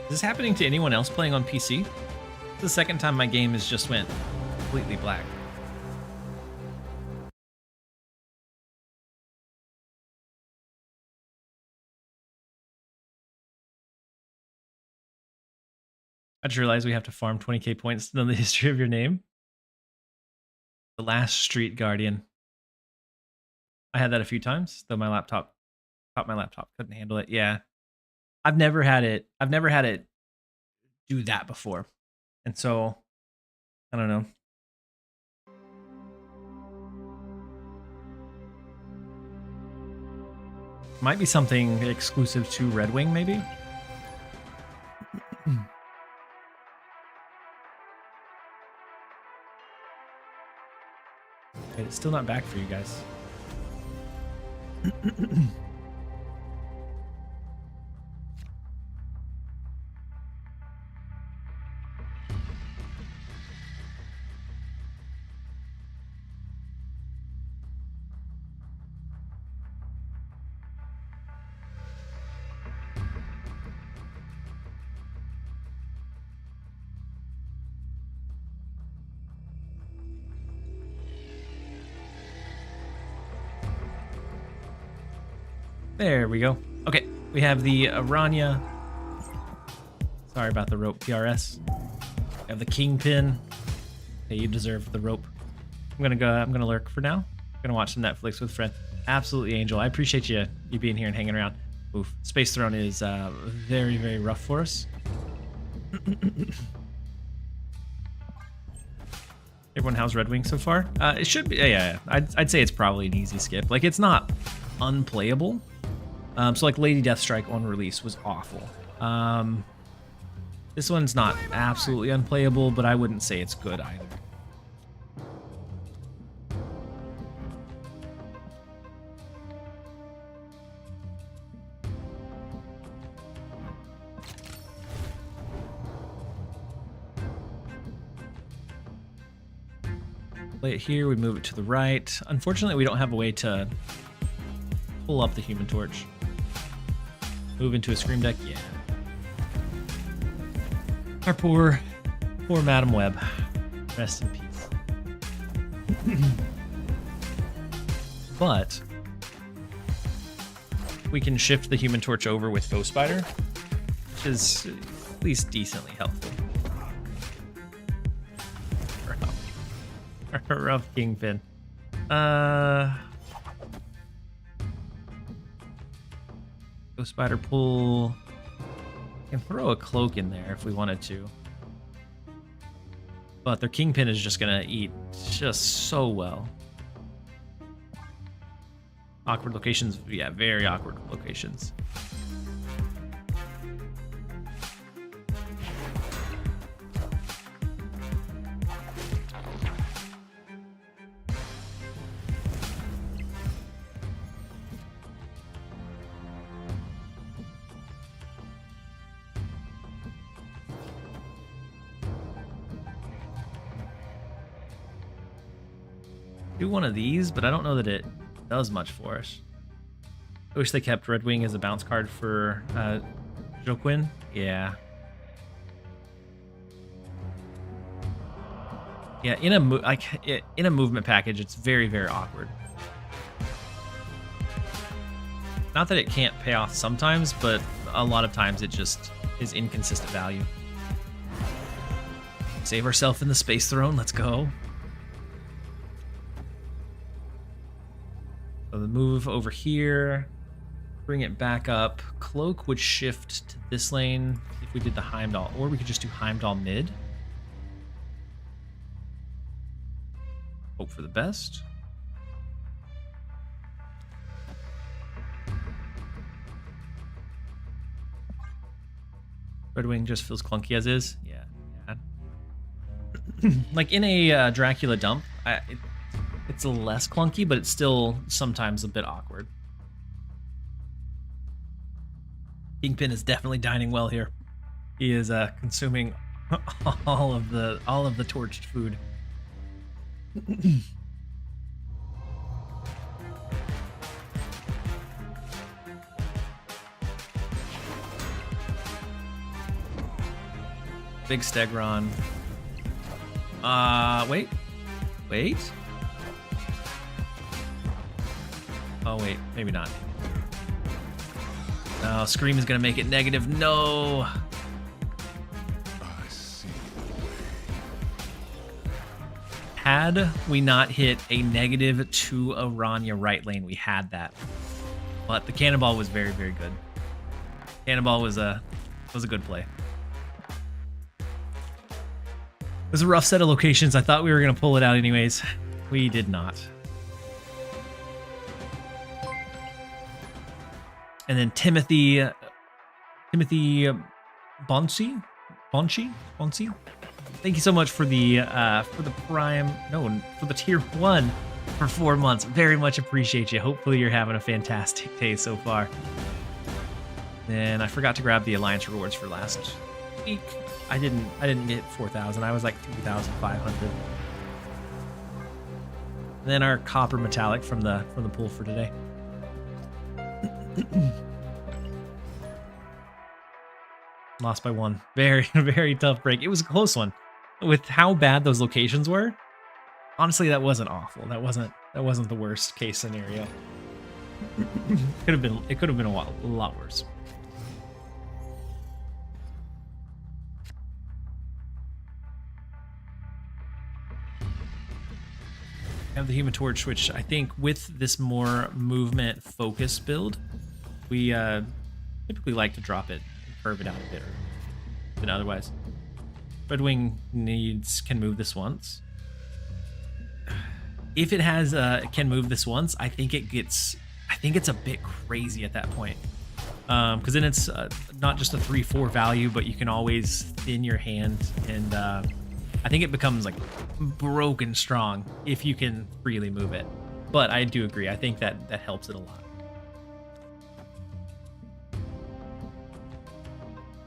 Is this happening to anyone else playing on PC? It's the second time my game has just went completely black. I just realized we have to farm 20k points to know the history of your name. The Last Street Guardian. I had that a few times, though my laptop couldn't handle it. Yeah. I've never had it do that before. And so I don't know. Might be something exclusive to Redwing, maybe? It's still not back for you guys. There we go. Okay, we have the Aranya. Sorry about the rope, PRS. We have the Kingpin. Hey, you deserve the rope. I'm gonna lurk for now. I'm gonna watch some Netflix with friends. Absolutely, Angel. I appreciate you being here and hanging around. Oof. Space Throne is very, very rough for us. Everyone, how's Redwing so far? It should be, yeah. I'd say it's probably an easy skip. Like, it's not unplayable. So like Lady Deathstrike on release was awful. This one's not absolutely unplayable, but I wouldn't say it's good either. Play it here, we move it to the right. Unfortunately, we don't have a way to pull up the Human Torch. Move into a Scream Deck, yeah. Our poor Madam Web. Rest in peace. But we can shift the Human Torch over with Ghost Spider, which is at least decently helpful. Rough Kingpin. Ghost Spider pull. Can throw a cloak in there if we wanted to. But their Kingpin is just gonna eat just so well. Awkward locations, yeah, very awkward locations. Do one of these, but I don't know that it does much for us. I wish they kept Redwing as a bounce card for Joquin. Yeah. Yeah, in a movement package, it's very, very awkward. Not that it can't pay off sometimes, but a lot of times it just is inconsistent value. Save ourselves in the Space Throne. Let's go. So the move over here, bring it back up. Cloak would shift to this lane if we did the Heimdall, or we could just do Heimdall mid. Hope for the best. Redwing just feels clunky as is. Yeah. Like in a Dracula dump, it's a less clunky, but it's still sometimes a bit awkward. Kingpin is definitely dining well here. He is consuming all of the torched food. Big Stegron. Wait. Oh, wait, maybe not. Oh, Scream is gonna make it negative. No. I see the way. Had we not hit a negative to Aranya right lane, we had that. But the Cannonball was very, very good. Cannonball was a good play. It was a rough set of locations. I thought we were gonna pull it out anyways. We did not. And then Timothy Bonsi. Thank you so much for the tier 1 for 4 months. Very much appreciate you. Hopefully you're having a fantastic day so far. Then I forgot to grab the Alliance rewards for last week. I didn't get 4,000. I was like 3,500. Then our copper metallic from the pool for today. Lost by 1. Very, very tough break. It was a close one. With how bad those locations were, honestly, that wasn't awful. That wasn't the worst case scenario. It could have been a lot worse. I have the Human Torch, which I think with this more movement focus build, we typically like to drop it and curve it out a bit than otherwise. Redwing can move this once. If it has can move this once, I think it's a bit crazy at that point. Because then it's not just a 3/4 value, but you can always thin your hand, and I think it becomes like broken strong if you can freely move it. But I do agree. I think that helps it a lot.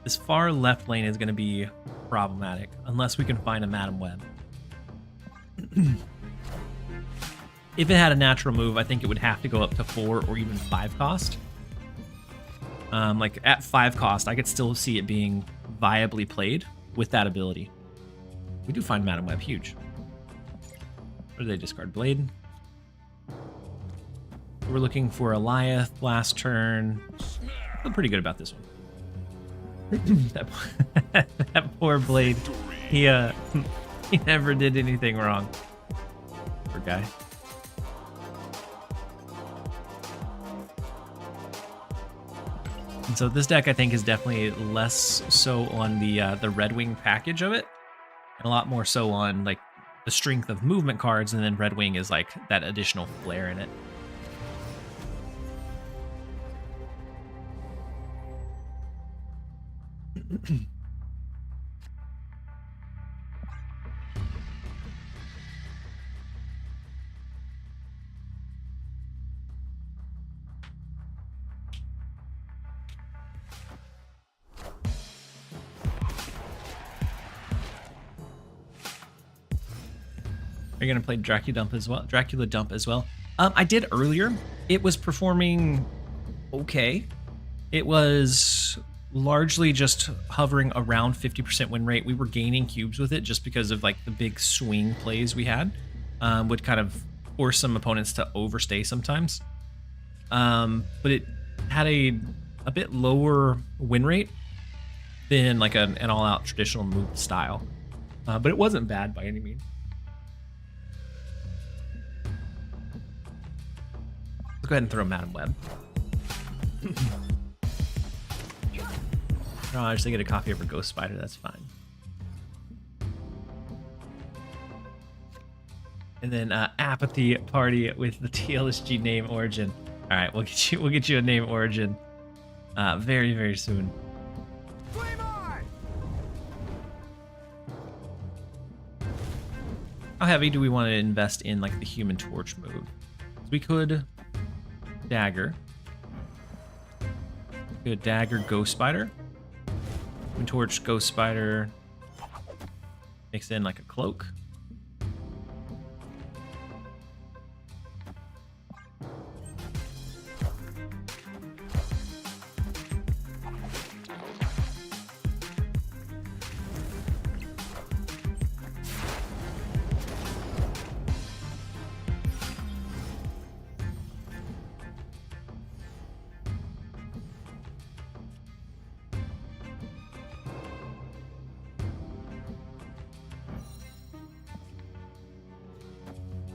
This far left lane is going to be problematic unless we can find a Madam Web. If it had a natural move, I think it would have to go up to 4 or even 5 cost. Like at 5 cost, I could still see it being viably played with that ability. We do find Madam Web huge. Or do they discard Blade? We're looking for Eliath last turn. I feel pretty good about this one. that poor Blade. He never did anything wrong. Poor guy. And so this deck, I think, is definitely less so on the Redwing package of it, and a lot more so on like the strength of movement cards, and then Redwing is like that additional flair in it. Are you gonna play Dracula Dump as well? I did earlier. It was performing okay. It was largely just hovering around 50% win rate. We were gaining cubes with it just because of like the big swing plays we had. Would kind of force some opponents to overstay sometimes. But it had a bit lower win rate than like an all-out traditional move style. But it wasn't bad by any means. Let's go ahead and throw Madam Web. Oh, I just get a copy of her Ghost Spider, that's fine. And then Apathy Party with the TLSG name origin. All right, we'll get you a name origin very, very soon. How heavy do we want to invest in like the Human Torch move? We could Dagger. Good Dagger, Ghost Spider. Human Torch, Ghost Spider. Mix in like a cloak.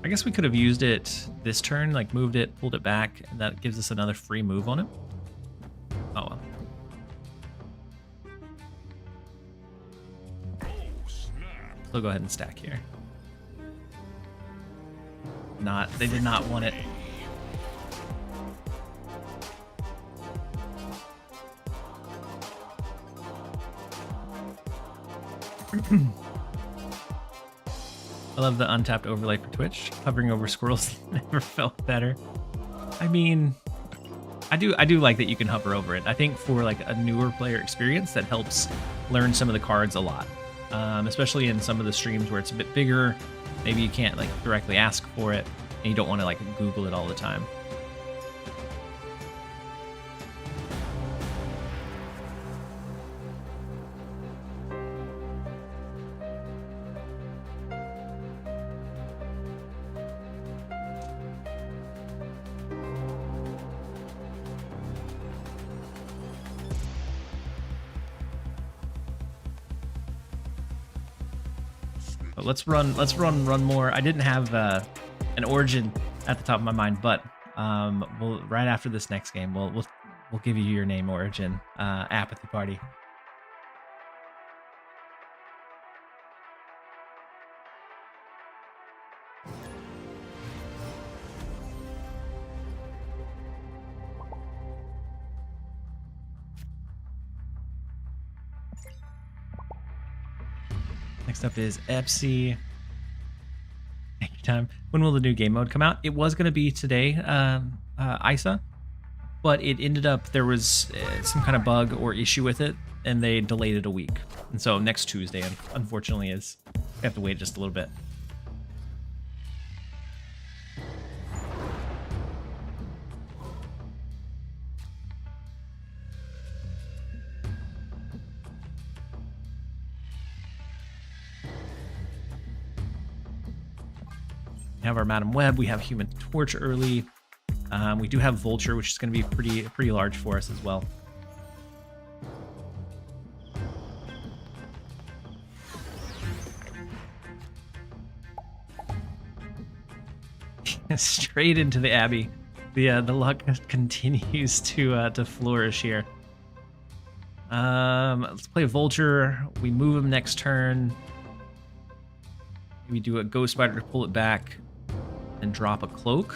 I guess we could have used it this turn, like moved it, pulled it back, and that gives us another free move on it. Oh well. So go ahead and stack here. They did not want it. I love the untapped overlay for Twitch. Hovering over squirrels never felt better. I mean, I do like that you can hover over it. I think for like a newer player experience, that helps learn some of the cards a lot. Especially in some of the streams where it's a bit bigger. Maybe you can't like directly ask for it, and you don't want to like Google it all the time. Let's run more. I didn't have an origin at the top of my mind, but we'll right after this next game, we'll give you your name origin. Apathy Party. Next up is Epsi. Time. When will the new game mode come out? It was going to be today, Isa, but it ended up there was some kind of bug or issue with it, and they delayed it a week. And so next Tuesday, unfortunately, we have to wait just a little bit. We have our Madam Web, we have Human Torch early. We do have Vulture, which is going to be pretty large for us as well. Straight into the Abbey. The luck continues to flourish here. Let's play Vulture. We move him next turn. We do a Ghost Spider to pull it back and drop a Cloak.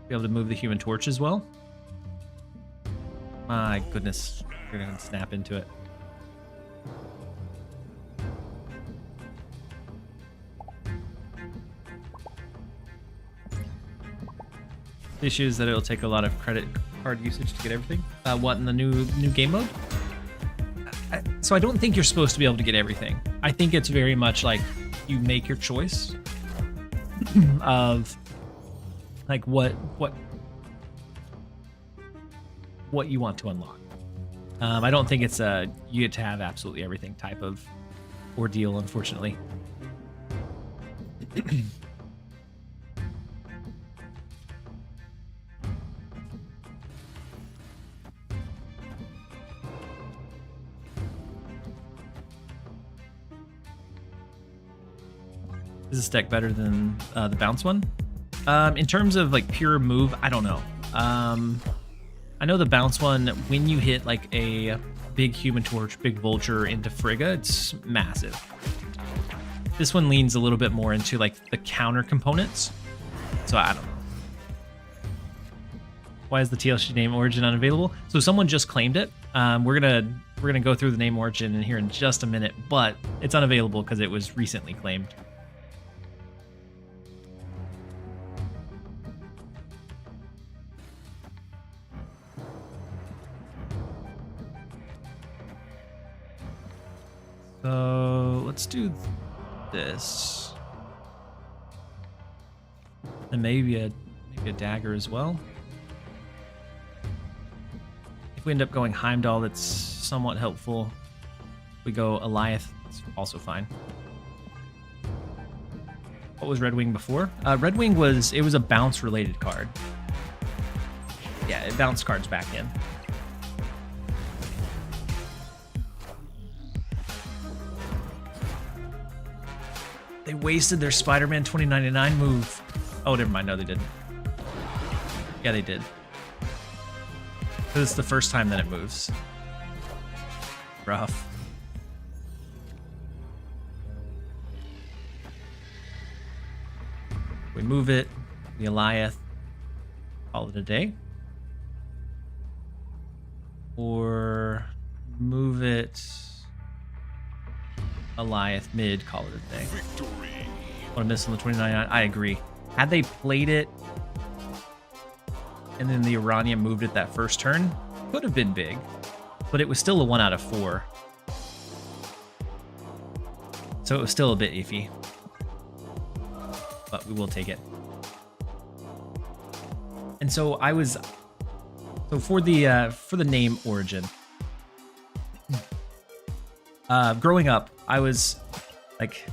Be able to move the Human Torch as well. My goodness, you're gonna snap into it. The issue is that it'll take a lot of credit card usage to get everything. What in the new game mode? So I don't think you're supposed to be able to get everything. I think it's very much like you make your choice of like what you want to unlock. I don't think it's a you get to have absolutely everything type of ordeal, unfortunately. Is this deck better than the bounce one? In terms of like pure move, I don't know. I know the bounce one, when you hit like a big Human Torch, big Vulture into Frigga, it's massive. This one leans a little bit more into like the counter components. So I don't know. Why is the TLSG name origin unavailable? So someone just claimed it. We're gonna go through the name origin in here in just a minute, but it's unavailable because it was recently claimed. So let's do this, and maybe a dagger as well. If we end up going Heimdall, that's somewhat helpful. We go Eliath, it's also fine. What was Redwing before? Redwing was a bounce related card. Yeah, it bounced cards back in. They wasted their Spider-Man 2099 move. Oh, never mind. No, they didn't. Yeah, they did. Because it's the first time that it moves. Rough. We move it. The Eliath. Call it a day. Or move it. Eliath mid, call it a day. Victory. What a miss on the 29. I agree. Had they played it and then the Urania moved it that first turn, could have been big, but it was still a 1 out of 4. So it was still a bit iffy. But we will take it. And so for the name origin. Growing up, I was like,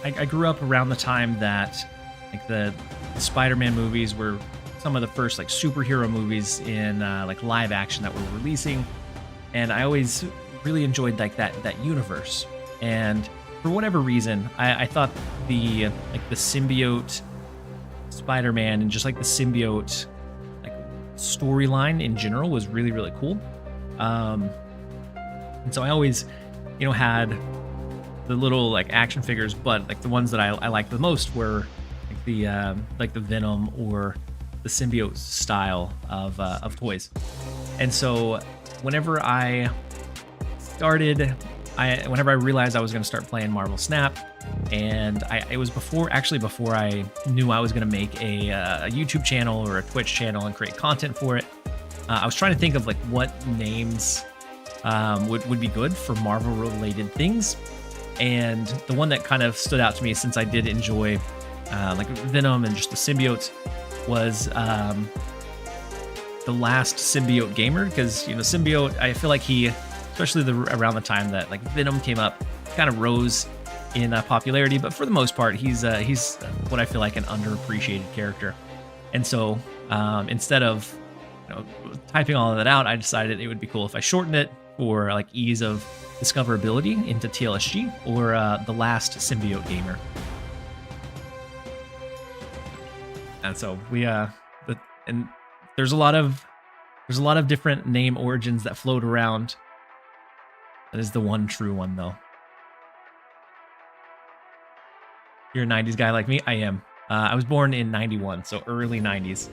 I grew up around the time that like the Spider-Man movies were some of the first like superhero movies in like live action that were releasing, and I always really enjoyed like that universe. And for whatever reason, I thought the symbiote Spider-Man and just like the symbiote like storyline in general was really, really cool. And so I always had the little like action figures, but like the ones that I liked the most were like the Venom or the symbiote style of toys. And so whenever I realized I was going to start playing Marvel Snap, and it was before I knew I was going to make a YouTube channel or a Twitch channel and create content for it. I was trying to think of like what names would be good for Marvel related things, and the one that kind of stood out to me, since I did enjoy like Venom and just the symbiotes, was the last symbiote gamer, because symbiote, I feel like he, especially around the time that like Venom came up, kind of rose in popularity, but for the most part he's what I feel like an underappreciated character. And so instead of typing all of that out, I decided it would be cool if I shortened it for like ease of discoverability into TLSG, or the last symbiote gamer. And so and there's a lot of different name origins that float around. That is the one true one, though. You're a 90s guy like me? I am. I was born in 91, so early 90s.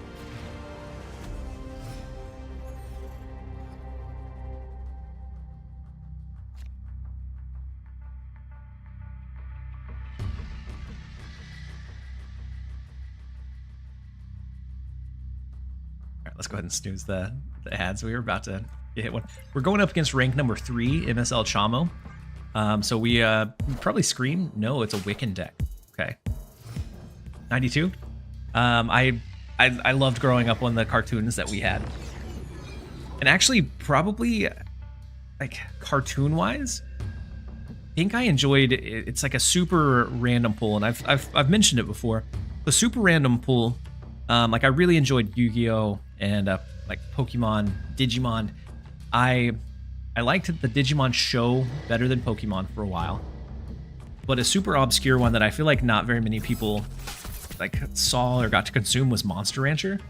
All right, let's go ahead and snooze the ads. We were about to get hit one. We're going up against rank number 3, MSL Chamo. So we probably Scream. No, it's a Wiccan deck. Okay. 92. I loved growing up on the cartoons that we had, and actually probably like cartoon wise, I think I enjoyed it. It's like a super random pull, and I've mentioned it before. The super random pull, like I really enjoyed Yu-Gi-Oh and like Pokemon, Digimon. I liked the Digimon show better than Pokemon for a while, but a super obscure one that I feel like not very many people like saw or got to consume was Monster Rancher.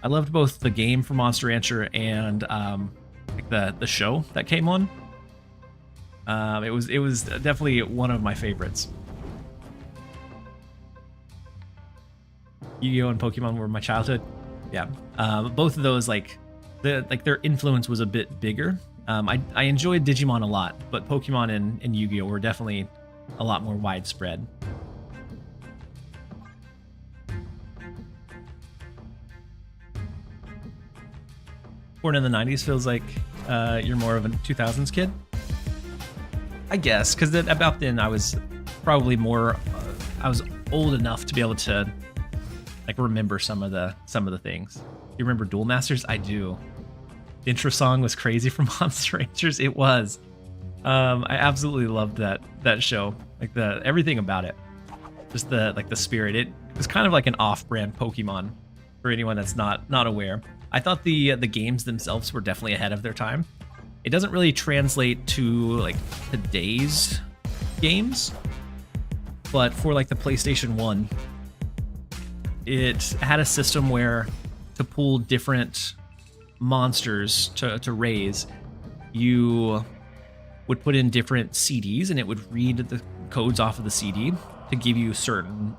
I loved both the game for Monster Rancher and like the show that came on. It was definitely one of my favorites. Yu-Gi-Oh and Pokemon were my childhood. Yeah, both of those like their influence was a bit bigger. I enjoyed Digimon a lot, but Pokemon and Yu-Gi-Oh were definitely a lot more widespread. Born in the 90s feels like you're more of a 2000s kid. I guess, because about then I was probably more, I was old enough to be able to like remember some of the things. You remember Duel Masters? I do. The intro song was crazy from Monster Rangers. It was. I absolutely loved that show. Like everything about it. Just the spirit. It was kind of like an off-brand Pokemon for anyone that's not aware. I thought the games themselves were definitely ahead of their time. It doesn't really translate to like today's games, but for like the PlayStation 1, it had a system where to pull different monsters to raise, you would put in different CDs and it would read the codes off of the CD to give you certain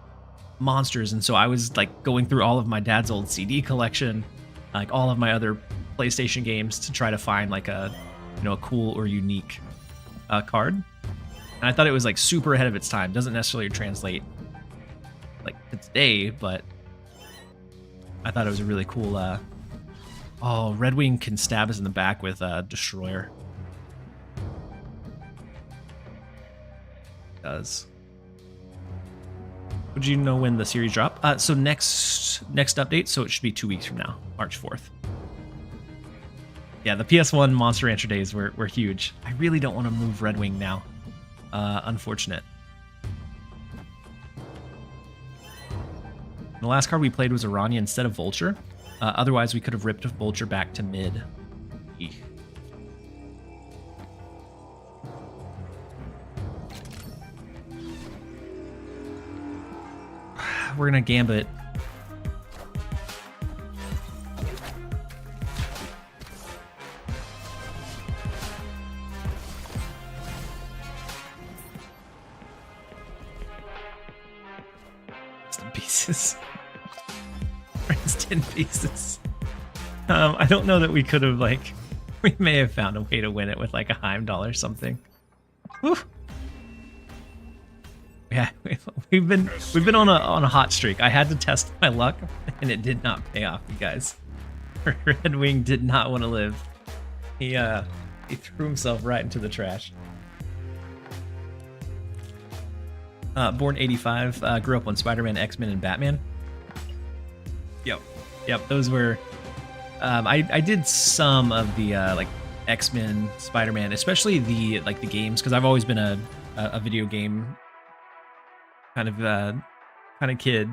monsters. And so I was like going through all of my dad's old CD collection, like all of my other PlayStation games, to try to find like a cool or unique card. And I thought it was like super ahead of its time. Doesn't necessarily translate like to today, but I thought it was a really cool. Oh, Redwing can stab us in the back with Destroyer. It does. Would you know when the series drop? So next update, so it should be 2 weeks from now, March 4th. Yeah, the PS1 Monster Rancher days were huge. I really don't want to move Redwing now. Unfortunate. The last card we played was Aranya instead of Vulture. Otherwise, we could have ripped Vulture back to mid. Eek. We're gonna Gambit. Pieces. Friends 10 pieces. I don't know that we could have we may have found a way to win it with like a Heimdall or something. Woo. Yeah, we've been on a hot streak. I had to test my luck, and it did not pay off, you guys. Redwing did not want to live. He threw himself right into the trash. Born 85, grew up on Spider-Man, X-Men, and Batman. Yep, those were. I did some of the like X-Men, Spider-Man, especially the games, because I've always been a video game kind of kid,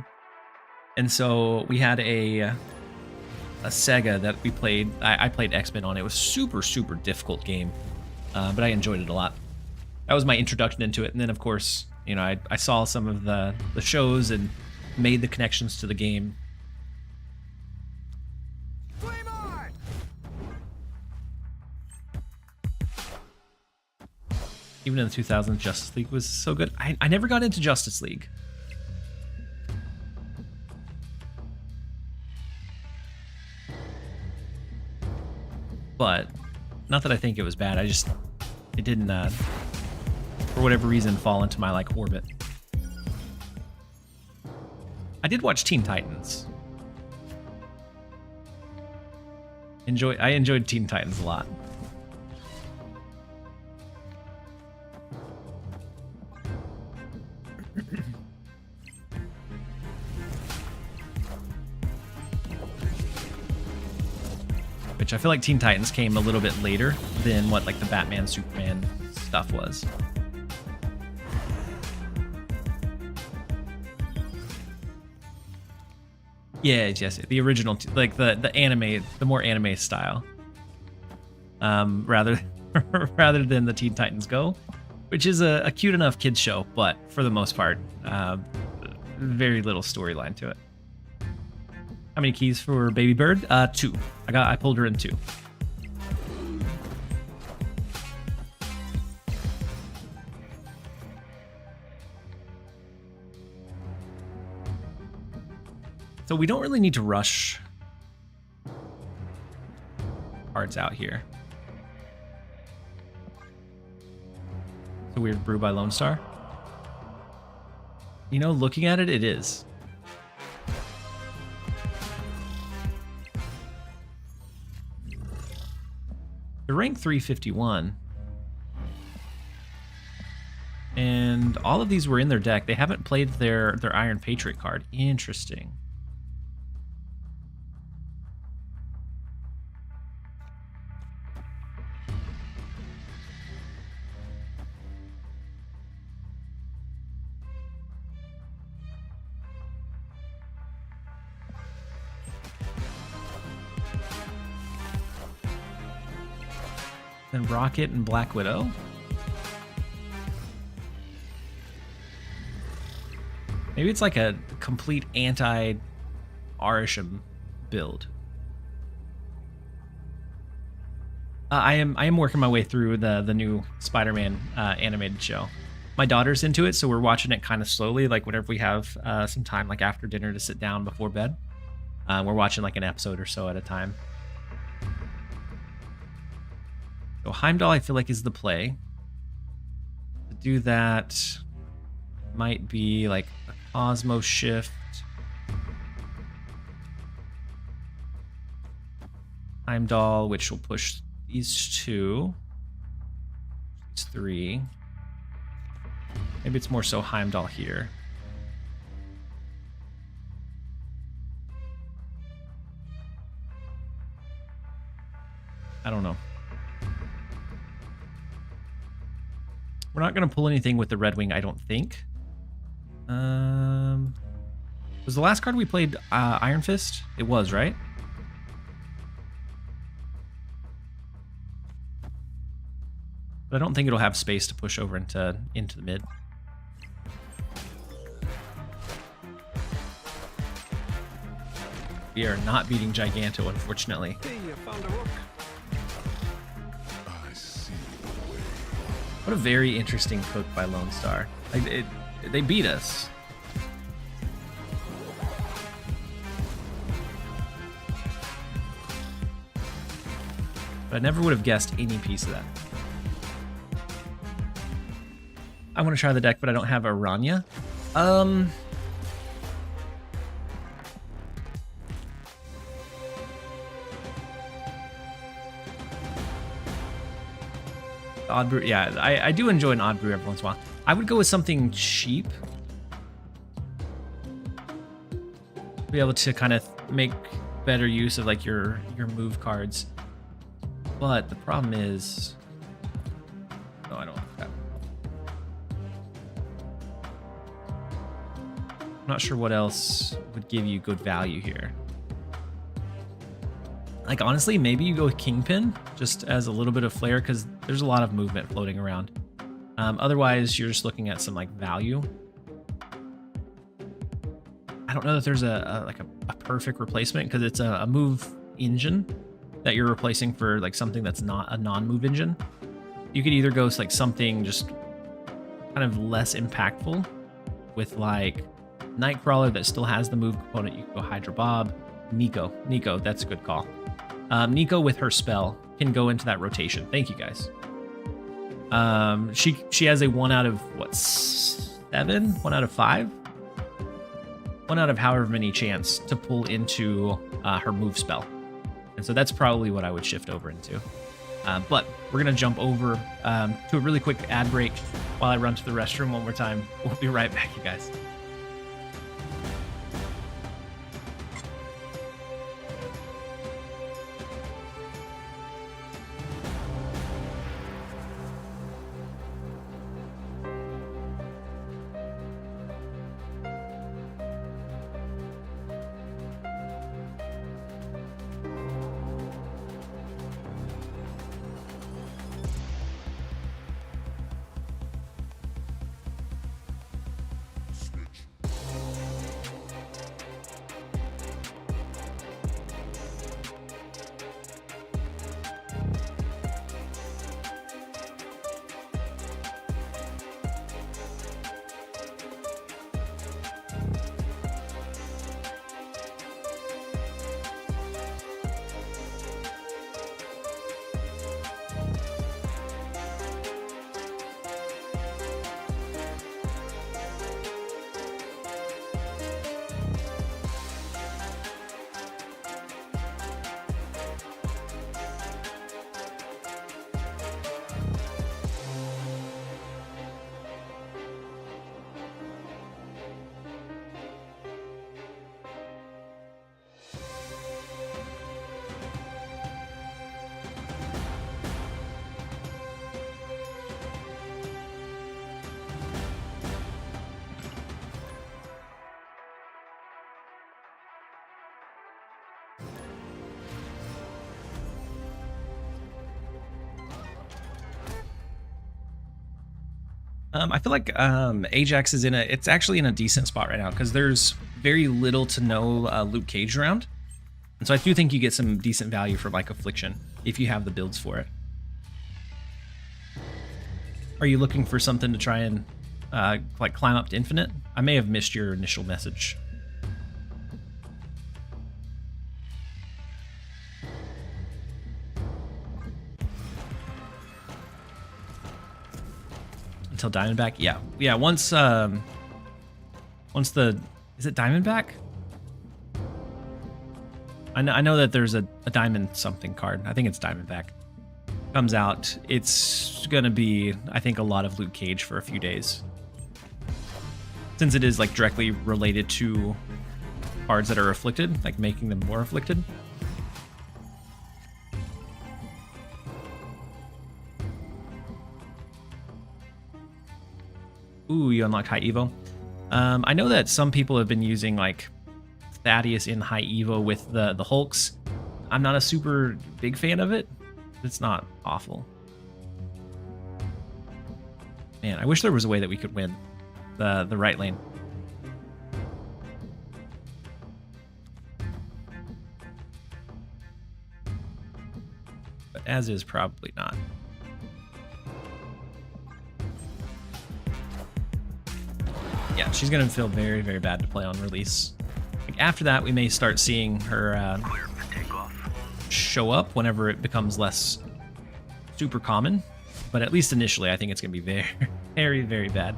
and so we had a Sega that we played. I played X-Men on. It was super difficult game, but I enjoyed it a lot. That was my introduction into it, and then of course, I saw some of the shows and made the connections to the game. Even in the 2000s, Justice League was so good. I never got into Justice League. But not that I think it was bad. It didn't, for whatever reason, fall into my like orbit. I did watch Teen Titans. I enjoyed Teen Titans a lot. Which I feel like Teen Titans came a little bit later than what like the Batman, Superman stuff was. Yeah, yes, the original, like the anime, the more anime style, rather than the Teen Titans Go, which is a cute enough kids show, but for the most part, very little storyline to it. How many keys for Baby Bird? 2. I pulled her in 2. So we don't really need to rush cards out here. It's a weird brew by Lone Star. You know, looking at it, it is. They're ranked 351. And all of these were in their deck. They haven't played their Iron Patriot card. Interesting. Then Rocket and Black Widow. Maybe it's like a complete anti-Arisham build. I am working my way through the new Spider-Man animated show. My daughter's into it, so we're watching it kind of slowly. Like whenever we have some time, like after dinner, to sit down before bed, we're watching like an episode or so at a time. So Heimdall, I feel like, is the play. To do that might be like a Cosmo Shift. Heimdall, which will push these 2. These 3. Maybe it's more so Heimdall here. I don't know. We're not going to pull anything with the Redwing, I don't think. Was the last card we played Iron Fist? It was, right? But I don't think it'll have space to push over into the mid. We are not beating Giganto, unfortunately. Hey, you found a rook. I see the way. What a very interesting cook by Lone Star. Like they beat us. But I never would have guessed any piece of that. I want to try the deck, but I don't have Aranya. Odd brew, yeah, I do enjoy an odd brew every once in a while. I would go with something cheap. Be able to kind of make better use of like your move cards. But the problem is, no, I don't want that. I'm not sure what else would give you good value here. Like, honestly, maybe you go with Kingpin just as a little bit of flair because there's a lot of movement floating around. Otherwise, you're just looking at some like value. I don't know that there's a perfect replacement because it's a move engine that you're replacing for like something that's not a non-move engine. You could either go like something just kind of less impactful with like Nightcrawler that still has the move component. You can go Hydra Bob, Nico, that's a good call. Nico with her spell can go into that rotation. Thank you guys. She has a 1 out of what, 7? 1 out of 5? 1 out of however many chance to pull into her move spell. And so that's probably what I would shift over into. But we're going to jump over to a really quick ad break while I run to the restroom one more time. We'll be right back, you guys. I feel like Ajax is it's actually in a decent spot right now because there's very little to no Luke Cage around. And so I do think you get some decent value for like Affliction if you have the builds for it. Are you looking for something to try and like climb up to Infinite? I may have missed your initial message. Until Diamondback? Yeah. Once the, is it Diamondback? I know that there's a Diamond something card. I think it's Diamondback. Comes out. It's gonna be, I think, a lot of Luke Cage for a few days, since it is like directly related to cards that are afflicted, like making them more afflicted. Ooh, you unlocked High Evo. I know that some people have been using like Thaddeus in High Evo with the Hulks. I'm not a super big fan of it. It's not awful. Man, I wish there was a way that we could win the right lane. But as is, probably not. Yeah, she's gonna feel very, very bad to play on release. Like after that, we may start seeing her show up whenever it becomes less super common. But at least initially, I think it's gonna be very, very, very bad.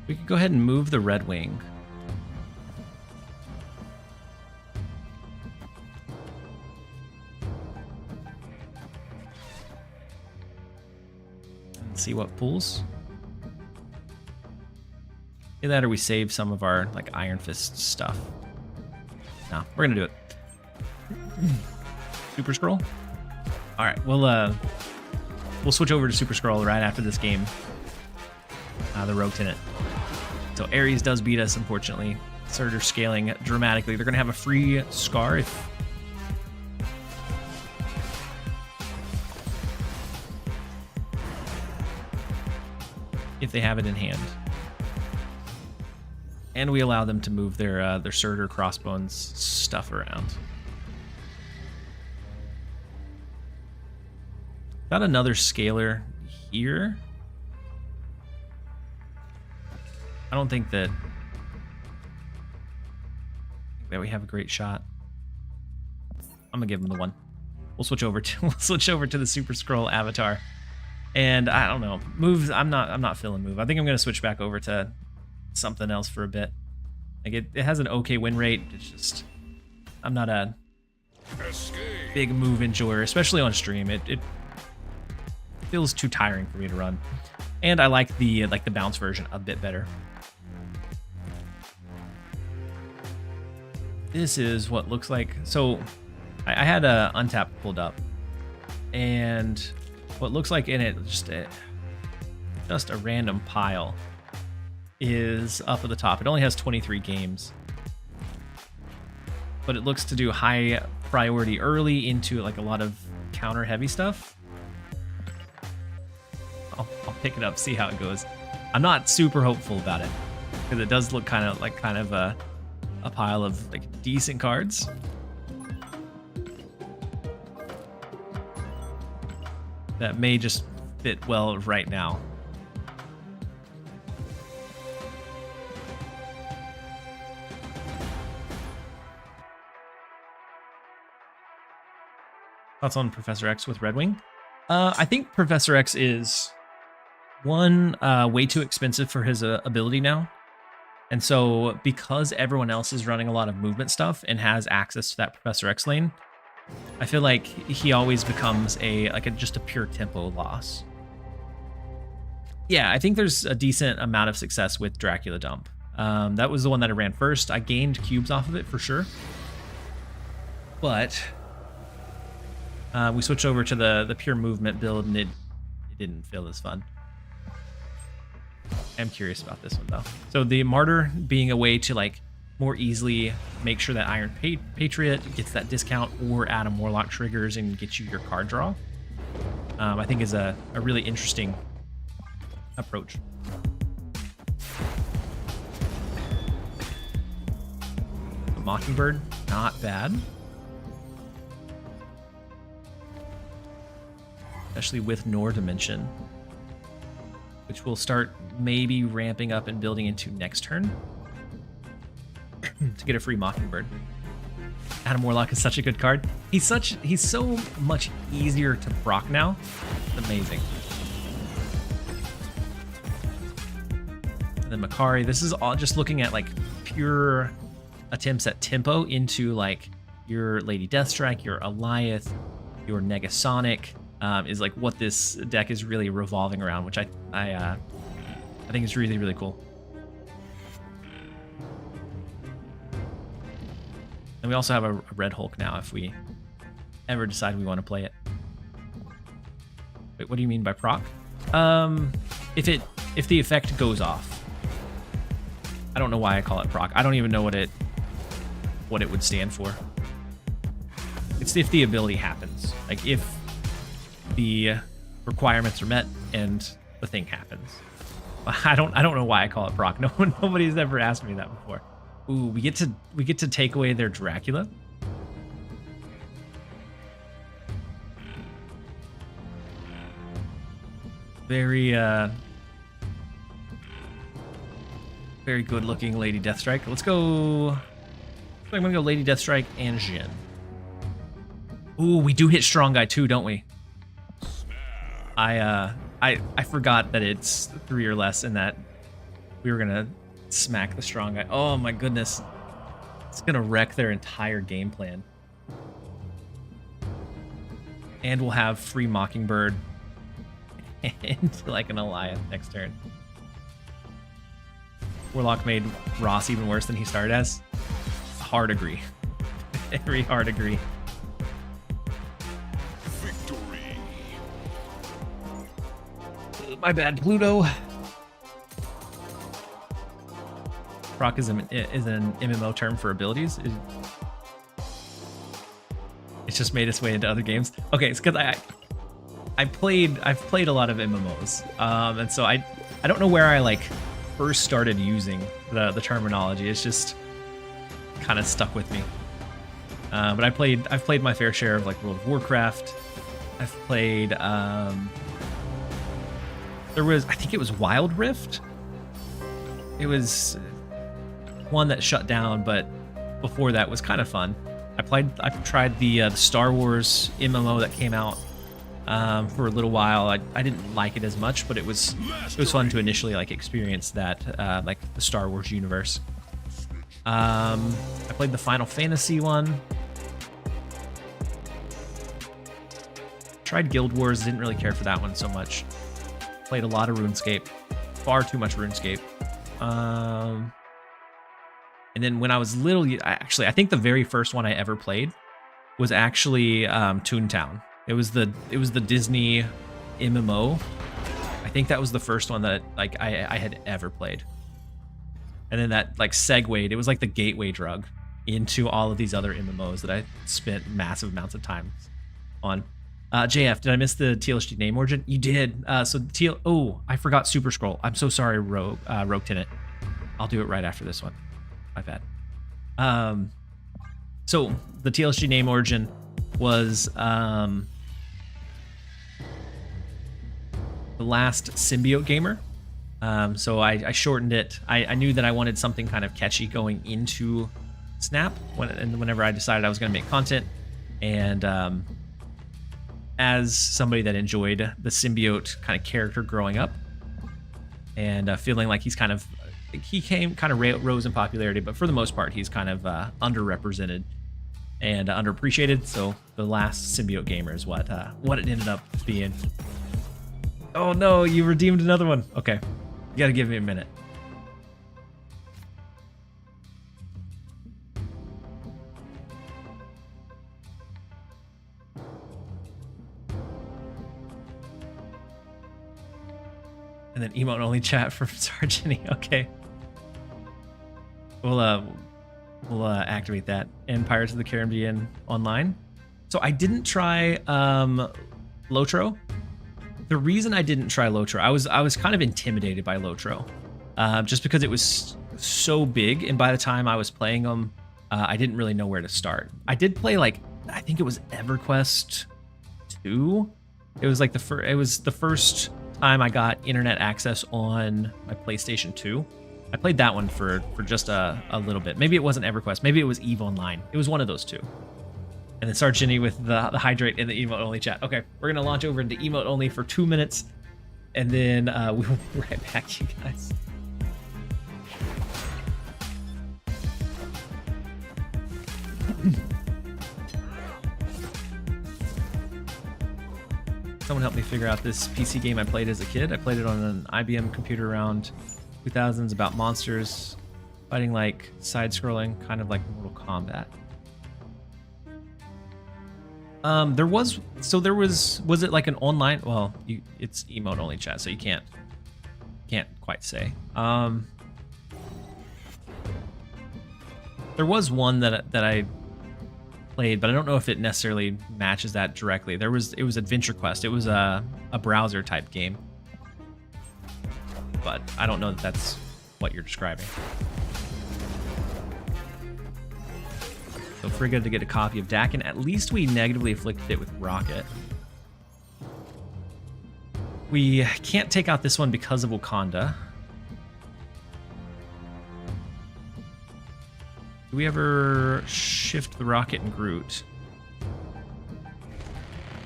We could go ahead and move the Redwing. See what pulls. Either that or we save some of our like Iron Fist stuff. No, we're gonna do it. Super Scroll. All right, we'll switch over to Super Scroll right after this game. The Rogue Tenant. So Ares does beat us, unfortunately. Surtur scaling dramatically. They're gonna have a free Scar if they have it in hand. And we allow them to move their Surtur Crossbones stuff around. Got another scaler here. I don't think that we have a great shot. I'm gonna give him the one. We'll switch over to the Super Scroll avatar. And I don't know. Moves, I'm not feeling move. I think I'm gonna switch back over to something else for a bit. Like it has an okay win rate. It's just I'm not a big move enjoyer, especially on stream. It feels too tiring for me to run. And I like the bounce version a bit better. This is what looks like. So I had a Untap pulled up, and what looks like in it just a random pile is up at the top. It only has 23 games, but it looks to do high priority early into like a lot of counter heavy stuff. I'll pick it up, see how it goes. I'm not super hopeful about it because it does look kind of a pile of like decent cards. That may just fit well right now. Thoughts on Professor X with Redwing? I think Professor X is one way too expensive for his ability now. And so because everyone else is running a lot of movement stuff and has access to that Professor X lane, I feel like he always becomes just a pure tempo loss. Yeah, I think there's a decent amount of success with Dracula Dump. That was the one that I ran first. I gained cubes off of it for sure. But we switched over to the pure movement build, and it didn't feel as fun. I'm curious about this one though. So the Martyr being a way to like more easily make sure that Iron Patriot gets that discount, or Adam Warlock triggers and gets you your card draw, I think is a really interesting approach. The Mockingbird, not bad. Especially with Nor Dimension, which will start maybe ramping up and building into next turn to get a free Mockingbird. Adam Warlock is such a good card. He's so much easier to proc now. It's amazing. And then Makari, this is all just looking at like pure attempts at tempo into like your Lady Deathstrike, your Alioth, your Negasonic, is like what this deck is really revolving around, which I think is really, really cool. And we also have a Red Hulk now if we ever decide we want to play it. Wait, what do you mean by proc? If the effect goes off. I don't know why I call it proc. I don't even know what it would stand for. It's if the ability happens. Like if the requirements are met and the thing happens. I don't know why I call it proc. Nobody's ever asked me that before. Ooh, we get to take away their Dracula. Very very good looking Lady Deathstrike. Let's go. I'm gonna go Lady Deathstrike and Jin. Ooh, we do hit Strong Guy too, don't we? I forgot that it's 3 or less and that we were gonna smack the Strong Guy. Oh my goodness. It's gonna wreck their entire game plan. And we'll have free Mockingbird into like an Alioth next turn. Warlock made Ross even worse than he started as. Hard agree. Very hard agree. Victory. My bad, Pluto. Proc is an MMO term for abilities. It's just made its way into other games. Okay, it's because I've played a lot of MMOs, and so I don't know where I like first started using the terminology. It's just kind of stuck with me. But I've played my fair share of like World of Warcraft. I've played, there was, I think it was Wild Rift. It was one that shut down, but before that was kind of fun. I've tried the Star Wars MMO that came out for a little while. I didn't like it as much, but it was fun to initially like experience that like the Star Wars universe. I played the Final Fantasy one. Tried Guild Wars, didn't really care for that one so much. Played a lot of RuneScape, far too much RuneScape. And then when I was little, I think the very first one I ever played was actually Toontown. It was the Disney MMO. I think that was the first one that like I had ever played. And then that like segued. It was like the gateway drug into all of these other MMOs that I spent massive amounts of time on. JF, did I miss the TLSG name origin? You did. Oh, I forgot Super Scroll. I'm so sorry, Rogue Tenant. I'll do it right after this one. My bad. So the TLSG name origin was the last symbiote gamer. So I shortened it. I knew that I wanted something kind of catchy going into Snap whenever I decided I was going to make content. And as somebody that enjoyed the symbiote kind of character growing up and feeling like he's kind of rose in popularity, but for the most part, he's kind of underrepresented and underappreciated. So the last symbiote gamer is what it ended up being. Oh no, you redeemed another one. Okay, you gotta give me a minute. And then emote only chat from Sargini. Okay. We'll activate that. And Pirates of the Caribbean Online. So I didn't try Lotro. The reason I didn't try Lotro, I was kind of intimidated by Lotro, just because it was so big, and by the time I was playing them, I didn't really know where to start. I did play I think it was EverQuest 2. It was like the first time I got internet access on my PlayStation 2. I played that one for just a little bit. Maybe it wasn't EverQuest. Maybe it was EVE Online. It was one of those two. And then start Ginny with the hydrate in the emote only chat. Okay, we're gonna launch over into emote only for 2 minutes, and then we'll be right back, you guys. Someone help me figure out this PC game I played as a kid. I played it on an IBM computer around 2000s, about monsters fighting like side-scrolling, kind of like Mortal Kombat. Was it like an online? Well, it's emote only chat, so you can't quite say. There was one that I played, but I don't know if it necessarily matches that directly. It was Adventure Quest. It was a browser type game, but I don't know that that's what you're describing. So Frigga to get a copy of Dakin. At least we negatively afflicted it with Rocket. We can't take out this one because of Wakanda. Do we ever shift the Rocket and Groot?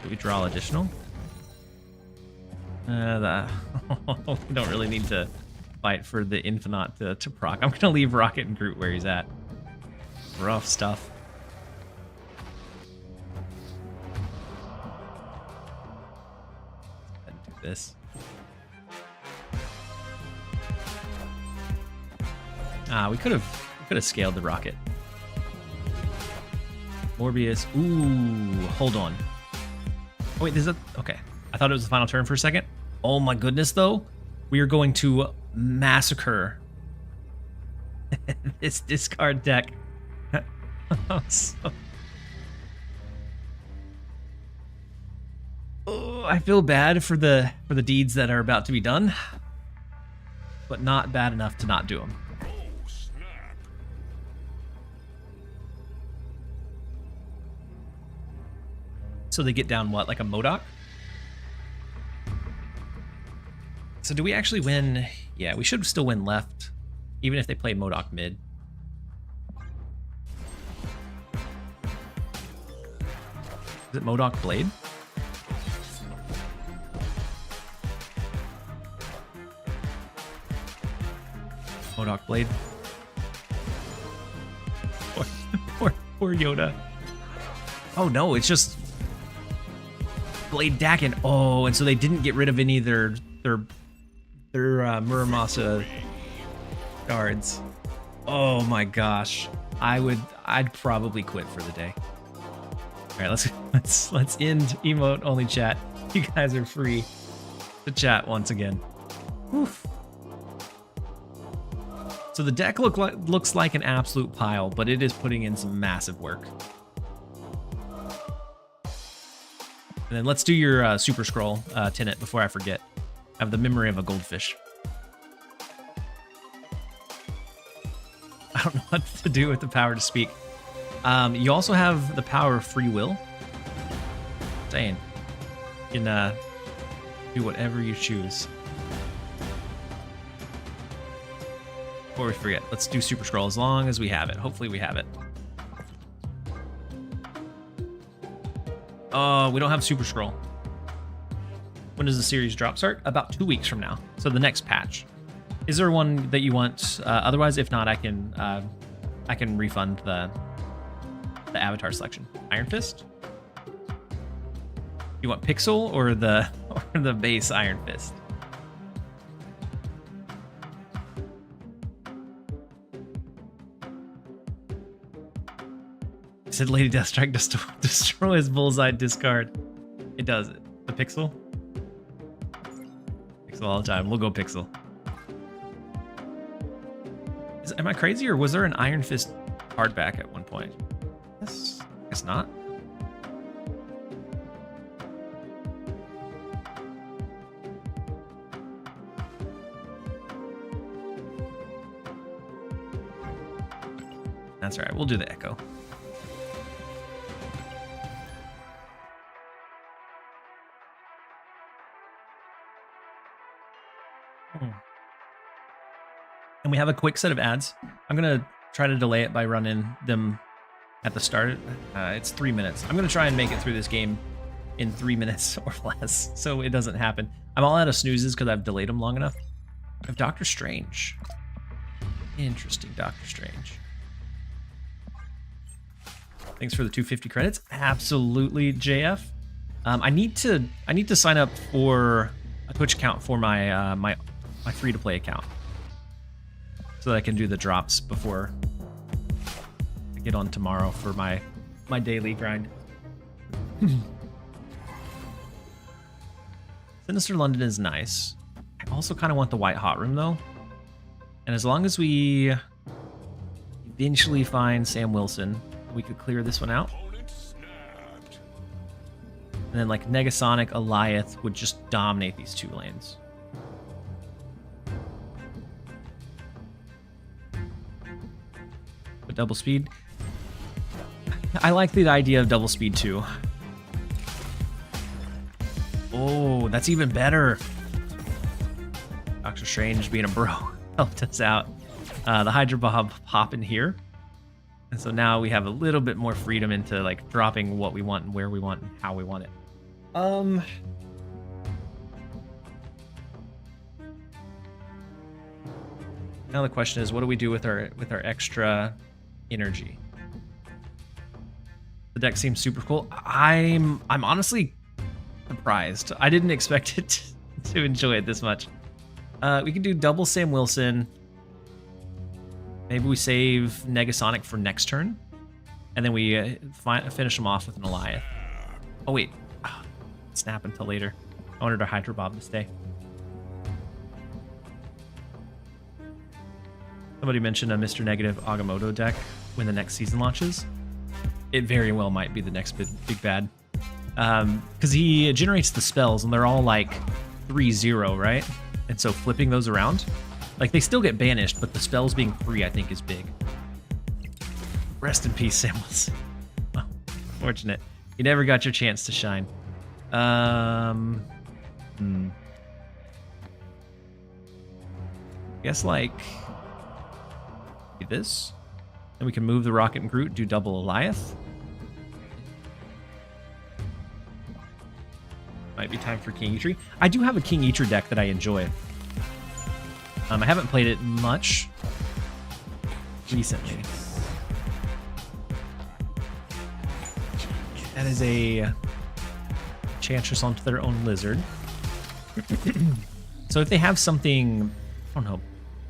Do we draw additional? We don't really need to fight for the Infinite to proc. I'm going to leave Rocket and Groot where he's at. Rough stuff. This. We could have scaled the Rocket. Morbius. Ooh, hold on. Oh, wait, this is okay. I thought it was the final turn for a second. Oh my goodness, though. We are going to massacre this discard deck. Oh, I feel bad for the deeds that are about to be done, but not bad enough to not do them. Oh, snap. So they get down what, like a Modok? So do we actually win? Yeah, we should still win left, even if they play Modok mid. Is it Modok Blade? Modok Blade. Poor Yoda. Oh no, it's just Blade Dakin. Oh, and so they didn't get rid of any of their Muramasa guards. Oh my gosh. I'd probably quit for the day. All right, let's end emote only chat. You guys are free to chat once again. Oof. So the deck looks like an absolute pile, but it is putting in some massive work. And then let's do your Super Scroll, Tenet, before I forget. I have the memory of a goldfish. I don't know what to do with the power to speak. You also have the power of free will. Saying. You can do whatever you choose. Before we forget, let's do Super Scroll as long as we have it. Hopefully we have it. Oh, we don't have Super Scroll. When does the series drop start? About 2 weeks from now. So the next patch. Is there one that you want? Otherwise, if not, I can refund the avatar selection. Iron Fist? You want Pixel or the base Iron Fist? Said Lady Deathstrike destroys bullseye discard. It does it. The Pixel? Pixel all the time. We'll go Pixel. Am I crazy, or was there an Iron Fist hardback at one point? Guess not. That's all right. We'll do the Echo. And we have a quick set of ads. I'm going to try to delay it by running them at the start. It's 3 minutes. I'm going to try and make it through this game in 3 minutes or less, so it doesn't happen. I'm all out of snoozes because I've delayed them long enough. I have Doctor Strange. Interesting, Doctor Strange. Thanks for the 250 credits. Absolutely, JF. I need to sign up for a Twitch account for my my free-to-play account, so that I can do the drops before I get on tomorrow for my daily grind. Sinister London is nice. I also kind of want the White Hot Room though. And as long as we eventually find Sam Wilson, we could clear this one out. And then like Negasonic, Eliath would just dominate these two lanes. But double speed. I like the idea of double speed too. Oh, that's even better. Doctor Strange being a bro helped us out. The Hydra Bob hop in here. And so now we have a little bit more freedom into like dropping what we want and where we want and how we want it. Now the question is, what do we do with our extra energy? The deck seems super cool. I'm honestly surprised. I didn't expect it to enjoy it this much. We can do double Sam Wilson. Maybe we save Negasonic for next turn, and then we finish him off with an Eliath. Oh wait, snap until later. I wanted our Hydra Bob to stay. Somebody mentioned a Mr. Negative Agamotto deck when the next season launches. It very well might be the next big bad. Because he generates the spells, and they're all like 3-0, right? And so flipping those around, like they still get banished, but the spells being free, I think, is big. Rest in peace, Sam Wilson. Well, fortunate. You never got your chance to shine. Guess like this. And we can move the Rocket and Groot, do double Goliath. Might be time for King Eitri. I do have a King Eitri deck that I enjoy. I haven't played it much recently. That is a Enchantress onto their own lizard. So if they have something, I don't know,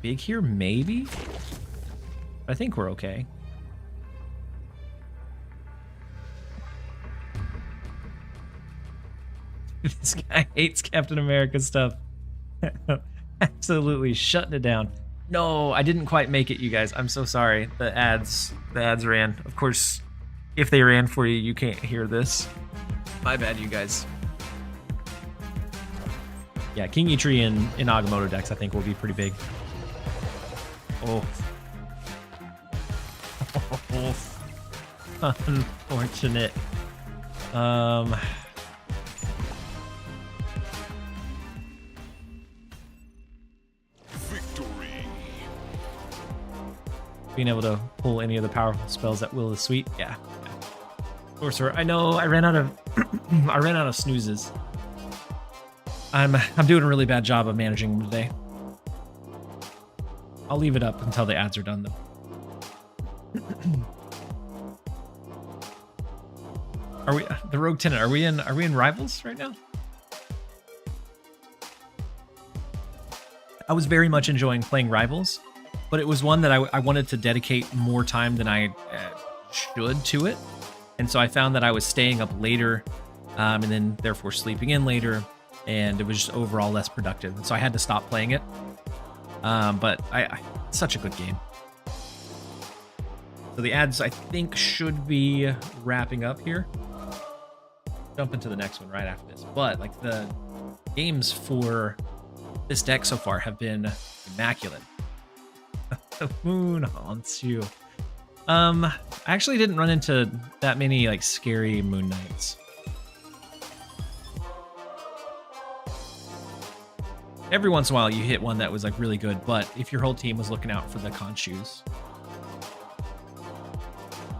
big here, maybe? I think we're okay. This guy hates Captain America stuff. Absolutely shutting it down. No, I didn't quite make it, you guys. I'm so sorry. The ads ran. Of course, if they ran for you, you can't hear this. My bad, you guys. Yeah, King Eitri in Agamotto decks, I think, will be pretty big. Oh. Unfortunate. Victory. Being able to pull any of the powerful spells at will is sweet. Yeah. Sorcerer. I know I ran out of I ran out of snoozes. I'm doing a really bad job of managing them today. I'll leave it up until the ads are done though. Are we the Rogue Tenant? Are we in Rivals right now? I was very much enjoying playing Rivals, but it was one that I wanted to dedicate more time than I should to it. And so I found that I was staying up later and then therefore sleeping in later, and it was just overall less productive. And so I had to stop playing it. But such a good game. So the ads, I think, should be wrapping up here. Jump into the next one right after this. But like the games for this deck so far have been immaculate. The moon haunts you. I actually didn't run into that many like scary moon knights. Every once in a while you hit one that was like really good, but if your whole team was looking out for the Khonshu's,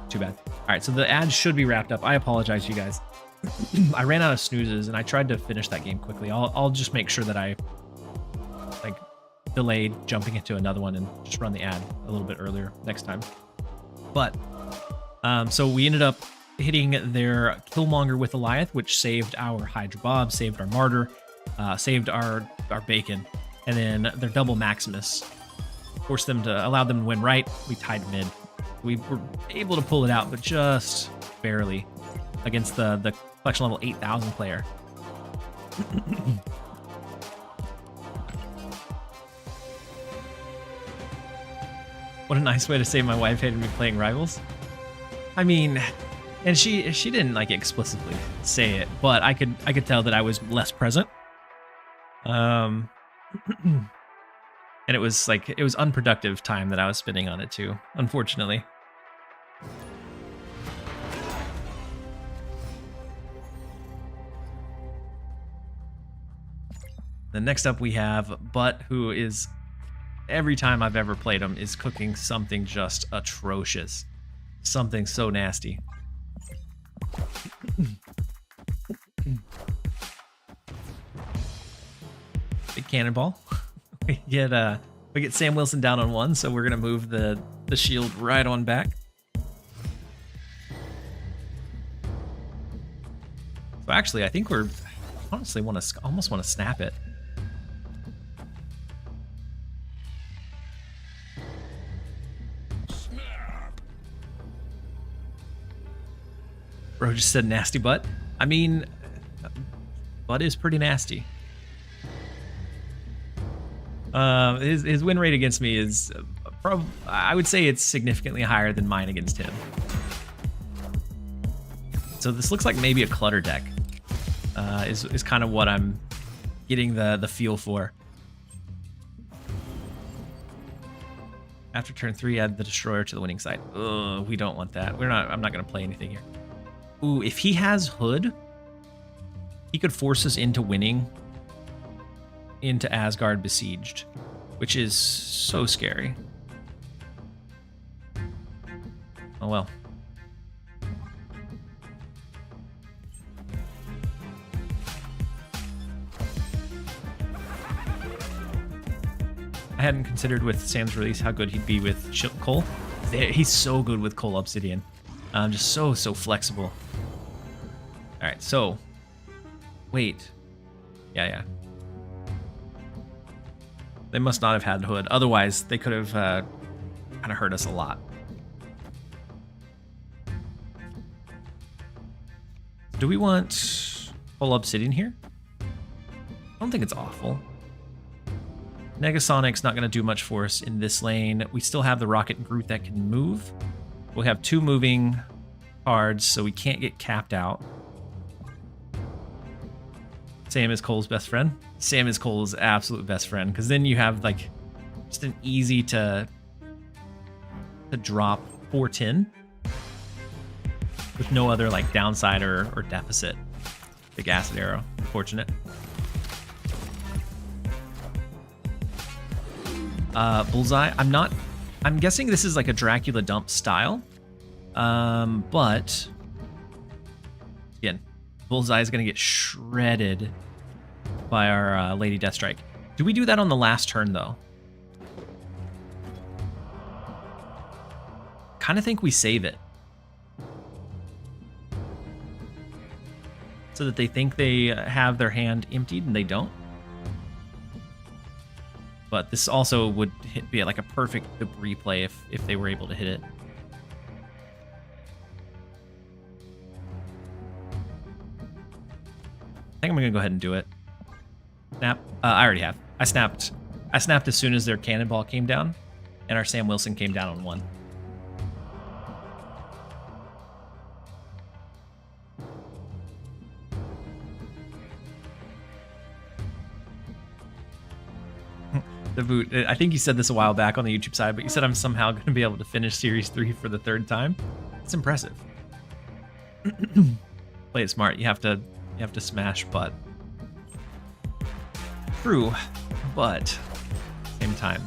too bad. All right, so the ads should be wrapped up. I apologize, you guys. I ran out of snoozes and I tried to finish that game quickly. I'll just make sure that I like delayed jumping into another one and just run the ad a little bit earlier next time. But so we ended up hitting their Killmonger with Goliath, which saved our Hydra Bob, saved our Martyr, saved our Bacon, and then their double Maximus forced them to allow them to win right. We tied mid. We were able to pull it out, but just barely against the collection level 8,000 player. What a nice way to say my wife hated me playing Rivals. I mean, and she didn't like explicitly say it, but I could tell that I was less present. And it was unproductive time that I was spending on it too, unfortunately. Then next up we have Butt, who is, every time I've ever played him, is cooking something just atrocious. Something so nasty. Big cannonball. We get Sam Wilson down on one, so we're gonna move the shield right on back. So actually, I think we're honestly almost want to snap it. Bro just said nasty butt. I mean, butt is pretty nasty. His win rate against me is I would say it's significantly higher than mine against him. So this looks like maybe a clutter deck. Is kind of what I'm getting the feel for. After turn 3, add the destroyer to the winning side. Ugh, we don't want that. I'm not gonna play anything here. Ooh, if he has Hood, he could force us into winning into Asgard Besieged, which is so scary. Oh well. I hadn't considered with Sam's release how good he'd be with coal. He's so good with coal obsidian. Just so flexible. All right, so wait. Yeah. They must not have had Hood. Otherwise, they could have kind of hurt us a lot. Do we want full obsidian here? I don't think it's awful. Negasonic's not going to do much for us in this lane. We still have the Rocket and Groot that can move. We'll have 2 moving cards, so we can't get capped out. Sam is Cole's best friend. Sam is Cole's absolute best friend, because then you have like just an easy to drop 410 with no other like downside or deficit. Big acid arrow, unfortunate. Bullseye. I'm guessing this is like a Dracula dump style. But again, Bullseye is going to get shredded by our Lady Deathstrike. Do we do that on the last turn though? Kind of think we save it. So that they think they have their hand emptied and they don't. But this also would be like a perfect debris play if they were able to hit it. I think I'm gonna go ahead and do it. Snap. I already have. I snapped as soon as their cannonball came down, and our Sam Wilson came down on 1. The boot. I think you said this a while back on the YouTube side, but you said I'm somehow going to be able to finish Series 3 for the 3rd time. It's impressive. Play it smart. You have to smash butt. True, but same time.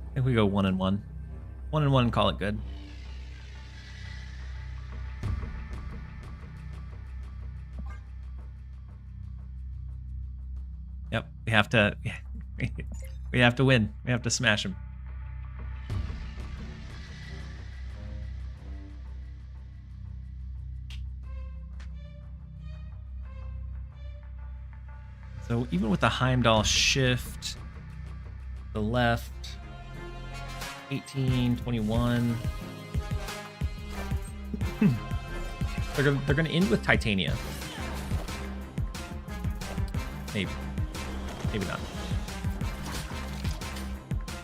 I think we go 1 and 1. 1 and 1 and call it good. Yep, we have to we have to win. We have to smash him. So even with the Heimdall shift, the left 18, 21. They're gonna end with Titania. Maybe not.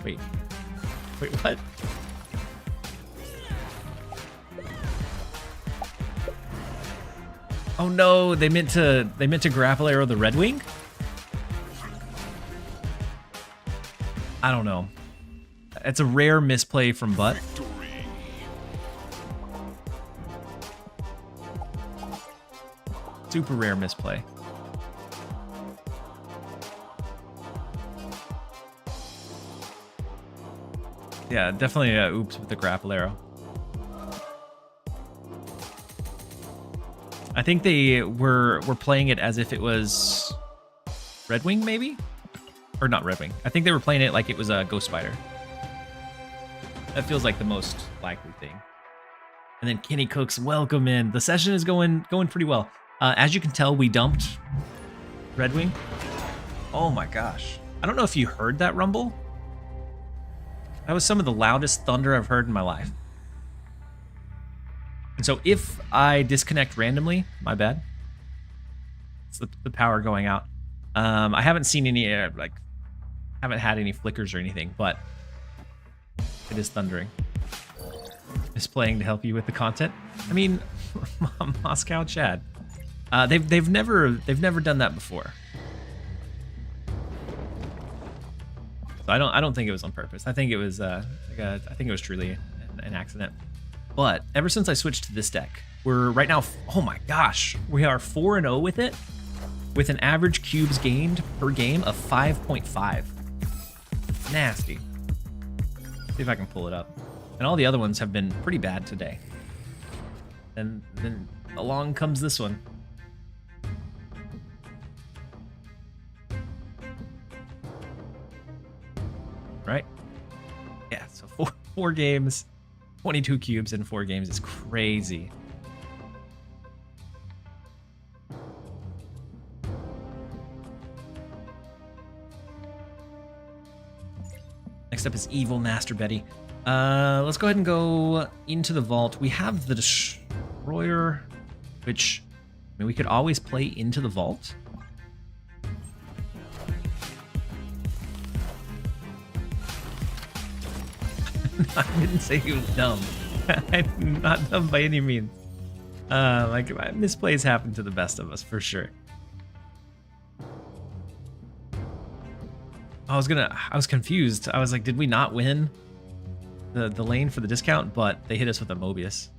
Wait, what? Oh no, they meant to grapple arrow the Redwing? I don't know. It's a rare misplay from Butt. Super rare misplay. Yeah, definitely oops with the grapple arrow. I think they were playing it as if it was Redwing, maybe? Or not Redwing. I think they were playing it like it was a Ghost Spider. That feels like the most likely thing. And then Kenny Cooks, welcome in. The session is going pretty well. As you can tell, we dumped Redwing. Oh my gosh. I don't know if you heard that rumble. That was some of the loudest thunder I've heard in my life. And so if I disconnect randomly, my bad. It's the power going out. I haven't seen any, haven't had any flickers or anything, but it is thundering. Is playing to help you with the content. I mean, Moscow Chad. They've never done that before. So I don't think it was on purpose. I think it was I think it was truly an accident. But ever since I switched to this deck, we're right now, oh my gosh, we are 4-0 with it, with an average cubes gained per game of 5.5. Nasty. See if I can pull it up. And all the other ones have been pretty bad today. And then along comes this one. Right? Yeah, so four games, 22 cubes in 4 games is crazy. Next up is Evil Master Betty. Let's go ahead and go into the vault. We have the Destroyer, which, I mean, we could always play into the vault. I didn't say he was dumb. I'm not dumb by any means. Like, misplays happen to the best of us, for sure. I was confused. I was like, did we not win the lane for the discount? But they hit us with a Mobius.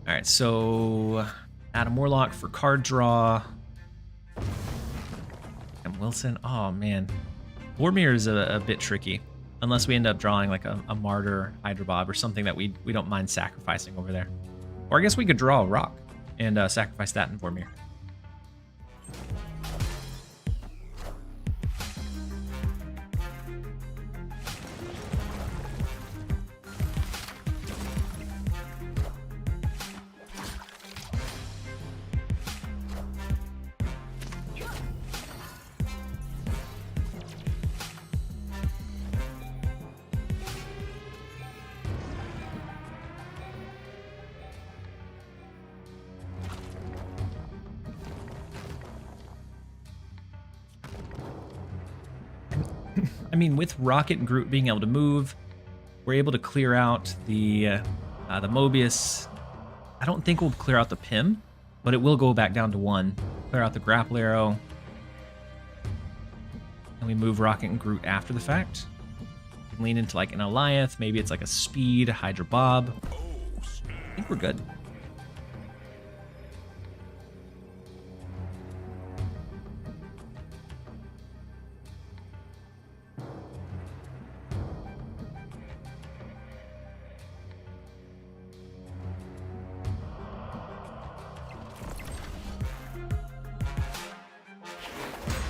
All right, so Adam Warlock for card draw. And Wilson, oh man. Vormir is a bit tricky, unless we end up drawing like a Martyr, Hydra Bob, or something that we don't mind sacrificing over there. Or I guess we could draw a Rock and sacrifice that in Vormir. I mean, with Rocket and Groot being able to move, we're able to clear out the Mobius. I don't think we'll clear out the Pim, but it will go back down to 1. Clear out the Grapple Arrow. And we move Rocket and Groot after the fact. We can lean into like an Alliath. Maybe it's like a Speed, Hydra Bob. I think we're good.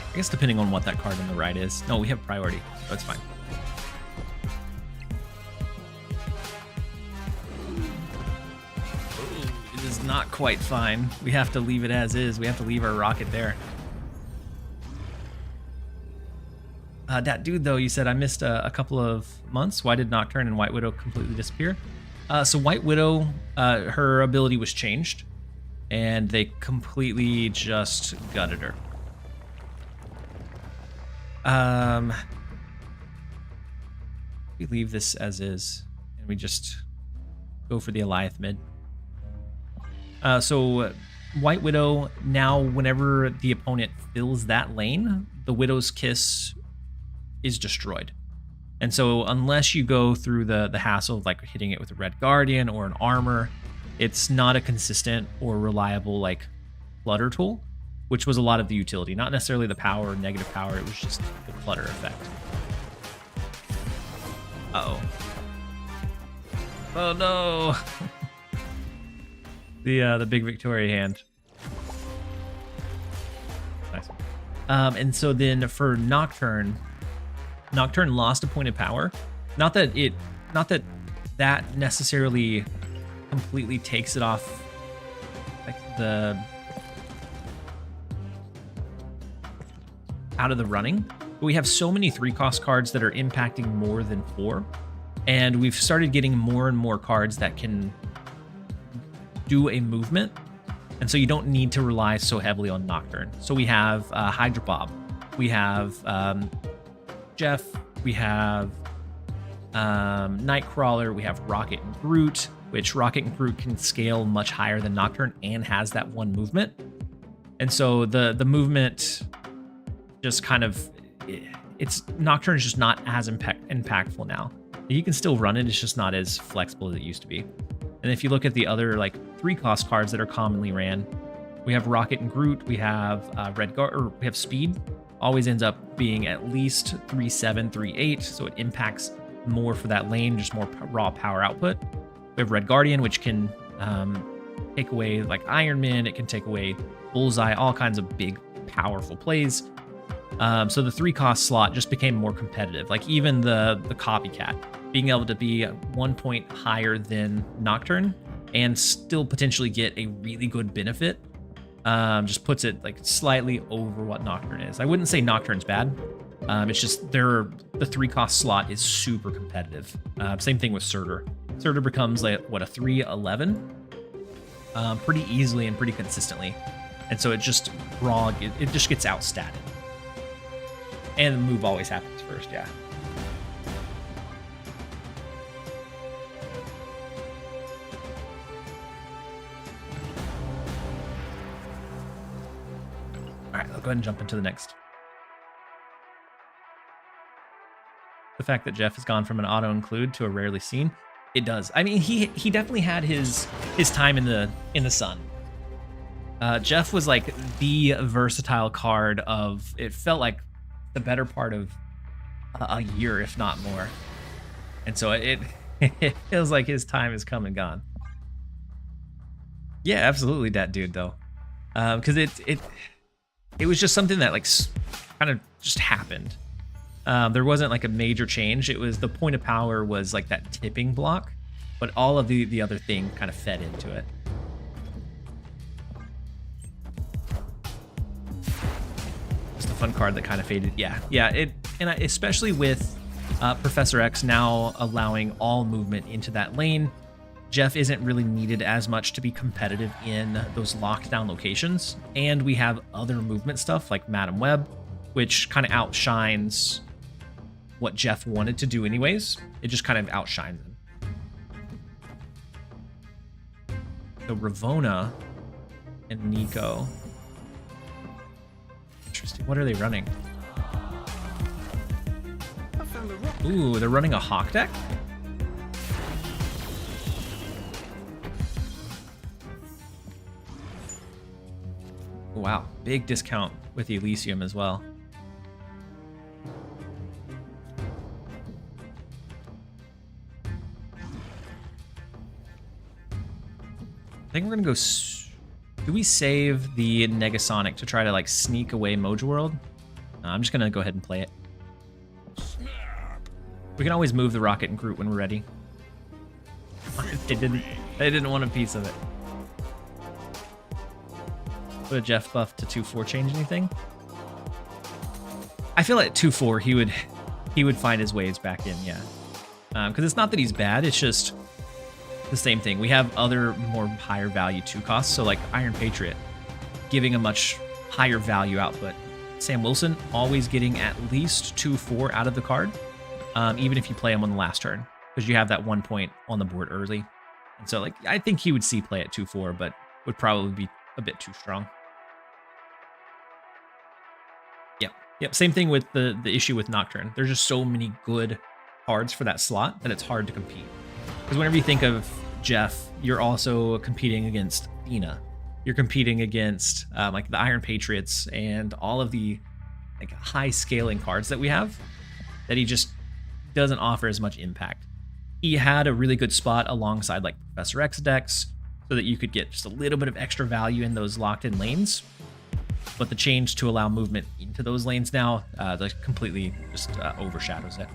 I guess depending on what that card on the right is. No, we have priority, so it's fine. Oh, it is not quite fine. We have to leave it as is. We have to leave our Rocket there. That dude, though, you said I missed a couple of months. Why did Nocturne and White Widow completely disappear? So White Widow, her ability was changed, and they completely just gutted her. We leave this as is, and we just go for the Alliath mid. So White Widow, now whenever the opponent fills that lane, the Widow's Kiss is destroyed. And so unless you go through the hassle of like hitting it with a Red Guardian or an armor, it's not a consistent or reliable like clutter tool, which was a lot of the utility, not necessarily the power or negative power, it was just the clutter effect. Uh-oh. Oh no! The big Victoria hand. Nice. And so then for Nocturne lost a point of power. Not that that necessarily completely takes it off like out of the running, but we have so many 3-cost cards that are impacting more than 4, and we've started getting more and more cards that can do a movement, and so you don't need to rely so heavily on Nocturne. So we have Hydra Bob, we have Jeff, we have Nightcrawler, we have Rocket and Groot, which Rocket and Groot can scale much higher than Nocturne and has that one movement. And so the movement just kind of, it's Nocturne is just not as impactful now. You can still run it, it's just not as flexible as it used to be. And if you look at the other like 3-cost cards that are commonly ran, we have Rocket and Groot, we have we have Speed, always ends up being at least 3/7, 3/8, so it impacts more for that lane, just more raw power output. We have Red Guardian, which can take away like Iron Man, it can take away Bullseye, all kinds of big, powerful plays. So the 3-cost slot just became more competitive. Like even the Copycat, being able to be 1 point higher than Nocturne and still potentially get a really good benefit, just puts it like slightly over what Nocturne is. I wouldn't say Nocturne's bad. It's just the 3-cost slot is super competitive. Same thing with Surtur. Surtur becomes like what, a 3/11 pretty easily and pretty consistently. And so it just it just gets outstatted. And the move always happens first, yeah. All right, I'll go ahead and jump into the next. The fact that Jeff has gone from an auto-include to a rarely seen, it does. I mean, he definitely had his time in the sun. Jeff was like the versatile card of, it felt like the better part of a year, if not more. And so it feels like his time has come and gone. Yeah, absolutely that dude though. Because it was just something that like kind of just happened. There wasn't like a major change. It was the point of power was like that tipping block, but all of the other thing kind of fed into it. Just a fun card that kind of faded. Yeah. Especially with Professor X now allowing all movement into that lane, Jeff isn't really needed as much to be competitive in those lockdown locations. And we have other movement stuff like Madam Web, which kind of outshines what Jeff wanted to do anyways. It just kind of outshines him. So Ravonna and Nico. Interesting. What are they running? Ooh, they're running a Hawk deck? Wow, big discount with Elysium as well. I think we're gonna go. Do we save the Negasonic to try to like sneak away Mojo World? I'm just gonna go ahead and play it. We can always move the Rocket and Groot when we're ready. They didn't want a piece of it. Would a Jeff buff to 2/4 change anything? I feel like 2/4 he would find his ways back in, yeah. Because it's not that he's bad, it's just the same thing. We have other more higher value 2 costs, so like Iron Patriot, giving a much higher value output. Sam Wilson always getting at least 2/4 out of the card, even if you play him on the last turn, because you have that 1 point on the board early. And so like I think he would see play at 2/4, but would probably be a bit too strong. Yep. Same thing with the issue with Nocturne. There's just so many good cards for that slot that it's hard to compete. Because whenever you think of Jeff, you're also competing against Athena. You're competing against like the Iron Patriots and all of the like high scaling cards that we have that he just doesn't offer as much impact. He had a really good spot alongside like Professor X decks so that you could get just a little bit of extra value in those locked in lanes. But the change to allow movement into those lanes now that completely just overshadows it.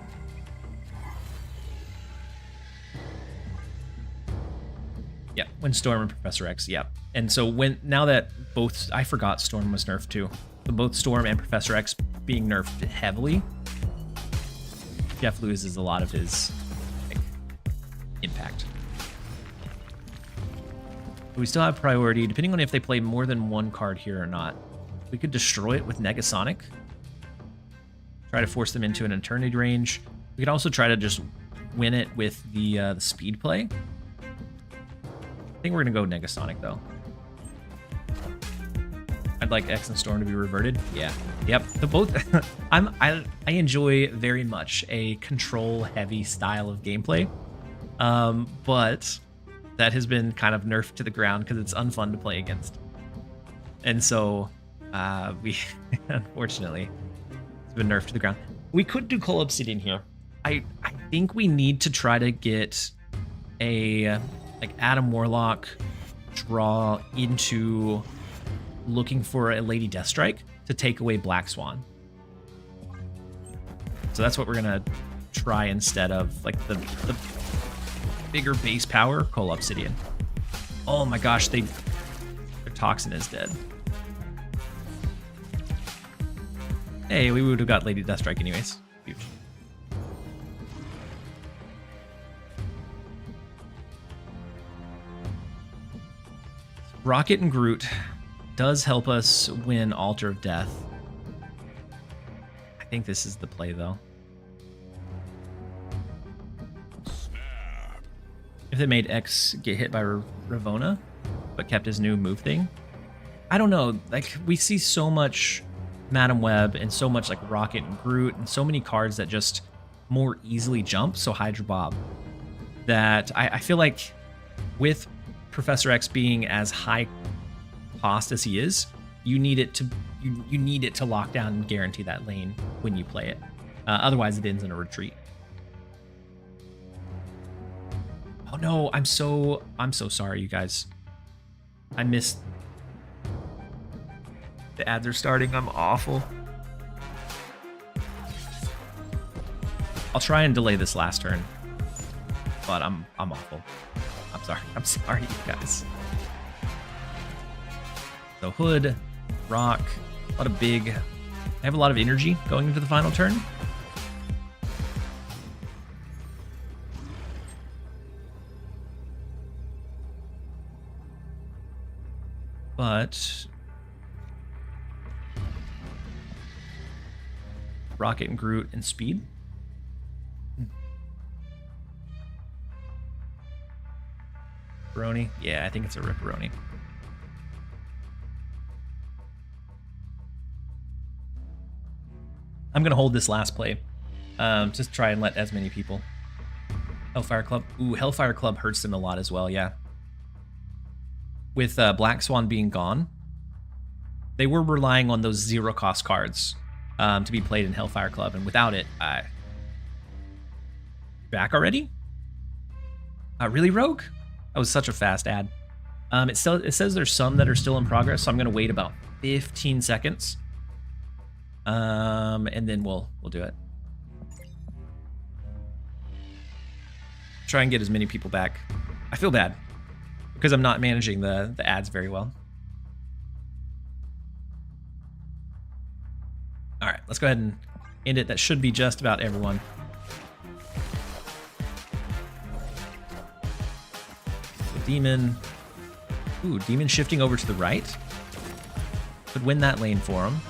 Yeah, when Storm and Professor X, yeah. And so now that both, I forgot Storm was nerfed too. So both Storm and Professor X being nerfed heavily, Jeff loses a lot of his impact. But we still have priority, depending on if they play more than one card here or not. We could destroy it with Negasonic. Try to force them into an Eternity range. We could also try to just win it with the speed play. I think we're gonna go Negasonic though. I'd like X and Storm to be reverted. Yeah. Yep. The both. I enjoy very much a control heavy style of gameplay, but that has been kind of nerfed to the ground because it's unfun to play against. And so we unfortunately it's been nerfed to the ground. We could do Coal Obsidian here. I think we need to try to get a like Adam Warlock draw into looking for a Lady Deathstrike to take away Black Swan. So that's what we're gonna try instead of like the bigger base power Coal Obsidian. Oh my gosh, their Toxin is dead. Hey, we would have got Lady Deathstrike anyways. Huge. Rocket and Groot does help us win Altar of Death. I think this is the play though. If they made X get hit by Ravona, but kept his new move thing. I don't know, like we see so much Madam Web and so much like Rocket and Groot and so many cards that just more easily jump, so Hydra Bob, that I feel like with Professor X being as high cost as he is, you need it to lock down and guarantee that lane when you play it. Otherwise it ends in a retreat. Oh no, I'm so sorry, you guys. I missed. The ads are starting. I'm awful. I'll try and delay this last turn, but I'm awful. I'm sorry, you guys. So Hood, Rock, a lot of big. I have a lot of energy going into the final turn. But Rocket and Groot and Speed. Ripperoni? Yeah, I think it's a Ripperoni. I'm gonna hold this last play. Just try and let as many people. Hellfire Club. Ooh, Hellfire Club hurts them a lot as well, yeah. With Black Swan being gone, they were relying on those zero cost cards to be played in Hellfire Club, and without it, back already? Really, Rogue? That was such a fast ad. It says there's some that are still in progress, so I'm gonna wait about 15 seconds, and then we'll do it. Try and get as many people back. I feel bad because I'm not managing the ads very well. All right, let's go ahead and end it. That should be just about everyone. So Demon. Ooh, Demon shifting over to the right. Could win that lane for him.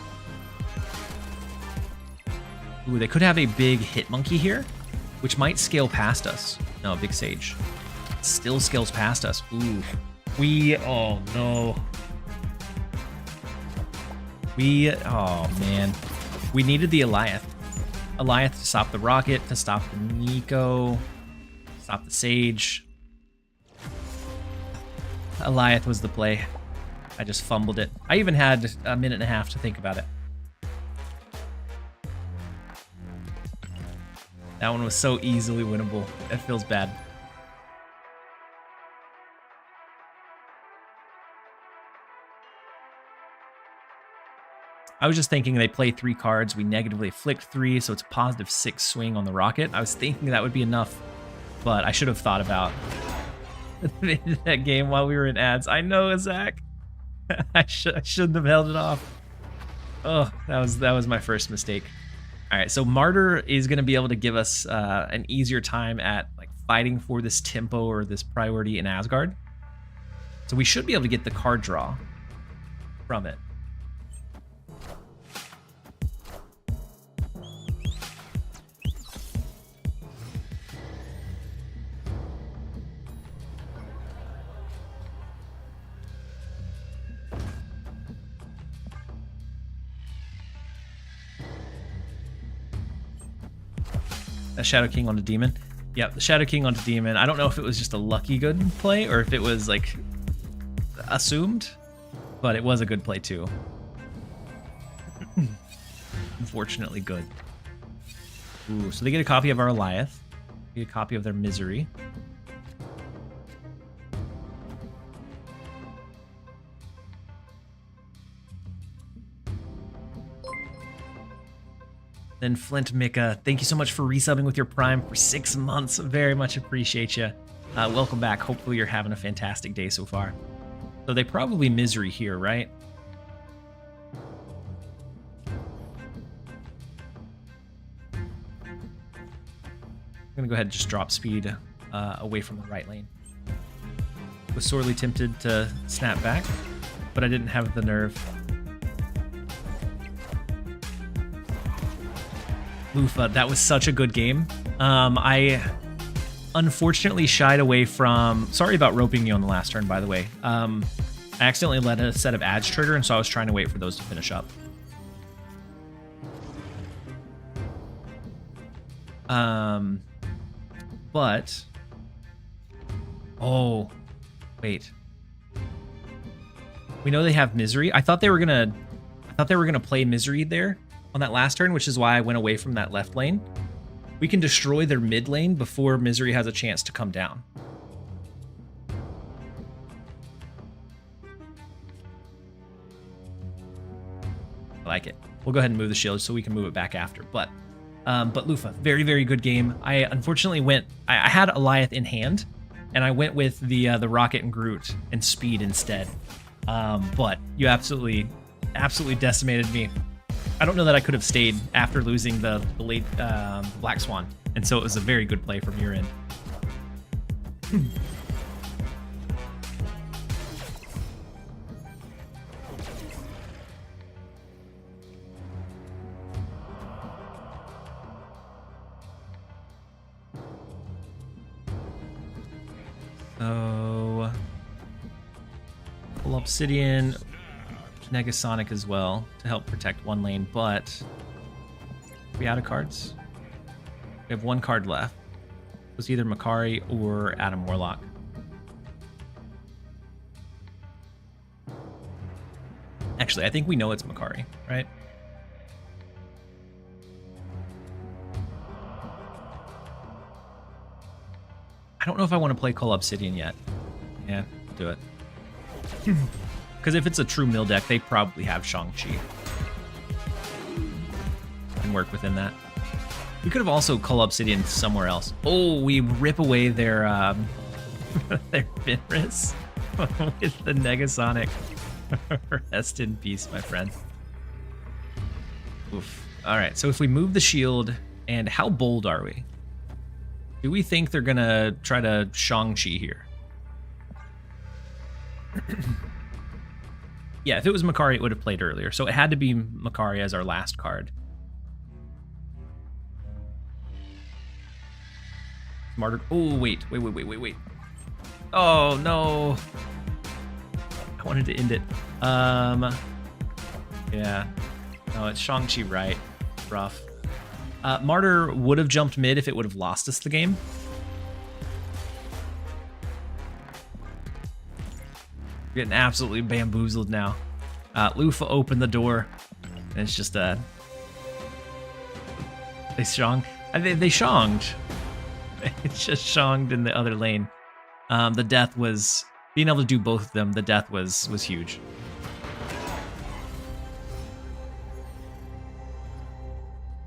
Ooh, they could have a big hit monkey here, which might scale past us. No, big sage. Still scales past us. Ooh. Oh no. Oh man. We needed the Eliath. Eliath to stop the rocket, to stop the Nico, stop the sage. Eliath was the play. I just fumbled it. I even had a minute and a half to think about it. That one was so easily winnable. It feels bad. I was just thinking they play 3 cards, we negatively afflict 3, so it's a positive 6 swing on the rocket. I was thinking that would be enough, but I should have thought about that game while we were in ads. I know, Zach. I shouldn't have held it off. Oh, that was my first mistake. All right, so Martyr is going to be able to give us an easier time at like fighting for this tempo or this priority in Asgard. So we should be able to get the card draw from it. a Shadow King onto Demon. Yep, the Shadow King onto Demon. I don't know if it was just a lucky good play or if it was like assumed, but it was a good play too. Unfortunately good. Ooh, so they get a copy of our Eliath. They get a copy of their Misery. Then Flint Mika, thank you so much for resubbing with your Prime for 6 months. Very much appreciate you. Welcome back. Hopefully you're having a fantastic day so far. So they probably Misery here, right? I'm going to go ahead and just drop speed away from the right lane. Was sorely tempted to snap back, but I didn't have the nerve. Lufa, that was such a good game. I unfortunately shied away from... Sorry about roping you on the last turn, by the way. I accidentally let a set of ads trigger, and so I was trying to wait for those to finish up. But... Oh, wait. We know they have Misery. I thought they were gonna play Misery there on that last turn, which is why I went away from that left lane. We can destroy their mid lane before Misery has a chance to come down. I like it. We'll go ahead and move the shield so we can move it back after. But Lufa, very, very good game. I unfortunately went... I had Eliath in hand, and I went with the Rocket and Groot and Speed instead. But you absolutely decimated me. I don't know that I could have stayed after losing the late Black Swan, and so it was a very good play from your end. So, full Obsidian, Negasonic as well to help protect one lane, but are we out of cards? We have one card left. It was either Makari or Adam Warlock. Actually, I think we know it's Makari, right? I don't know if I want to play Call Obsidian yet. Yeah, do it. Because if it's a true mill deck, they probably have Shang-Chi. And work within that. We could have also Call Obsidian somewhere else. Oh, we rip away their their Fenris with the Negasonic. Rest in peace, my friend. Oof. All right, so if we move the shield, and how bold are we? Do we think they're gonna try to Shang-Chi here? Yeah, if it was Makari, it would have played earlier. So it had to be Makari as our last card. Martyr. Oh, wait. Oh, no. I wanted to end it. Yeah. No, it's Shang-Chi, right? Rough. Martyr would have jumped mid if it would have lost us the game. We're getting absolutely bamboozled now. Lufa opened the door, and it's just they shonged. They shonged. It's just shonged in the other lane. The death was being able to do both of them. The death was huge.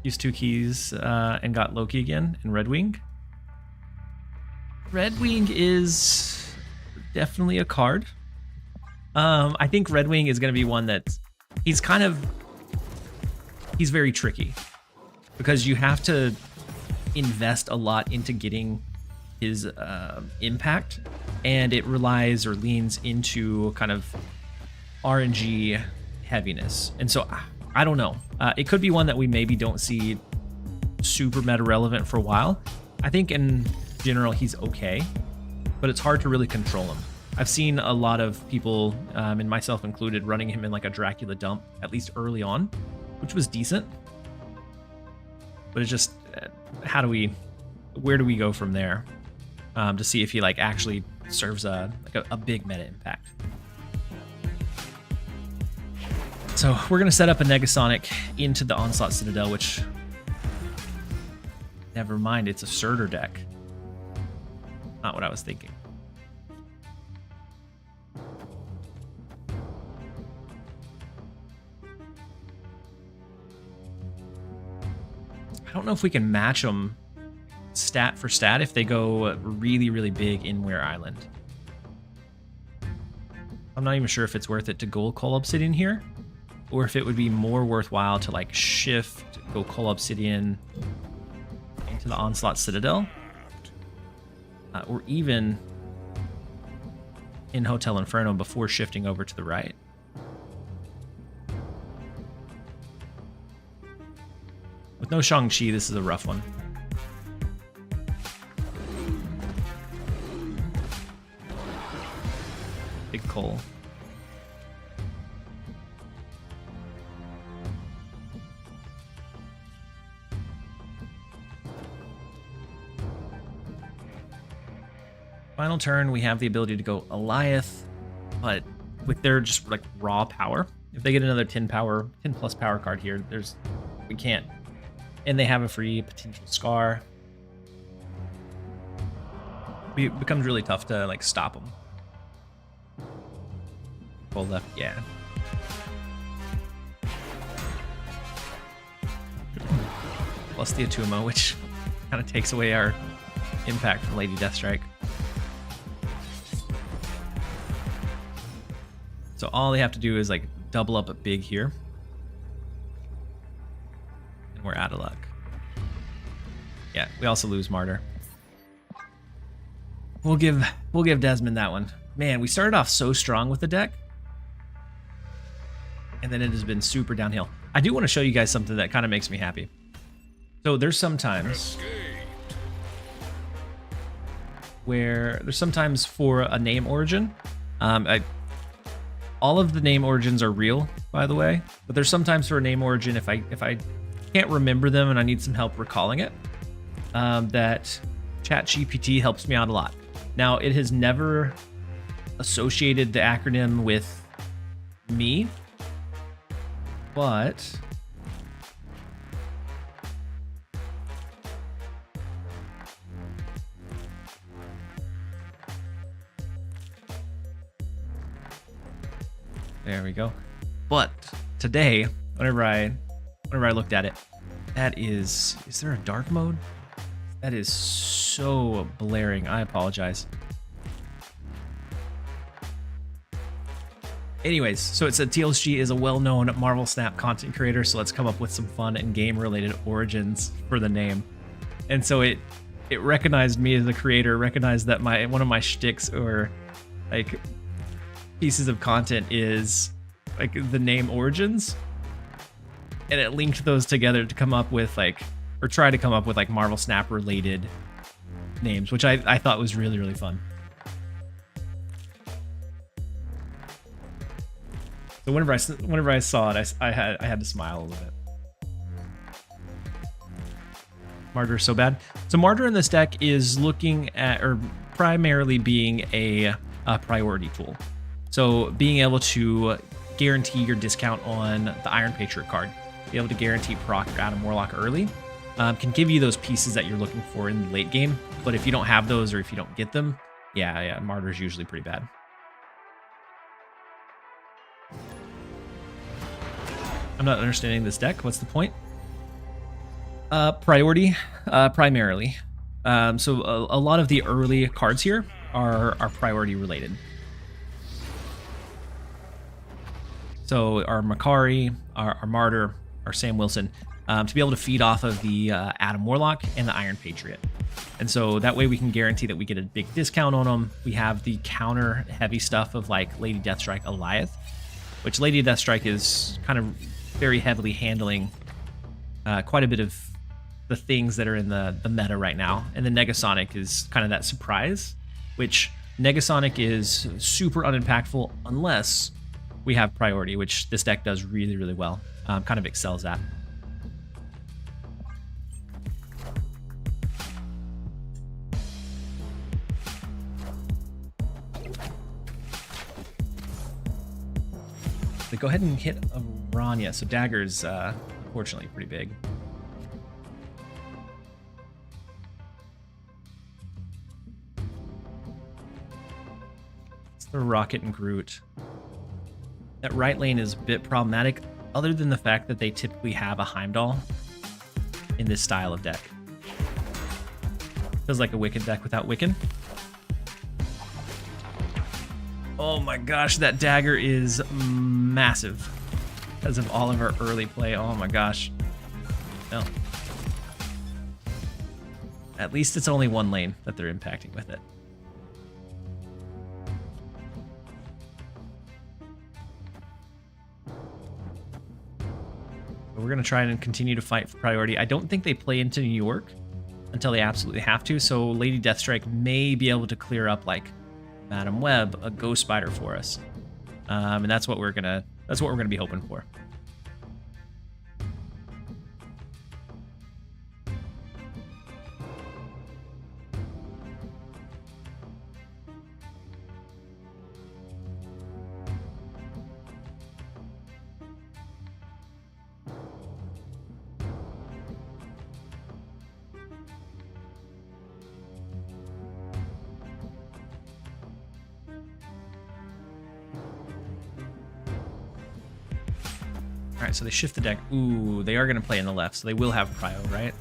Used 2 keys and got Loki again in Redwing. Redwing is definitely a card. I think Redwing is going to be one that he's very tricky because you have to invest a lot into getting his impact, and it relies or leans into kind of RNG heaviness. And so I don't know. It could be one that we maybe don't see super meta relevant for a while. I think in general he's okay, but it's hard to really control him. I've seen a lot of people, and myself included, running him in like a Dracula dump, at least early on, which was decent. But it's just, where do we go from there to see if he like actually serves a big meta impact. So we're gonna set up a Negasonic into the Onslaught Citadel, which, never mind, it's a Surtur deck. Not what I was thinking. I don't know if we can match them stat for stat if they go really, really big in Ware Island. I'm not even sure if it's worth it to go Coal Obsidian here, or if it would be more worthwhile to like shift, go Coal Obsidian into the Onslaught Citadel, or even in Hotel Inferno before shifting over to the right. With no Shang-Chi, this is a rough one. Big Coal. Final turn, we have the ability to go Eliath, but with their just like raw power, if they get another 10 plus power card here, we can't. And they have a free potential Scar. It becomes really tough to like stop them. Pull left, yeah. Plus the Atuma, which kind of takes away our impact from Lady Deathstrike. So all they have to do is like double up a big here. And we're out of luck. Yeah, we also lose Martyr. We'll give Desmond that one. Man, we started off so strong with the deck. And then it has been super downhill. I do want to show you guys something that kind of makes me happy. So there's sometimes for a name origin, all of the name origins are real, by the way, but there's sometimes for a name origin, if I can't remember them and I need some help recalling it, that ChatGPT helps me out a lot. Now, it has never associated the acronym with me, but there we go. But today, whenever I looked at it, that is there a dark mode? That is so blaring. I apologize. Anyways, so it said TLSG is a well-known Marvel Snap content creator, so let's come up with some fun and game-related origins for the name. And so it recognized me as a creator, recognized that one of my shticks or like pieces of content is like the name origins, and it linked those together to come up with like, or try to come up with like Marvel Snap related names, which I thought was really, really fun. So whenever I saw it, I had to smile a little bit. Martyr so bad. So Martyr in this deck is looking at, or primarily being a priority tool. So being able to guarantee your discount on the Iron Patriot card, be able to guarantee proc your Adam Warlock early, can give you those pieces that you're looking for in the late game. But if you don't have those, or if you don't get them, yeah, Martyr is usually pretty bad. I'm not understanding this deck. What's the point? Priority, primarily. So a lot of the early cards here are priority related. So our Makari, our Martyr, our Sam Wilson, to be able to feed off of the Adam Warlock and the Iron Patriot. And so that way we can guarantee that we get a big discount on them. We have the counter heavy stuff of like Lady Deathstrike, Eliath, which Lady Deathstrike is kind of very heavily handling quite a bit of the things that are in the meta right now. And the Negasonic is kind of that surprise, which Negasonic is super unimpactful unless we have priority, which this deck does really, really well. Kind of excels at. go ahead and hit a Rania. So dagger's unfortunately pretty big. It's the Rocket and Groot. That right lane is a bit problematic, other than the fact that they typically have a Heimdall in this style of deck. Feels like a Wiccan deck without Wiccan. Oh my gosh, that dagger is massive because of all of our early play. Oh my gosh. No. At least it's only one lane that they're impacting with it. We're going to try and continue to fight for priority. I don't think they play into New York until they absolutely have to, so Lady Deathstrike may be able to clear up like Madam Web, a Ghost Spider for us. And that's what we're gonna be hoping for. All right, so they shift the deck. Ooh, they are going to play in the left, so they will have Prio, right?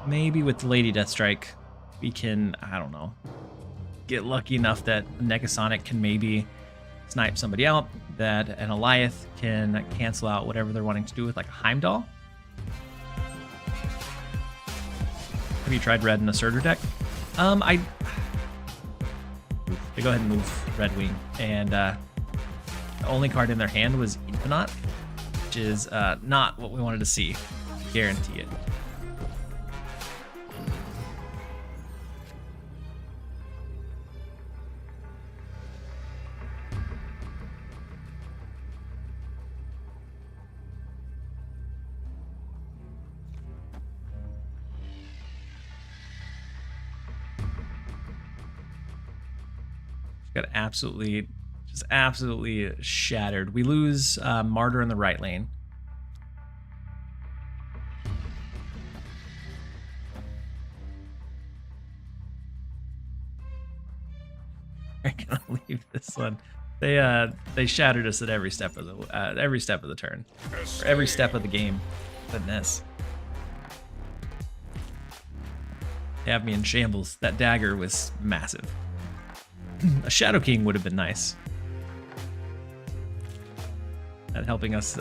Maybe with the Lady Deathstrike, we can, I don't know, get lucky enough that Negasonic can maybe snipe somebody out, that an Eliath can cancel out whatever they're wanting to do with like a Heimdall. Have you tried red in a Surtur deck? They go ahead and move Redwing, and the only card in their hand was Infinite, which is not what we wanted to see. Guarantee it. Got absolutely shattered. We lose Martyr in the right lane. I'm gonna leave this one. They shattered us at every step of the turn, or every step of the game. Goodness, they have me in shambles. That dagger was massive. A Shadow King would have been nice at helping us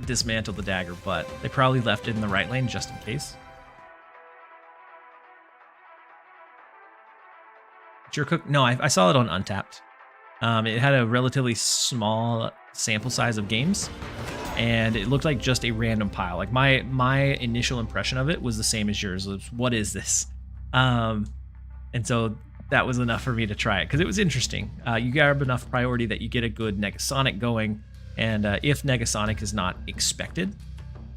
dismantle the dagger, but they probably left it in the right lane just in case. Your cook? No, I saw it on Untapped. It had a relatively small sample size of games, and it looked like just a random pile. Like my initial impression of it was the same as yours. It was, what is this? And so that was enough for me to try it because it was interesting. You grab enough priority that you get a good Negasonic going, and if Negasonic is not expected,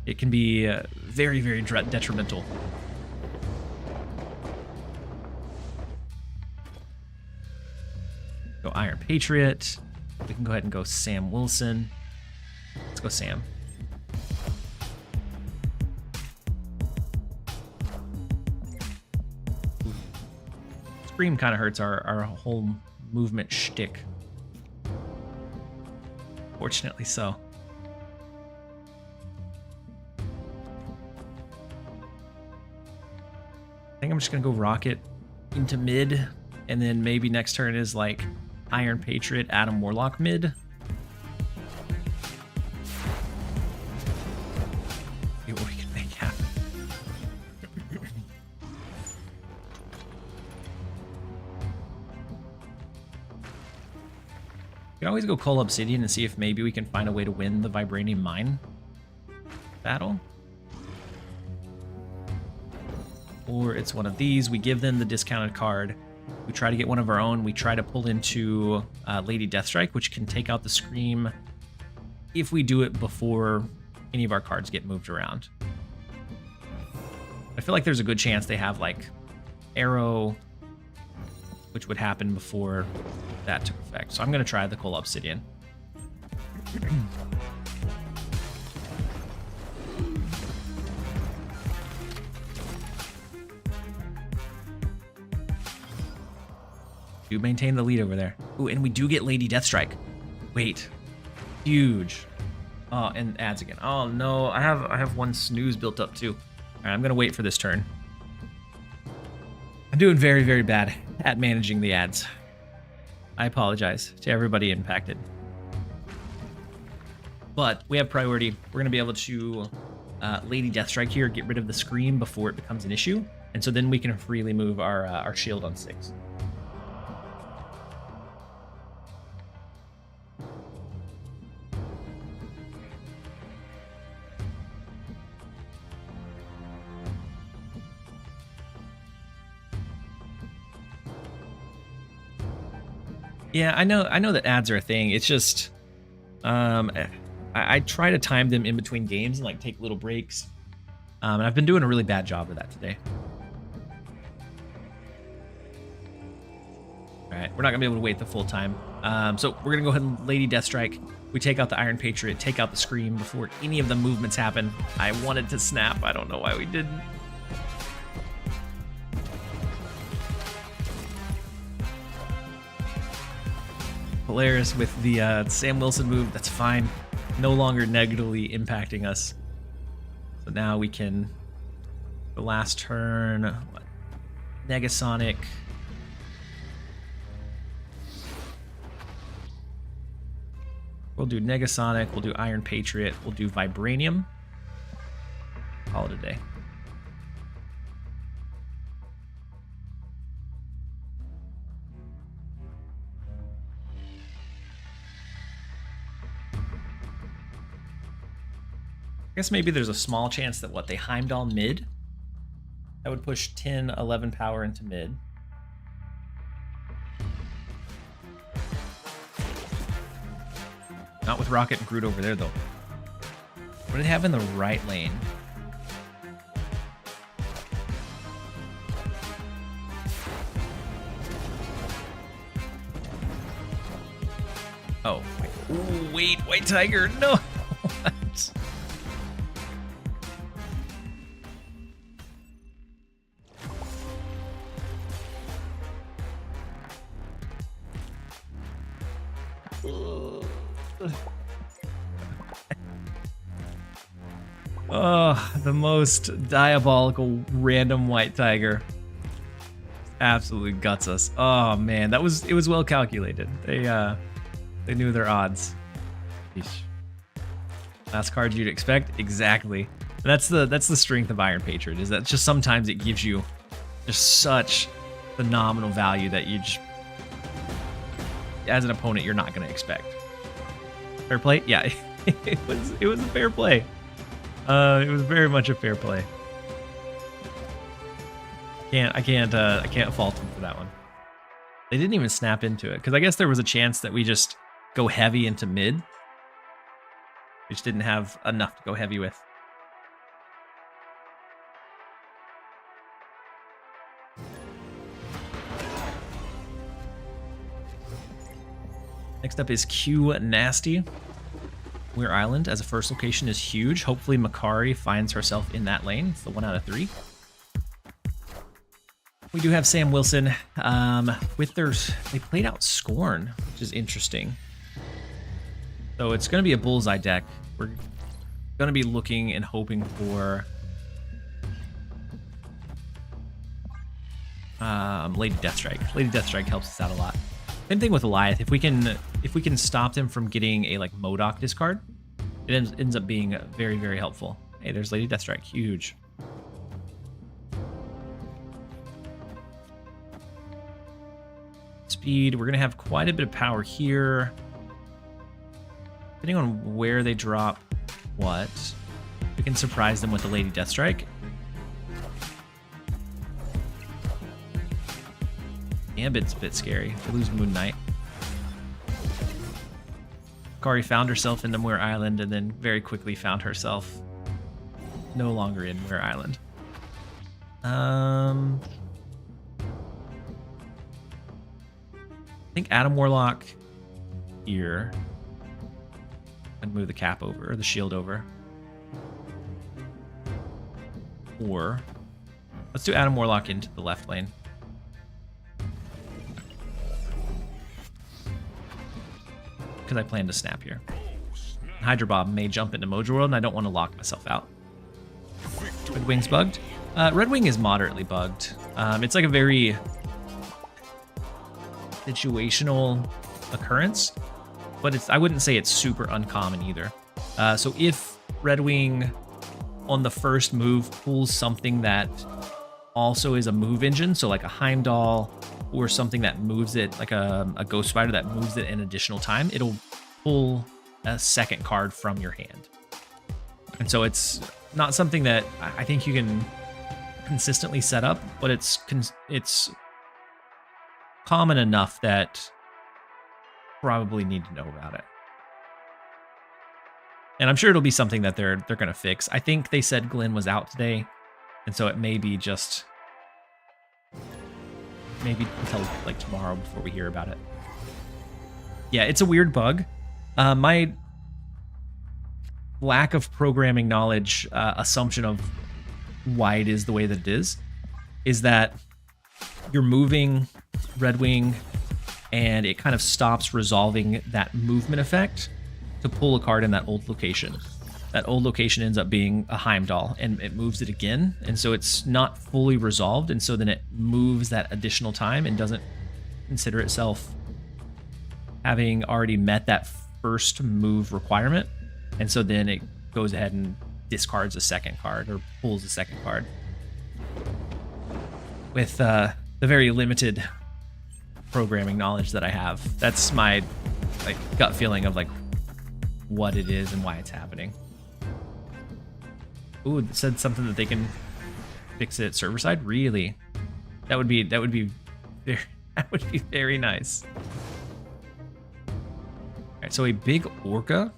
it can be very, very detrimental. Go Iron Patriot. We can go ahead and go Sam Wilson. Let's go Sam. Scream kind of hurts our whole movement shtick. Fortunately so. I think I'm just gonna go Rocket into mid, and then maybe next turn is like Iron Patriot, Adam Warlock mid. See what we can make happen. We can always go Cull Obsidian and see if maybe we can find a way to win the Vibranium Mine battle. Or it's one of these. We give them the discounted card. We try to get one of our own. We try to pull into Lady Deathstrike, which can take out the Scream if we do it before any of our cards get moved around. I feel like there's a good chance they have like Arrow, which would happen before that took effect. So I'm going to try the Coal Obsidian. Do maintain the lead over there. Ooh, and we do get Lady Deathstrike. Wait. Huge. Oh, and adds again. Oh no, I have one snooze built up too. All right, I'm gonna wait for this turn. I'm doing very, very bad at managing the ads. I apologize to everybody impacted. But we have priority. We're gonna be able to Lady Deathstrike here, get rid of the Scream before it becomes an issue, and so then we can freely move our shield on 6. Yeah, I know that ads are a thing. It's just, I try to time them in between games and like take little breaks. And I've been doing a really bad job of that today. All right, we're not gonna be able to wait the full time. So we're gonna go ahead and Lady Deathstrike. We take out the Iron Patriot, take out the Scream before any of the movements happen. I wanted to snap. I don't know why we didn't. Polaris with the Sam Wilson move, that's fine. No longer negatively impacting us. So now we can, the last turn, what? Negasonic. We'll do Negasonic, we'll do Iron Patriot, we'll do Vibranium. Call it a day. I guess maybe there's a small chance that they Heimdall mid. That would push 10, 11 power into mid. Not with Rocket and Groot over there though. What do they have in the right lane? Oh, wait. Ooh, wait, White Tiger, no! What? Oh, the most diabolical random White Tiger. Absolutely guts us. Oh man, it was well calculated. They knew their odds. Yeesh. Last card you'd expect, exactly. That's the strength of Iron Patriot, is that just sometimes it gives you just such phenomenal value that you just, as an opponent, you're not going to expect. Fair play? Yeah, it was a fair play. It was very much a fair play. I can't fault him for that one. They didn't even snap into it because I guess there was a chance that we just go heavy into mid. We just didn't have enough to go heavy with. Next up is Q Nasty. Weir Island as a first location is huge. Hopefully Makari finds herself in that lane. It's the 1 out of 3. We do have Sam Wilson. They played out Scorn, which is interesting. So it's going to be a bullseye deck. We're going to be looking and hoping for Lady Deathstrike. Lady Deathstrike helps us out a lot. Same thing with Goliath. If we can stop them from getting a like Modok discard, it ends up being very, very helpful. Hey, there's Lady Deathstrike. Huge. Speed. We're gonna have quite a bit of power here. Depending on where they drop what, we can surprise them with the Lady Deathstrike. Gambit's a bit scary. We lose Moon Knight. Kari found herself in the Muir Island and then very quickly found herself no longer in Muir Island. I think Adam Warlock here. And move the cap over, or the shield over. Or let's do Adam Warlock into the left lane. Because I plan to snap here. Hydra Bob may jump into Mojo World, and I don't want to lock myself out. Redwing's bugged. Redwing is moderately bugged. It's like a very situational occurrence, but I wouldn't say it's super uncommon either. So if Redwing on the first move pulls something that also is a move engine, so like a Heimdall or something that moves it, like a Ghost Spider that moves it an additional time, it'll pull a second card from your hand. And so it's not something that I think you can consistently set up, but it's common enough that probably need to know about it. And I'm sure it'll be something that they're going to fix. I think they said Glenn was out today, and so it may be just maybe until like tomorrow before we hear about it. Yeah, it's a weird bug. My lack of programming knowledge, assumption of why it is the way that it is that you're moving Redwing and it kind of stops resolving that movement effect to pull a card in that old location. That old location ends up being a Heimdall, and it moves it again, and so it's not fully resolved, and so then it moves that additional time and doesn't consider itself having already met that first move requirement, and so then it goes ahead and discards a second card or pulls a second card. With the very limited programming knowledge that I have, that's my like gut feeling of like what it is and why it's happening. Ooh, it said something that they can fix it server side. Really, that would be very nice. All right, so a big orca.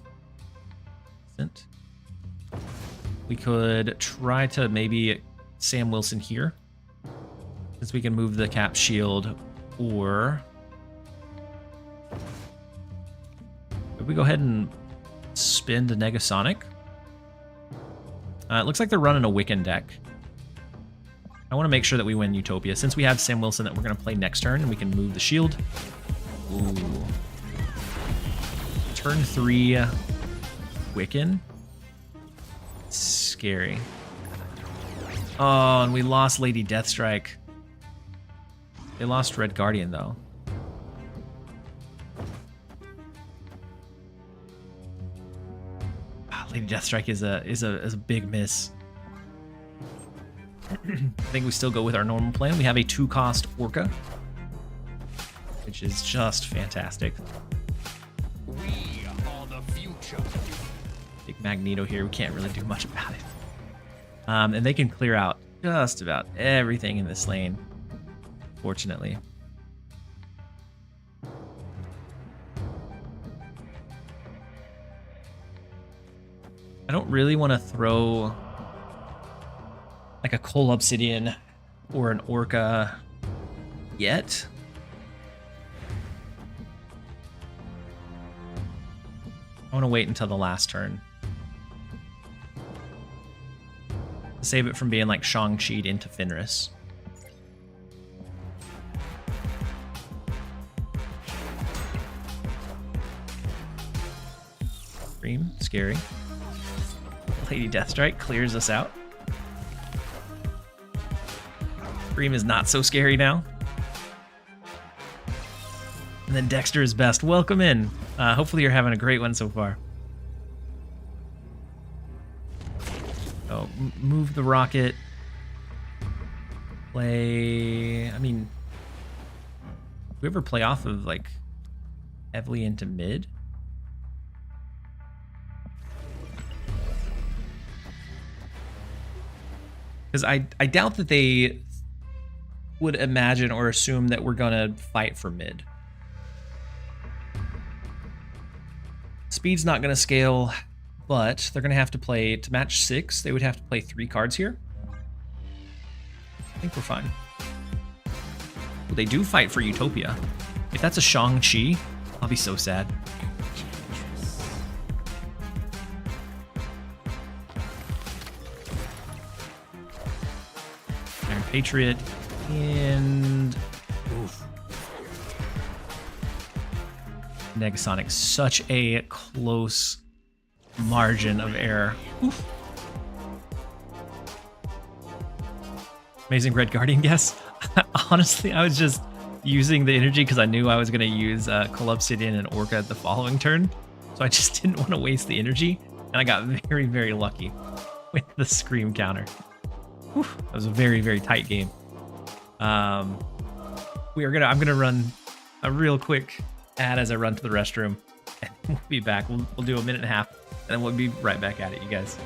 We could try to maybe Sam Wilson here, since we can move the cap shield, or if we go ahead and spin to Negasonic. It looks like they're running a Wiccan deck. I want to make sure that we win Utopia, since we have Sam Wilson that we're going to play next turn, and we can move the shield. Ooh. Turn 3 Wiccan. Scary. Oh, and we lost Lady Deathstrike. They lost Red Guardian, though. Lady Deathstrike is a big miss. I think we still go with our normal plan. We have a 2-cost Orca, which is just fantastic. We are the future. Big Magneto here. We can't really do much about it. And they can clear out just about everything in this lane, fortunately. I don't really want to throw like a Coal Obsidian or an Orca yet. I want to wait until the last turn. Save it from being like Shang-Chi'd into Fenris. Scream, scary. Lady Deathstrike clears us out. Scream is not so scary now. And then Dexter is best. Welcome in. Hopefully you're having a great one so far. Oh, move the rocket. Play... I mean... Do we ever play off of, like, heavily into mid? Because I doubt that they would imagine or assume that we're gonna fight for mid. Speed's not gonna scale, but they're gonna have to play, to match 6, they would have to play 3 cards here. I think we're fine. Well, they do fight for Utopia. If that's a Shang-Chi, I'll be so sad. Iron Patriot and oof. Negasonic, such a close margin of error. Oof. Amazing Red Guardian guess. Honestly, I was just using the energy because I knew I was going to use Collapsidian and Orca the following turn. So I just didn't want to waste the energy. And I got very, very lucky with the Scream counter. Whew, that was a very, very tight game. I'm gonna run a real quick ad as I run to the restroom, and we'll be back. We'll do a minute and a half, and then we'll be right back at it, you guys.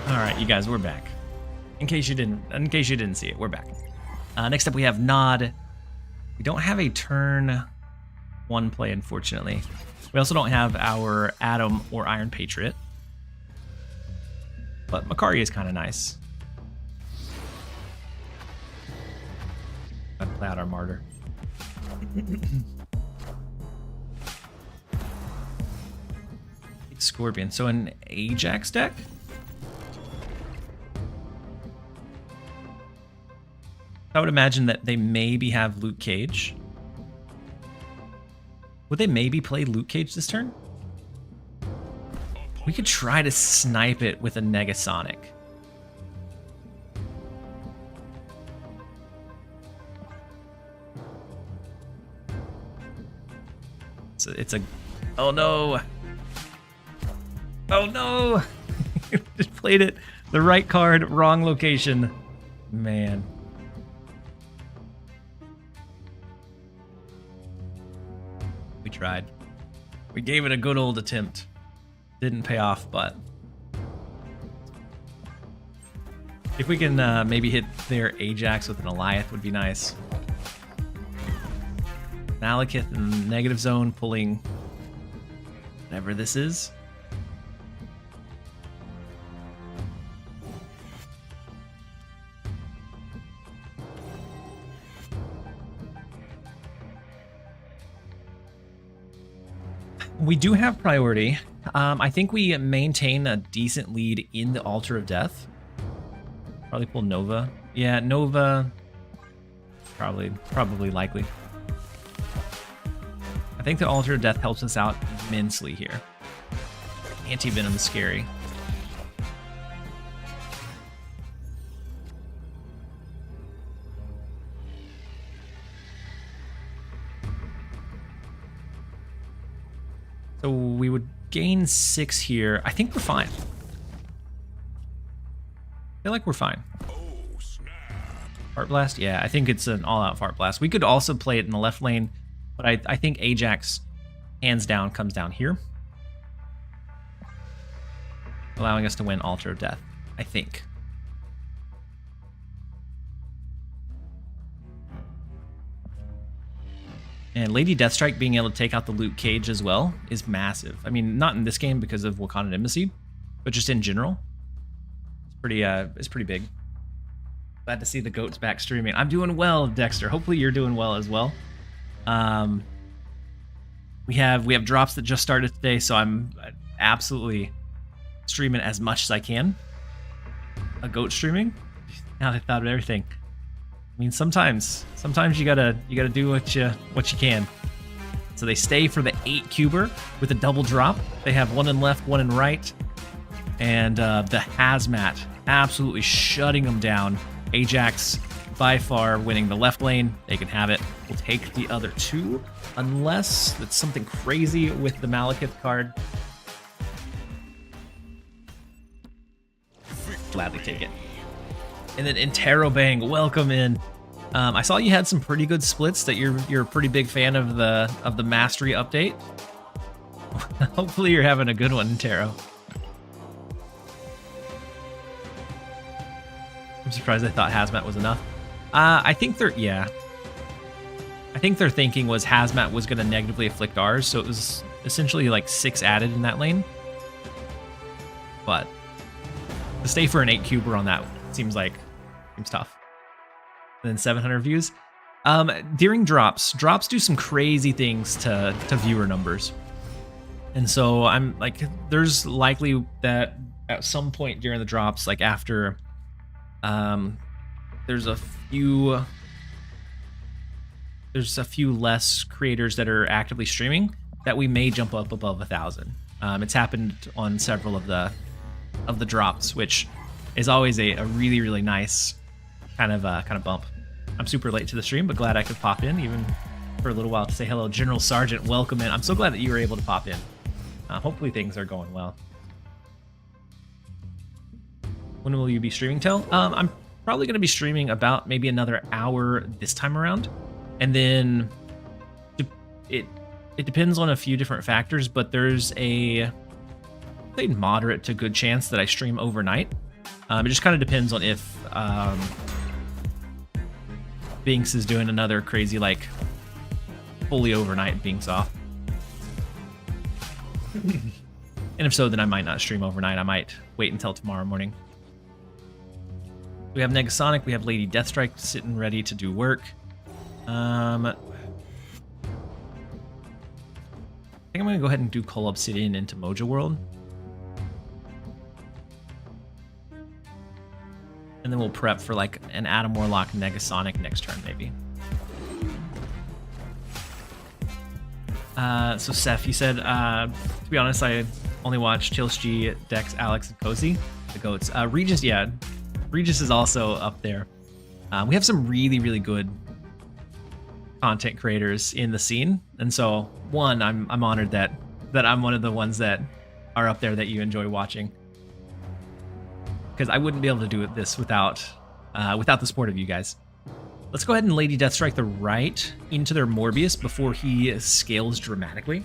All right, you guys, we're back. In case you didn't see it, we're back. Next up, we have Nod. We don't have a turn 1 play, unfortunately. We also don't have our Atom or Iron Patriot. But Makari is kind of nice. I'd play out our Martyr. Scorpion. So an Ajax deck? I would imagine that they maybe have Luke Cage. Would they maybe play Luke Cage this turn? We could try to snipe it with a Negasonic. It's a oh no. Oh no. Just played it. The right card, wrong location. Man. We tried. We gave it a good old attempt. Didn't pay off, but if we can maybe hit their Ajax with an Eliath would be nice. Malekith in negative zone pulling whatever this is. We do have priority. I think we maintain a decent lead in the Altar of Death. Probably pull Nova. Yeah, Nova. Probably likely. I think the Altar of Death helps us out immensely here. Anti-Venom is scary. So we would gain 6 here. I think we're fine. I feel like we're fine. Oh, Fart Blast? Yeah, I think it's an all-out Fart Blast. We could also play it in the left lane, but I think Ajax, hands down, comes down here, allowing us to win Altar of Death, I think. And Lady Deathstrike being able to take out the loot cage as well is massive. I mean, not in this game because of Wakandan Embassy, but just in general. It's pretty big. Glad to see the goats back streaming. I'm doing well, Dexter. Hopefully you're doing well as well. We have drops that just started today, so I'm absolutely streaming as much as I can. A goat streaming? Now I thought of everything. I mean, sometimes you gotta do what you can. So they stay for the 8 cuber with a double drop. They have one in left, one in right, and the hazmat absolutely shutting them down. Ajax by far winning the left lane. They can have it. We'll take the other 2, unless it's something crazy with the Malekith card. Gladly take it. And then Interrobang, welcome in. I saw you had some pretty good splits. That you're a pretty big fan of the mastery update. Hopefully you're having a good one, Intero. I'm surprised I thought Hazmat was enough. I think their thinking was Hazmat was going to negatively afflict ours, so it was essentially like 6 added in that lane. But to stay for an 8 cuber on that seems tough. And then 700 views. During drops do some crazy things to viewer numbers. And so I'm like, there's likely that at some point during the drops, like after there's a few less creators that are actively streaming, that we may jump up above 1,000. It's happened on several of the drops, which is always a really, really nice kind of bump. I'm super late to the stream, but glad I could pop in even for a little while to say hello. General Sergeant, welcome in. I'm so glad that you were able to pop in. Hopefully things are going well. When will you be streaming till? I'm probably going to be streaming about maybe another hour this time around. And then it depends on a few different factors, but there's a moderate to good chance that I stream overnight. It just kind of depends on if Binks is doing another crazy, like, fully overnight Binks off. And if so, then I might not stream overnight. I might wait until tomorrow morning. We have Negasonic, we have Lady Deathstrike sitting ready to do work. I think I'm going to go ahead and do Coal Obsidian into Mojo World. And then we'll prep for like an Adam Warlock Negasonic next turn, maybe. So Seth, you said, to be honest, I only watched TLSG, Dex, Alex, and Cozy, the goats. Regis, yeah. Regis is also up there. We have some really, really good content creators in the scene. And so, one, I'm honored that I'm one of the ones that are up there that you enjoy watching. Because I wouldn't be able to do this without the support of you guys. Let's go ahead and Lady Deathstrike the right into their Morbius before he scales dramatically.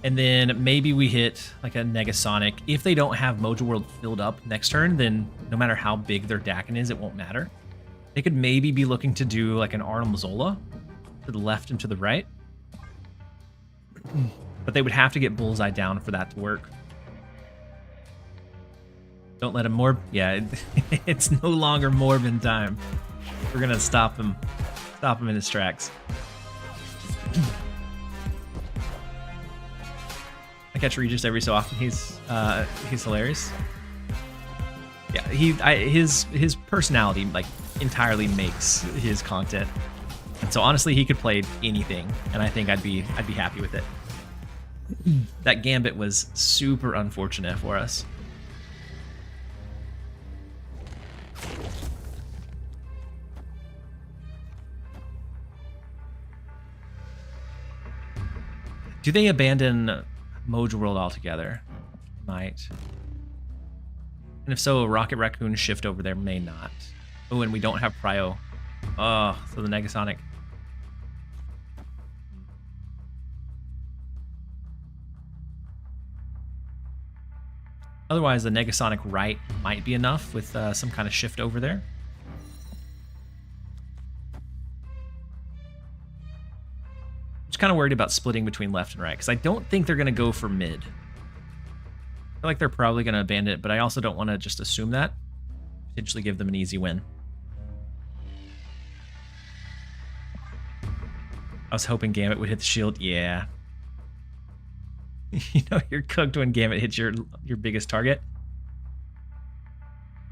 And then maybe we hit like a Negasonic. If they don't have Mojo World filled up next turn, then no matter how big their Dakin is, it won't matter. They could maybe be looking to do like an Arnold Zola to the left and to the right. But they would have to get Bullseye down for that to work. Don't let him morb. Yeah, it's no longer morbin time. We're gonna stop him in his tracks. I catch Regis every so often. He's hilarious. Yeah, his personality like entirely makes his content. And so honestly, he could play anything, and I think I'd be happy with it. That Gambit was super unfortunate for us. Do they abandon Mojo World altogether? Might. And if so, Rocket Raccoon shift over there may not. Oh, and we don't have Prio. Oh, so the Negasonic. Otherwise, the Negasonic right might be enough with some kind of shift over there. I'm just kind of worried about splitting between left and right, because I don't think they're going to go for mid. I feel like they're probably going to abandon it, but I also don't want to just assume that. Potentially give them an easy win. I was hoping Gambit would hit the shield. Yeah. You know you're cooked when Gambit hits your biggest target.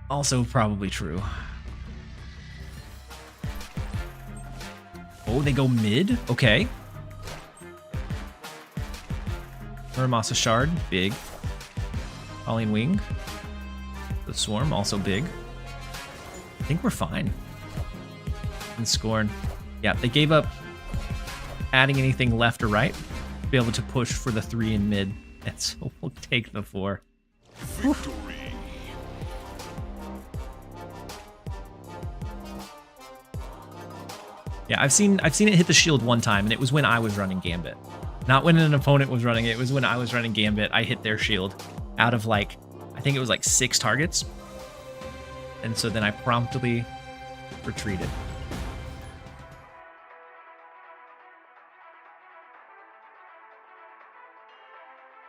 Also probably true. Oh, they go mid? Okay. Muramasa Shard, big. Falling Wing. The Swarm, also big. I think we're fine. And Scorn. Yeah, they gave up adding anything left or right to be able to push for the 3 in mid. And so we'll take the 4. Victory. Yeah, I've seen it hit the shield one time, and it was when I was running Gambit. Not when an opponent was running it. It was when I was running Gambit. I hit their shield out of like, I think it was like 6 targets. And so then I promptly retreated.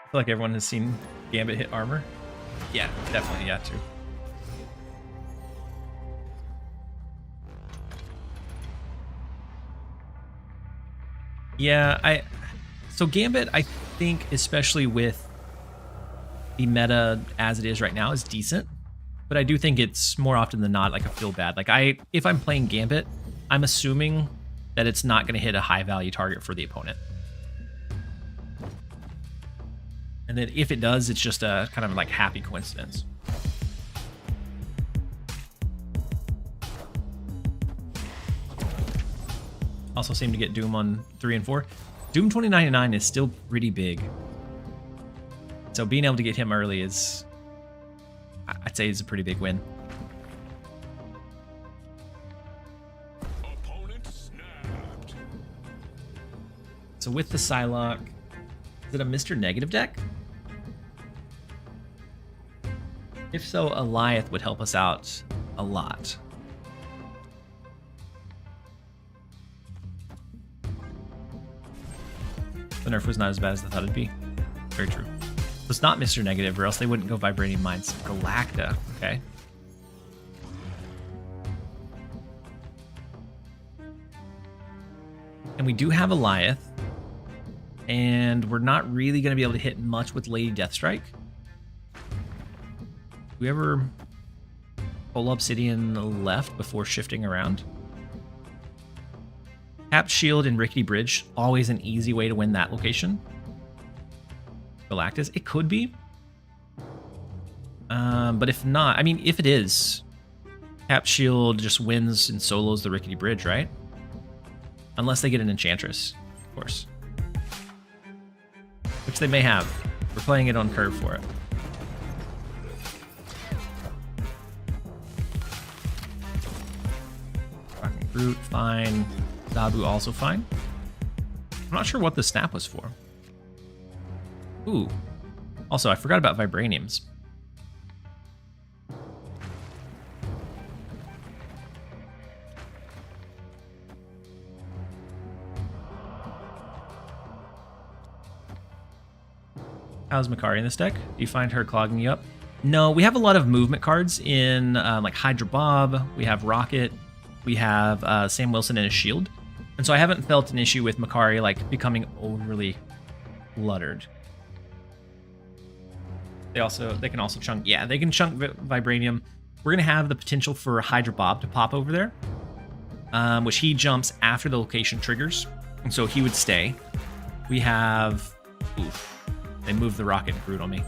I feel like everyone has seen Gambit hit armor. Yeah, definitely, yeah, too. Yeah, so Gambit, I think, especially with the meta as it is right now, is decent. But I do think it's more often than not like a feel bad. Like if I'm playing Gambit, I'm assuming that it's not going to hit a high value target for the opponent. And then if it does, it's just a kind of like happy coincidence. Also seem to get Doom on 3 and 4. Doom 2099 is still pretty big. So being able to get him early is, I'd say, is a pretty big win. Opponent snapped. So with the Psylocke, is it a Mr. Negative deck? If so, Eliath would help us out a lot. The nerf was not as bad as I thought it'd be. Very true. So it's not Mr. Negative, or else they wouldn't go Vibranium Mines. Galacta, okay. And we do have Eliath. And we're not really going to be able to hit much with Lady Deathstrike. Do we ever pull Obsidian left before shifting around? Tapped Shield and Rickety Bridge, always an easy way to win that location. Galactus, it could be. But if not, I mean, if it is, Tapped Shield just wins and solos the Rickety Bridge, right? Unless they get an Enchantress, of course. Which they may have. We're playing it on curve for it. Rocking Brute, fine. Zabu also fine. I'm not sure what the snap was for. Ooh. Also, I forgot about Vibraniums. How's Makari in this deck? Do you find her clogging you up? No, we have a lot of movement cards in like Hydra Bob. We have Rocket. We have Sam Wilson and his shield. And so I haven't felt an issue with Makari like becoming overly cluttered. They can also chunk. Yeah, they can chunk Vibranium. We're gonna have the potential for Hydra Bob to pop over there, which he jumps after the location triggers, and so he would stay. We have. Oof, they moved the Rocket and Brute on me.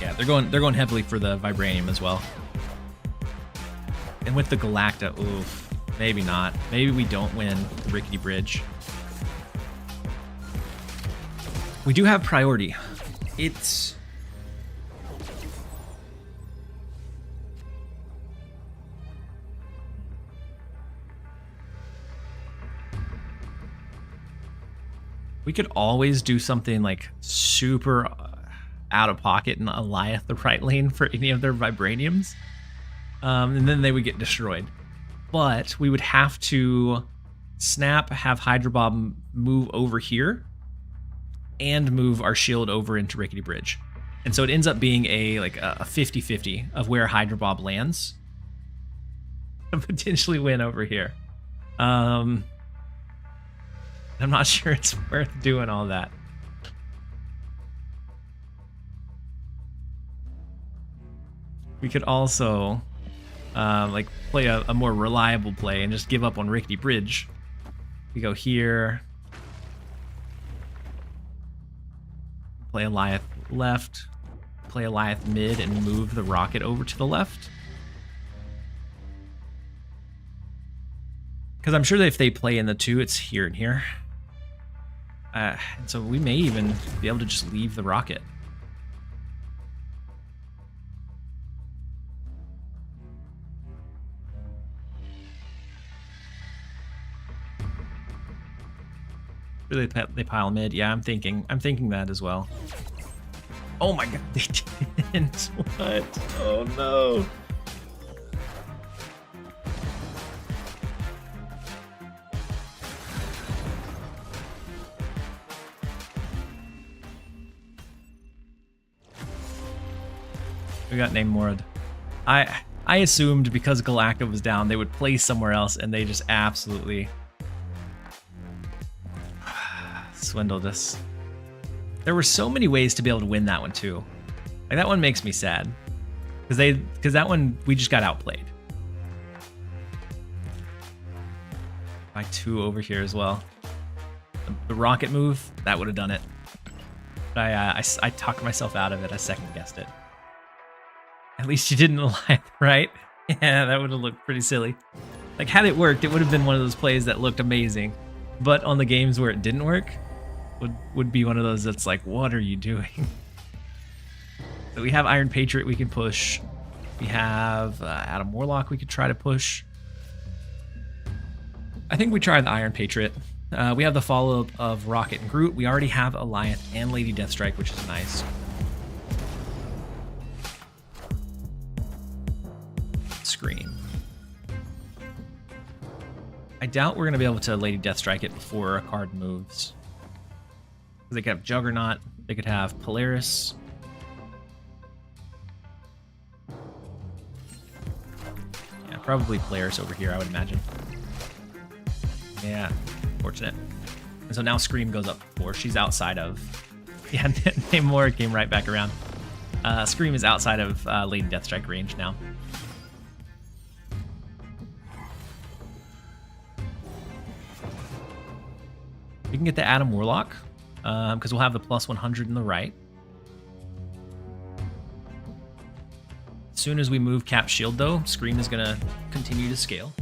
Yeah, they're going heavily for the Vibranium as well. And with the Galacta, oof, maybe not. Maybe we don't win the Rickety Bridge. We do have priority. It's... We could always do something like super out of pocket and Alioth the right lane for any of their vibraniums. And then they would get destroyed. But we would have to snap, have Hydro Bomb move over here, and move our shield over into Rickety Bridge. And so it ends up being a 50-50 of where Hydro Bomb lands. And potentially win over here. I'm not sure it's worth doing all that. We could also play a more reliable play and just give up on Rickety Bridge. We go here. Play Alioth left. Play Alioth mid and move the rocket over to the left. Because I'm sure that if they play in the 2, it's here and here. And so we may even be able to just leave the rocket. Really, they pile mid. Yeah, I'm thinking that as well. Oh my god, they didn't. What? Oh no. We got Namorad. I assumed because Galacta was down, they would play somewhere else, and they just absolutely swindled us. There were so many ways to be able to win that one too. Like that one makes me sad because that one we just got outplayed. By 2 over here as well. The rocket move that would have done it. But I talked myself out of it. I second guessed it. At least you didn't lie, right? Yeah, that would have looked pretty silly. Like, had it worked, it would have been one of those plays that looked amazing. But on the games where it didn't work, would be one of those that's like, what are you doing? So we have Iron Patriot we can push. We have Adam Warlock we could try to push. I think we try the Iron Patriot. We have the follow-up of Rocket and Groot. We already have Alioth and Lady Deathstrike, which is nice. Scream. I doubt we're going to be able to Lady Deathstrike it before a card moves. They could have Juggernaut. They could have Polaris. Yeah, probably Polaris over here, I would imagine. Yeah, fortunate. And so now Scream goes up 4. She's outside of... Yeah, Namor came right back around. Scream is outside of Lady Deathstrike range now. We can get the Adam Warlock, because we'll have the plus 100 in the right. As soon as we move Cap Shield, though, Scream is going to continue to scale.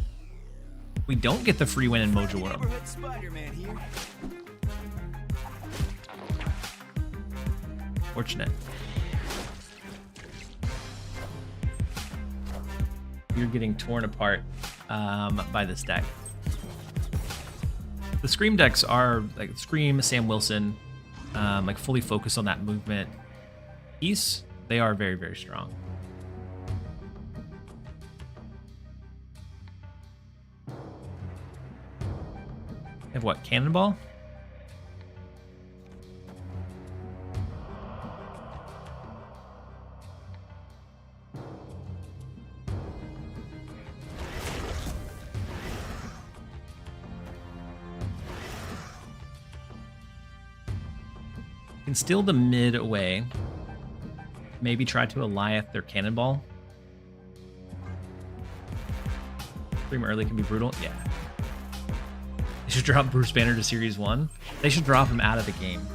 We don't get the free win in Mojo World. Fortunate. You're getting torn apart by this deck. The Scream decks are like Scream, Sam Wilson, like fully focused on that movement piece. They are very, very strong. They have what? Cannonball? Can steal the mid away. Maybe try to Alioth their Cannonball. Scream early can be brutal. Yeah. They should drop Bruce Banner to Series 1. They should drop him out of the game.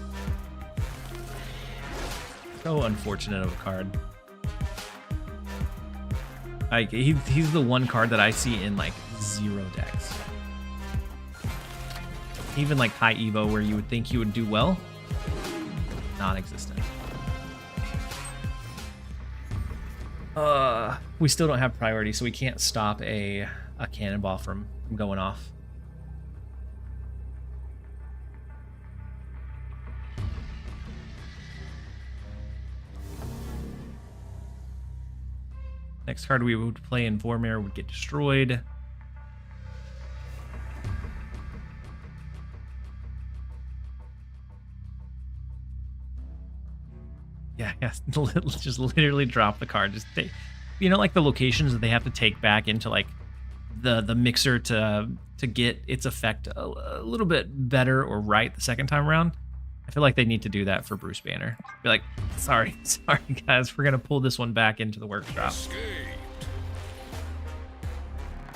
So unfortunate of a card. Like he's the one card that I see in like 0 decks. Even like high Evo where you would think he would do well. non-existent. We still don't have priority, so we can't stop a cannonball from going off. Next card we would play in Vormir would get destroyed. Yeah, just literally drop the card. Just take, you know, like the locations that they have to take back into like the mixer to get its effect a little bit better or right the second time around. I feel like they need to do that for Bruce Banner. Be like, sorry guys, we're gonna pull this one back into the workshop.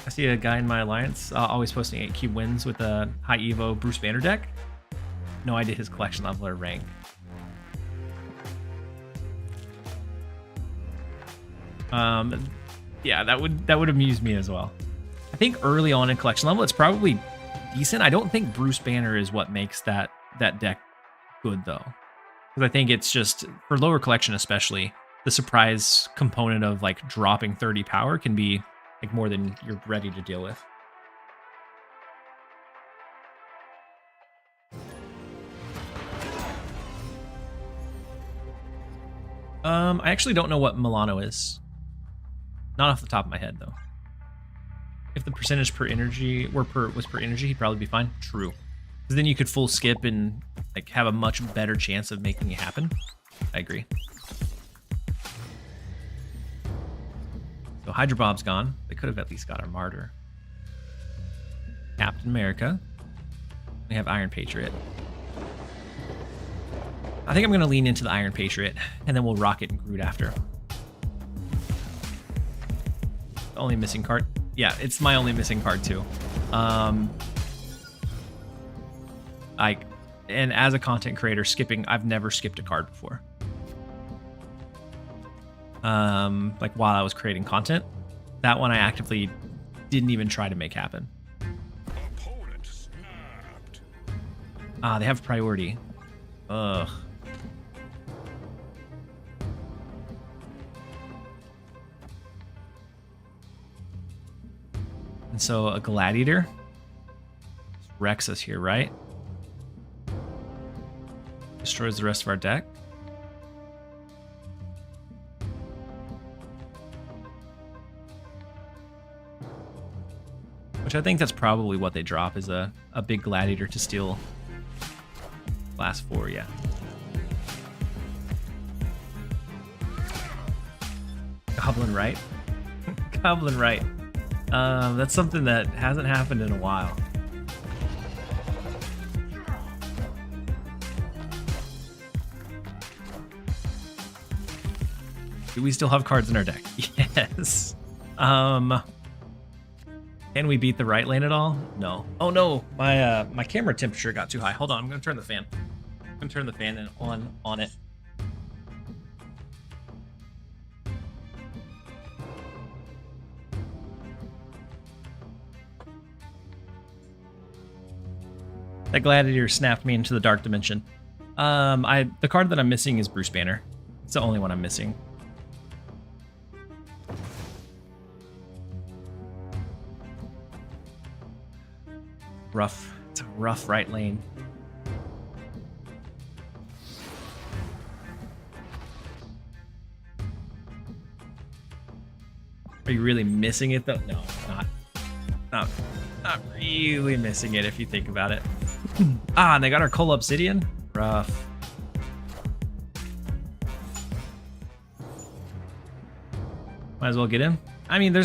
I see a guy in my alliance always posting 8 cube wins with a high Evo Bruce Banner deck. No idea his collection level or rank. Yeah, that would amuse me as well. I think early on in collection level, it's probably decent. I don't think Bruce Banner is what makes that deck good though, because I think it's just for lower collection, especially the surprise component of like dropping 30 power can be like more than you're ready to deal with. I actually don't know what Milano is. Not off the top of my head, though. If the percentage per energy was per energy, he'd probably be fine. True. Because then you could full skip and like have a much better chance of making it happen. I agree. So Hydra Bob's gone. They could have at least got our Martyr. Captain America. We have Iron Patriot. I think I'm going to lean into the Iron Patriot, and then we'll Rocket and Groot after. Only missing card. Yeah, it's my only missing card too. And as a content creator, I've never skipped a card before. Like while I was creating content, that one I actively didn't even try to make happen. Opponent snapped. They have priority. Ugh. And so a Gladiator wrecks us here, right? Destroys the rest of our deck. Which I think that's probably what they drop, is a big Gladiator to steal class 4, yeah. Goblin right. Goblin right. That's something that hasn't happened in a while. Do we still have cards in our deck? Yes. Can we beat the right lane at all? No. Oh no, my camera temperature got too high. Hold on, I'm gonna turn the fan. I'm gonna turn the fan on it. That Gladiator snapped me into the dark dimension. The card that I'm missing is Bruce Banner. It's the only one I'm missing. Rough. It's a rough right lane. Are you really missing it though? No, not really missing it if you think about it. And they got our Coal Obsidian. Rough. Might as well get him. I mean,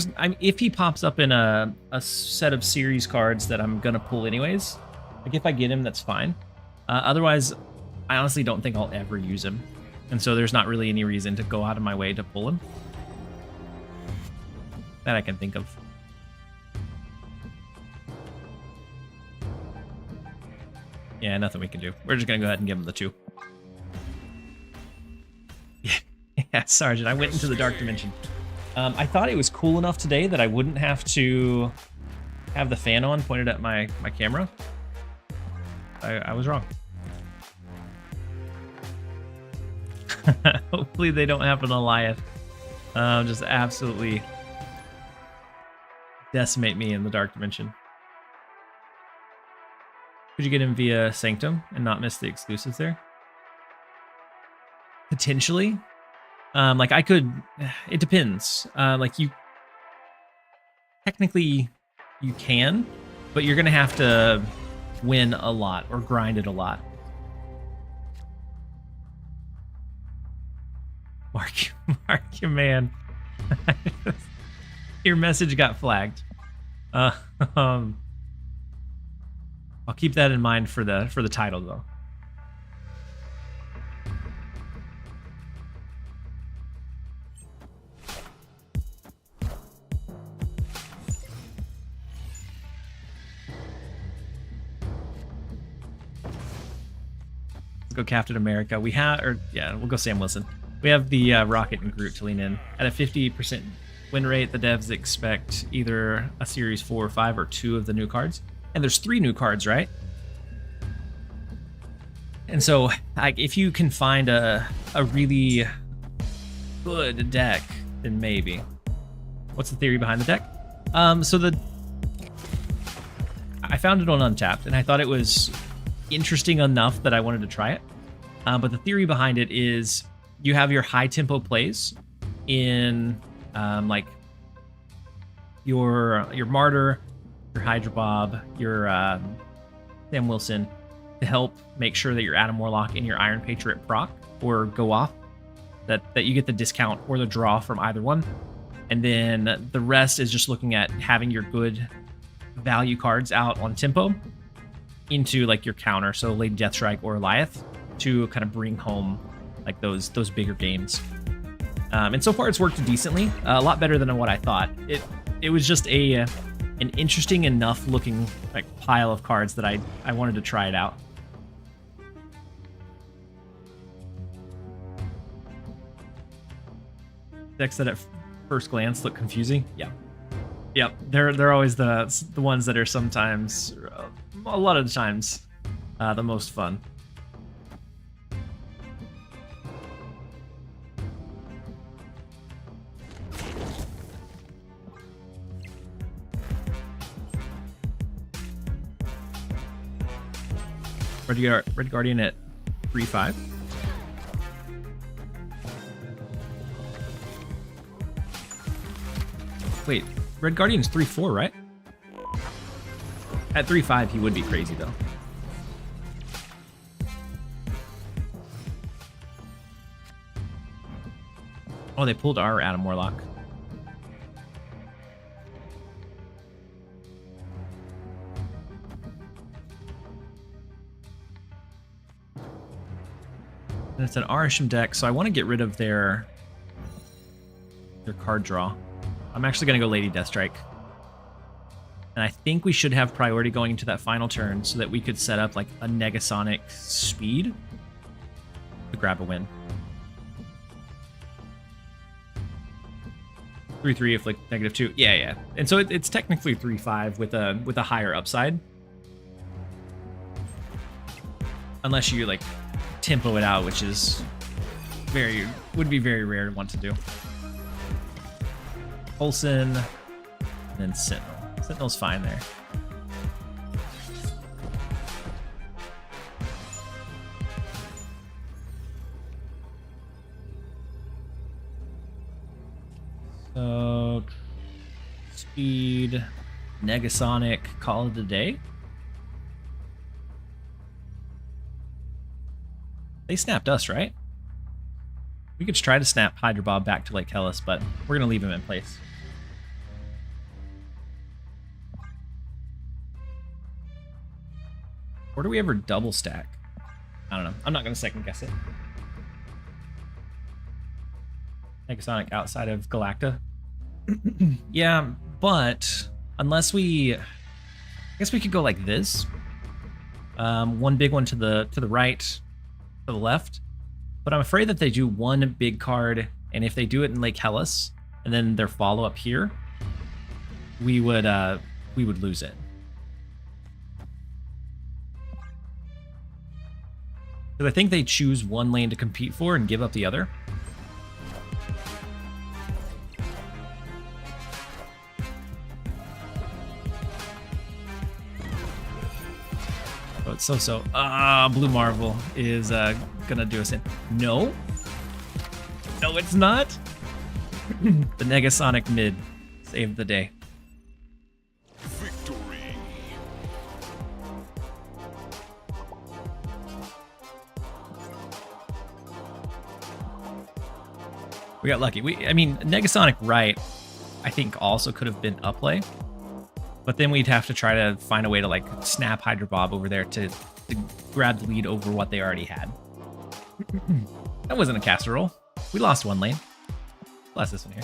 if he pops up in a set of series cards that I'm gonna pull anyways, like if I get him, that's fine. Otherwise, I honestly don't think I'll ever use him, and so there's not really any reason to go out of my way to pull him that I can think of. Yeah, nothing we can do. We're just gonna go ahead and give him the 2. Yeah, Sergeant, I went into the dark dimension. I thought it was cool enough today that I wouldn't have to have the fan on pointed at my camera. I was wrong. Hopefully they don't have an Goliath. Just absolutely decimate me in the Dark Dimension. Could you get him via Sanctum and not miss the exclusives there? Potentially. Like I could, it depends. Like you, technically you can, but you're going to have to win a lot or grind it a lot. Mark, your man. Your message got flagged. I'll keep that in mind for the title though. Let's go Captain America. We have, or yeah, we'll go Sam Wilson. We have the Rocket and Groot to lean in. At a 50% win rate, the devs expect either a Series 4 or 5 or 2 of the new cards. And there's 3 new cards, right? And so, like, if you can find a really good deck, then maybe. What's the theory behind the deck? I found it on Untapped, and I thought it was interesting enough that I wanted to try it. But the theory behind it is you have your high tempo plays in like your Martyr, your Hydra Bob, your Sam Wilson to help make sure that your Adam Warlock and your Iron Patriot proc or go off, that you get the discount or the draw from either one. And then the rest is just looking at having your good value cards out on tempo into like your counter, so Lady Deathstrike or Goliath, to kind of bring home like those bigger games. And so far it's worked decently, a lot better than what I thought. It was just an interesting enough looking like pile of cards that I wanted to try it out. Decks that at first glance look confusing. Yeah. Yep. They're always the ones that are sometimes, a lot of the times, the most fun. Red Guardian at 3-5. Wait, Red Guardian's 3-4, right? At 3-5, he would be crazy though. Oh, they pulled our Adam Warlock. And it's an Arisham deck, so I want to get rid of their card draw. I'm actually going to go Lady Deathstrike. And I think we should have priority going into that final turn so that we could set up like a Negasonic speed to grab a win. 3-3 if like -2. Yeah. And so it's technically 3-5 with a higher upside. Unless you like tempo it out, which is would be very rare to want to do. Olsen, and then Sentinel. Sentinel's fine there. So, speed, Negasonic, call it a day. They snapped us, right? We could try to snap Hydra Bob back to Lake Hellas, but we're going to leave him in place. Or do we ever double stack? I don't know. I'm not going to second guess it. Negasonic outside of Galacta. Yeah, but unless I guess we could go like this. One big one to the right, to the left. But I'm afraid that they do one big card, and if they do it in Lake Hellas, and then their follow-up here, we would lose it. Because I think they choose one lane to compete for and give up the other. Oh, it's so. Blue Marvel is gonna do us in. No. No, it's not. The Negasonic mid saved the day. Victory. We got lucky. I mean, Negasonic right, I think also could have been a play. But then we'd have to try to find a way to like snap Hydra Bob over there to grab the lead over what they already had. That wasn't a casserole. We lost one lane. Bless this one here.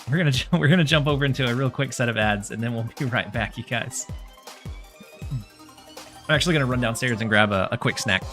We're gonna jump over into a real quick set of ads, and then we'll be right back, you guys. I'm actually gonna run downstairs and grab a quick snack.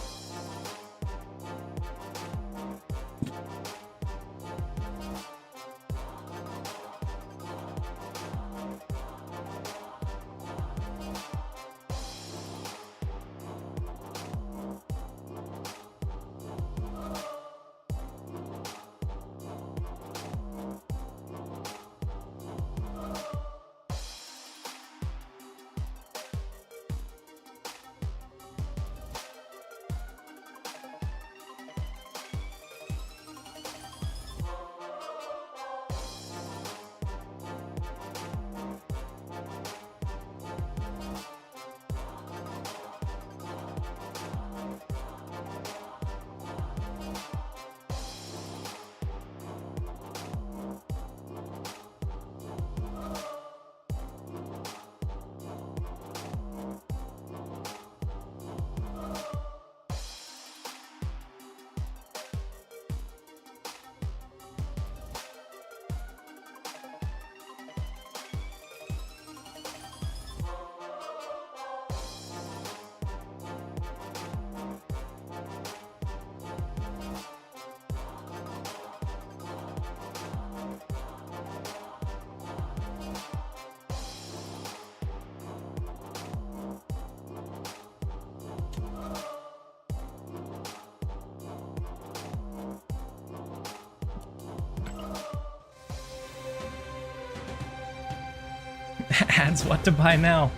Ads, what to buy now?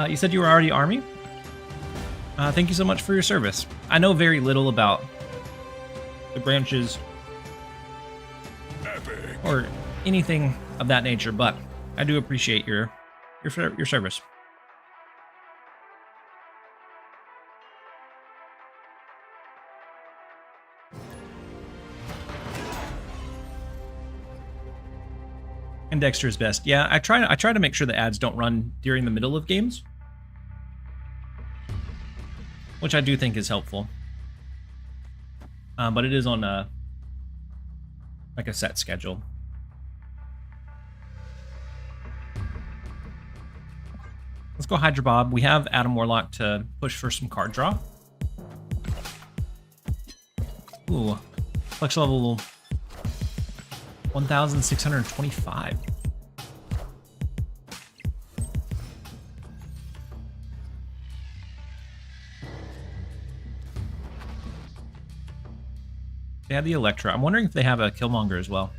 You said you were already Army? Thank you so much for your service. I know very little about the branches or anything of that nature, but I do appreciate your service. And Dexter is best. Yeah, I try to make sure the ads don't run during the middle of games, which I do think is helpful. But it is on like a set schedule. Let's go Hydra Bob. We have Adam Warlock to push for some card draw. Ooh, flex level 1,625. They have the Electra. I'm wondering if they have a Killmonger as well.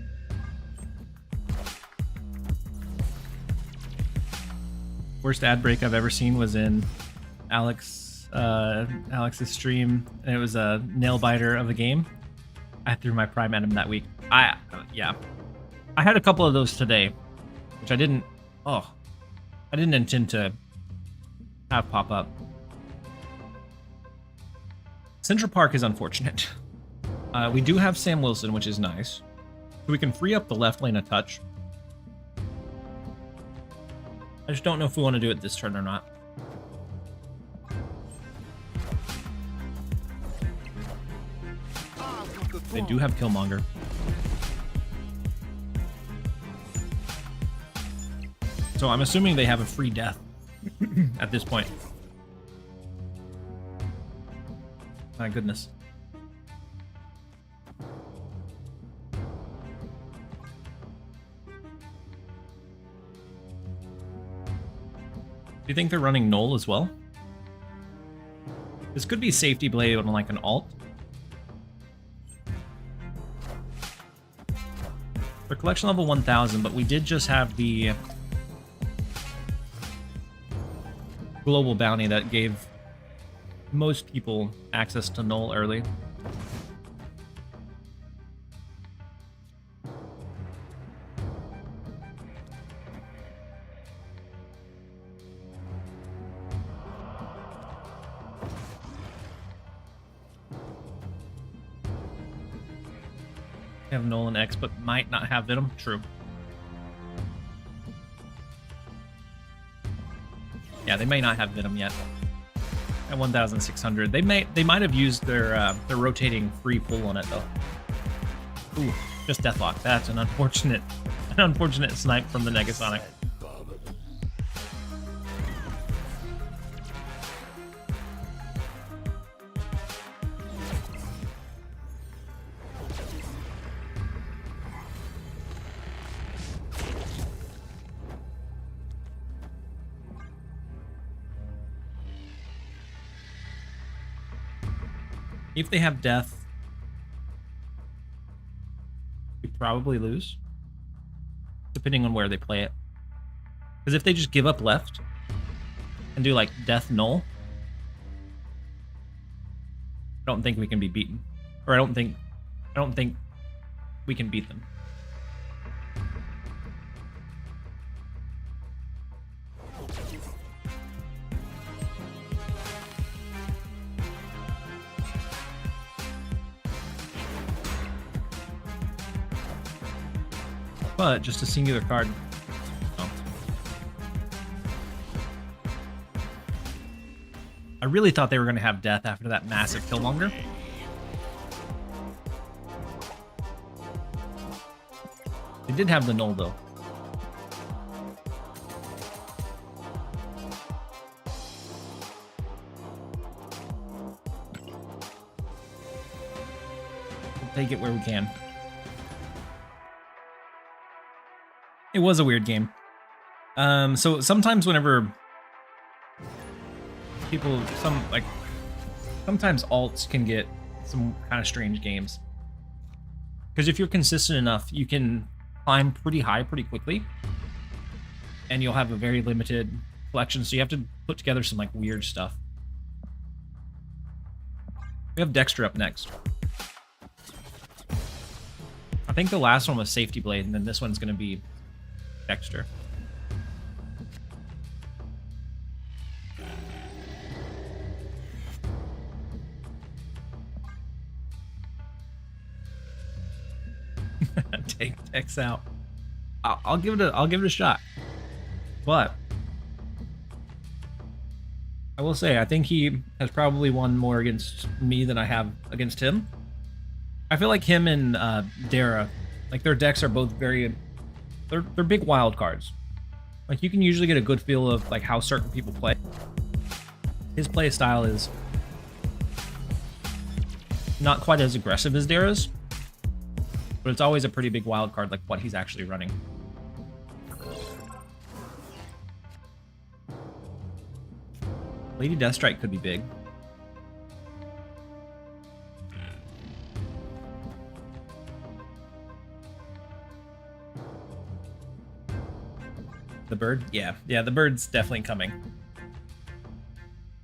Worst ad break I've ever seen was in Alex's stream, and it was a nail biter of a game. I threw my prime at him that week. Yeah, I had a couple of those today, which I didn't intend to have pop up. Central Park is unfortunate. We do have Sam Wilson, which is nice. So we can free up the left lane a touch. I just don't know if we want to do it this turn or not. They do have Killmonger. So I'm assuming they have a free death at this point. My goodness. Do you think they're running Null as well? This could be safety blade on like an alt. For collection level 1000, but we did just have the global bounty that gave most people access to null early. Have null and X, but might not have Venom. True. Yeah, they may not have Venom yet. At 1,600, they might have used their rotating free pull on it though. Ooh, just Deathlock. That's an unfortunate snipe from the Negasonic. If they have death, we probably lose, depending on where they play it. Because if they just give up left and do like death null, I don't think we can be beaten, or I don't think we can beat them. But just a singular card. Oh. I really thought they were going to have death after that massive Killmonger. They did have the null though. We'll take it where we can. It was a weird game. So sometimes whenever people, sometimes alts can get some kind of strange games. Because if you're consistent enough, you can climb pretty high pretty quickly. And you'll have a very limited collection, so you have to put together some like weird stuff. We have Dexter up next. I think the last one was Safety Blade, and then this one's going to be Dexter. Take Dex out. I'll give it a shot. But I will say I think he has probably won more against me than I have against him. I feel like him and Dara, like their decks are both very they're big wild cards. Like you can usually get a good feel of like how certain people play. His play style is not quite as aggressive as Dara's, but it's always a pretty big wild card, like what he's actually running. Lady Deathstrike could be big. The bird? Yeah, the bird's definitely coming.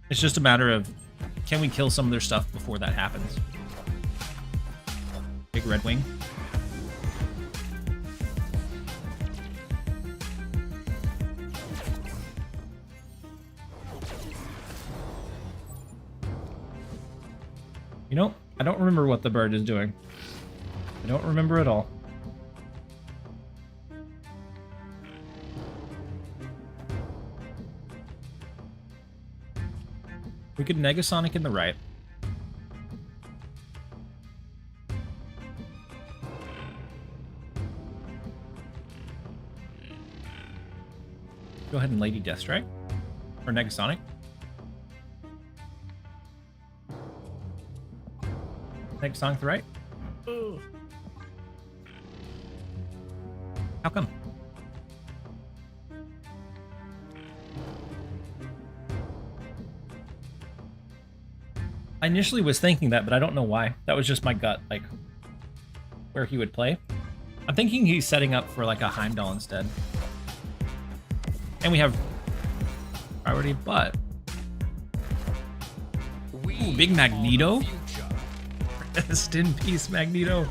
It's just a matter of, can we kill some of their stuff before that happens? Big Redwing. You know, I don't remember what the bird is doing. I don't remember at all. We could Negasonic in the right. Go ahead and Lady Deathstrike. Or Negasonic. Negasonic to the right. Ooh. How come? I initially was thinking that, but I don't know why. That was just my gut, like, where he would play. I'm thinking he's setting up for, like, a Heimdall instead. And we have priority, but... Ooh, big Magneto? Rest in peace, Magneto.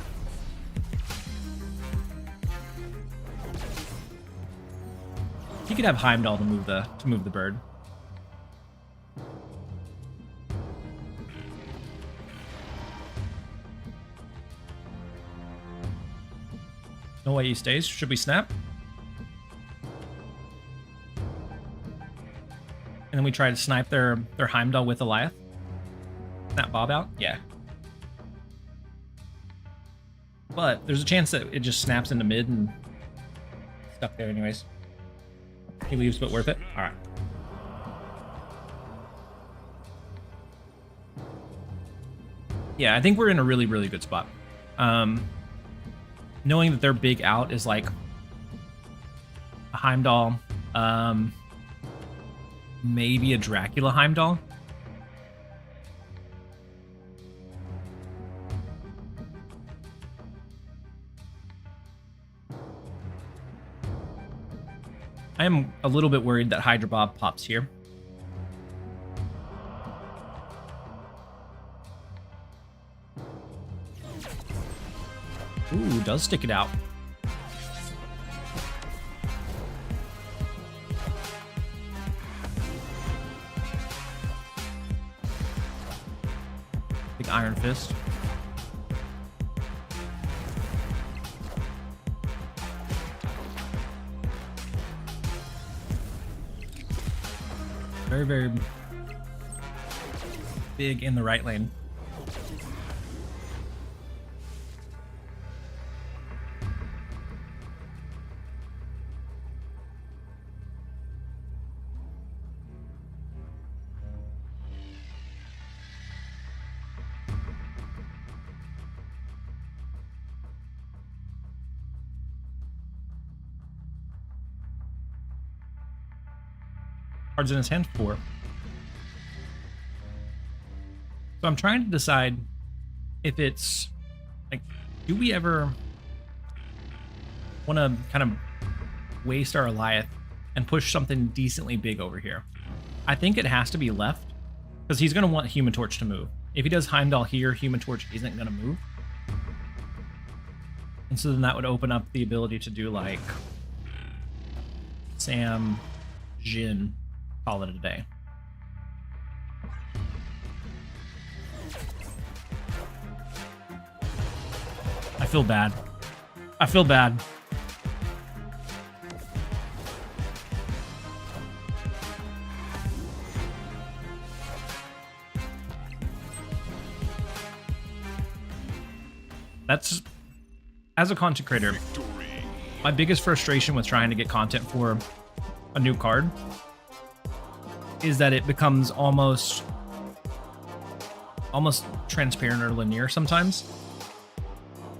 He could have Heimdall to move the bird. No way he stays. Should we snap? And then we try to snipe their Heimdall with Eliath. Snap Bob out? Yeah. But there's a chance that it just snaps into mid and stuck there anyways. He leaves, but worth it. All right. Yeah, I think we're in a really, really good spot. Knowing that their big out is like a Heimdall, maybe a Dracula Heimdall. I am a little bit worried that Hydra Bob pops here. Ooh, does stick it out. Big Iron Fist. Very, very big in the right lane. Cards in his hand, 4. So I'm trying to decide if it's like, do we ever want to kind of waste our Eliath and push something decently big over here? I think it has to be left because he's going to want Human Torch to move. If he does Heimdall here, Human Torch isn't going to move. And so then that would open up the ability to do like Sam, Jin, call it a day. I feel bad. I feel bad. That's, as a content creator, my biggest frustration with trying to get content for a new card is that it becomes almost transparent or linear sometimes.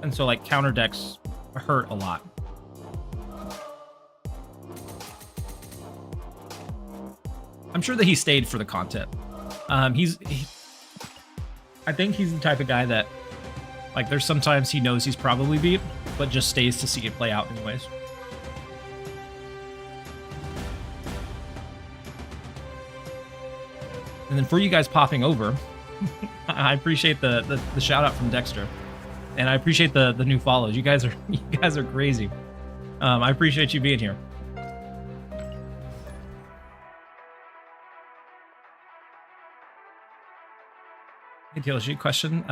And so like counter decks hurt a lot. I'm sure that he stayed for the content. I think he's the type of guy that, like, there's sometimes he knows he's probably beat, but just stays to see it play out anyways. And then for you guys popping over, I appreciate the shout out from Dexter, and I appreciate the new follows. You guys are crazy. I appreciate you being here. Hey, TLSG question.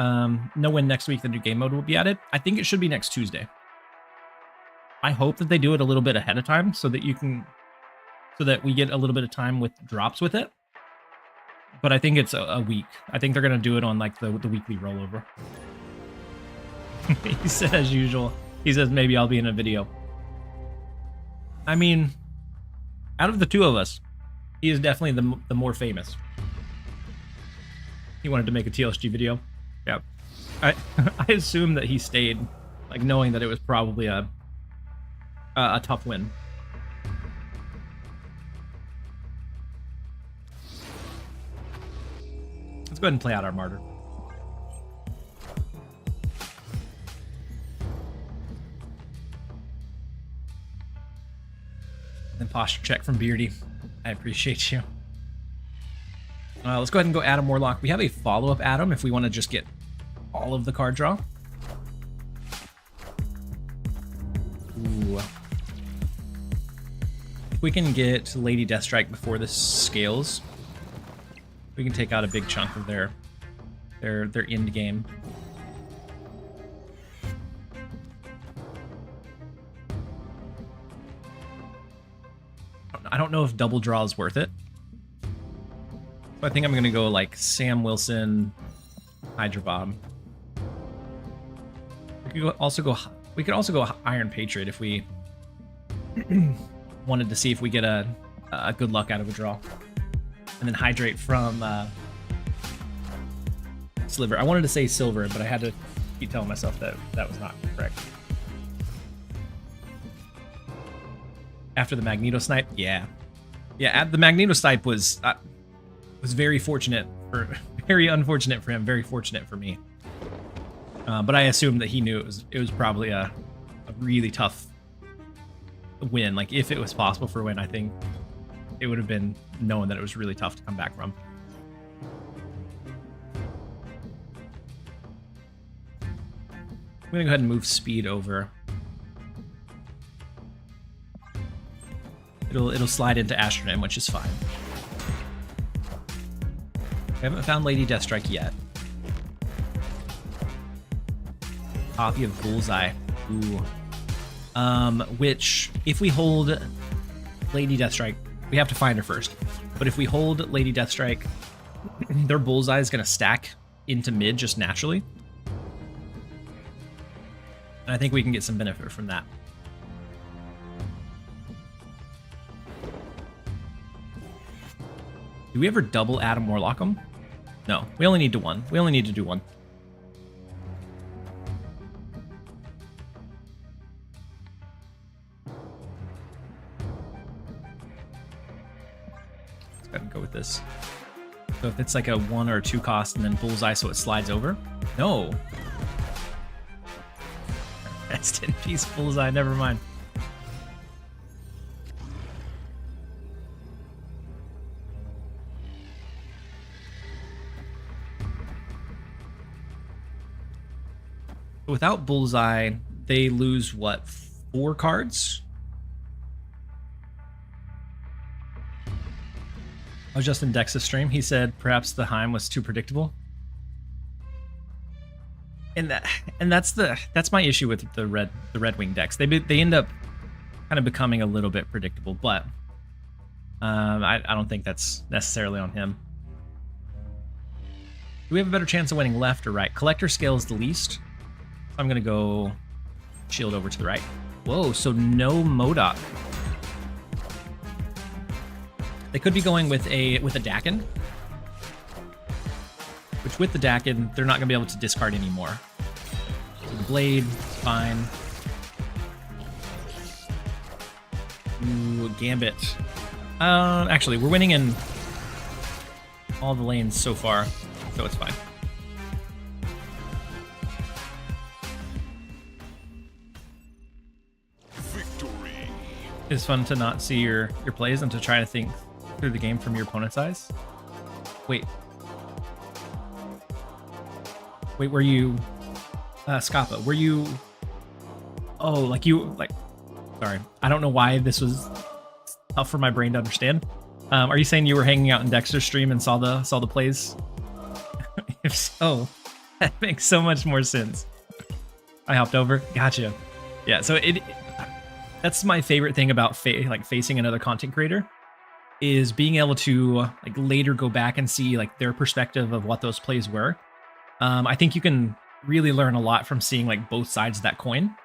Know when next week the new game mode will be added? I think it should be next Tuesday. I hope that they do it a little bit ahead of time so that we get a little bit of time with drops with it. But I think it's a week. I think they're gonna do it on like the weekly rollover. He said as usual. He says maybe I'll be in a video. I mean, out of the two of us, he is definitely the more famous. He wanted to make a TLSG video. Yeah. I assume that he stayed, like, knowing that it was probably a tough win. It's Let's go ahead and play out our martyr. And posture check from Beardy. I appreciate you. Let's go ahead and go Adam Warlock. We have a follow-up Adam if we want to just get all of the card draw. Ooh. If we can get Lady Deathstrike before this scales, we can take out a big chunk of their end game. I don't know if double draw is worth it. So I think I'm gonna go like Sam Wilson, Hydra Bob. We could also go Iron Patriot if we wanted to see if we get a good luck out of a draw, and then Hydrate from Sliver. I wanted to say Silver, but I had to keep telling myself that that was not correct. After the Magneto snipe, yeah, the Magneto snipe was very fortunate for, very unfortunate for him, very fortunate for me. But I assumed that he knew it was probably a really tough win. Like if it was possible for a win, I think it would have been knowing that it was really tough to come back from. I'm gonna go ahead and move speed over. It'll slide into Astronym, which is fine. We haven't found Lady Deathstrike yet. Copy of Bullseye. Ooh. Which, if we hold Lady Deathstrike, we have to find her first. But if we hold Lady Deathstrike, their Bullseye is going to stack into mid just naturally. And I think we can get some benefit from that. Do we ever double Adam Warlock them? No, we only need to one. We only need to do one. Let's go ahead and go with this. So if it's like a 1 or 2 cost and then Bullseye so it slides over? No. Rest in peace, Bullseye, never mind. Without Bullseye, they lose, what, 4 cards? I was just in Dex's stream. He said perhaps the Heim was too predictable. And that's my issue with the Redwing decks. They end up kind of becoming a little bit predictable, but I don't think that's necessarily on him. Do we have a better chance of winning left or right? Collector scale is the least. I'm gonna go shield over to the right. Whoa, so no MODOK. They could be going with a Dakin, which with the Dakin, they're not gonna be able to discard anymore. So the blade, fine. Ooh, Gambit. Actually, we're winning in all the lanes so far, so it's fine. It's fun to not see your plays and to try to think through the game from your opponent's eyes. Wait, were you Scappa? Were you? Oh, sorry, I don't know why this was tough for my brain to understand. Are you saying you were hanging out in Dexter's stream and saw the plays? If so, that makes so much more sense. I hopped over. Gotcha. Yeah. So that's my favorite thing about facing another content creator, is being able to later go back and see their perspective of what those plays were. I think you can really learn a lot from seeing both sides of that coin,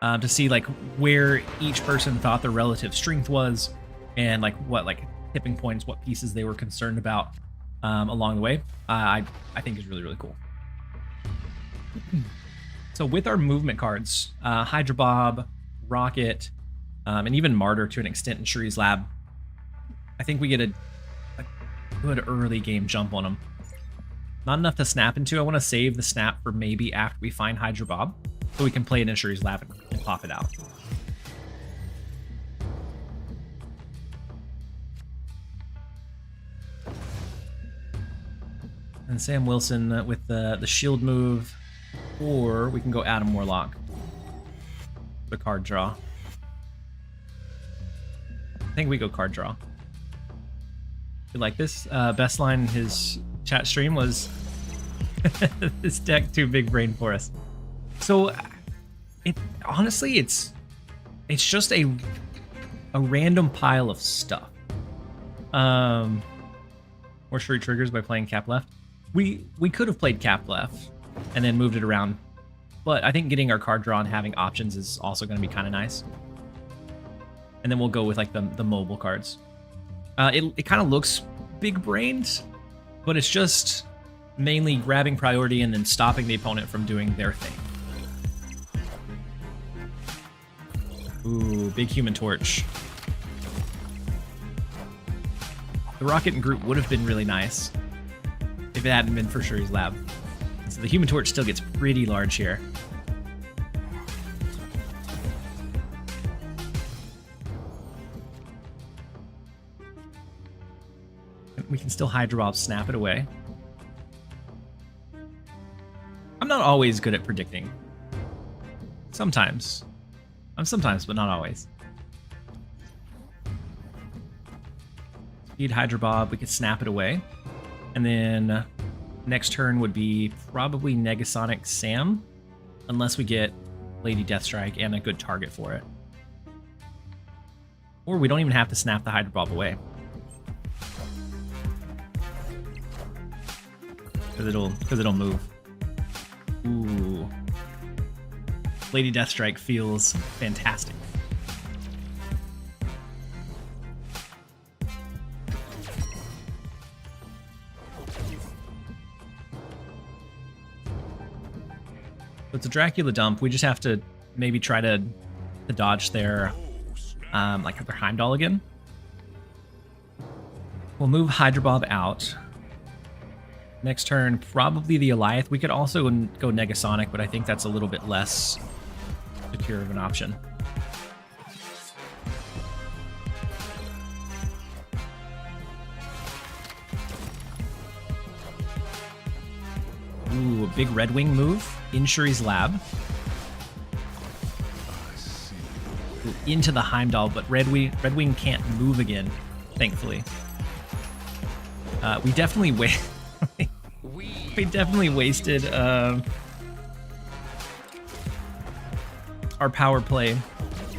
to see where each person thought their relative strength was, and what tipping points, what pieces they were concerned about along the way. I think is really, really cool. So with our movement cards, Hydra Bob, Rocket, and even Martyr to an extent in Shuri's Lab, I think we get a good early game jump on them. Not enough to snap into. I want to save the snap for maybe after we find Hydra Bob, so we can play it in Shuri's Lab and pop it out. And Sam Wilson with the shield move, or we can go Adam Warlock. The card draw. I think we go card draw. You like this? Best line in his chat stream was, "This deck too big brain for us." So, honestly, it's just a random pile of stuff. Or Shuri triggers by playing cap left. We could have played cap left and then moved it around, but I think getting our card draw and having options is also going to be kind of nice. And then we'll go with like the mobile cards. It kind of looks big brained, but it's just mainly grabbing priority and then stopping the opponent from doing their thing. Ooh, big Human Torch. The Rocket and Groot would have been really nice if it hadn't been for Shuri's Lab. So the Human Torch still gets pretty large here. We can still Hydra Bob, snap it away. I'm not always good at predicting. Sometimes. Sometimes, but not always. Speed Hydra Bob, we could snap it away. And then next turn would be probably Negasonic Sam, unless we get Lady Deathstrike and a good target for it. Or we don't even have to snap the Hydra Bob away. Because it'll move. Ooh. Lady Deathstrike feels fantastic. So it's a Dracula dump. We just have to maybe try to dodge their like their Heimdall again. We'll move Hydra Bob out. Next turn, probably the Eliath. We could also go Negasonic, but I think that's a little bit less secure of an option. Ooh, a big Redwing move in Shuri's Lab. Ooh, into the Heimdall, but Redwing can't move again, thankfully. We definitely we definitely wasted our power play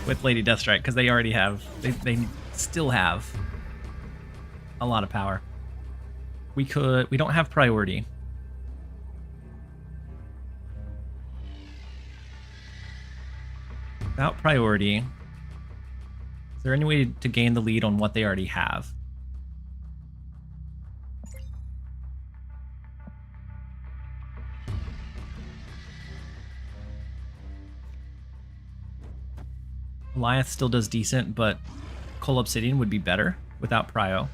with Lady Deathstrike because they already have they still have a lot of power. We don't have priority. Without priority, is there any way to gain the lead on what they already have? Eliath still does decent, but Coal Obsidian would be better without Prio.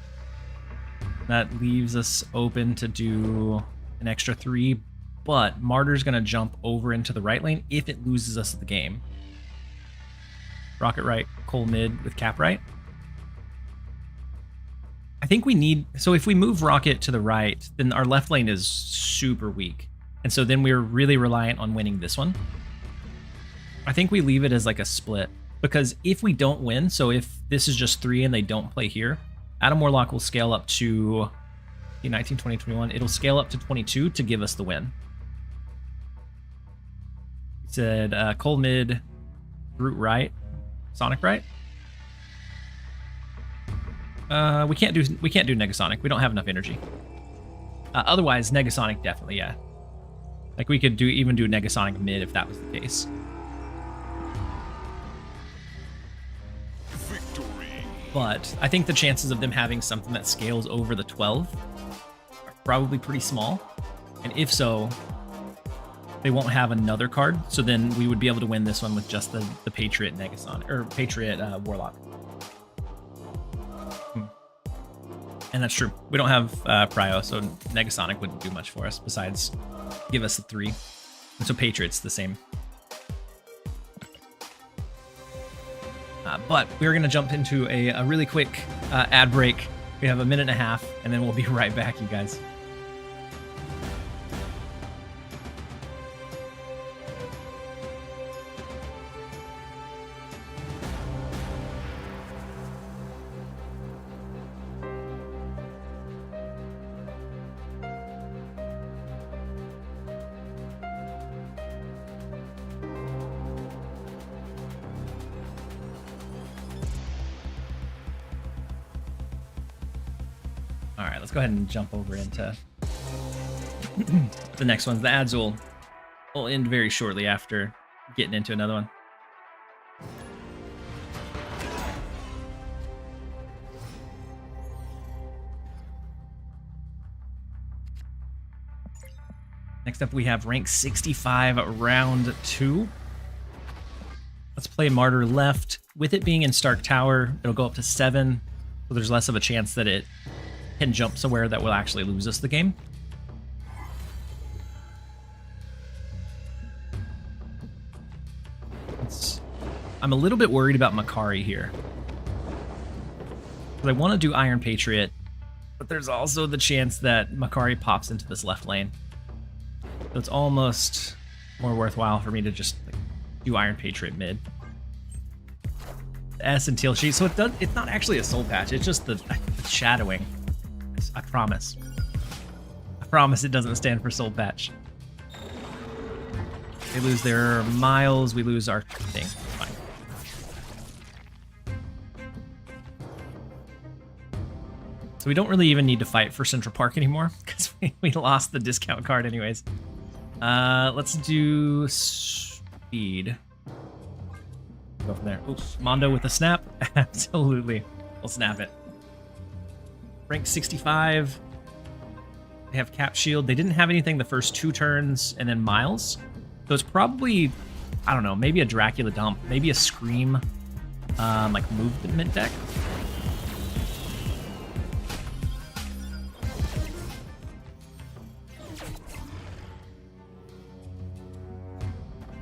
That leaves us open to do an extra 3, but Martyr's going to jump over into the right lane if it loses us the game. Rocket right, Coal mid with Cap right. I think we need... So if we move Rocket to the right, then our left lane is super weak. And so then we're really reliant on winning this one. I think we leave it as like a split. Because if we don't win, so if this is just 3 and they don't play here, Adam Warlock will scale up to 19, 20, 21. It'll scale up to 22 to give us the win. He said Cole mid, Groot right, Sonic right. We can't do Negasonic. We don't have enough energy. Otherwise, Negasonic definitely, yeah. Like we could even do Negasonic mid if that was the case. But I think the chances of them having something that scales over the 12 are probably pretty small. And if so, they won't have another card. So then we would be able to win this one with just the Patriot Negasonic, or Patriot Warlock. And that's true. We don't have Prio, so Negasonic wouldn't do much for us besides give us a 3. And so Patriot's the same. But we're going to jump into a really quick ad break. We have a minute and a half, and then we'll be right back, you guys. All right, let's go ahead and jump over into the next ones. The ads will end very shortly after getting into another one. Next up, we have rank 65, round 2. Let's play Martyr left. With it being in Stark Tower, it'll go up to 7, so there's less of a chance that it can jump somewhere that will actually lose us the game. I'm a little bit worried about Makari here. I want to do Iron Patriot, but there's also the chance that Makari pops into this left lane. So it's almost more worthwhile for me to just do Iron Patriot mid. The S and TLSG, so it's not actually a soul patch, it's just the shadowing. I promise. I promise it doesn't stand for soul patch. They lose their miles, we lose our thing. Fine. So we don't really even need to fight for Central Park anymore, because we lost the discount card anyways. Let's do speed. Go from there. Oops, Mondo with a snap. Absolutely. We'll snap it. Rank 65. They have Cap Shield. They didn't have anything the first 2 turns, and then Miles. So it's probably, I don't know, maybe a Dracula dump, maybe a Scream, like movement deck.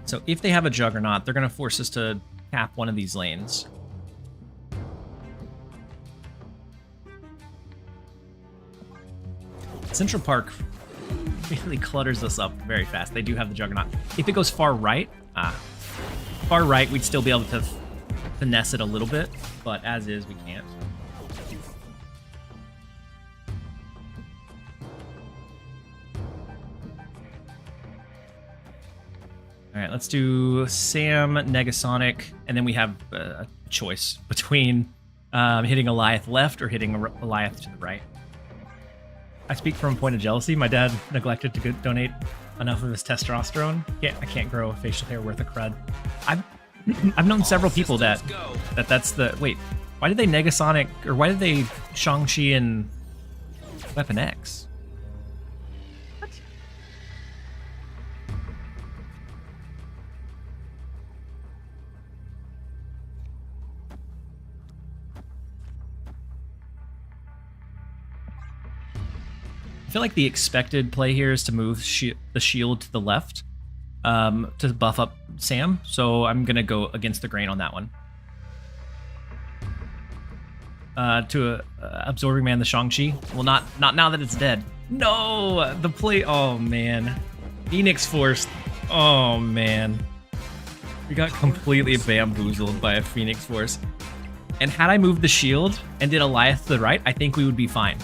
So if they have a Juggernaut, they're going to force us to cap one of these lanes. Central Park really clutters us up very fast. They do have the Juggernaut. If it goes far right, we'd still be able to finesse it a little bit, but as is, we can't. All right, let's do Sam, Negasonic, and then we have a choice between hitting Goliath left or hitting Goliath to the right. I speak from a point of jealousy. My dad neglected to donate enough of his testosterone. I can't grow a facial hair worth of crud. I've known several people that's the... Wait, why did they Negasonic, or why did they Shang-Chi and Weapon X? I feel like the expected play here is to move the shield to the left to buff up Sam, so I'm going to go against the grain on that one. To Absorbing Man the Shang-Chi. Well, not now that it's dead. No! The play... Oh, man. Phoenix Force. Oh, man. We got completely bamboozled by a Phoenix Force. And had I moved the shield and did Goliath to the right, I think we would be fine.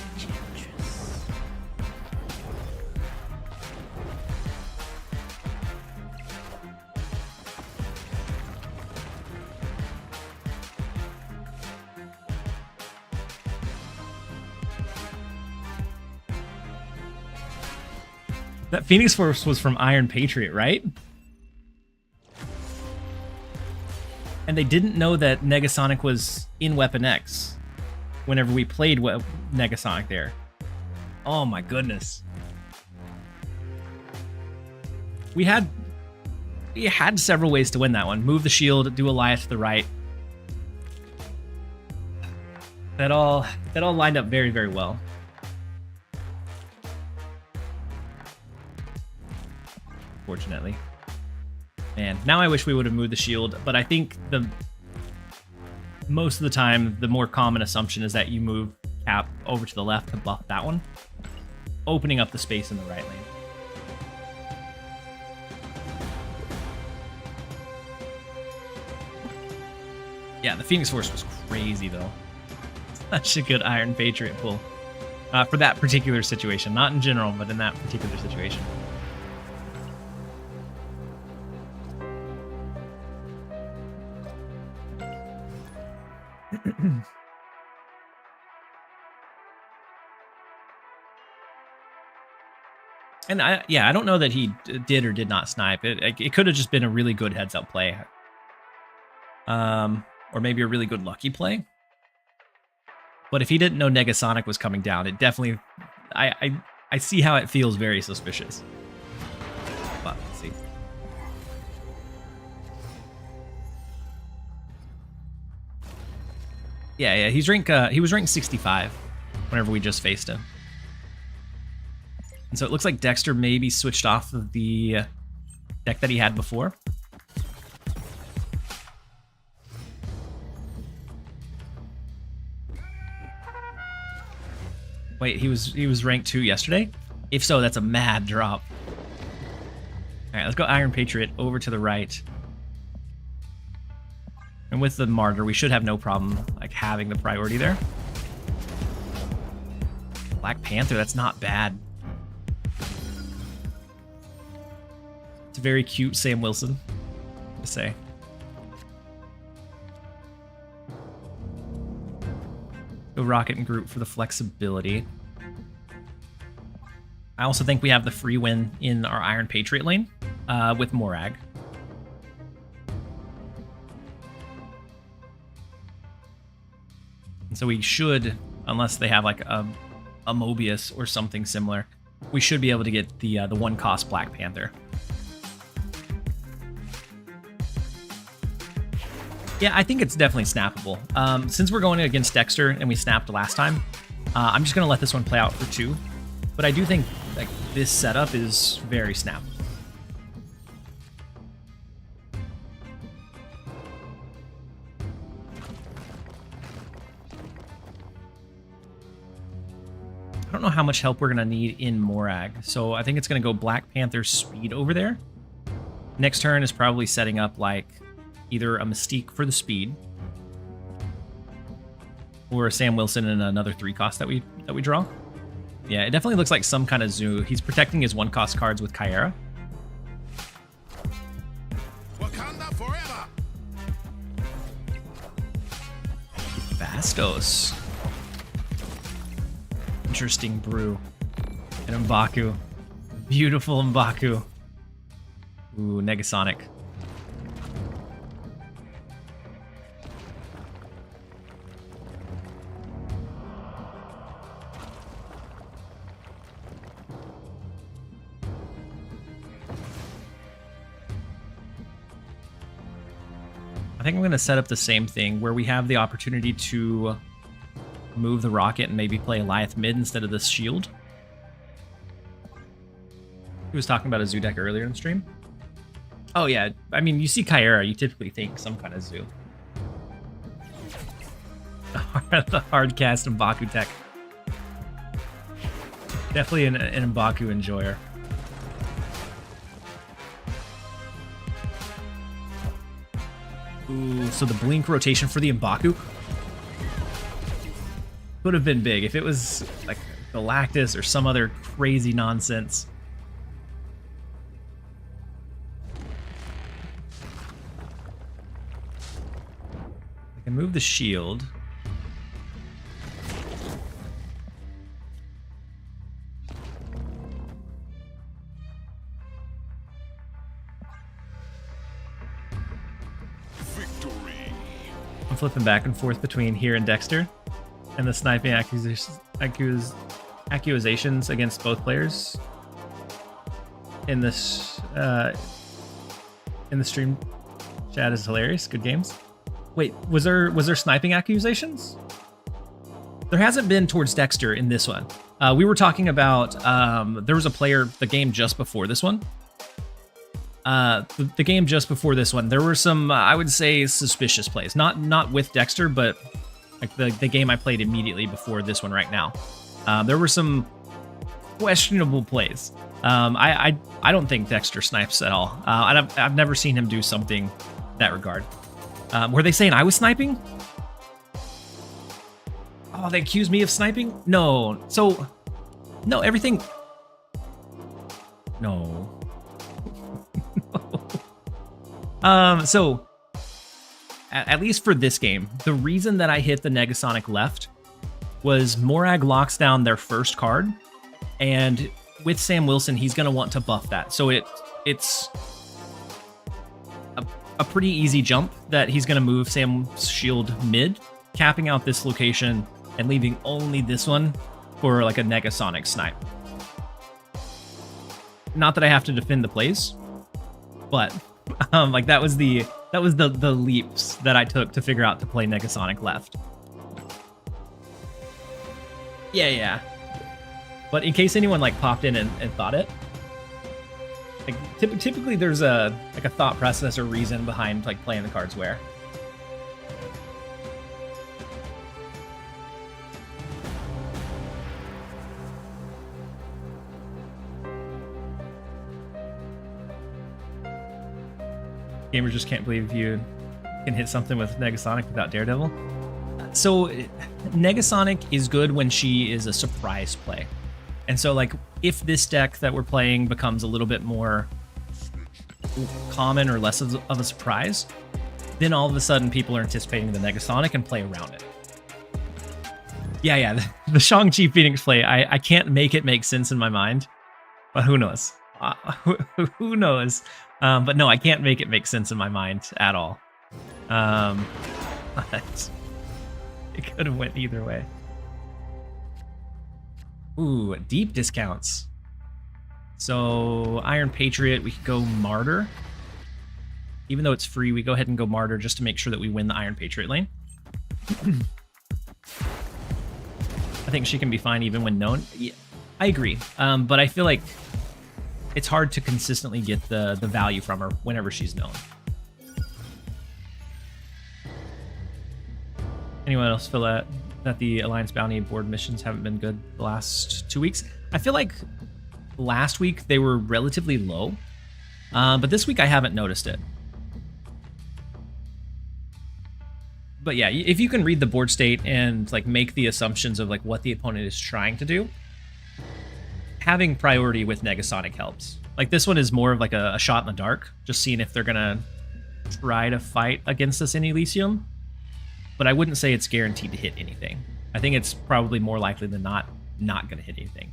That Phoenix Force was from Iron Patriot, right? And they didn't know that Negasonic was in Weapon X whenever we played Negasonic there. Oh my goodness. We had several ways to win that one. Move the shield, do Goliath to the right. That all lined up very, very well. Fortunately. Man, now I wish we would have moved the shield, but I think most of the time, the more common assumption is that you move Cap over to the left to buff that one, opening up the space in the right lane. Yeah, the Phoenix Force was crazy, though. Such a good Iron Patriot pull. For that particular situation. Not in general, but in that particular situation. And I don't know that he did or did not snipe. It could have just been a really good heads-up play. Or maybe a really good lucky play. But if he didn't know Negasonic was coming down, it definitely... I see how it feels very suspicious. But, let's see. Yeah, he was ranked 65 whenever we just faced him. And so it looks like Dexter maybe switched off of the deck that he had before. Wait, he was ranked 2 yesterday? If so, that's a mad drop. All right, let's go Iron Patriot over to the right. And with the Martyr, we should have no problem like having the priority there. Black Panther, that's not bad. It's a very cute Sam Wilson, to say. Go Rocket and Groot for the flexibility. I also think we have the free win in our Iron Patriot lane with Morag. And so we should, unless they have like a Mobius or something similar, we should be able to get the 1-cost Black Panther. Yeah, I think it's definitely snappable. Since we're going against Dexter and we snapped last time, I'm just going to let this one play out for 2. But I do think like this setup is very snappable. I don't know how much help we're going to need in Morag, so I think it's going to go Black Panther speed over there. Next turn is probably setting up like either a Mystique for the speed or a Sam Wilson and another 3-cost that we draw. Yeah, it definitely looks like some kind of zoo. He's protecting his 1-cost cards with Kyera. Wakanda forever. Bastos. Interesting brew. And M'Baku. Beautiful M'Baku. Ooh, Negasonic. I think I'm going to set up the same thing where we have the opportunity to move the Rocket and maybe play Eliath mid instead of this shield. He was talking about a zoo deck earlier in the stream. Oh yeah, I mean, you see Kyera, you typically think some kind of zoo. The hard cast M'Baku tech. Definitely an M'Baku enjoyer. Ooh, so the blink rotation for the M'Baku could have been big if it was like Galactus or some other crazy nonsense. I can move the shield. I'm flipping back and forth between here and Dexter, and the sniping accusations against both players in this in the stream chat is hilarious. Good games. Wait, was there sniping accusations? There hasn't been towards Dexter in this one. We were talking about, there was a player, the game just before this one. The game just before this one, there were some, I would say, suspicious plays. Not with Dexter, but like the game I played immediately before this one right now. There were some questionable plays. I don't think Dexter snipes at all. I've never seen him do something that regard. Were they saying I was sniping? Oh, they accused me of sniping? No. So, no, everything... No. So, at least for this game, the reason that I hit the Negasonic left was Morag locks down their first card, and with Sam Wilson, he's going to want to buff that. So it's a pretty easy jump that he's going to move Sam's shield mid, capping out this location and leaving only this one for like a Negasonic snipe. Not that I have to defend the plays, but like that was the leaps that I took to figure out to play Negasonic left. Yeah. But in case anyone like popped in and thought it, like typically there's a thought process or reason behind like playing the cards where. Gamers just can't believe you can hit something with Negasonic without Daredevil. So Negasonic is good when she is a surprise play. And so like if this deck that we're playing becomes a little bit more common or less of a surprise, then all of a sudden people are anticipating the Negasonic and play around it. Yeah, the Shang-Chi Phoenix play, I can't make it make sense in my mind, but who knows? Who knows? But no, I can't make it make sense in my mind at all. But it could have went either way. Ooh, deep discounts. So Iron Patriot, we could go Martyr. Even though it's free, we go ahead and go Martyr just to make sure that we win the Iron Patriot lane. I think she can be fine even when known. Yeah, I agree. But I feel like it's hard to consistently get the value from her whenever she's known. Anyone else feel that the Alliance Bounty board missions haven't been good the last 2 weeks? I feel like last week they were relatively low, but this week I haven't noticed it. But yeah, if you can read the board state and like make the assumptions of like what the opponent is trying to do, having priority with Negasonic helps. Like this one is more of like a shot in the dark, just seeing if they're gonna try to fight against us in Elysium. But I wouldn't say it's guaranteed to hit anything. I think it's probably more likely than not gonna hit anything.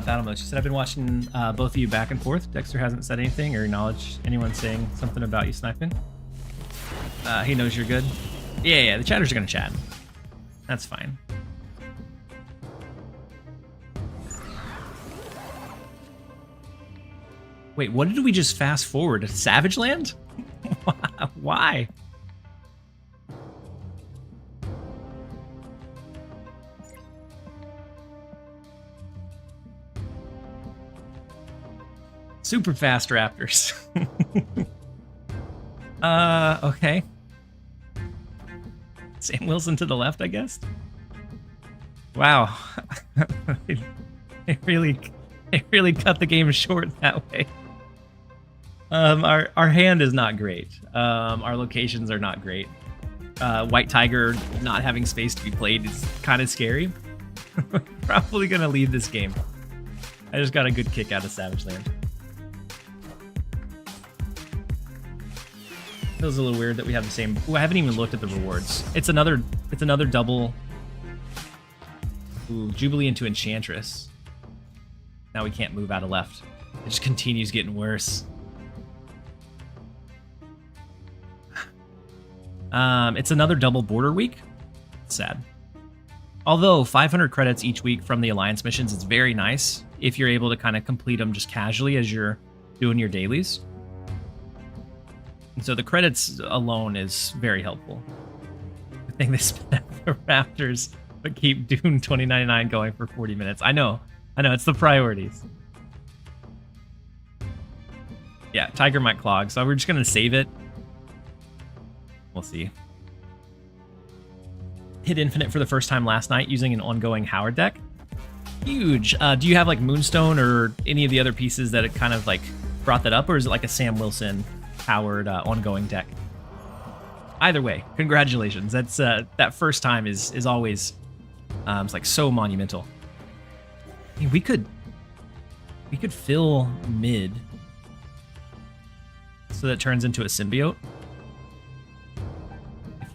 Battle Mode. She said, I've been watching both of you back and forth. Dexter hasn't said anything or acknowledged anyone saying something about you sniping. He knows you're good. Yeah, the chatters are going to chat. That's fine. Wait, what did we just fast forward? Savage Land? Why? Super fast Raptors. Okay. Sam Wilson to the left, I guess. Wow. They really cut the game short that way. Our hand is not great. Our locations are not great. White Tiger not having space to be played is kind of scary. Probably gonna leave this game. I just got a good kick out of Savage Land. Feels a little weird that we have the same. Ooh, I haven't even looked at the rewards. It's another double. Ooh, Jubilee into Enchantress. Now we can't move out of left. It just continues getting worse. It's another double border week. Sad. Although 500 credits each week from the Alliance missions is very nice if you're able to kind of complete them just casually as you're doing your dailies. And so the credits alone is very helpful. I think they spent the Raptors, but keep Dune 2099 going for 40 minutes. I know, it's the priorities. Yeah, Tiger might clog, so we're just gonna save it. We'll see. Hit Infinite for the first time last night using an ongoing Howard deck. Huge. Do you have like Moonstone or any of the other pieces that it kind of like brought that up, or is it like a Sam Wilson Howard ongoing deck? Either way, congratulations. That's that first time is always it's like so monumental. I mean, we could fill mid so that turns into a symbiote.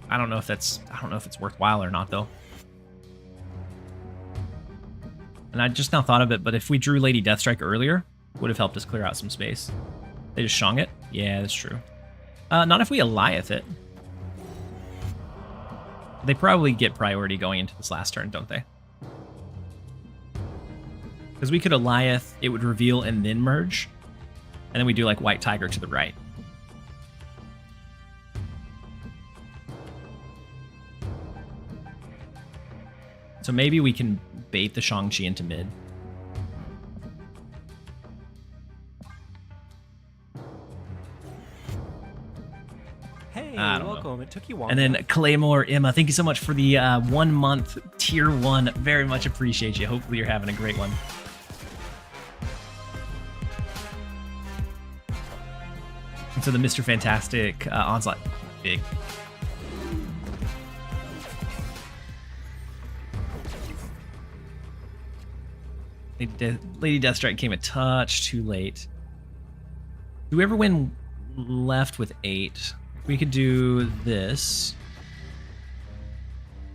I don't know if it's worthwhile or not though. And I just now thought of it, but if we drew Lady Deathstrike earlier, would have helped us clear out some space. They just shong it? Yeah, that's true. Not if we Eliath it. They probably get priority going into this last turn, don't they? Because we could Eliath, it would reveal and then merge. And then we do like White Tiger to the right. So maybe we can bait the Shang-Chi into mid. Hey, I don't welcome. It took you long. And then Claymore, Emma, thank you so much for the 1 month tier 1. Very much appreciate you. Hopefully you're having a great one. And so the Mr. Fantastic onslaught, big. Lady Deathstrike came a touch too late. Do we ever win left with 8? We could do this.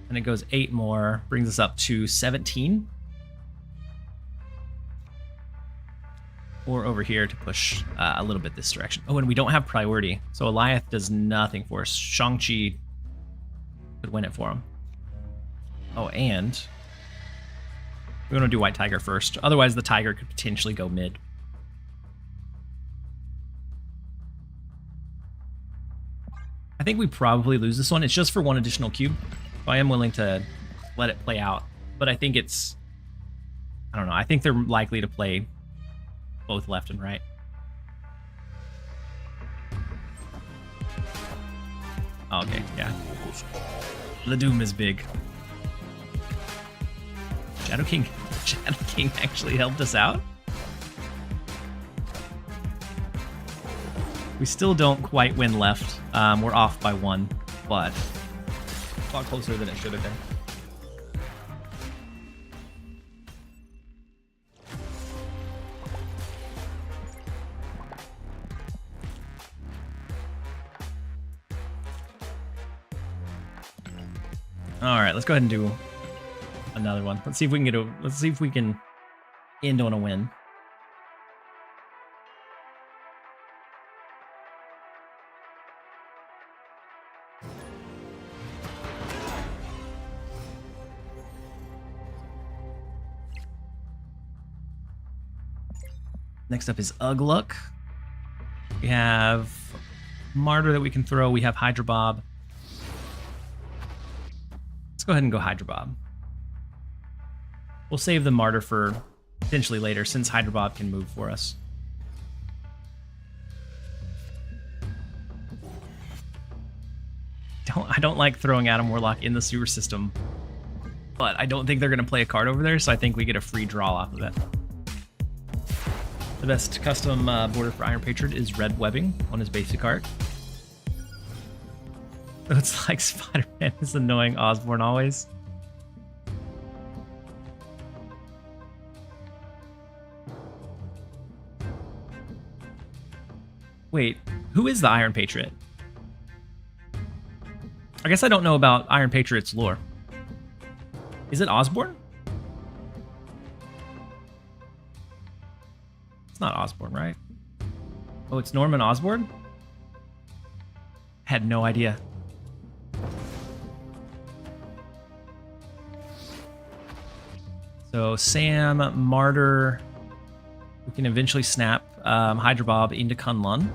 And it goes 8 more, brings us up to 17. Or over here to push a little bit this direction. Oh, and we don't have priority. So Eliath does nothing for us. Shang-Chi could win it for him. Oh, and we're going to do White Tiger first. Otherwise, the Tiger could potentially go mid. I think we probably lose this one. It's just for 1 additional cube. So I am willing to let it play out. But I think it's... I don't know. I think they're likely to play both left and right. Oh, okay, yeah. The Doom is big. Shadow King actually helped us out. We still don't quite win left. We're off by 1, but a lot closer than it should have been. All right, let's go ahead and do another one. Let's see if we can end on a win. Next up is Ugluck. We have Martyr that we can throw. We have Hydra Bob. Let's go ahead and go Hydra Bob. We'll save the Martyr for potentially later, since Hydra Bob can move for us. I don't like throwing Adam Warlock in the sewer system, but I don't think they're going to play a card over there, so I think we get a free draw off of it. The best custom border for Iron Patriot is red webbing on his basic art. So it's like Spider-Man is annoying Osborn always. Wait, who is the Iron Patriot? I guess I don't know about Iron Patriot's lore. Is it Osborn? It's not Osborn, right? Oh, it's Norman Osborn? Had no idea. So Sam, Martyr, we can eventually snap Hydra Bob into Kunlun.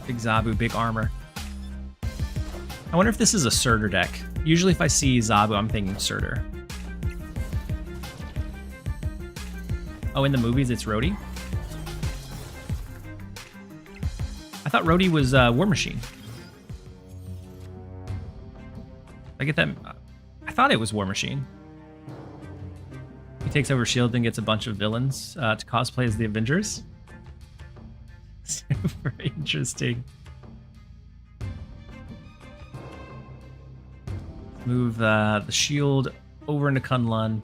Big Zabu, big armor. I wonder if this is a Surtur deck. Usually if I see Zabu, I'm thinking Surtur. Oh, in the movies it's Rhodey? I thought Rhodey was War Machine. I get that. I thought it was War Machine. He takes over S.H.I.E.L.D. and gets a bunch of villains to cosplay as the Avengers. Super interesting. Move the shield over into Kunlun.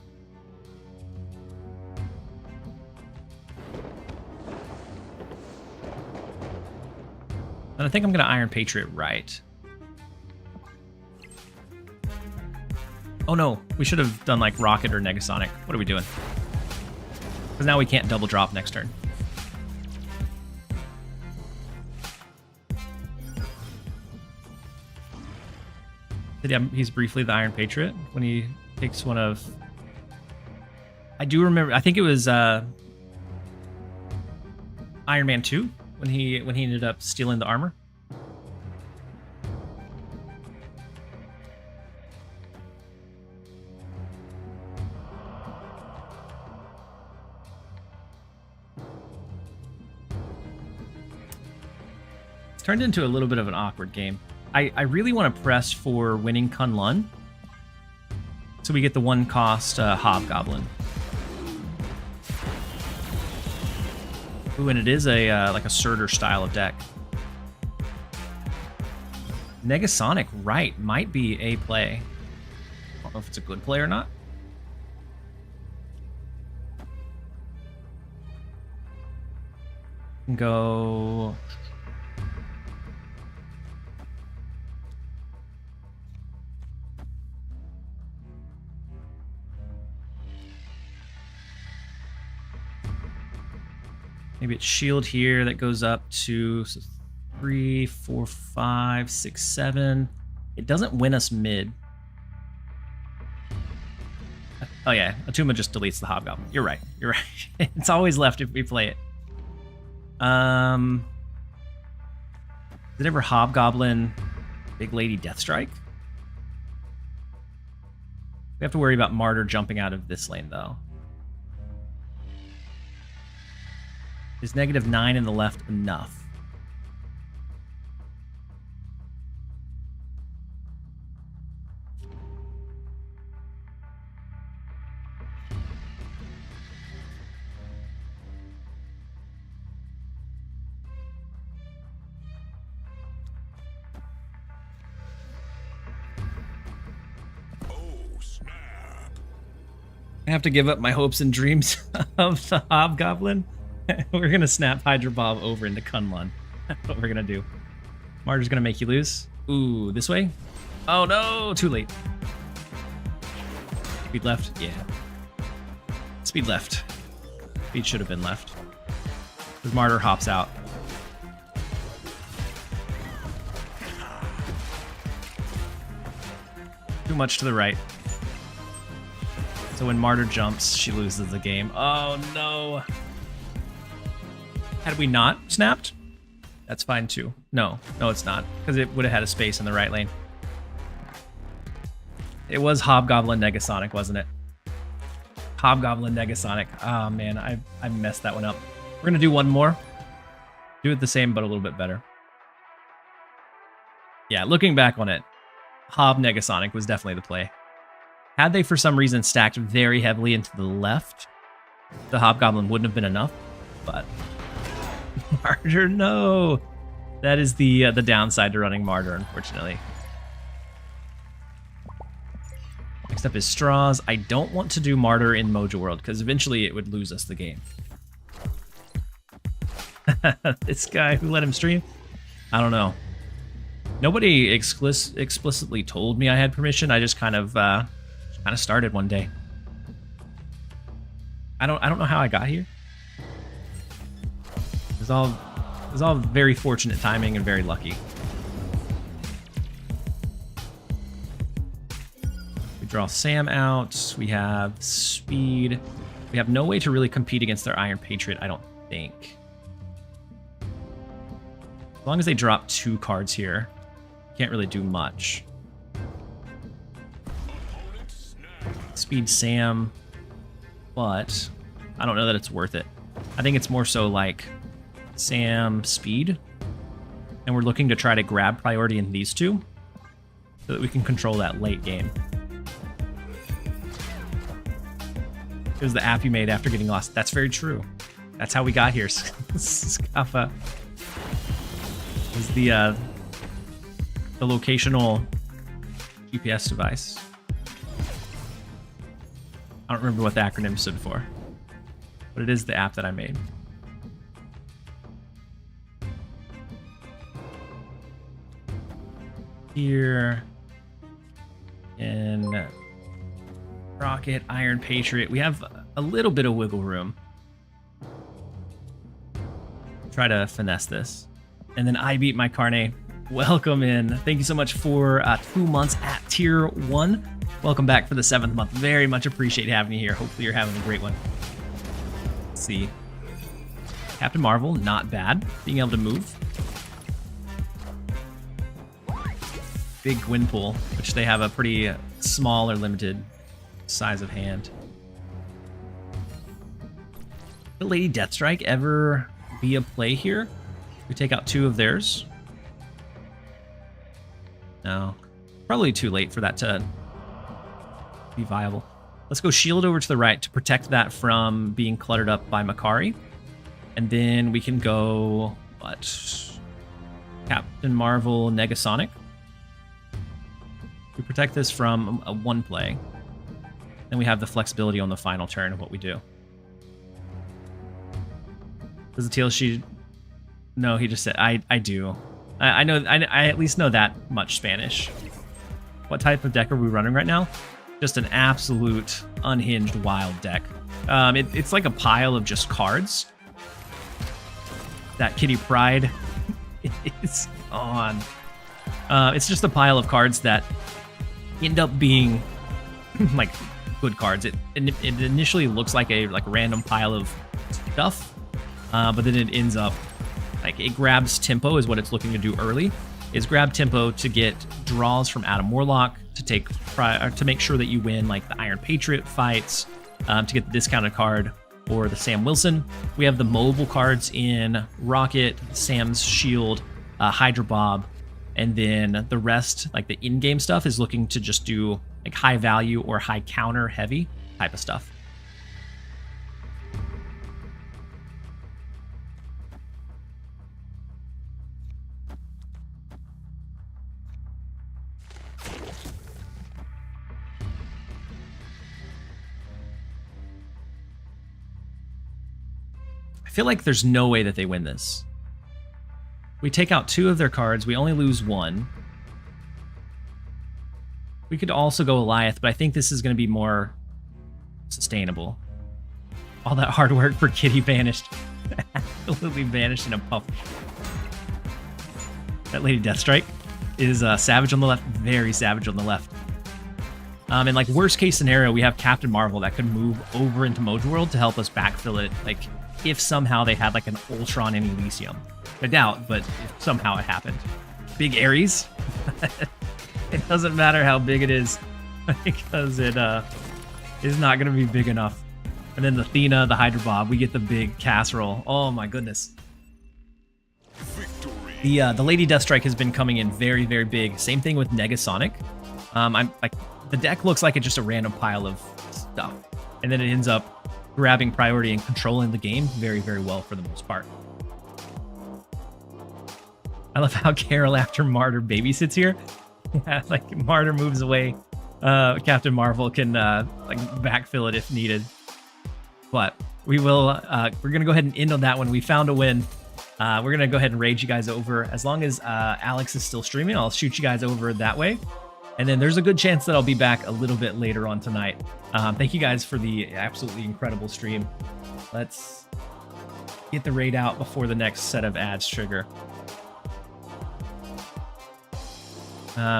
And I think I'm going to Iron Patriot right. Oh no, we should have done like Rocket or Negasonic. What are we doing? Because now we can't double drop next turn. He's briefly the Iron Patriot when he takes one of... I do remember, I think it was Iron Man 2 when he ended up stealing the armor. It's turned into a little bit of an awkward game. I really want to press for winning Kunlun, so we get the one cost Hobgoblin. Ooh, and it is a like a Surtur style of deck. Negasonic right might be a play. I don't know if it's a good play or not. Go. Maybe it's shield here that goes up to 3, 4, 5, 6, 7. It doesn't win us mid. Oh yeah, Atuma just deletes the Hobgoblin. You're right. You're right. It's always left if we play it. Is it ever Hobgoblin, Big Lady Deathstrike? We have to worry about Martyr jumping out of this lane though. Is -9 in the left enough? I have to give up my hopes and dreams of the Hobgoblin. We're going to snap Hydra Bob over into Kunlun. That's what we're going to do. Martyr's going to make you lose. Ooh, this way? Oh no, too late. Speed left? Yeah. Speed left. Speed should have been left. The Martyr hops out. Too much to the right. So when Martyr jumps, she loses the game. Oh no. Had we not snapped, that's fine too. No, it's not, because it would have had a space in the right lane. It was Hobgoblin Negasonic, wasn't it? Hobgoblin Negasonic. Oh man, I messed that one up. We're gonna do one more. Do it the same, but a little bit better. Yeah, looking back on it, Hob Negasonic was definitely the play. Had they for some reason stacked very heavily into the left, the Hobgoblin wouldn't have been enough, but... Martyr, no! That is the downside to running Martyr, unfortunately. Next up is Straws. I don't want to do Martyr in Mojo World, because eventually it would lose us the game. This guy who let him stream? I don't know. Nobody explicitly told me I had permission. I just kind of started one day. I don't know how I got here. It was all very fortunate timing and very lucky. Draw Sam out. We have speed. We have no way to really compete against their Iron Patriot, I don't think. As long as they drop 2 cards here, can't really do much. Speed Sam, but I don't know that it's worth it. I think it's more so like Sam speed, and we're looking to try to grab priority in these 2 so that we can control that late game. It was the app you made after getting lost. That's very true. That's how we got here. Scaffa is the locational GPS device. I don't remember what the acronym stood for, but it is the app that I made. Here in Rocket, Iron Patriot, we have a little bit of wiggle room. Try to finesse this. And then I beat my Carne. Welcome in. Thank you so much for 2 months at tier 1. Welcome back for the 7th month. Very much appreciate having you here. Hopefully you're having a great one. Let's see. Captain Marvel, not bad. Being able to move. Big Gwynpool, which they have a pretty small or limited size of hand. Will Lady Deathstrike ever be a play here? We take out 2 of theirs. No. Probably too late for that to be viable. Let's go shield over to the right to protect that from being cluttered up by Makari. And then we can go, what? Captain Marvel, Negasonic. We protect this from a 1 play. Then we have the flexibility on the final turn of what we do. Does the TLSG? No, he just said, I do. I know, I at least know that much Spanish. What type of deck are we running right now? Just an absolute unhinged wild deck. It's like a pile of just cards. That Kitty Pride is on. It's just a pile of cards that end up being like good cards. It initially looks like a random pile of stuff, but then it ends up like it grabs tempo is what it's looking to do early. Is grab tempo to get draws from Adam Warlock to make sure that you win like the Iron Patriot fights, to get the discounted card or the Sam Wilson. We have the mobile cards in Rocket, Sam's Shield, Hydra Bob, and then the rest, like the in-game stuff, is looking to just do like high value or high counter heavy type of stuff. I feel like there's no way that they win this. We take out 2 of their cards. We only lose 1. We could also go Goliath, but I think this is going to be more sustainable. All that hard work for Kitty vanished. Absolutely vanished in a puff. That Lady Deathstrike is savage on the left. Very savage on the left. And like worst case scenario, we have Captain Marvel that could move over into Mojo World to help us backfill it. Like if somehow they had like an Ultron in Elysium. I doubt, but if somehow it happened. Big Ares. It doesn't matter how big it is because it is not going to be big enough. And then the Athena, the Hydra Bob, we get the big casserole. Oh my goodness. The Lady Deathstrike has been coming in very, very big. Same thing with Negasonic. I'm like the deck looks like it's just a random pile of stuff, and then it ends up grabbing priority and controlling the game very, very well for the most part. I love how Carol after Martyr babysits here. Like Martyr moves away, Captain Marvel can like backfill it if needed. But we will. We're gonna go ahead and end on that one. We found a win. We're gonna go ahead and raid you guys over. As long as Alex is still streaming, I'll shoot you guys over that way. And then there's a good chance that I'll be back a little bit later on tonight. Thank you guys for the absolutely incredible stream. Let's get the raid out before the next set of ads trigger.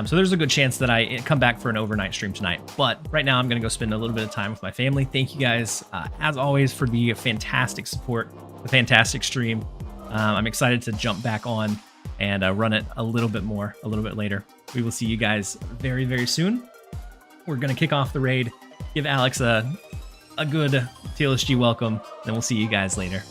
So there's a good chance that I come back for an overnight stream tonight. But right now, I'm going to go spend a little bit of time with my family. Thank you guys, as always, for the fantastic support, the fantastic stream. I'm excited to jump back on and run it a little bit later. We will see you guys very, very soon. We're going to kick off the raid, give Alex a good TLSG welcome, then we'll see you guys later.